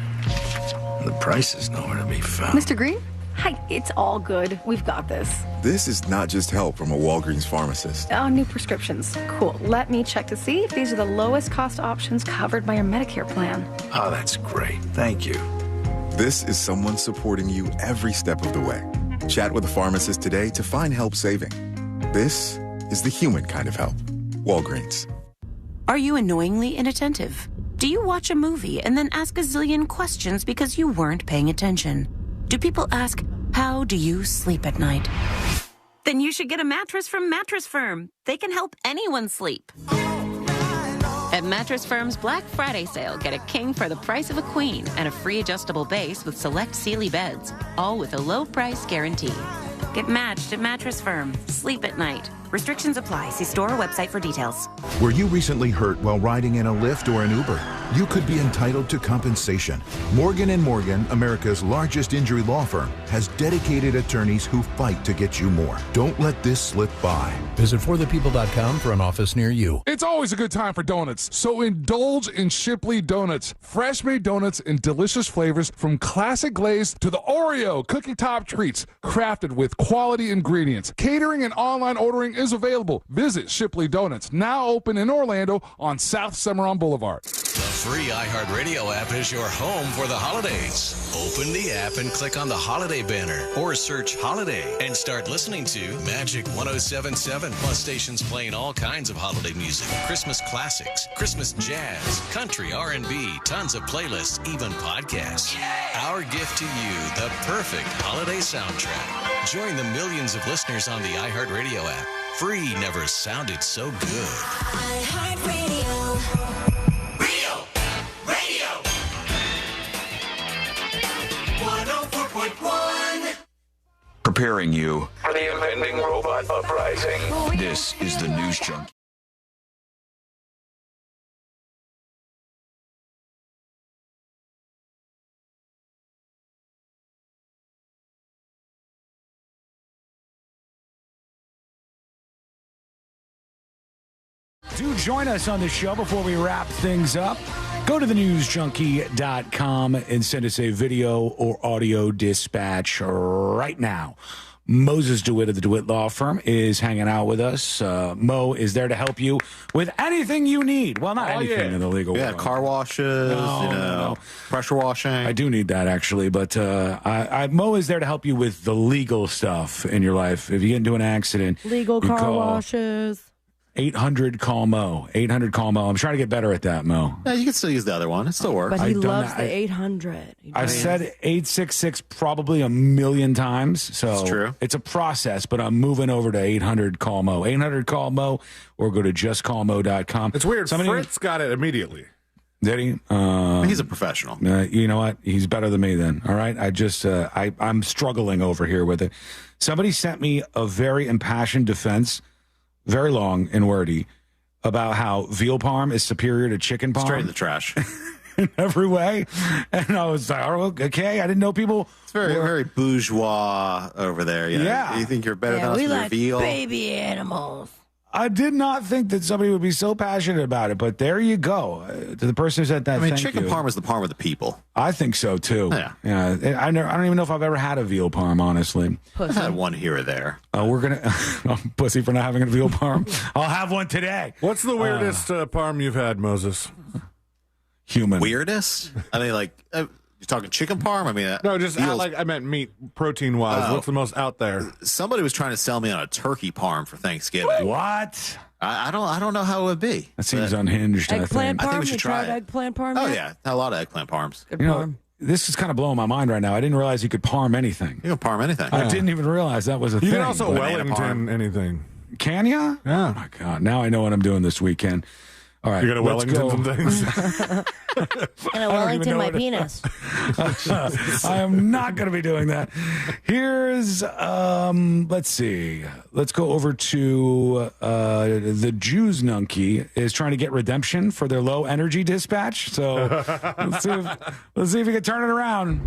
The price is nowhere to be found. Mr. Green? Hi, it's all good. We've got this. This is not just help from a Walgreens pharmacist. Oh, new prescriptions. Cool. Let me check to see if these are the lowest cost options covered by your Medicare plan. Oh, that's great. Thank you. This is someone supporting you every step of the way. Chat with a pharmacist today to find help saving. This is the human kind of help. Walgreens. Are you annoyingly inattentive? Do you watch a movie and then ask a zillion questions because you weren't paying attention? Do people ask, how do you sleep at night? Then you should get a mattress from Mattress Firm. They can help anyone sleep. At Mattress Firm's Black Friday sale, get a king for the price of a queen and a free adjustable base with select Sealy beds, all with a low price guarantee. Get matched at Mattress Firm. Sleep at night. Restrictions apply. See store or website for details. Were you recently hurt while riding in a Lyft or an Uber? You could be entitled to compensation. Morgan & Morgan, America's largest injury law firm, has dedicated attorneys who fight to get you more. Don't let this slip by. Visit forthepeople.com for an office near you. It's always a good time for donuts, so indulge in Shipley Donuts. Fresh made donuts in delicious flavors from classic glaze to the Oreo cookie top treats, crafted with quality ingredients. Catering and online ordering is available. Visit Shipley Donuts, now open in Orlando on South Cimarron Boulevard. The free iHeartRadio app is your home for the holidays. Open the app and click on the holiday banner or search holiday and start listening to Magic 107.7 plus stations playing all kinds of holiday music, Christmas classics, Christmas jazz, country, R&B, tons of playlists, even podcasts. Our gift to you, the perfect holiday soundtrack. Join the millions of listeners on the iHeartRadio app. Free never sounded so good. iHeartRadio. Radio. 104.1. Preparing you for the impending robot uprising. This is the News Junkie. Do join us on the show before we wrap things up. Go to thenewsjunkie.com and send us a video or audio dispatch right now. Moses DeWitt of the DeWitt Law Firm is hanging out with us. Mo is there to help you with anything you need. Well, not anything in the legal world. Yeah, car washes, pressure washing. I do need that, actually. But Mo is there to help you with the legal stuff in your life. If you get into an accident, Legal you car call washes. 800-CALL-MO. 800-CALL-MO. I'm trying to get better at that, Mo. Yeah, you can still use the other one. It still works. But he loves the 800. I've said 866 probably a million times. So it's true. It's a process, but I'm moving over to 800-CALL-MO. 800-CALL-MO or go to justcallmo.com. It's weird. Fritz got it immediately. Did he? He's a professional. You know what? He's better than me then. All right. I'm struggling over here with it. Somebody sent me a very impassioned defense, very long and wordy, about how veal parm is superior to chicken parm. Straight in the trash. In every way. And I was like, oh, okay, I didn't know people. It's very bourgeois over there. You know? Yeah. You think you're better than us we with your like veal? baby animals. I did not think that somebody would be so passionate about it, but there you go. To the person who said that, thank chicken you. parm is the parm of the people. I think so, too. Yeah. I don't even know if I've ever had a veal parm, honestly. I've had one here or there. We're going to... I'm pussy for not having a veal parm. I'll have one today. What's the weirdest parm you've had, Moses? Human. Weirdest? I mean, like... you're talking chicken parm? I mean, no, just I meant meat protein wise. What's the most out there? Somebody was trying to sell me on a turkey parm for Thanksgiving. What? I don't know how it would be. That seems unhinged. Eggplant I think. parm? I think we should try it. Eggplant parm? Oh yeah, a lot of eggplant parms. Good parm. This is kind of blowing my mind right now. I didn't realize you could parm anything. You can parm anything. I didn't even realize that was a thing. You can also Wellington anything. Can you? Yeah. Oh my God! Now I know what I'm doing this weekend. All right, you got to Wellington some things. And a Wellington my penis. I am not going to be doing that. Here's, let's see. Let's go over to the Jews Nunkie is trying to get redemption for their low energy dispatch. So let's see if we can turn it around.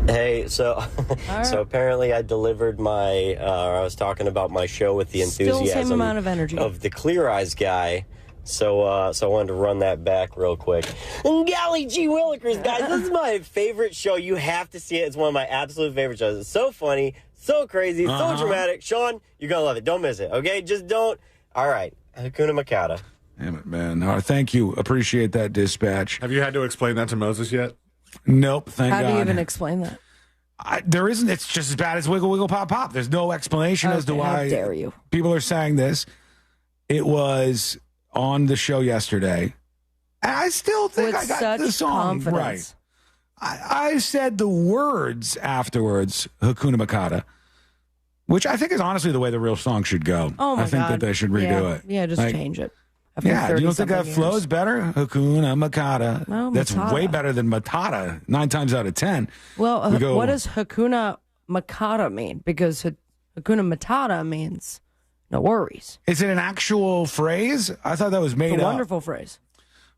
Hey, so apparently I delivered my, I was talking about my show with the enthusiasm Still same amount of energy. Of the Clear Eyes guy. So I wanted to run that back real quick. Golly gee willikers, guys, this is my favorite show. You have to see it. It's one of my absolute favorite shows. It's so funny, so crazy, so dramatic. Sean, you're going to love it. Don't miss it, okay? Just don't. All right. Hakuna Matata. Damn it, man. All right, thank you. Appreciate that dispatch. Have you had to explain that to Moses yet? Nope, thank God. How do you even explain that? There isn't. It's just as bad as Wiggle Wiggle Pop Pop. There's no explanation as to why how dare you. People are saying this. It was on the show yesterday. And I still think With I got such the song confidence. right. I said the words afterwards, Hakuna Matata. which I think is honestly the way the real song should go. Oh my I think God. that they should redo it. Yeah, just change it. After Yeah, you don't think that 30-something flows years. better? Hakuna Matata. No, That's Matata. way better than Matata 9 times out of 10. Well, We go- what does Hakuna Matata mean? Because Hakuna Matata means no worries. Is it an actual phrase? I thought that was made It's a up. wonderful phrase.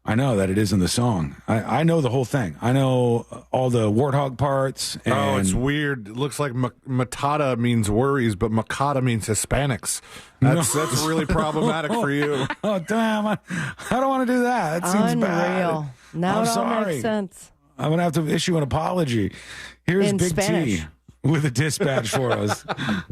I know that it is in the song. I know the whole thing. I know all the warthog parts. And Oh, it's weird. It looks like matata means worries, but makata means Hispanics. That's really problematic for you. Oh, damn. I don't want to do that. That seems bad. Unreal. Now I'm it all sorry. makes sense. I'm going to have to issue an apology. Here's In Big Spanish. T with a dispatch for us.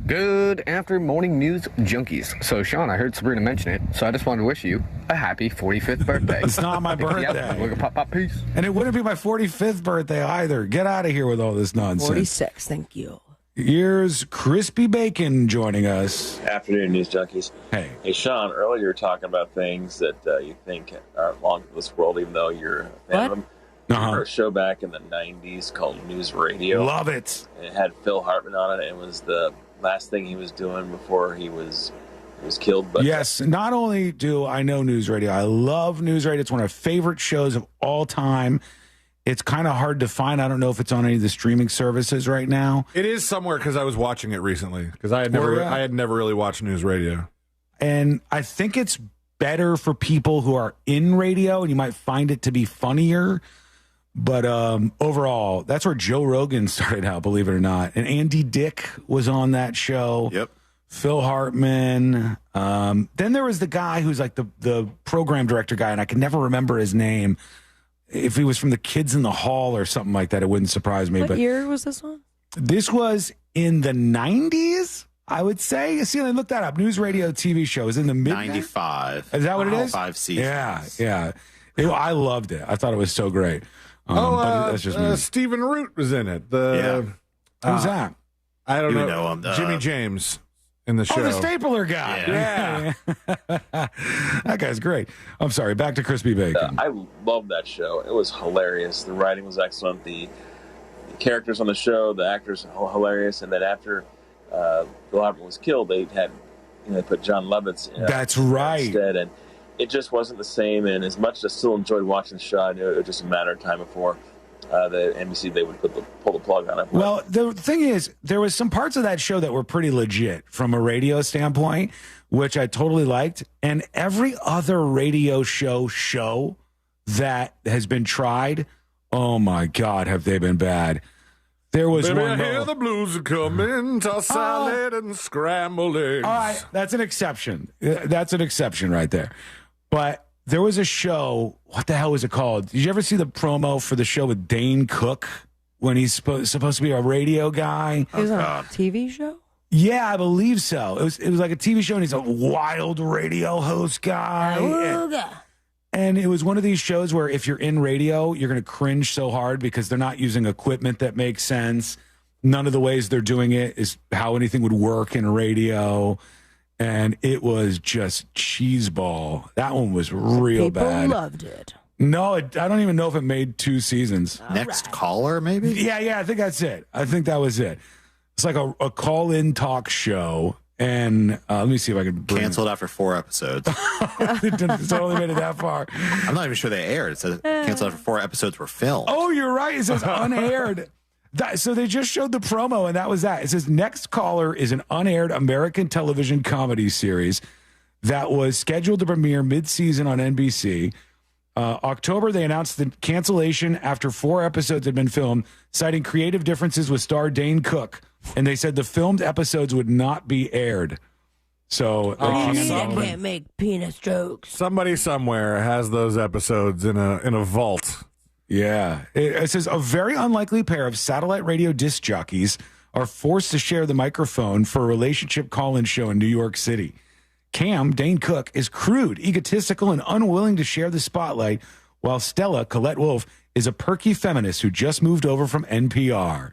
Good after morning news junkies. So, Sean, I heard Sabrina mention it, so I just wanted to wish you a happy 45th birthday. It's not my birthday. We're gonna pop, peace. And it wouldn't be my 45th birthday either. Get out of here with all this nonsense. 46, thank you. Here's Crispy Bacon joining us. Afternoon, News Junkies. Hey. Hey, Sean, earlier you were talking about things that you think aren't long for this world, even though you're a fan of them. Remember a show back in the 90s called News Radio? Love it. And it had Phil Hartman on it. It was the last thing he was doing before he was killed. But Yes, not only do I know News Radio, I love News Radio. It's one of my favorite shows of all time. It's kind of hard to find. I don't know if it's on any of the streaming services right now. It is somewhere because I was watching it recently because I had never really watched News Radio. And I think it's better for people who are in radio, and you might find it to be funnier. But overall, that's where Joe Rogan started out, believe it or not. And Andy Dick was on that show. Yep. Phil Hartman. Then there was the guy who's like the program director guy, and I can never remember his name. If he was from the Kids in the Hall or something like that, it wouldn't surprise me. What year was this one? This was in the 90s, I would say. See, I looked that up. News Radio TV show is in the mid 95. Is that what it is? 5 seasons. Yeah. I loved it. I thought it was so great. But that's just me. Stephen Root was in it. Who's that? I don't You know. know him, Jimmy James in the show. Oh, the stapler guy. Yeah. That guy's great. I'm sorry. Back to Crispy Bacon. I loved that show. It was hilarious. The writing was excellent. The characters on the show, the actors, hilarious. And then after Phil Hartman was killed, they put John Lovitz That's right. instead. And it just wasn't the same. And as much as I still enjoyed watching the show, I knew it was just a matter of time before the NBC they would pull the plug on it. Well, the thing is, there was some parts of that show that were pretty legit from a radio standpoint, which I totally liked. And every other radio show that has been tried, oh my God, have they been bad. There was Baby, one. I hear the blues are coming, toss salad and scrambled eggs. All right, that's an exception. That's an exception right there. But there was a show. What the hell was it called? Did you ever see the promo for the show with Dane Cook when he's supposed to be a radio guy? It was on a TV show? Yeah, I believe so. It was like a TV show, and he's a wild radio host guy. And it was one of these shows where if you're in radio, you're going to cringe so hard because they're not using equipment that makes sense. None of the ways they're doing it is how anything would work in radio. And it was just cheeseball. That one was real bad. People loved it. No, I don't even know if it made 2 seasons. Next caller, maybe? Yeah, I think that's it. I think that was it. It's like a call-in talk show. And let me see if I can bring Canceled after 4 episodes. It's only made it that far. I'm not even sure they aired. It says canceled after 4 episodes were filmed. Oh, you're right. It says unaired. So they just showed the promo, and that was that. It says Next Caller is an unaired American television comedy series that was scheduled to premiere mid-season on NBC. October, they announced the cancellation after 4 episodes had been filmed, citing creative differences with star Dane Cook. And they said the filmed episodes would not be aired. So I can't make penis jokes. Somebody somewhere has those episodes in a vault. Yeah. It says a very unlikely pair of satellite radio disc jockeys are forced to share the microphone for a relationship call-in show in New York City. Cam, Dane Cook, is crude, egotistical, and unwilling to share the spotlight, while Stella, Colette Wolfe, is a perky feminist who just moved over from NPR.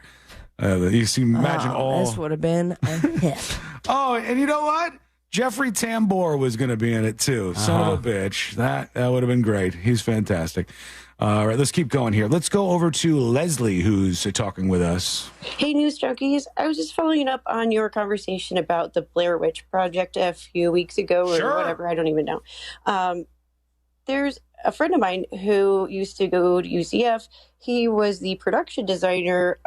You see, imagine all. This would have been a hit. Oh, and you know what? Jeffrey Tambor was going to be in it too. Son of a bitch. That would have been great. He's fantastic. All right, let's keep going here. Let's go over to Leslie, who's talking with us. Hey, News Junkies. I was just following up on your conversation about the Blair Witch Project a few weeks ago or whatever. I don't even know. There's a friend of mine who used to go to UCF. He was the production designer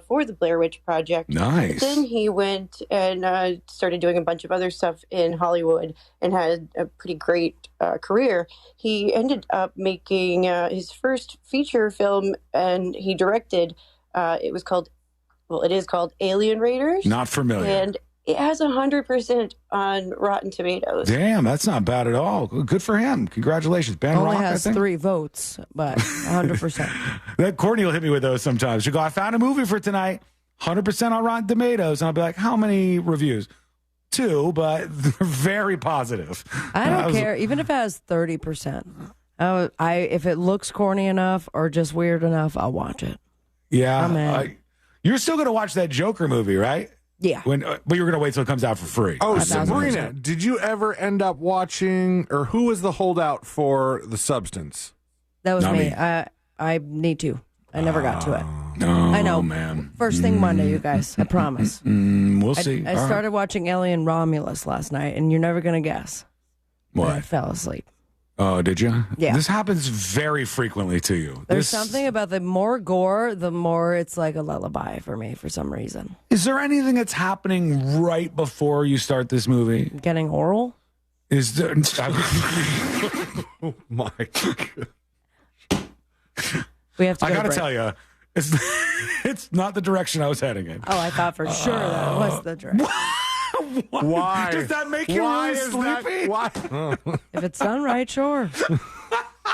for the Blair Witch Project. Nice. Then he went and started doing a bunch of other stuff in Hollywood and had a pretty great career. He ended up making his first feature film, and he directed. It is called Alien Raiders. Not familiar. And it has 100% on Rotten Tomatoes. Damn, that's not bad at all. Good for him. Congratulations. Ben Only Rock, has I think. 3 votes, but 100%. That Courtney will hit me with those sometimes. She'll go, I found a movie for tonight, 100% on Rotten Tomatoes. And I'll be like, how many reviews? 2, but they're very positive. I don't care. Even if it has 30%. If it looks corny enough or just weird enough, I'll watch it. Yeah. You're still going to watch that Joker movie, right? Yeah. But you're going to wait till it comes out for free. Oh, Sabrina, did you ever end up watching, or who was the holdout for The Substance? That was me. I need to. I never got to it. No, I know. Man. First thing Monday, you guys. I promise. We'll see. I started watching Alien Romulus last night, and you're never going to guess. What? I fell asleep. Oh, did you? Yeah. This happens very frequently to you. There's something about the more gore, the more it's like a lullaby for me for some reason. Is there anything that's happening right before you start this movie? Getting oral? Is there? Oh my God. We have to. I gotta tell you, it's not the direction I was heading in. Oh, I thought for sure that was the direction. Why? Does that make you really sleepy? Why? If it's done right, sure.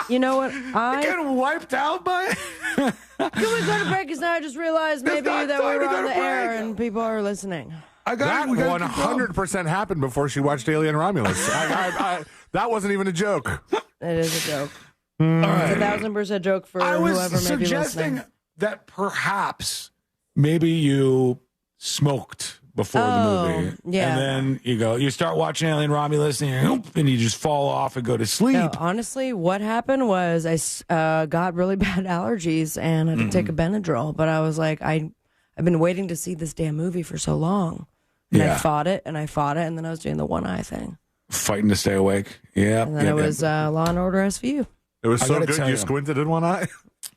You know what? You're getting wiped out by it? Can we go to break? Because now I just realized maybe that we were on the air and people are listening. That 100% happened before she watched Alien Romulus. That wasn't even a joke. It is a joke. All right. It's a 1,000% joke for whoever may be listening. Suggesting that perhaps maybe you smoked before the movie. Yeah. And then you start watching Alien Romulus and you just fall off and go to sleep. No, honestly, what happened was I got really bad allergies and I had to take a Benadryl. But I was like, I've been waiting to see this damn movie for so long. And I fought it, and then I was doing the one eye thing. Fighting to stay awake. Yeah. And then it was Law and Order SVU. It was so good you squinted in one eye?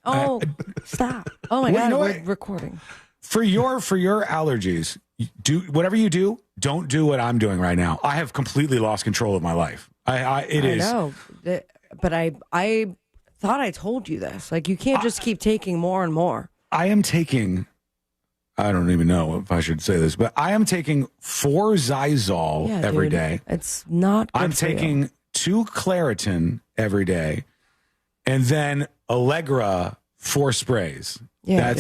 Oh, stop. Oh, my God, we're recording. For your allergies, do whatever you do, don't do what I'm doing right now. I have completely lost control of my life. I know. But I thought I told you this. Like, you can't just keep taking more and more. I am taking... I don't even know if I should say this, but I am taking 4 Zysol every day. It's not good I'm for taking you. 2 Claritin every day, and then Allegra 4 sprays. Yeah,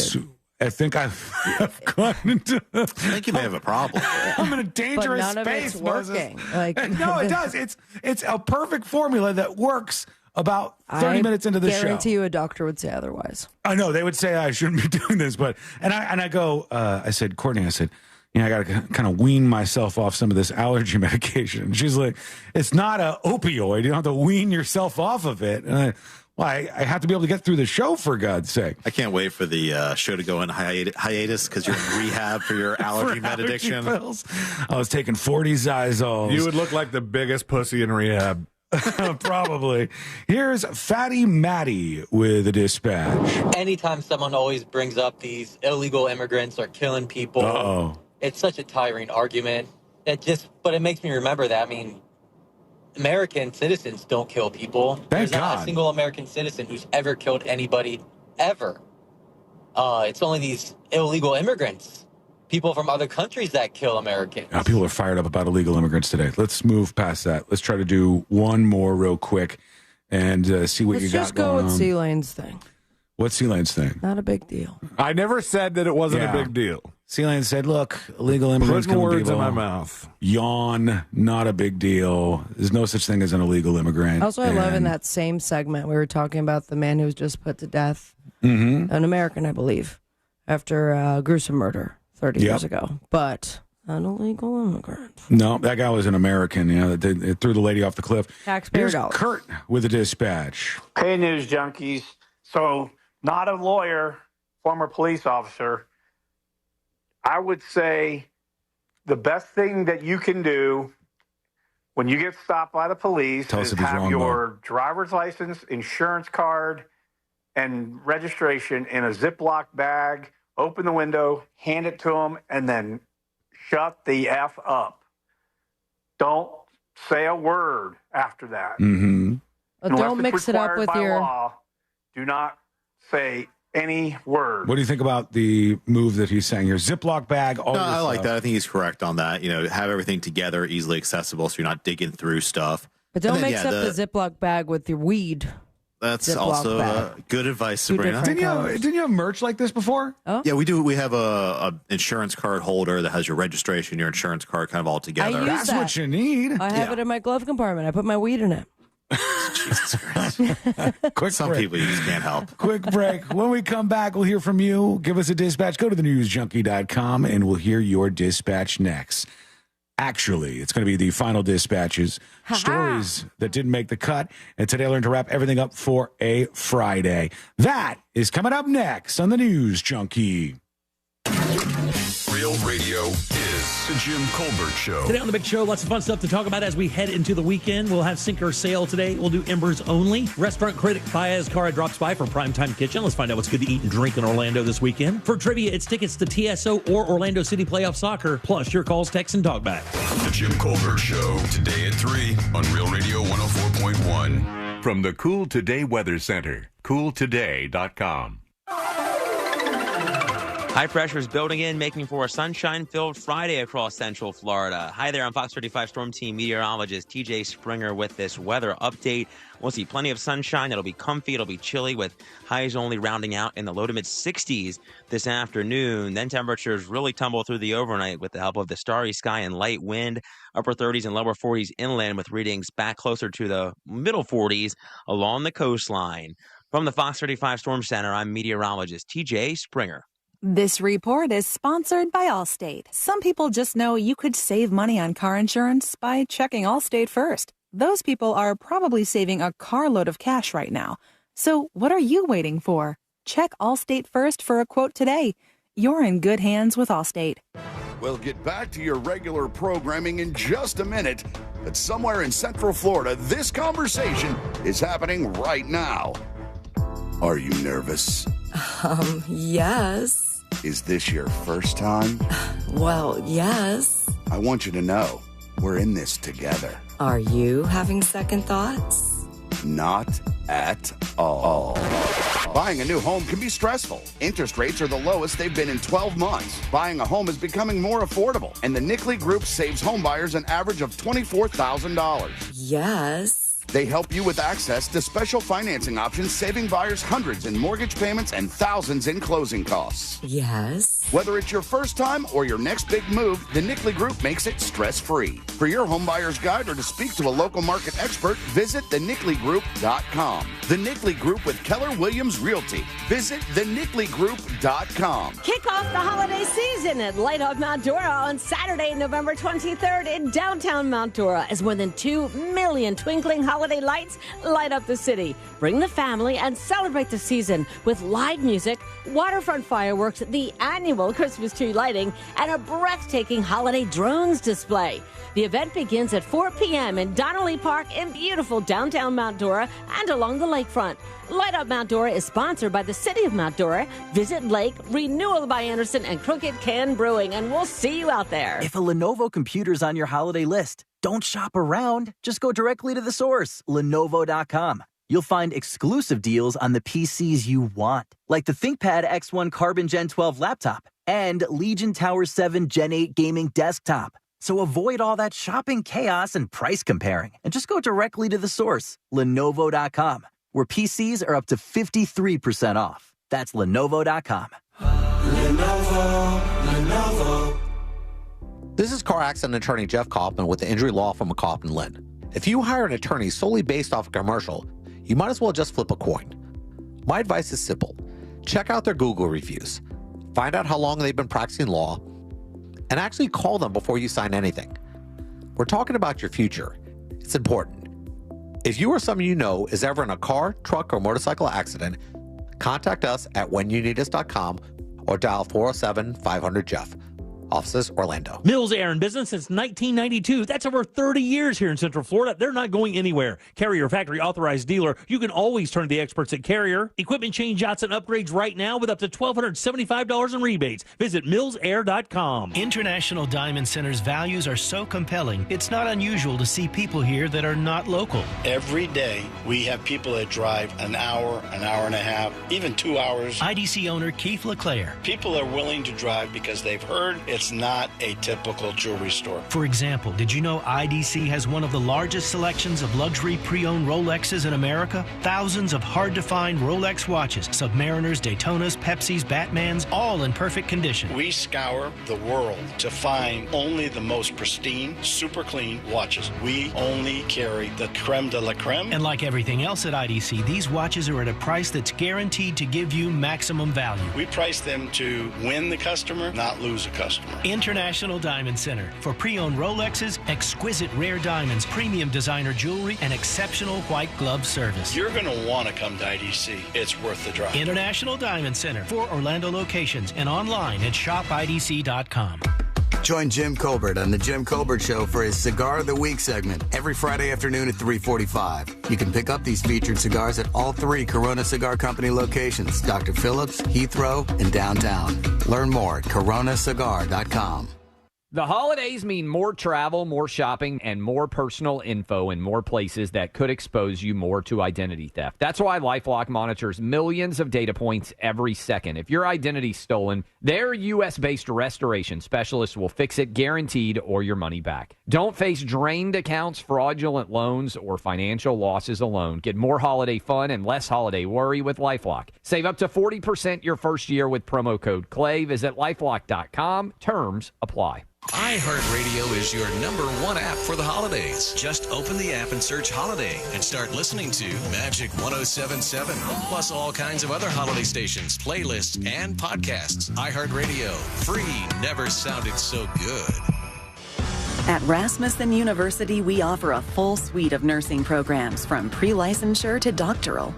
I think I've gone into... I think you may have a problem. I'm in a dangerous but none space. of it's working. Like, no, it does. It's a perfect formula that works about 30 minutes into the show. I guarantee you a doctor would say otherwise. I know. They would say I shouldn't be doing this, but... And I go, I said, Courtney, I got to kind of wean myself off some of this allergy medication. And she's like, it's not an opioid. You don't have to wean yourself off of it. And I have to be able to get through the show, for God's sake. I can't wait for the show to go in hiatus because you're in rehab for your allergy medication. Pills. I was taking 40 Zysols. You would look like the biggest pussy in rehab. Probably. Here's Fatty Matty with a dispatch. Anytime someone always brings up these illegal immigrants are killing people, it's such a tiring argument. But it makes me remember that. I mean, American citizens don't kill people. There's not a single American citizen who's ever killed anybody, ever. It's only these illegal immigrants, people from other countries that kill Americans. People are fired up about illegal immigrants today. Let's move past that. Let's try to do one more real quick and see what you got going on. Let's just go with C-Lane's thing. What's C-Lane's thing? Not a big deal. I never said that it wasn't a big deal. C-Lane said, look, illegal immigrants putting killing words people. in my mouth. Yawn, not a big deal. There's no such thing as an illegal immigrant. Also, I love in that same segment, we were talking about the man who was just put to death. An American, I believe, after a gruesome murder 30 years ago. But An illegal immigrant. No, that guy was an American. It threw the lady off the cliff. Taxpayer Here's dollars. Kurt with a dispatch. Hey, news junkies. So, not a lawyer, former police officer. I would say the best thing that you can do when you get stopped by the police is have your driver's license, insurance card, and registration in a Ziploc bag, open the window, hand it to them, and then shut the F up. Don't say a word after that. Mm-hmm. Don't mix it up with your... law, do not say any word. What do you think about the move that he's saying here? Ziploc bag, all No, this I like stuff. that. I think he's correct on that. Have everything together, easily accessible, so you're not digging through stuff. But don't mix up the Ziploc bag with your weed. That's Ziploc also bag. good advice, Two Sabrina. different Didn't you have merch like this before? Oh, yeah, we do. We have a insurance card holder that has your registration, your insurance card, kind of all together. That's what you need. I have it in my glove compartment. I put my weed in it. Jesus Christ. Some break. people you just can't help. Quick break. When we come back, we'll hear from you. Give us a dispatch. Go to thenewsjunkie.com and we'll hear your dispatch next. Actually, it's going to be the final dispatches, stories that didn't make the cut. And today I learned to wrap everything up for a Friday. That is coming up next on the News Junkie. Real Radio is the Jim Colbert Show. Today on the Big Show, lots of fun stuff to talk about as we head into the weekend. We'll have Sink or Sail today. We'll do Embers only. Restaurant critic Fayez Cara drops by for Primetime Kitchen. Let's find out what's good to eat and drink in Orlando this weekend. For trivia, it's tickets to TSO or Orlando City Playoff Soccer, plus your calls, texts, and talkbacks. The Jim Colbert Show, today at 3 on Real Radio 104.1. From the Cool Today Weather Center, cooltoday.com. High pressure is building in, making for a sunshine-filled Friday across Central Florida. Hi there, I'm Fox 35 Storm Team meteorologist TJ Springer with this weather update. We'll see plenty of sunshine. It'll be comfy. It'll be chilly with highs only rounding out in the low to mid 60s this afternoon. Then temperatures really tumble through the overnight with the help of the starry sky and light wind. Upper 30s and lower 40s inland with readings back closer to the middle 40s along the coastline. From the Fox 35 Storm Center, I'm meteorologist TJ Springer. This report is sponsored by Allstate. Some people just know you could save money on car insurance by checking Allstate first. Those people are probably saving a carload of cash right now. So what are you waiting for? Check Allstate first for a quote today. You're in good hands with Allstate. We'll get back to your regular programming in just a minute. But somewhere in Central Florida, this conversation is happening right now. Are you nervous? Yes. Is this your first time? Well, yes. I want you to know we're in this together. Are you having second thoughts? Not at all. Buying a new home can be stressful. Interest rates are the lowest they've been in 12 months. Buying a home is becoming more affordable. And the Nickley Group saves homebuyers an average of $24,000. Yes. They help you with access to special financing options, saving buyers hundreds in mortgage payments and thousands in closing costs. Yes. Whether it's your first time or your next big move, the Nickley Group makes it stress-free. For your home buyer's guide or to speak to a local market expert, visit thenickley.com. The Nickley Group with Keller Williams Realty. Visit thenickley.com. Kick off the holiday season at Light Up Mount Dora on Saturday, November 23rd in downtown Mount Dora as more than 2 million twinkling holiday lights light up the city. Bring the family and celebrate the season with live music, waterfront fireworks, the annual Christmas tree lighting, and a breathtaking holiday drones display. The event begins at 4 p.m. in Donnelly Park in beautiful downtown Mount Dora and along the lakefront. Light Up Mount Dora is sponsored by the City of Mount Dora, Visit Lake, Renewal by Anderson, and Crooked Can Brewing, and we'll see you out there. If a Lenovo computer's on your holiday list, don't shop around. Just go directly to the source, Lenovo.com. You'll find exclusive deals on the PCs you want, like the ThinkPad X1 Carbon Gen 12 laptop and Legion Tower 7 Gen 8 gaming desktop. So avoid all that shopping chaos and price comparing, and just go directly to the source, Lenovo.com, where PCs are up to 53% off. That's Lenovo.com. Lenovo. This is car accident attorney Jeff Kaufman with the injury law firm McCough & Lynn. If you hire an attorney solely based off a commercial, you might as well just flip a coin. My advice is simple. Check out their Google reviews. Find out how long they've been practicing law. and actually call them before you sign anything. We're talking about your future. It's important. If you or someone you know is ever in a car, truck, or motorcycle accident, contact us at whenyounneedus.com or dial 407-500-JEFF. Offices, Orlando. Mills Air in business since 1992. That's over 30 years here in Central Florida. They're not going anywhere. Carrier factory authorized dealer. You can always turn to the experts at Carrier. Equipment change-outs and upgrades right now with up to $1,275 in rebates. Visit millsair.com. International Diamond Center's values are so compelling, it's not unusual to see people here that are not local. Every day, we have people that drive an hour and a half, even 2 hours. IDC owner Keith LeClaire. People are willing to drive because they've heard it's not a typical jewelry store. For example, did you know IDC has one of the largest selections of luxury pre-owned Rolexes in America? Thousands of hard-to-find Rolex watches, Submariners, Daytonas, Pepsis, Batmans, all in perfect condition. We scour the world to find only the most pristine, super clean watches. We only carry the creme de la creme. And like everything else at IDC, these watches are at a price that's guaranteed to give you maximum value. We price them to win the customer, not lose a customer. International Diamond Center for pre-owned Rolexes, exquisite rare diamonds, premium designer jewelry, and exceptional white glove service. You're going to want to come to IDC. It's worth the drive. International Diamond Center, 4 Orlando locations, and online at shopidc.com. Join Jim Colbert on The Jim Colbert Show for his Cigar of the Week segment every Friday afternoon at 3:45. You can pick up these featured cigars at all 3 Corona Cigar Company locations, Dr. Phillips, Heathrow, and downtown. Learn more at coronacigar.com. The holidays mean more travel, more shopping, and more personal info in more places that could expose you more to identity theft. That's why LifeLock monitors millions of data points every second. If your identity's stolen, their U.S.-based restoration specialists will fix it guaranteed or your money back. Don't face drained accounts, fraudulent loans, or financial losses alone. Get more holiday fun and less holiday worry with LifeLock. Save up to 40% your first year with promo code CLAY. Visit LifeLock.com. Terms apply. iHeartRadio is your #1 app for the holidays. Just open the app and search Holiday and start listening to Magic 107.7, plus all kinds of other holiday stations, playlists, and podcasts. iHeartRadio. Free never sounded so good. At Rasmussen University, we offer a full suite of nursing programs from pre-licensure to doctoral,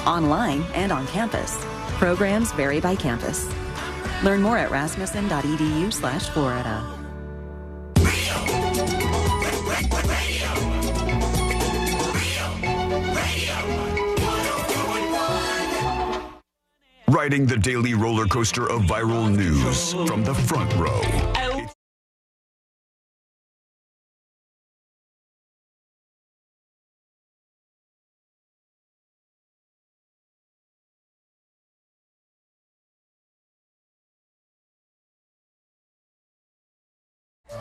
online and on campus. Programs vary by campus. Learn more at rasmussen.edu/Florida. Riding the daily roller coaster of viral news from the front row.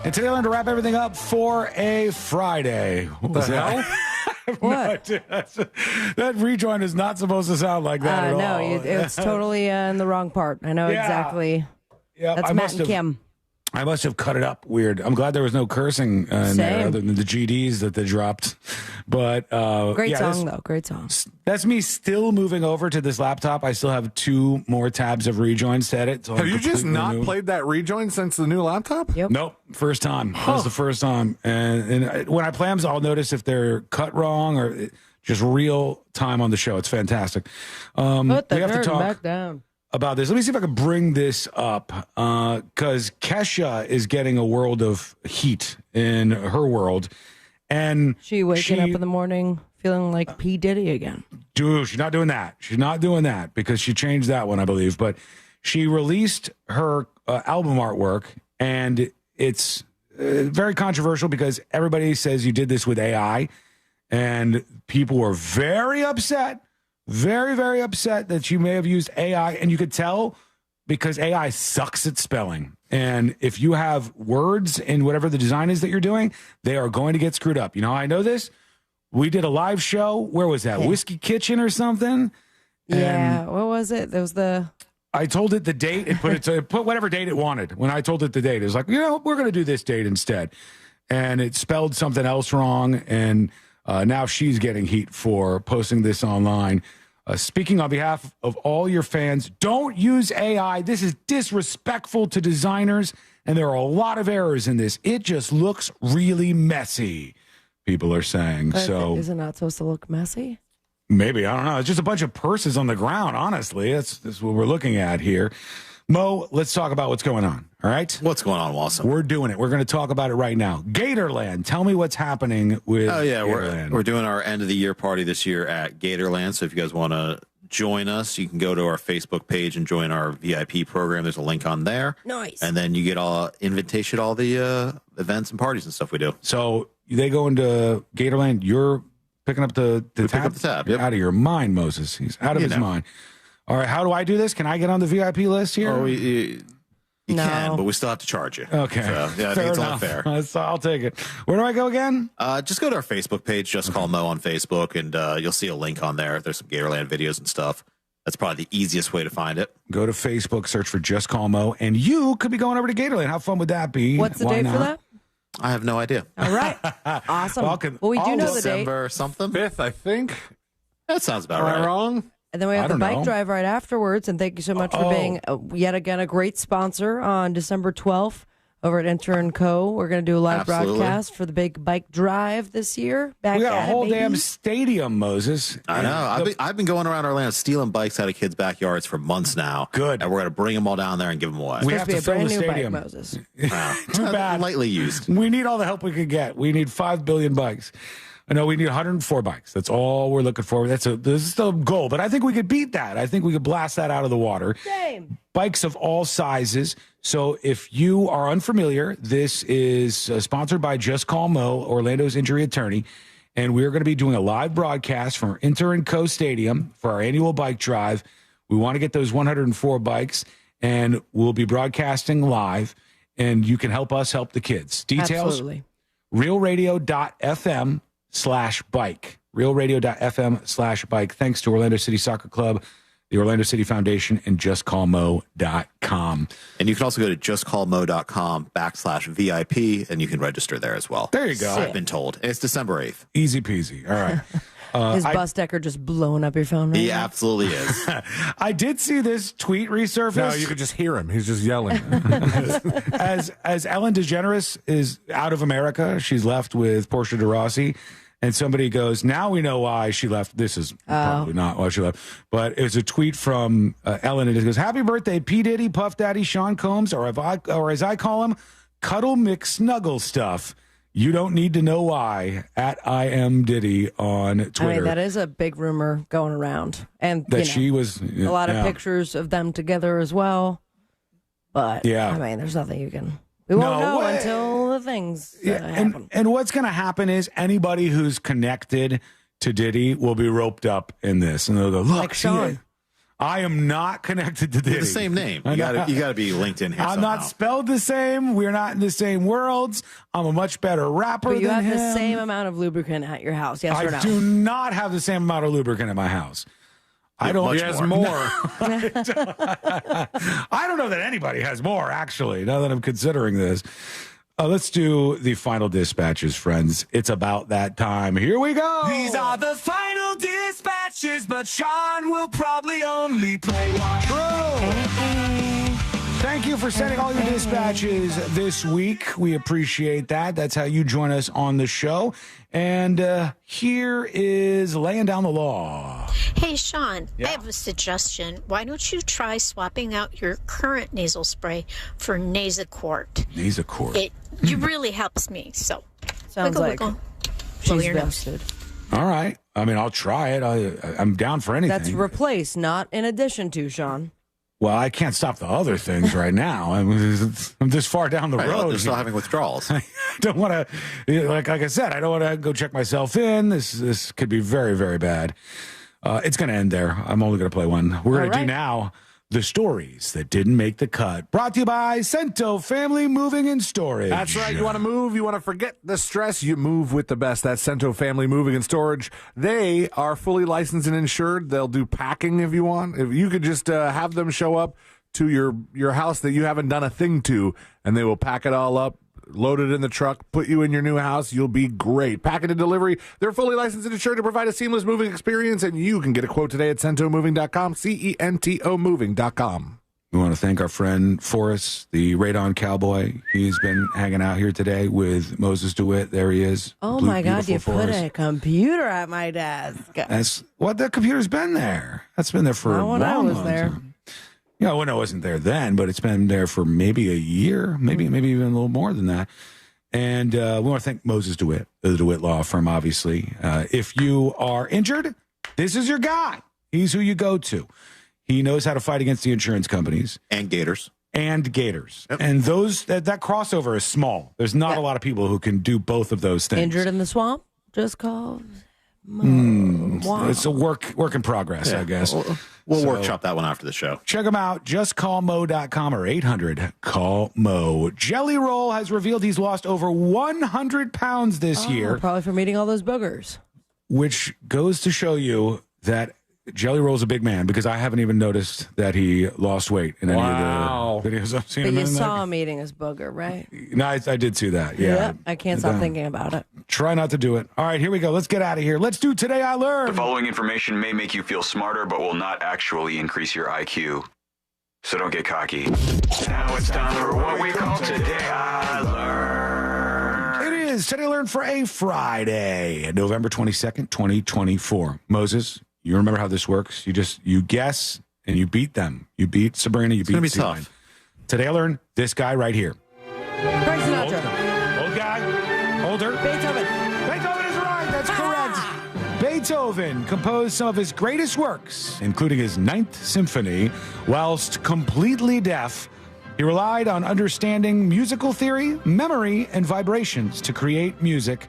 And today I learned to wrap everything up for a Friday. What was that? What? That rejoin is not supposed to sound like that at all. No, it's totally in the wrong part. I know exactly. Yeah, That's Matt and Kim. I must have cut it up weird. I'm glad there was no cursing in there other than the GDs that they dropped. But great song, though. Great song. That's me still moving over to this laptop. I still have 2 more tabs of rejoins to edit. So have you just not played that rejoin since the new laptop? Yep. Nope. First time. That was the first time. And when I play them, I'll notice if they're cut wrong or just real time on the show. It's fantastic. Put the we have to talk back down about this. Let me see if I can bring this up because Kesha is getting a world of heat in her world. And she waking up in the morning feeling like P. Diddy again. Dude, she's not doing that. She's not doing that because she changed that one, I believe. But she released her album artwork, and it's very controversial because everybody says you did this with AI, and people were very upset, very, very upset that you may have used AI, and you could tell because AI sucks at spelling. And if you have words in whatever the design is that you're doing, they are going to get screwed up. You know how I know this? We did a live show. Where was that? Whiskey Kitchen or something? Yeah. What was it? There was I told it the date. It put whatever date it wanted. When I told it the date, it was like, we're going to do this date instead. And it spelled something else wrong. And now she's getting heat for posting this online. Speaking on behalf of all your fans, don't use AI. This is disrespectful to designers, and there are a lot of errors in this. It just looks really messy, people are saying. So is it not supposed to look messy? Maybe. I don't know. It's just a bunch of purses on the ground, honestly. That's what we're looking at here. Mo, let's talk about what's going on, all right? What's going on, Walson? We're doing it. We're going to talk about it right now. Gatorland. Tell me what's happening with Gatorland. We're doing our end-of-the-year party this year at Gatorland, so if you guys want to join us, you can go to our Facebook page and join our VIP program. There's a link on there. Nice. And then you get all invitation to all the events and parties and stuff we do. So they go into Gatorland. You're picking up the tab? Pick up the tab, yep. Out of your mind, Moses. He's out of his mind. All right, how do I do this? Can I get on the VIP list here? Oh, you can, but we still have to charge you. Okay. So, yeah, I think it's only fair. I'll take it. Where do I go again? Just go to our Facebook page, Just Call Mo on Facebook, and you'll see a link on there. There's some Gatorland videos and stuff. That's probably the easiest way to find it. Go to Facebook, search for Just Call Mo, and you could be going over to Gatorland. How fun would that be? What's the date for that? I have no idea. All right. Awesome. Well, we do know the date. December something. 5th, I think. That sounds about right. Am I wrong? And then we have the bike drive right afterwards. And thank you so much for being, yet again, a great sponsor on December 12th over at Enter & Co. We're going to do a live broadcast for the big bike drive this year. We got a whole damn stadium, Moses. I know. I've been going around Orlando stealing bikes out of kids' backyards for months now. Good. And we're going to bring them all down there and give them away. We have to fill the stadium. Bike, Moses. Too bad. Lightly used. We need all the help we could get. We need 5 billion bikes. I know we need 104 bikes. That's all we're looking for. This is the goal, but I think we could beat that. I think we could blast that out of the water. Same. Bikes of all sizes. So if you are unfamiliar, this is sponsored by Just Call Mo, Orlando's injury attorney, and we're going to be doing a live broadcast from Enter & Co. Stadium for our annual bike drive. We want to get those 104 bikes, and we'll be broadcasting live, and you can help us help the kids. Details? Absolutely. realradio.fm/bike. realradio.fm/bike. Thanks to Orlando City Soccer Club, the Orlando City Foundation, and justcallmo.com. And you can also go to justcallmo.com/VIP, and you can register there as well. There you go. I've been told. And it's December 8th. Easy peasy. All right. Is bus decker just blowing up your phone right He now? absolutely is. I did see this tweet resurface. No, you could just hear him. He's just yelling. As Ellen DeGeneres is out of America, she's left with Portia de Rossi. And somebody goes, now we know why she left. This is probably not why she left. But it was a tweet from Ellen. And it goes, happy birthday, P. Diddy, Puff Daddy, Sean Combs, or as I call him, Cuddle McSnuggle Stuff. You don't need to know why. At I am Diddy on Twitter. I mean, that is a big rumor going around. And that she was a lot of pictures of them together as well. But, I mean, there's nothing you can... We won't know until the things happen. And what's going to happen is anybody who's connected to Diddy will be roped up in this. And they'll go, look, like Sean. I am not connected to Diddy. You're the same name. You got to be linked in here I'm somehow. not spelled the same. We're not in the same worlds. I'm a much better rapper But you than have him. the same amount of lubricant at your house, yes or no? I do not have the same amount of lubricant at my house. I don't. He has more. I don't know that anybody has more, actually, now that I'm considering this. Let's do the final dispatches, friends. It's about that time. Here we go. These are the final dispatches, but Sean will probably only play one. Thank you for sending all your dispatches this week. We appreciate that. That's how you join us on the show. And here is laying down the law. Hey, Sean, I have a suggestion. Why don't you try swapping out your current nasal spray for Nasacort? Nasacort. It really helps me. So, Sounds like blow she's your nose. vested. All right. I mean, I'll try it. I'm down for anything. That's replace, not in addition to, Sean. Well, I can't stop the other things right now. I'm this far down the road. They're still having withdrawals. I don't want to, like I said, I don't want to go check myself in. This could be very, very bad. It's going to end there. I'm only going to play one. We're going to do now the stories that didn't make the cut. Brought to you by Cento Family Moving and Storage. That's right. You want to move, you want to forget the stress, you move with the best. That's Cento Family Moving and Storage. They are fully licensed and insured. They'll do packing if you want. If you could just have them show up to your house that you haven't done a thing to, and they will pack it all up, load it in the truck, put you in your new house. You'll be great. Packet and delivery. They're fully licensed and insured to provide a seamless moving experience, and you can get a quote today at centomoving.com, CENTOmoving.com. We want to thank our friend Forrest, the radon cowboy. He's been hanging out here today with Moses DeWitt. There he is. Oh, my God, you put a computer at my desk. That's what the computer's been there. That's been there for a long time. Yeah, when I wasn't there then, but it's been there for maybe a year, maybe even a little more than that. And we want to thank Moses DeWitt, the DeWitt Law Firm, obviously. If you are injured, this is your guy. He's who you go to. He knows how to fight against the insurance companies. And gators. And gators. Yep. And that crossover is small. There's not a lot of people who can do both of those things. Injured in the swamp? Just call Wow. It's a work in progress, I guess. We'll workshop that one after the show. Check them out. JustCallMo.com or 800-CALL-MO. Jelly Roll has revealed he's lost over 100 pounds this year. Probably from eating all those boogers. Which goes to show you that Jelly Roll's a big man, because I haven't even noticed that he lost weight in any of the videos I've seen. But you saw him eating his booger, right? No, I did see that. Yeah. Yep, I can't stop thinking about it. Try not to do it. All right, here we go. Let's get out of here. Let's do Today I Learned. The following information may make you feel smarter, but will not actually increase your IQ. So don't get cocky. Now it's time for what we call Today I Learned. It is Today I Learned for a Friday, November 22nd, 2024. Moses, you remember how this works? You guess and you beat them. You beat Sabrina. You beat Celine. Tough. Today I learned this guy right here. Frank Sinatra. Old guy. Older. Beethoven. Beethoven is right. That's correct. Beethoven composed some of his greatest works, including his Ninth Symphony, whilst completely deaf. He relied on understanding musical theory, memory, and vibrations to create music,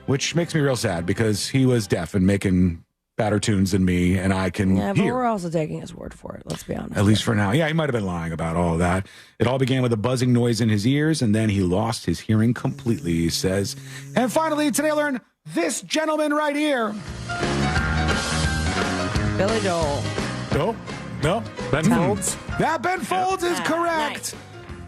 which makes me real sad because he was deaf and making better tunes than me, and I can but hear. we're also taking his word for it, let's be honest. At least for now. Yeah, he might have been lying about all of that. It all began with a buzzing noise in his ears, and then he lost his hearing completely, he says. And finally, today I learned this gentleman right here. Billy Joel. No. Ben Folds? That Ben Folds is correct. Nice.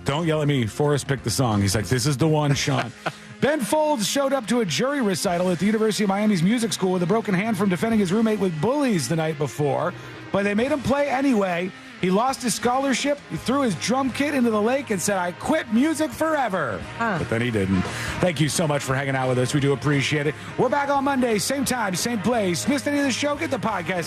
Don't yell at me. Forrest picked the song. He's like, this is the one, Sean. Ben Folds showed up to a jury recital at the University of Miami's music school with a broken hand from defending his roommate with bullies the night before, but they made him play anyway. He lost his scholarship, he threw his drum kit into the lake and said, I quit music forever. But then he didn't. Thank you so much for hanging out with us. We do appreciate it. We're back on Monday, same time, same place. Missed any of the show? Get the podcast